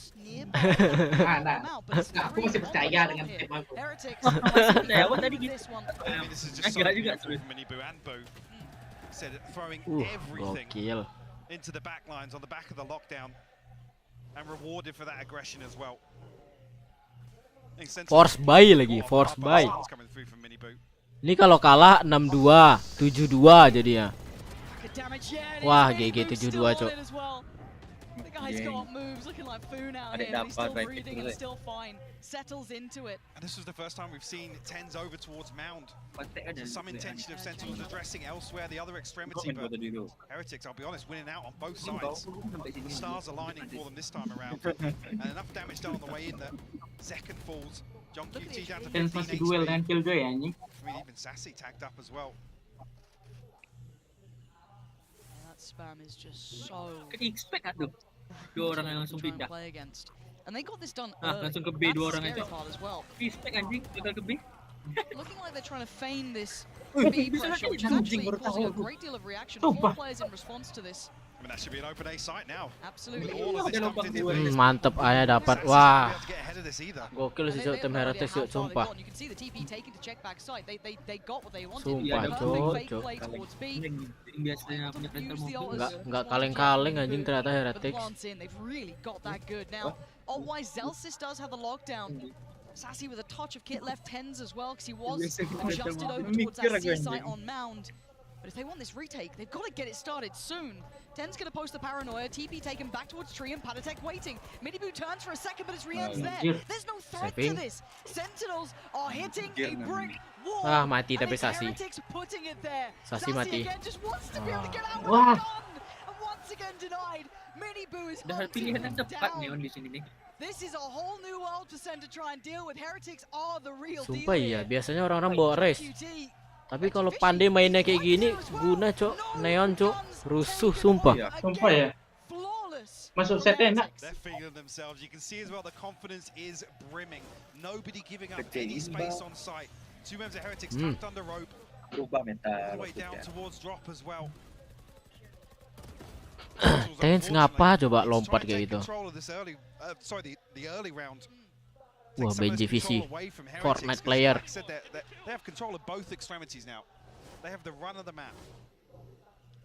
Aku masih percaya dengan tim aku. Percaya apa tadi gitu? Kira juga throwing everything into the back lines on the back of the lockdown and rewarded for that aggression as well. Force buy lagi, force buy. Ini kalau kalah 6-2, 7-2 jadinya. Wah, GG 7-2, Cok. The guy's got moves looking like Foon out here, but he's still breathing and still fine. Settles into it. And this was the first time we've seen Tens over towards Mound. So some intention of Sentinels addressing elsewhere, the other extremity, but Heretics, I'll be honest, winning out on both sides. The stars aligning for them this time around. And enough damage done on the way in that Zekan falls. John QT down to 15 HP. I mean, even Sassy tagged up as well. That spam is just so... Expect aduh. Dua orang yang langsung pindah. And they got this done Langsung ke B dua orang That's the itu. scary part as well. Expect anjing, gagal ke B. Looking like they're trying to feign this Wih, B bisa pressure, kayak which is anjing, actually baru tahu causing a aku. great deal of reaction. Sumpah. 4 players in response to this. I mean, that should be an open A site now. Absolutely. All of this dumped into this. Mantep ayah dapat. Wah. Get ahead of this either. Gokil sih Cok tim Heretics, Cok, sumpah. You can see the TP taking to check back side. They got what they wanted. Sumpah, Perfect Cok, fake Cok. play towards B. Biasanya punya kantor mobil. Enggak kaleng-kaleng anjing ternyata But the Heretics. plants in, they've really got that good. Now, ult-wise, Zelsis does have the lockdown. Sassy with a touch of kit left Tens as well, because he was adjusted over towards that C site on Mound. But if they want this retake, they've got to get it started soon. Ten's going to post the paranoia, TP taken back towards Tree and Patatek waiting. Minibu turns for a second, but his re-ends there. There's no threat to this. Sentinels are hitting a brick wall. Ah, mati and tapi it's Sassy. Heretics putting it there. Sassy mati. again just wants to be able to get out with Wah. a gun. And once again denied. Minibu is Udah hunting pilihan yang him tepat nih down. on di sini nih. This is a whole new world for Sen to try and deal with. Heretics are the real Sumpah deal iya, biasanya orang-orang bawa race. Tapi kalau pandai mainnya kayak gini, guna Cok, neon Cok, rusuh sumpah. Sumpah ya. Masuk setnya enak. They're feeling themselves. You can see as well the confidence is brimming. Nobody giving up any space on site. Two members of Heretics tucked under rope. Berubah All mental. the way down towards drop as well. Tens ngapa coba lompat kayak gitu? The early round. Wah, BenJVC, Fortnite player. They have control of both extremities now. They have the run of the map.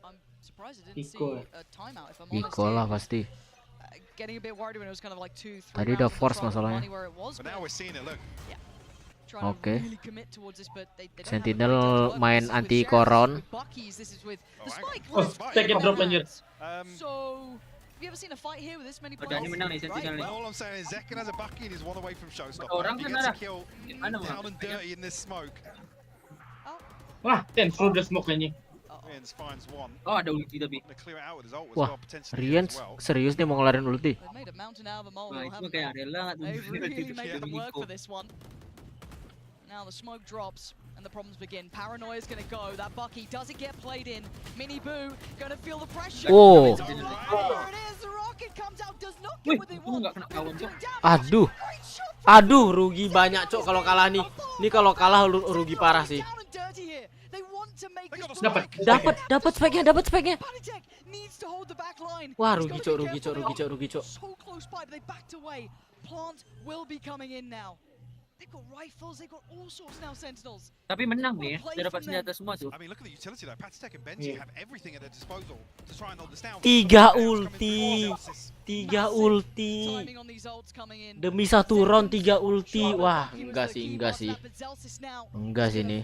I'm surprised I didn't see Iko. a timeout if I'm honest. Iko lah pasti. Getting a bit worried when it was kind of like 2-3 Tadi udah force masalahnya. But now we're seeing it, look. Oke. Really commit towards this, but they don't have Sentinel the ability to work. main This is with anti Sheriff, koron. this is with Bucky's, this is with the Spike. Oh, Spec Gear drop anjir. So, have you ever seen a fight here with this many Udah ini players? menang nih Sentinel nih. All I'm saying is Zekan has a bucky and he's one away from showstopper. Orang He kan gets a ada. kill Gimana down and dirty in this smoke. Wah, Ten through the smoke anjing. Rians finds one. Oh, ada ulti tapi. To clear it out with his ult as Wah, well, potentially Rian as well. serius nih mau ngelarin ulti. They've made a mountain out of a Wah, molehill, itu haven't kayak they? rela nggak tuh. They really made them work Nico. for this one. Now the smoke drops and the problems begin. Paranoia's gonna go. That Bucky doesn't get played in. Mini Boo gonna feel the pressure. Oh. It's all right. There it is. The rocket comes out, does not get what they want. Nggak kena kawan tuh. Aduh. Aduh, rugi banyak Cok kalau kalah nih. Ini kalau kalah rugi parah sih. Down and dirty here. They want to make this Dapat speknya. Patatek needs to hold the back line. Wah, He's rugi gotta Cok, be careful. rugi Cok. So close by, but they backed away. Plant will be coming in now. They've got rifles, they've got all sorts now, Sentinels. Tapi menang nih ya. Udah dapat senjata semua tuh. I mean, look at the utility though. Patatek and Benji have everything at their disposal to try and hold this down. 3 ulti. 3 ulti. Timing on these ults coming in. Demi satu round 3 ulti. Wah, enggak sih. Enggak sih nih.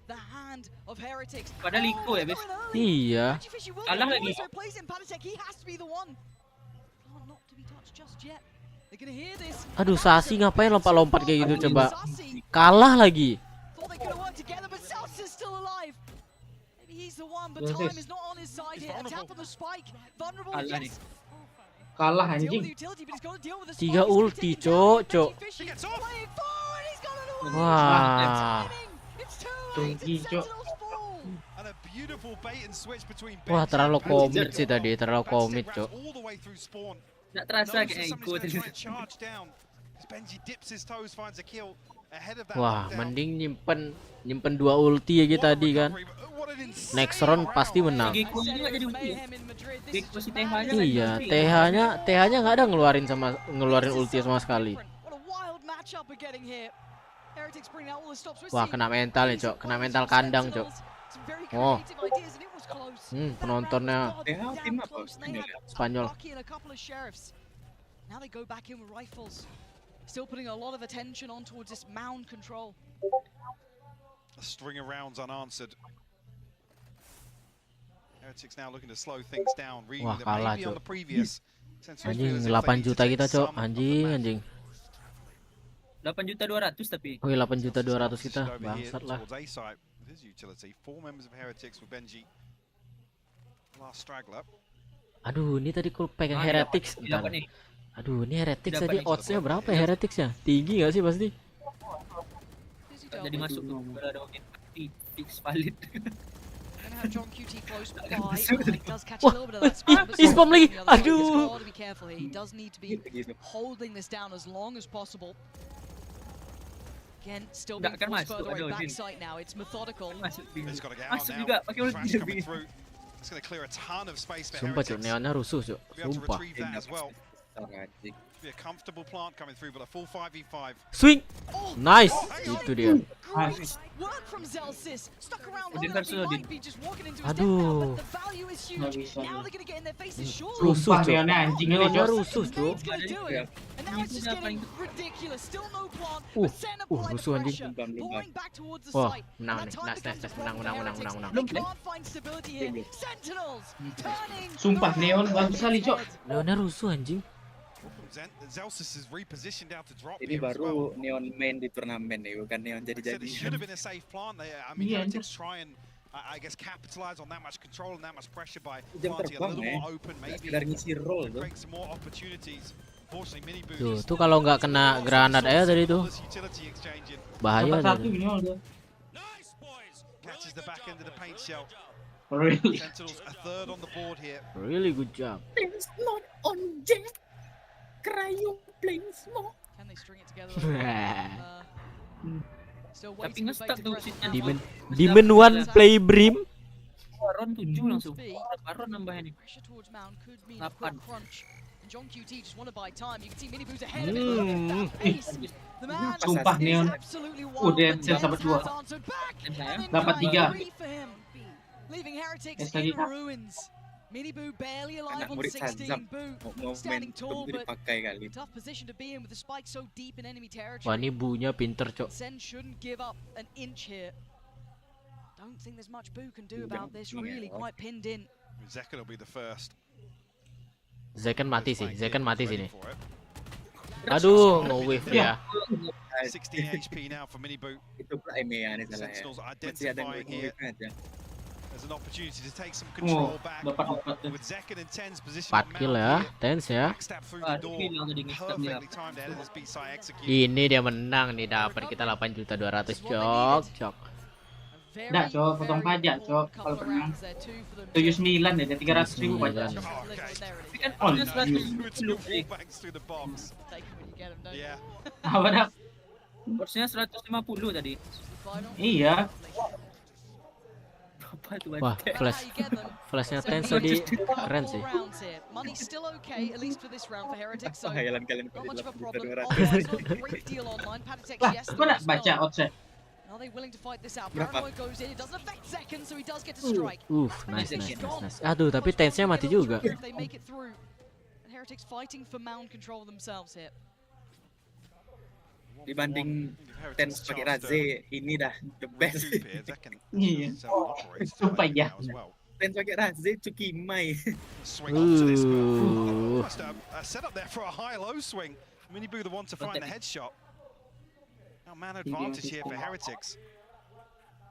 The hand of Heretics. Padahal Iko ya, Bes. Iya. Kalah lagi. So plays in Patatek, he has to be the one. Not to be touched just yet. They're gonna hear this. Aduh, Sassy ngapain lompat-lompat kayak gitu coba. Kalah lagi. Thought they could have worked together, but South is still alive. Maybe he's the one, but time is not on his side here. Attack on the spike. Vulnerable, yes. Kalah Deal with anjing. the utility, but he's got to deal with the 3 spike. ulti, Cok. Wah. Rugi, Cok. And a beautiful bait and switch between Wah, Benji terlalu and komit Patatek. sih tadi, terlalu komit, Patatek Cok. wraps all the way through spawn. Nggak terasa Knows kayak that Iko somebody's tadi. gonna try and charge down. As Benji dips his toes, finds a kill ahead of that Wah, lockdown. mending nyimpen 2 ulti aja tadi kan. Next round pasti menang. Iko ini nggak jadi ulti. Iko si TH-nya. Iya, TH-nya nggak ada ngeluarin ulti sama sekali. What a wild matchup we're getting here. Heretics bring out all the stops. We're Wah, seeing kena mental nih, Cok. Kena mental kandang, Cok. some very Oh. creative ideas, and it was close. Penontonnya Damn tim apa? close, and they had Spanyol. Bucky and a couple of sheriffs. Now they go back in with rifles. Still putting a lot of attention on towards this mound control. A string of rounds unanswered. Heretics now looking to slow things down. Wah, kalah, Maybe on Cok. the previous. Anjing 8 juta kita, Cok. Anjing. 8.200.000 tapi. Wih, 8.200.000 kita. Bangsat lah. Aduh, ini tadi kalau pegang Heretics. Aduh, ini Heretics tadi odds-nya berapa ya Heretics-nya? Tinggi gak sih pasti? Jadi masuk tuh. Ada fix valid. Wah, spam lagi. Aduh. Again, still being forced further away masuk, backside now. It's methodical. Masuk juga pakai ulti lebih. Sumpah, Cuk, neonnya rusuh, Cuk. Sumpah. Swing. Nice. Itu dia. Aduh. Rusuh, Cuk. Neonnya rusuh, Cuk. Rusuh anjing. Wah, menang nih. Nice. Menang. Sumpah neon bagus sekali, Cok. Neonnya rusuh anjing. Ini baru neon main di turnamen nih, bukan neon jadi-jadi. Iya, jam terbang ya, sekedar ngisi roll tuh. Tuh kalau nggak kena granat aja tadi tuh. Bahaya tadi. Really good job. Things not on jet. Crying playing smoke. Can they string it together? Tapi nge-stuck tuh sitnya. Demon 1 play Brim. Baron 7 langsung. Baron nambahnya nih. 8. Sumpah neon. Udah saya sampai 2. Dapat 3. Lagi kah? Miniboo barely alive on 16. Boo standing tall, but tough position to be in with the spike so deep in enemy territory. Wah, ini Boo-nya pinter, Cok. Sen shouldn't give up an inch here. Don't think there's much Boo can do about this. Really quite pinned in. Zekan will be the first. Zekan mati sih. Sini. Aduh, nge-wave ya. 16 HP now for Miniboo. Itu pula EMEA nih salahnya. Masih ada nge-wave aja. There's an opportunity to take some control back with Zekan in 10's position. 4 kill ya, Tens ya. Ini dia menang nih, dapat kita 8.200.000, Cok. Dah, Cok, potong pajak, Cok. Kalau menang 79 ya, 300.000 pajak. Kan on. Apa dah? Porsinya 150 tadi. Iya. Wah, flashnya Tens tadi keren sih. Khayalan kalian kali Lah, gua nak baca outside. Nice. Aduh, tapi Tensnya mati juga. Dibanding Tens pakai Raze, ini dah the best. Iya. Sumpah ya. Tens pakai Raze Cukimai. Set up there for a high-low swing. Miniboo the one to find the headshot. Now man advantage here for Heretics.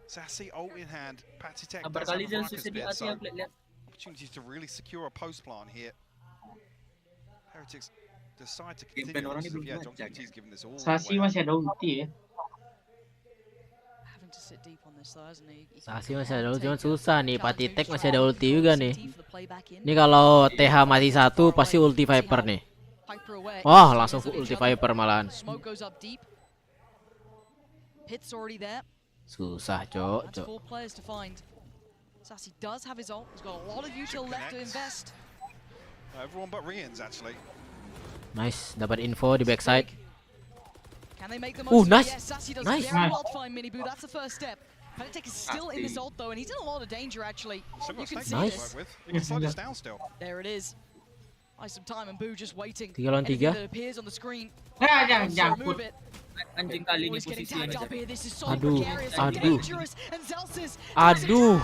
Sassy ult in hand. Patitech does have a marcus bit, so opportunities to really secure a post plant here. Heretics decide to continue. Sasi masih ada ulti ya. Sasi masih ada ulti, cuman susah nih. Patitech masih ada ulti juga nih. Ini kalau TH mati 1 pasti ulti Viper nih. Wah, langsung ulti Viper malahan. Susah, Cok. Sassy does have his ult. He's got a lot of util left to invest. Everyone but Rians actually. Nice, dapat info di backside. Can they make the most? Nice. Yes, Sassy does very well to find Miniboo. That's the first step. Patitech is still in this ult though, and he's in a lot of danger actually. You can see this. You can slow this down still. There it is. Nice some time and Boo just waiting. 3 lawan 3. It appears on the screen. Jangan. Move it. Anjing kali ini posisinya. Aduh.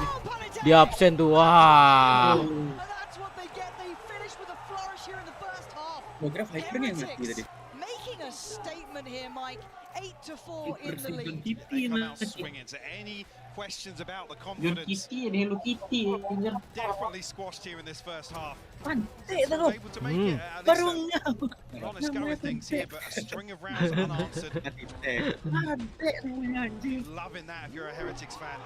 Di absen tuh. Wah. Mau kira Viper nih yang mati tadi. Making a statement here, Mike. 8-4 in the lead. Questions about the confidence. Definitely squashed here in this first half. Able to make it honest go with things here, but a string of rounds unanswered. Loving that if you're a Heretics fan.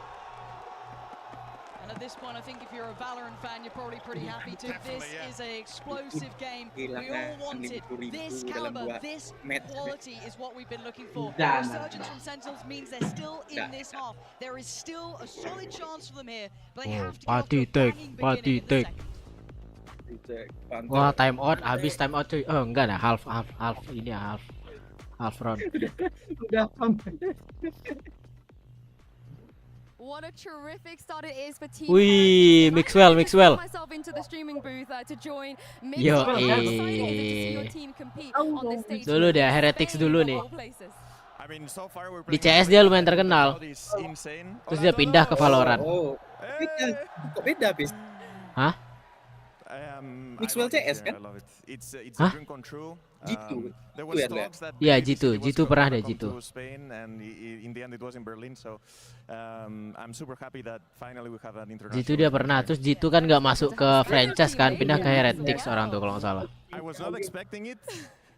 And at this point, I think if you're a Valorant fan, you're probably pretty happy too. This is an explosive game. We all want it. This caliber, this quality is what we've been looking for. The resurgence from Sentinels means they're still in this half. There is still a solid chance for them here, but they have to get off to a banging beginning in the second. Wah, time out, habis time out cuy. Oh, enggak dah, half ini ya, half round. Udah What a terrific start it is for Team Wih, Mixwell. myself into the streaming booth to join Yo, dulu deh, Heretics dulu nih. Di CS dia lumayan terkenal. Terus dia pindah ke Valorant. Oh, kok beda, Bis? Hah? Mixwell CS kan? Hah? Gitu. Iya, Jitu pernah deh Jitu. Jitu dia pernah, terus Jitu kan nggak masuk ke franchise kan, pindah ke Heretics orang tuh kalau nggak salah.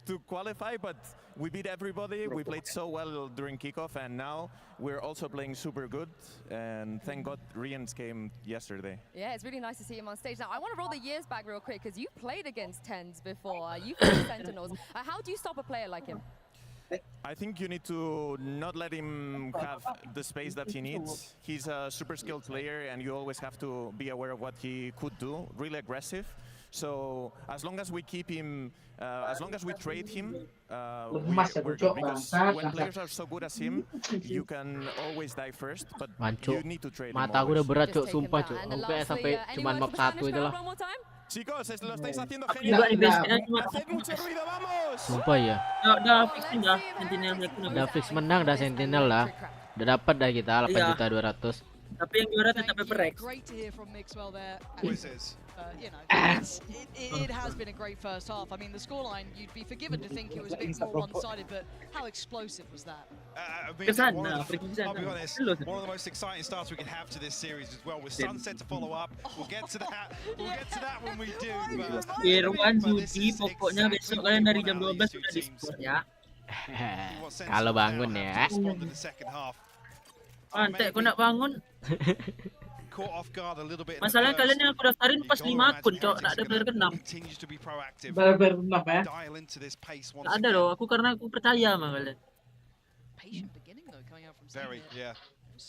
To qualify, but we beat everybody. We played so well during kickoff, and now we're also playing super good. And thank God Rians came yesterday. Yeah, it's really nice to see him on stage. Now, I want to roll the years back real quick because you played against Tens before. You played Sentinels. How do you stop a player like him? I think you need to not let him have the space that he needs. He's a super skilled player, and you always have to be aware of what he could do. Really aggressive. So as long as we keep him, as long as we trade him, we're good. Because when players are so good as him, you can always die first, but you need to trade him. Mata aku udah berat cuk, sumpah cuk. Sampai cuman map 1 itu lah. Chicos, lo estáis haciendo genial. Haced mucho ruido, vamos. Sumpah ya. Udah fix menang dah Sentinel lah. Udah dapat dah kita 8.200.000. Tapi yang juara tetap HyperX. Great to hear from Mixwell there. You know, it has been a great first half. I mean, the scoreline, you'd be forgiven to think it was a bit more one-sided, but how explosive was that? I'll be honest, one of the most exciting starts we can have to this series as well, with Sunset to follow up. We'll get to that. We'll get to that when we do. Irwan Zudi, pokoknya besok kalian dari jam 12 sudah di sport ya. Kalau bangun ya. Antek, kau nak bangun? Masalahnya kalian yang aku daftarin pas 5 akun, cok, nak ada player ke-6. Player 6 ya? Tak ada loh, karena aku percaya sama kalian.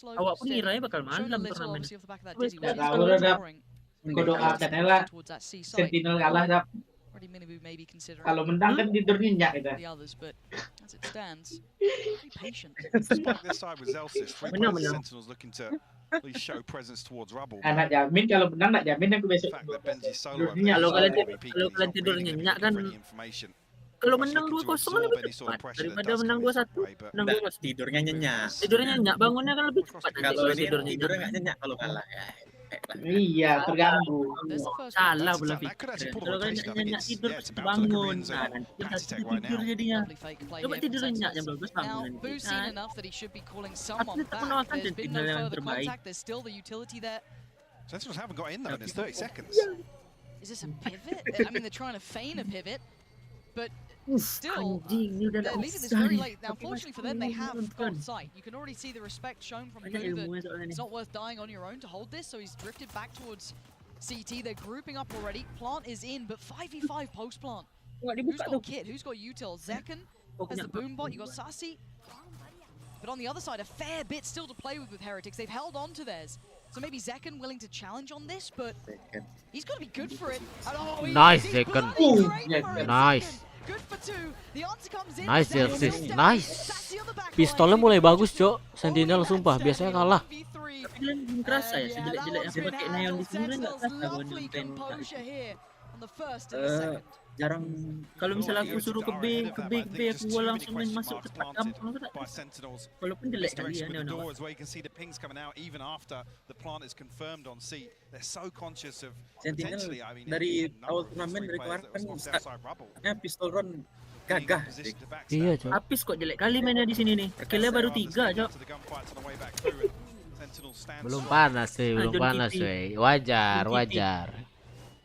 Awak pun ngira bakal malam turnamen. Gak tau udah dap. Gue doakan aja lah Sentinel kalah dap. Kalau menang kan tidur nyenyak kita. Menang. Anak jamin kalau menang, nak jamin aku besok tidur nyenyak. Kalau kalian tidur nyenyak kan, kalau menang 2-0 lebih cepat daripada menang 2-1. Menang 2-1 tidurnya nyenyak. Tidurnya nyenyak, bangunnya kan lebih cepat. Kalau ini tidurnya nggak nyenyak kalau kalah ya. Iya, terganggu. Salah pula pikir. Kalau kalian nyenyak tidur bangun, nah nanti tidur jadinya. Coba tidur nyenyak jam 12 bangun. Aku tetap menawarkan Sentinel yang terbaik. Sentinels haven't got in though, and it's 30 seconds. Is this a pivot? I mean, they're trying to feign a pivot, but still, they're leaving this very late. Now, unfortunately for them, they have got sight. You can already see the respect shown from Blue that it's not worth dying on your own to hold this, so he's drifted back towards CT. They're grouping up already. Plant is in, but 5v5 post-plant. Who's got Kit? Who's got Util? Zekan has the boombot. You got Sassy. But on the other side, a fair bit still to play with Heretics. They've held on to theirs. So maybe Zekan willing to challenge on this, but he's got to be good for it. Nice, Zekan. Nice. Nice assist, nice. Pistolnya mulai bagus, cok. Sentinel sumpah, biasanya kalah. Tapi kalian belum kerasa ya, sejelek-jelek yang pakai neon di sini nggak kerasa kalau jarang kalau misalnya aku suruh ke B aku langsung main masuk ke gampang sudah. Walaupun jelek kali ya Sentinel dari awal turnamen dari kemarin kan pistol run gagah. Iya, Cok. Apis kok jelek kali mainnya di sini nih. Killnya baru 3, Cok. Belum panas sih, belum panas, wey. Wajar.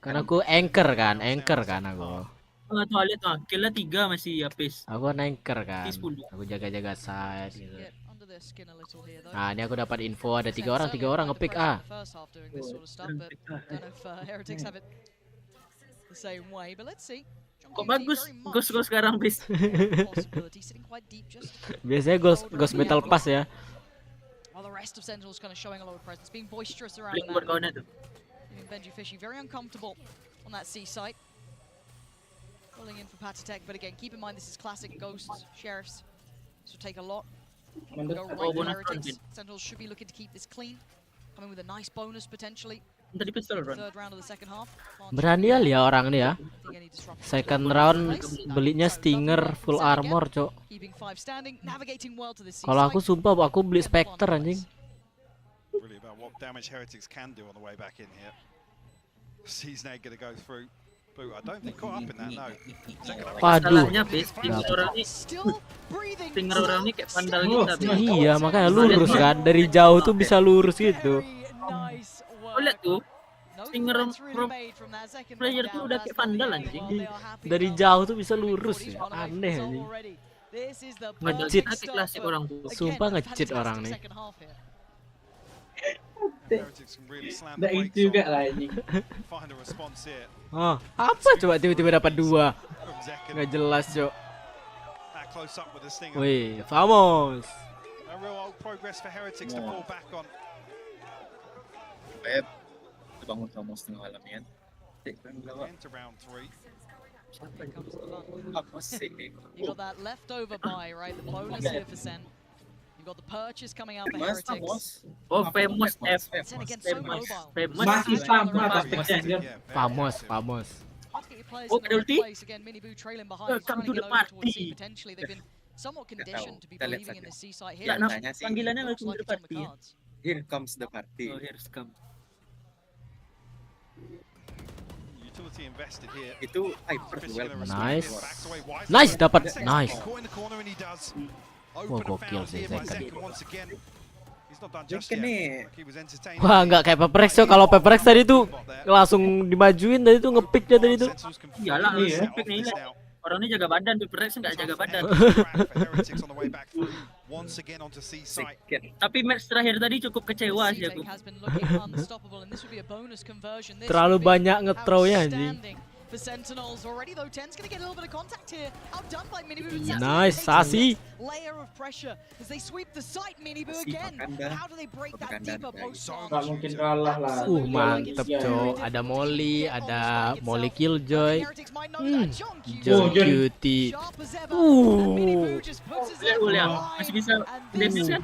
Karena aku anchor kan aku. Oh, tuh lihat tuh, killnya 3 masih Apis. Aku anchor kan. Aku jaga-jaga side gitu. Nah, ini aku dapat info ada 3 orang ngepick A. Kok bagus ghost sekarang, Bis? Biasanya ghost battle pass ya. While the rest of Sentinels kind of showing a lot of presence, being boisterous around that. Even Benji Fishy very uncomfortable on that C site. Pulling in for Patatech, but again, keep in mind this is classic ghosts, sheriffs. This will take a lot. Go right to Heretics. Sentinels should be looking to keep this clean. Coming with a nice bonus potentially. Third round of the second half. Berani ya orang nih ya. Second round belinya Stinger full armor, Cok. Kalau aku sumpah aku beli Spectre anjing. Waduh. Stinger orang ini kayak pandal gitu. Iya, makanya lurus kan. Dari jauh tuh bisa lurus gitu. Oh, lihat tuh, Stinger player tuh udah kayak vandal anjing. Dari jauh tuh bisa lurus ya, aneh anjing. Nge-cheat klasik orang tuh. Sumpah nge-cheat orang nih. Nggak itu juga lah anjing. Oh, apa coba tiba-tiba dapat 2? Nggak jelas, Cok. Wih, Famos. Bangun kamu setengah malam ya. You got that leftover buy, right? The bonus here for Sen. You got the purchase coming out for Heretics. Oh, famous F. Masih sama Famos. Oh, ulti. Come to the party. Potentially they've been somewhat conditioned to be believing in the C site here. Panggilannya welcome to the party. Here comes the party. Oh, here's come. Itu Nice dapat. Nice. Wah, gokil sih Wah, nggak kayak Peprex yo. Kalau Peprex tadi tuh langsung dimajuin tadi tuh ngepick dia tadi tuh. Iyalah, ngepick nih. Orangnya jaga badan, Peprex nggak jaga badan. Tapi match terakhir tadi cukup kecewa sih aku. Terlalu banyak nge-throw-nya anjing. Nice, Sasi. Gak mungkin kalah lah. Mantep, Cok. Ada Molly, ada Molly Killjoy. John Cutie. Masih bisa damage kan?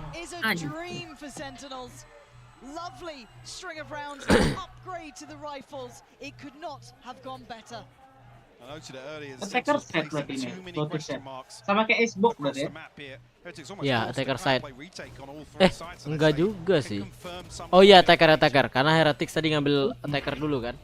Lovely string of rounds, upgrade to the rifles. It could not have gone better. Attacker side berarti ini, sama kayak Xbox berarti ya? Ya, attacker side. Enggak juga sih. Oh iya, attacker. Karena Heretics tadi ngambil attacker dulu kan.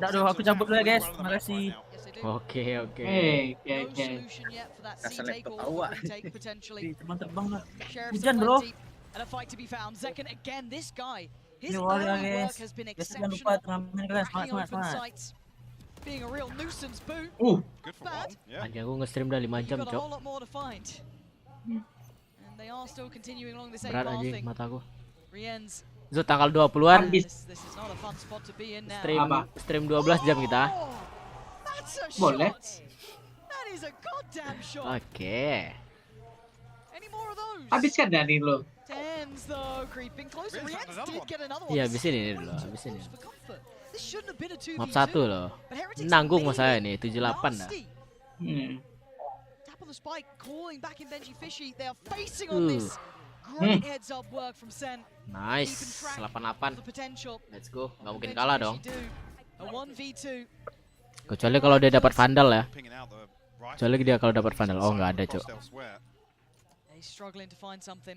Aduh, aku cabut dulu ya guys. Makasih. Oke. Kasar laptop awak. Terbang lah. Hujan bro. Ini warga guys. Jangan lupa turnamen guys. Semangat. Anjing, aku nge-stream udah 5 jam, Cok. Berat anjing mataku. Itu tanggal 20-an. Stream 12 jam kita. Boleh. Oke. Habis kan dari lo. Iya, habisin ini dulu, habisin ini. Map 1 loh. Nanggung mas saya nih, 78 dah. Great heads up work from Sen. Nice, 88. The potential. Let's go, nggak mungkin kalah dong. A 1v2. Kecuali kalau dia dapat vandal ya. Kecuali dia kalau dapat vandal. Oh, nggak ada, Cok. He's struggling to find something.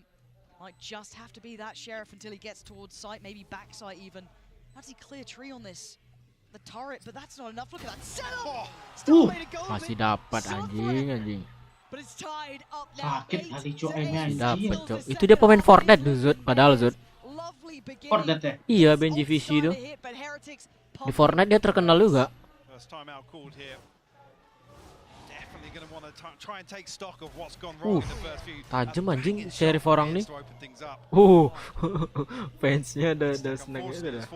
Might just have to be that sheriff until he gets towards sight, maybe backside even. How does he clear tree on this? The turret, but that's not enough. Look at that setup. Masih dapat anjing. But it's tied up now. Sakit kali Cok ini Masih anjing. dapat, Cok. Itu dia pemain Fortnite tuh, Zut. Padahal Zut. Fortnite ya? Iya, Benji VC itu. Di Fortnite dia terkenal juga. Tajam anjing sheriff orang nih. Fansnya ada senangnya itu dah.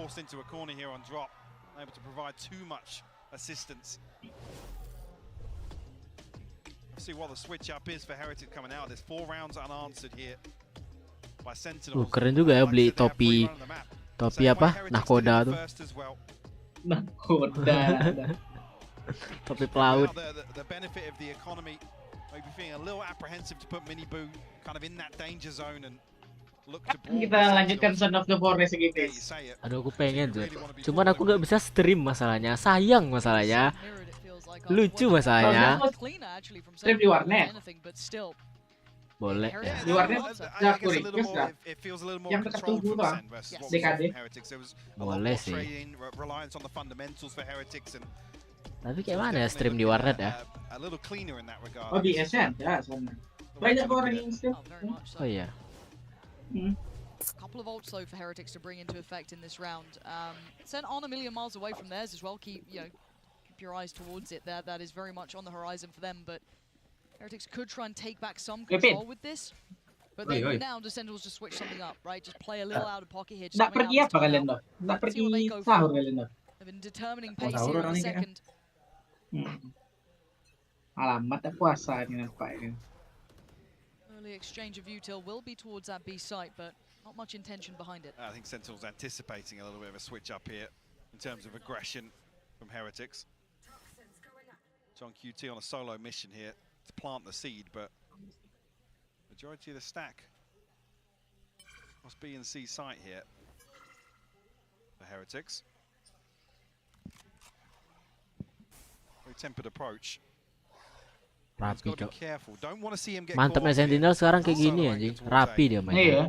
See what the switch up is for Heretic coming out. There's 4 rounds unanswered here by Sentinels. Keren juga ya beli topi apa? Nahkoda tuh. Nahkoda. Topi pelaut. The benefit of the economy, maybe feeling a little apprehensive to put Mini Boo kind of in that danger zone and look to brawl. Kita lanjutkan Son of the Forest gitu. Aduh, aku pengen Zut. Cuman aku nggak bisa stream masalahnya. Sayang masalahnya. Lucu masalahnya. Stream di warnet. Boleh ya. Di warnet udah kurikus dah. Yang kita tunggu tuh DKD. Boleh sih. Tapi kayak mana ya stream di warnet ya? Oh di SN ya sana. Banyak orang yang stream. Oh iya. A couple of ults though for Heretics to bring into effect in this round. Sent on a million miles away from theirs as well. Keep your eyes towards it there. That is very much on the horizon for them, but Heretics could try and take back some control with this. But they now the Sentinels just switch something up, right? Just play a little out of pocket here. Nggak pergi apa kalian loh? Nggak pergi sahur kalian loh? They've been determining pace here in the second. Alamat puasa ini nampaknya. Early exchange of util will be towards that B site, but not much intention behind it. I think Sentinels anticipating a little bit of a switch up here in terms of aggression from Heretics. John QT on a solo mission here to plant the seed, but majority of the stack must be in C site here for Heretics. Very tempered approach. Rapi, Cok. Mantapnya Sentinel sekarang kayak gini anjing. Rapi dia mainnya. Iya.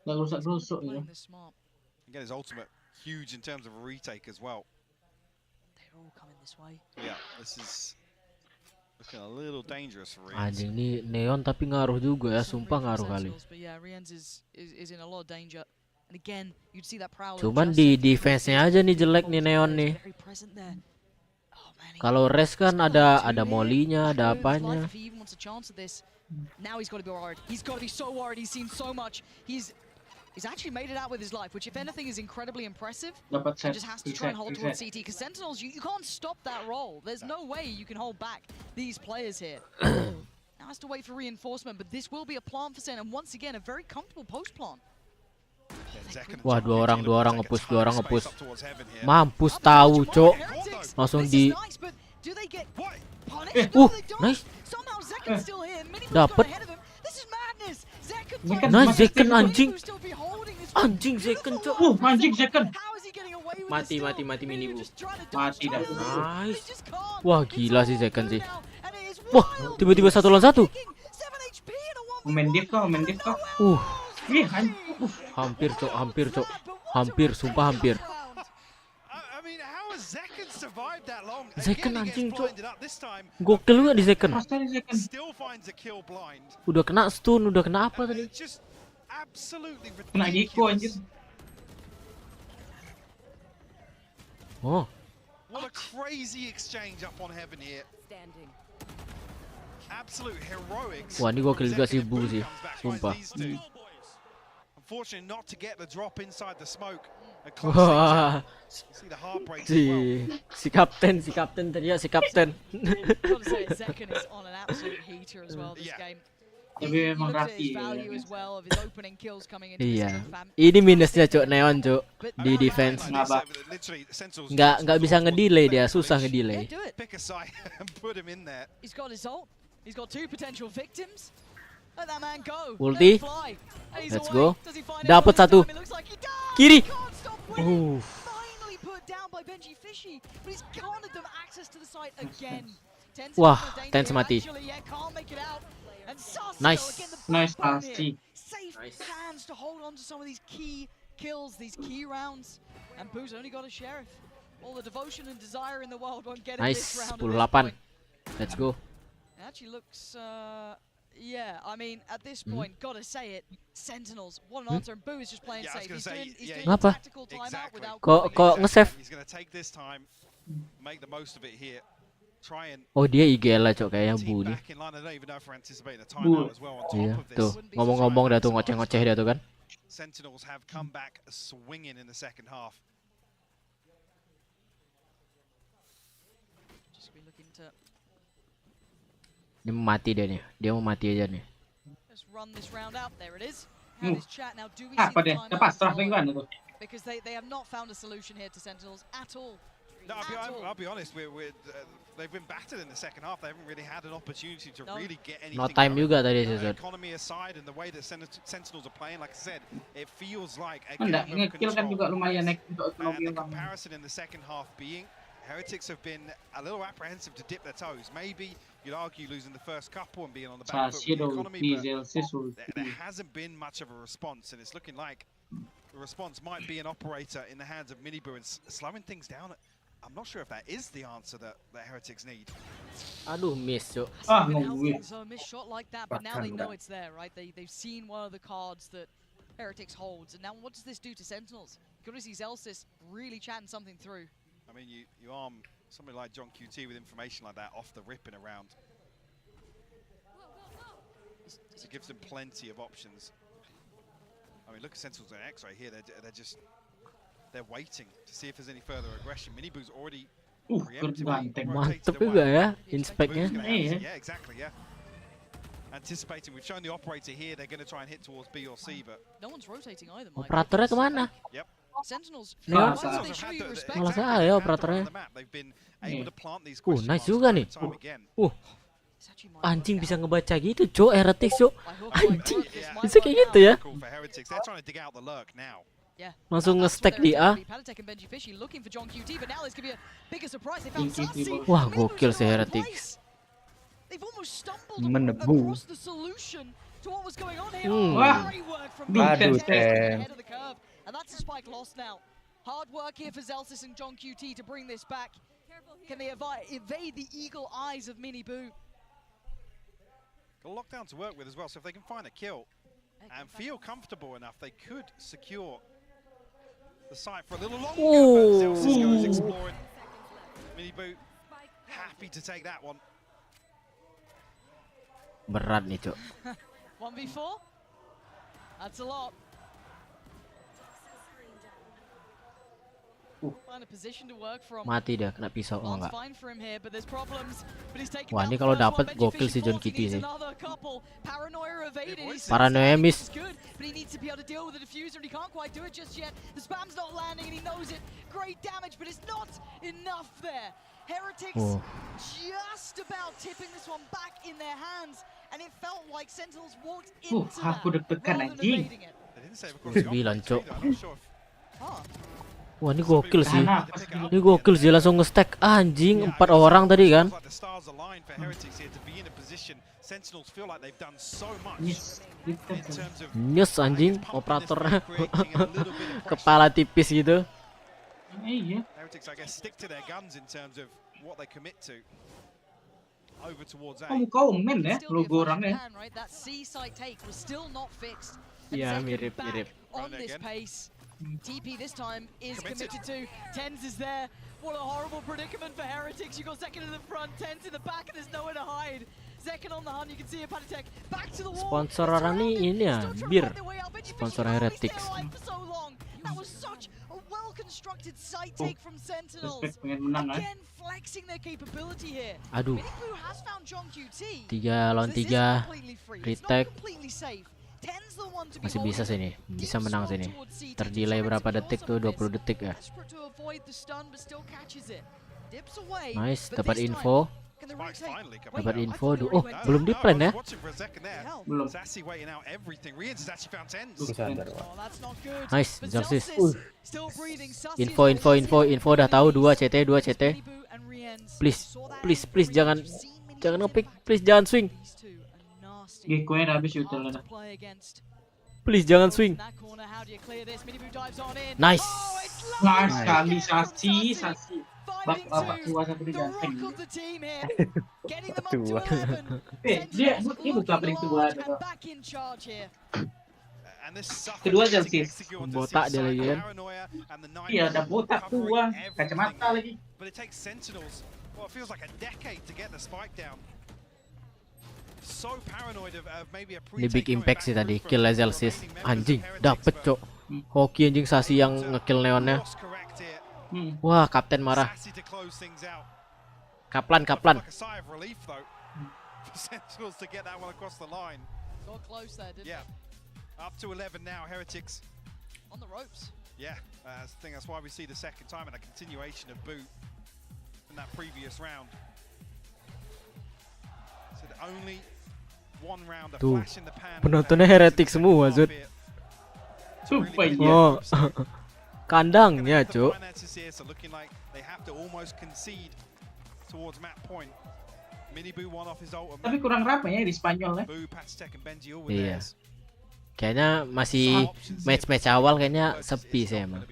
Nggak rusak-rusuk gitu. Again, his ultimate huge in terms of a retake as well. All coming this way. Yeah, this is looking a little dangerous for Rians. Anjing nih neon tapi ngaruh juga ya, sumpah ngaruh kali. Cuman di defense-nya aja nih jelek nih neon nih. Kalau res kan ada molly-nya, ada apanya. Now he's got to be worried. He's got to be so worried. He's seen so much. He's actually made it out with his life, which if anything is incredibly impressive. He just has to try and hold towards CT, because Sentinels, you can't stop that roll. There's no way you can hold back these players here. Now has to wait for reinforcement, but this will be a plant for Sen, and once again, a very comfortable post plant. Wah, dua orang ngepush. Mampus tahu, Cok. Langsung di nice. Dapat. Nah, Zekken anjing. Anjing Zekken, Cok. Anjing Zekken. Mati Mini Bu. Mati dah. Nice. Wah, gila sih Zekken sih. Wah, tiba-tiba 1 lawan 1. Main div kok. Ih, hampir, Cok. Hampir, sumpah hampir. Zekken anjing, Cok. Gokil nggak di Zekken? Udah kena stun, udah kena apa tadi? Kena Giko anjir. Oh. What a crazy exchange up on heaven here. Absolute heroics. Wah, ini gokil juga sih Bu sih. Sumpah. Unfortunately not to get the drop inside the smoke. Wah, si kapten tadi ya, si kapten. Tapi memang rapi. Iya, ini minusnya, Cok, neon, Cok, di defense. Nggak bisa ngedelay dia, susah He's got 2 potential victims. Let that man go. Ulti. Let him fly. He's Let's away. go. Does he find it Dapat all this satu. time? It looks like he does. Kiri. Can't stop winning. Finally put down by Benji Fishy, but he's garnered them access to the site again. Tens Wah, in danger Tens here, mati. actually. Yeah, can't make it out. And Sassio Nice. again, the Nice, backbone Sassy. here. Safe hands to hold on to some of these key kills, these key rounds. And Boo's only got a sheriff. All the devotion and desire in the world won't get him Nice. this round. At this 10-8. point. Let's go. It actually looks, yeah, I mean, at this point, gotta say it, Sentinels, what an answer, and Boo is just playing safe. He's doing Ngapa? tactical timeout without Kok nge-save? He's gonna take this time, make the most of it here. Try and Oh dia IGL lah cok kayaknya Bu nih. back in line. I don't even know if we're anticipating a Bu. timeout as well on top Iya of this. tuh ngomong-ngomong dah tuh ngoceh-ngoceh dia tuh kan. Sentinels have come back swinging in the second half. Just be looking to Dia mau mati dia nih. Dia mau mati aja nih. just run this round out. There it is. Had his chat. Now, do we see Apa the deh? timeout Pasrah follow? lingkungan itu. Because they have not found a solution here to Sentinels at all. No, I'll be honest. They've been battered in the second half. They haven't really had an opportunity to really get anything. No time going. juga tadi sih. Economy aside and the way that Sentinels are playing, like I said, it feels like a Enggak, game of nge-kill kan juga control. lumayan naik untuk And ekonomi the orang. comparison in the second half being Heretics have been a little apprehensive to dip their toes. Maybe you'd argue losing the first couple and being on the back foot with the economy, but there hasn't been much of a response, and it's looking like the response might be an operator in the hands of Miniboo and slowing things down. I'm not sure if that is the answer that Heretics need. Aduh, miss cok. So a missed shot like that, but now they know it's there, right? They've seen one of the cards that Heretics holds, and now what does this do to Sentinels? You're going to see Zelsis really chatting something through. I mean, you arm somebody like John QT with information like that off the rip in a round. So it gives them plenty of options. I mean, look at Sentinels and X-Ray here. They're waiting to see if there's any further aggression. Miniboo's already preemptively Mantep juga ya inspeknya. Yeah, exactly, yeah. Anticipating, we've shown the operator here. They're going to try and hit towards B or C, but no one's rotating either. Mike. Operatornya kemana? Yep. Sentinels. Malah Malah saya operatornya. Nice juga nih. Anjing bisa ngebaca gitu, cok. Heretics, cok. Anjing bisa kayak gitu ya. Langsung nge-stack di A. Wah, gokil sih Heretics. Menebu. Wah, aduh, Ten. And that's a spike lost now. Hard work here for Zelsis and John QT to bring this back. Can they evade the eagle eyes of Miniboo? Got a lockdown to work with as well, so if they can find a kill and feel comfortable enough, they could secure the site for a little longer. But Zelsis goes exploring. Miniboo happy to take that one. Berat nih, cok. 1v4? That's a lot. Mati dah kena pisau. Oh enggak. Wah, ini kalau dapat gokil si John Kitty sih. Paranoia miss. Heretics just about tipping this one back in their hands, and it felt like Sentinels walked into that aku deg-degan anjing. Bilang, cok. Wah, ini gokil sih. Ini gokil sih, langsung nge-stack anjing 4 orang tadi kan. Nyes anjing operatornya. Kepala tipis gitu. Iya. Kamu komen ya logo orangnya. Iya, mirip-mirip. TP this time is committed to. Tens is there. What a horrible predicament for Heretics. You got Zekan in the front, Tens in the back, and there's nowhere to hide. Zekan on the hunt. You can see a Panitek back to the wall. Sponsor orang ini ya, bir. Sponsor Heretics. That was such a well-constructed site take from Sentinels. Again, flexing their capability here. Aduh. Miniboo has found John QT. 3 lawan 3. Retake. Masih bisa sini, bisa menang sini. Terdelay berapa detik tuh? 20 detik ya. Nice, dapat info. Dapat info. Oh, belum di plan ya? Belum. Nice, Exorcist. Info udah tahu 2 CT. Please jangan ngepick, please jangan swing. Gikonya habis udah. Please jangan swing. Nice. Nice sekali Sasi. Bapak tua satu di ganteng. Tua. Dia bukan paling tua. Kedua Chelsea. Botak dia lagi kan. Iya, ada botak tua, kacamata lagi. Ini big impact sih tadi, kill Exorcist. Anjing, dapet cok. Hoki anjing Sasi yang ngekill neonnya. Wah, kapten marah. Kaplan. Up to 11 now, Heretics. On the ropes. Yeah, I think that's why we see the second time and a continuation of boot in that previous round. So the only one round, a Tuh, flash in the pan. penontonnya Heretic semua, Zud. Sumpah iya. Oh, kandangnya, cuk. So looking like they have to almost concede towards map point. Mini Boo one off his ultimate. Tapi kurang ramai ya di Spanyol ya. Boo, Patchtek and Benji all with Iya. theirs. Kayaknya masih match awal kayaknya sepi sih emang.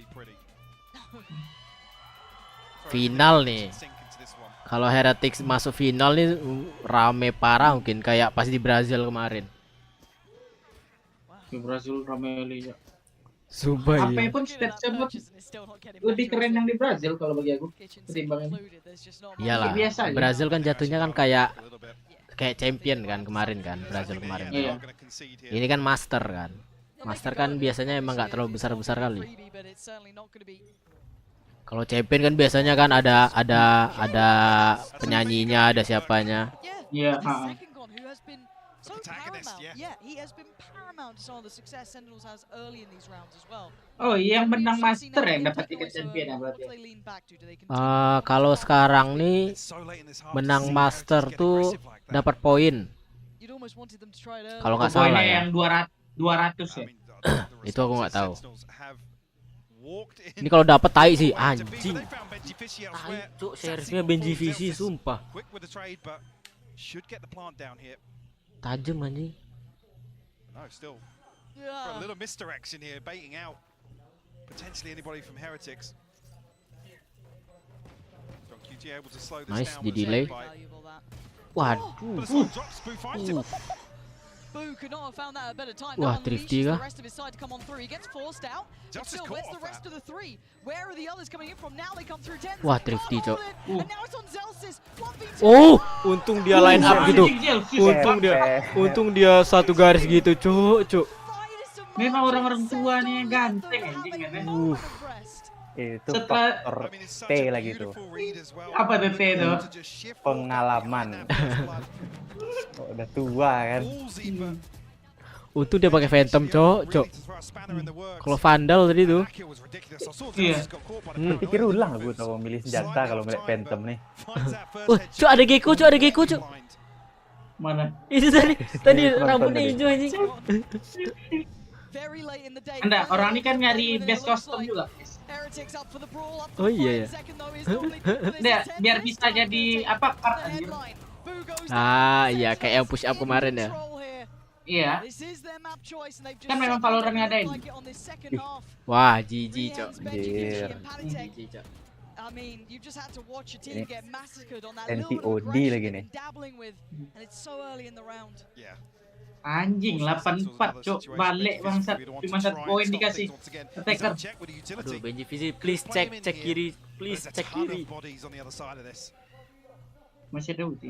Final nih. Kalau Heretics masuk final nih rame parah mungkin kayak pas di Brazil kemarin. Di Brazil rame ya. Sumpah Apa iya. pun stats lebih keren yang di Brazil kalau bagi aku ketimbang ini. Iyalah. Biasa aja. Brazil kan jatuhnya kan kayak champion kan kemarin kan, Brazil kemarin. Iya. Ini kan master kan. Master kan biasanya emang nggak terlalu besar kali. Kalau champion kan biasanya kan ada penyanyinya, ada siapanya. Iya, Oh, yang menang master yang dapat tiket champion ya berarti. Kalau sekarang nih menang master tuh dapat poin. Kalau nggak salah ya. Yang 200 ya. Itu aku nggak tahu. Ini kalau dapat tai sih anjing. Tai cuk, seriesnya Benji VC sumpah. Tajam anjing. No, still. A little misdirection here, baiting out potentially anybody from Heretics. QT able to slow this Nice, down di with a delay. spike. Waduh. Boo could not have found that at a better time. Wah, That thrifty unleashes kah? the rest of his side to come on through. He gets forced out. But still, where's the rest of the three? Where are the others coming in from? Now they come through 10. Wah, thrifty cok. And now it's on Zelsis. 1v2. Oh, untung dia line up gitu. Untung dia satu garis gitu, cuk. Memang orang-orang tua nih ganteng anjing kan. Itu Setelah- faktor T lagi tuh. Apa tuh T itu? Pengalaman. Oh, udah tua kan. Untung dia pakai Phantom, cok. Kalau Vandal tadi tuh. Iya. Pikir ulang aku tau milih senjata kalau ngeliat Phantom nih. Cuk, ada Gecko, cuk. Mana? Itu tadi rambutnya hijau anjing. Anda orang ini kan nyari best custom juga. Oh iya ya. Nggak, biar bisa jadi apa part anjir. Iya kayak yang push up kemarin ya. Iya. Kan memang Valorant ngadain. Wah, GG, cok. GG, cok. Ini NTOD lagi nih. Anjing 84 cok, balik bangsat. Cuma 1 poin dikasih. Attacker. Aduh, Benji VC, please cek kiri, please cek kiri. Masih ada ulti.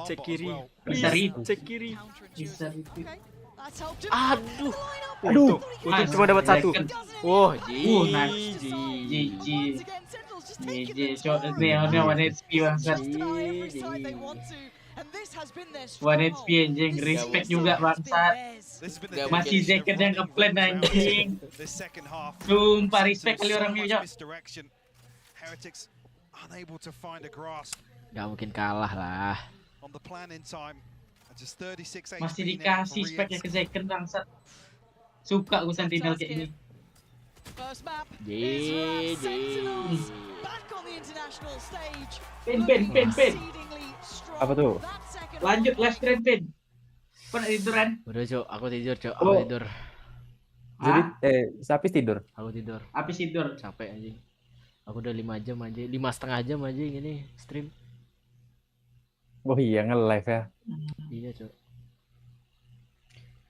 Cek kiri, Bisa please ribu. cek kiri. Bisa ribu. Aduh. Untung cuma dapat satu. Oh, nice. GG. GG. Cok, ini one HP bangsat. One HP anjing, respect juga bangsat. Masih Zeker yang nge-plan anjing. Sumpah respect kali orang ini, Cok. Gak mungkin kalah lah. Masih dikasih speknya ke second bangsat. Suka gue Sentinel kayak ini. Pin. Apa tuh? Lanjut live stream pin. Pernah tiduran? Udah Cok, aku tidur Cok, Oh. aku tidur. Jadi Sapis tidur. Aku tidur. Habis tidur. Capek anjing. Aku udah 5 jam aja, 5,5 jam aja ini stream. Oh iya nge-live ya. Iya Cok.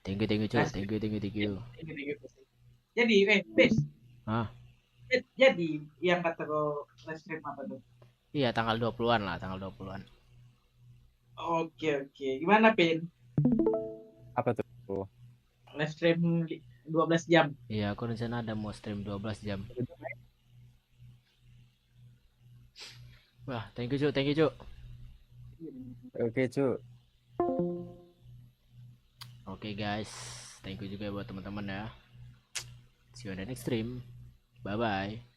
Thank you Cok, thank you. Jadi, Pis. Hah? Jadi yang kata lo live stream apa tuh? Iya, tanggal 20-an lah, tanggal 20-an. Oke. Gimana, Pin? Apa tuh? Live stream 12 jam. Iya, aku rencana ada mau stream 12 jam. Wah, thank you Cuk. Oke, Cuk. Oke guys, thank you juga buat teman-teman ya. See you on the next stream. Bye bye.